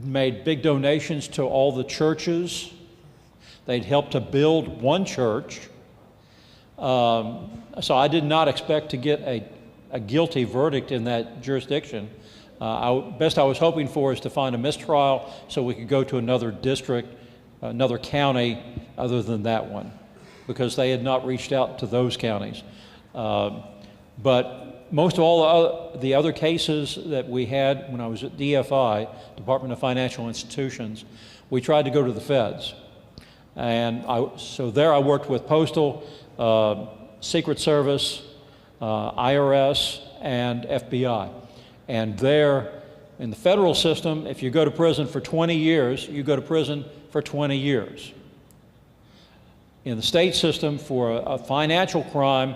made big donations to all the churches. They'd helped to build one church. So I did not expect to get a guilty verdict in that jurisdiction. Best I was hoping for is to find a mistrial so we could go to another district, another county other than that one, because they had not reached out to those counties. But most of all the other cases that we had when I was at DFI, Department of Financial Institutions, we tried to go to the feds. And so there I worked with Postal, Secret Service, IRS, and FBI. And there, in the federal system, if you go to prison for 20 years, you go to prison for 20 years. In the state system, for a financial crime,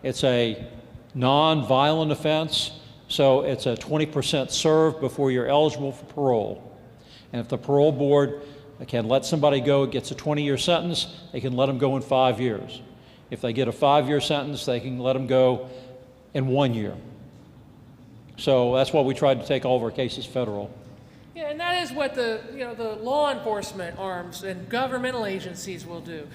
it's a non-violent offense, so it's a 20% served before you're eligible for parole. And if the parole board can let somebody go, it gets a 20-year sentence, they can let them go in 5 years. If they get a 5-year sentence, they can let them go in 1 year. So that's why we tried to take all of our cases federal. Yeah, and that is what the law enforcement arms and governmental agencies will do.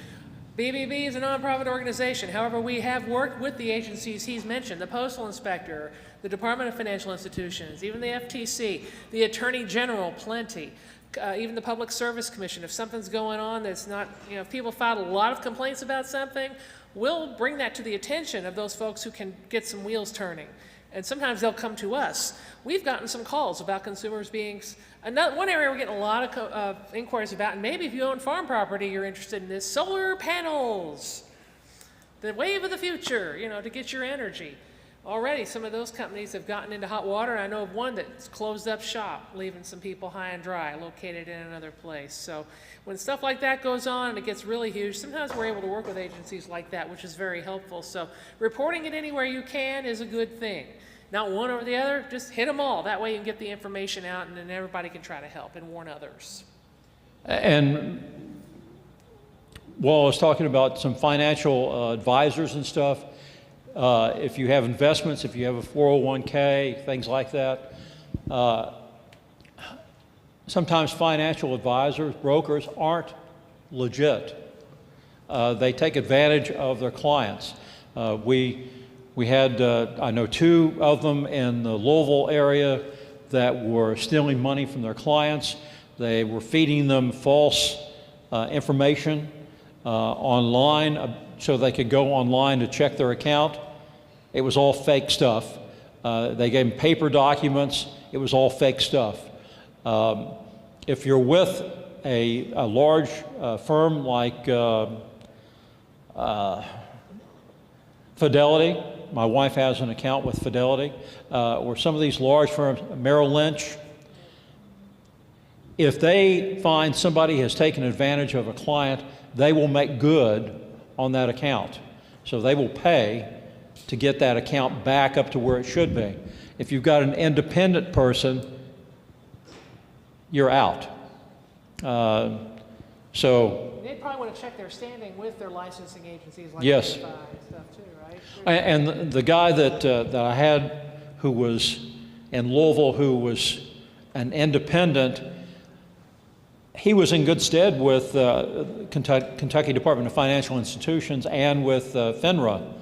BBB is a nonprofit organization. However, we have worked with the agencies he's mentioned, the Postal Inspector, the Department of Financial Institutions, even the FTC, the Attorney General, plenty, even the Public Service Commission. If something's going on that's not, if people filed a lot of complaints about something, we'll bring that to the attention of those folks who can get some wheels turning. And sometimes they'll come to us. We've gotten some calls about consumers being, one area we're getting a lot of inquiries about, and maybe if you own farm property, you're interested in this, solar panels. The wave of the future, you know, to get your energy. Already, some of those companies have gotten into hot water. I know of one that's closed up shop, leaving some people high and dry, located in another place. So when stuff like that goes on and it gets really huge, sometimes we're able to work with agencies like that, which is very helpful. So reporting it anywhere you can is a good thing. Not one over the other, just hit them all. That way you can get the information out and then everybody can try to help and warn others. And while I was talking about some financial advisors and stuff, if you have investments, if you have a 401k, things like that, sometimes financial advisors, brokers, aren't legit. They take advantage of their clients. We had, I know 2 of them in the Louisville area that were stealing money from their clients. They were feeding them false information online so they could go online to check their account. It was all fake stuff. They gave them paper documents. It was all fake stuff. If you're with a large firm like Fidelity, my wife has an account with Fidelity, or some of these large firms, Merrill Lynch, if they find somebody has taken advantage of a client, they will make good on that account. So they will pay to get that account back up to where it should be. If you've got an independent person, you're out. So They probably want to check their standing with their licensing agencies like yes. and stuff too, right? And the guy that I had who was in Louisville, who was an independent, he was in good stead with Kentucky Department of Financial Institutions and with FINRA,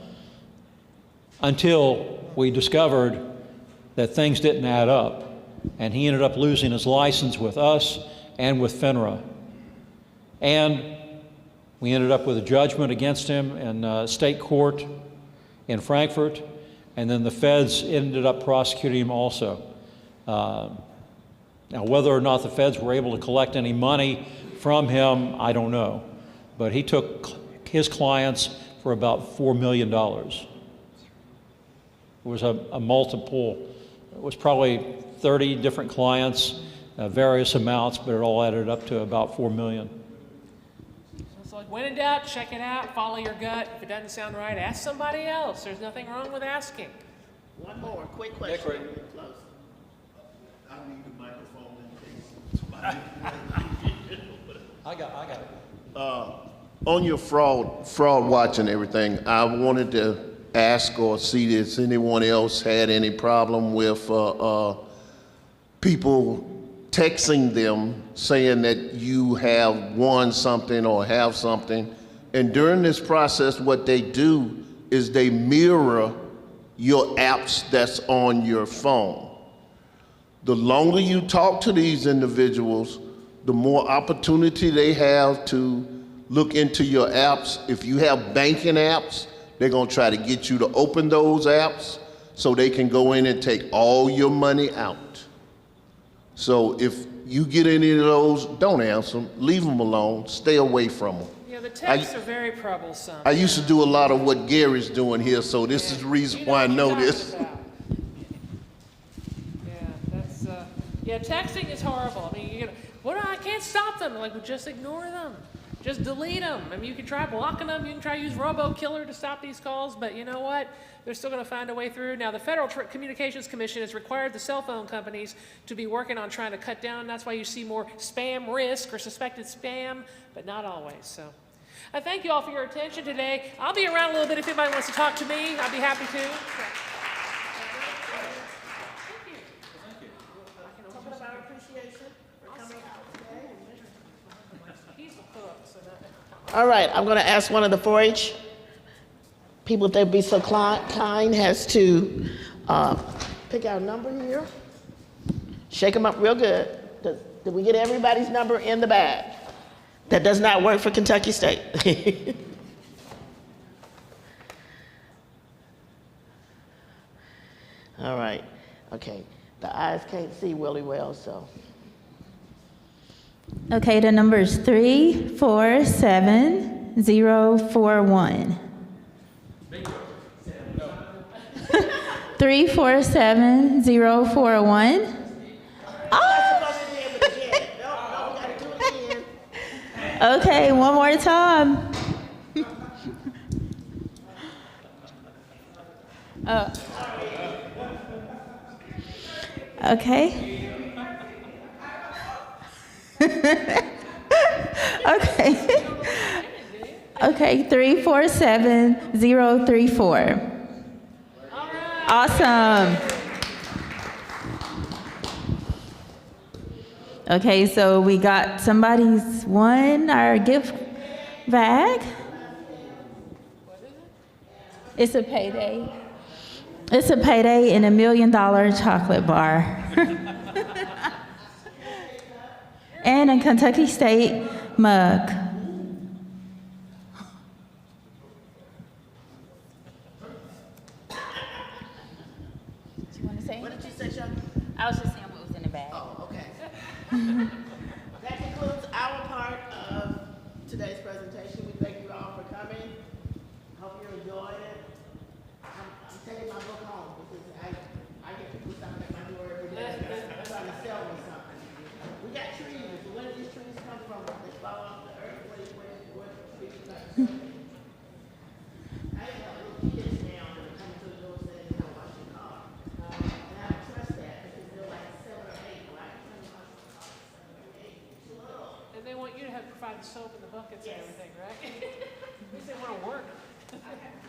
until we discovered that things didn't add up. And he ended up losing his license with us and with FINRA. And we ended up with a judgment against him in state court in Frankfurt, and then the feds ended up prosecuting him also. Now, whether or not the feds were able to collect any money from him, I don't know. But he took his clients for about $4 million. It was a multiple, it was probably 30 different clients, various amounts, but it all added up to about $4 million. So like, when in doubt, check it out, follow your gut. If it doesn't sound right, ask somebody else. There's nothing wrong with asking. One more quick question. Close. I need the microphone in case somebody. I got it. On your fraud watch and everything, I wanted to ask or see if anyone else had any problem with people texting them saying that you have won something or have something. And during this process, what they do is they mirror your apps that's on your phone. The longer you talk to these individuals, the more opportunity they have to look into your apps. If you have banking apps, they're gonna try to get you to open those apps so they can go in and take all your money out. So if you get any of those, don't answer them, leave them alone, stay away from them. Yeah, the texts are very troublesome. I used to do a lot of what Gary's doing here, so this is the reason why I know this. Yeah, texting is horrible. I mean, I can't stop them. Like, well, just ignore them. Just delete them. I mean, you can try blocking them. You can try to use Robo-Killer to stop these calls, but you know what? They're still going to find a way through. Now, the Federal Communications Commission has required the cell phone companies to be working on trying to cut down. That's why you see more spam risk or suspected spam, but not always. So I thank you all for your attention today. I'll be around a little bit if anybody wants to talk to me. I'd be happy to. All right, I'm going to ask one of the 4-H people, if they'd be so kind, has to pick out a number here. Shake them up real good. Did we get everybody's number in the bag? That does not work for Kentucky State. All right. Okay. The eyes can't see really well, so. Okay, the number is 347041. 347041. Okay, one more time. Okay. Okay. Okay, 347034. Awesome. Okay, so we got somebody's won our gift bag. It's a payday. It's a payday in $1 million chocolate bar. And a Kentucky State mug. What did you say, Sean? I was just saying what was in the bag. Oh, okay. That concludes our part of today's presentation. We thank you all for coming. Hope you enjoyed it. I'm taking my book home because I get people stopping at my door every day trying to sell me something. We got trees. Where do these trees come from? They fall off the earth. Where trees like I have little kids now that are coming to the door saying, "Can I wash your car?" And I don't trust that because they're like 7 or 8. Why can you wash the car? 7 or 8. It's little. And they want you to have provide the soap and the buckets and everything, right? At least they want to work. Well, I have,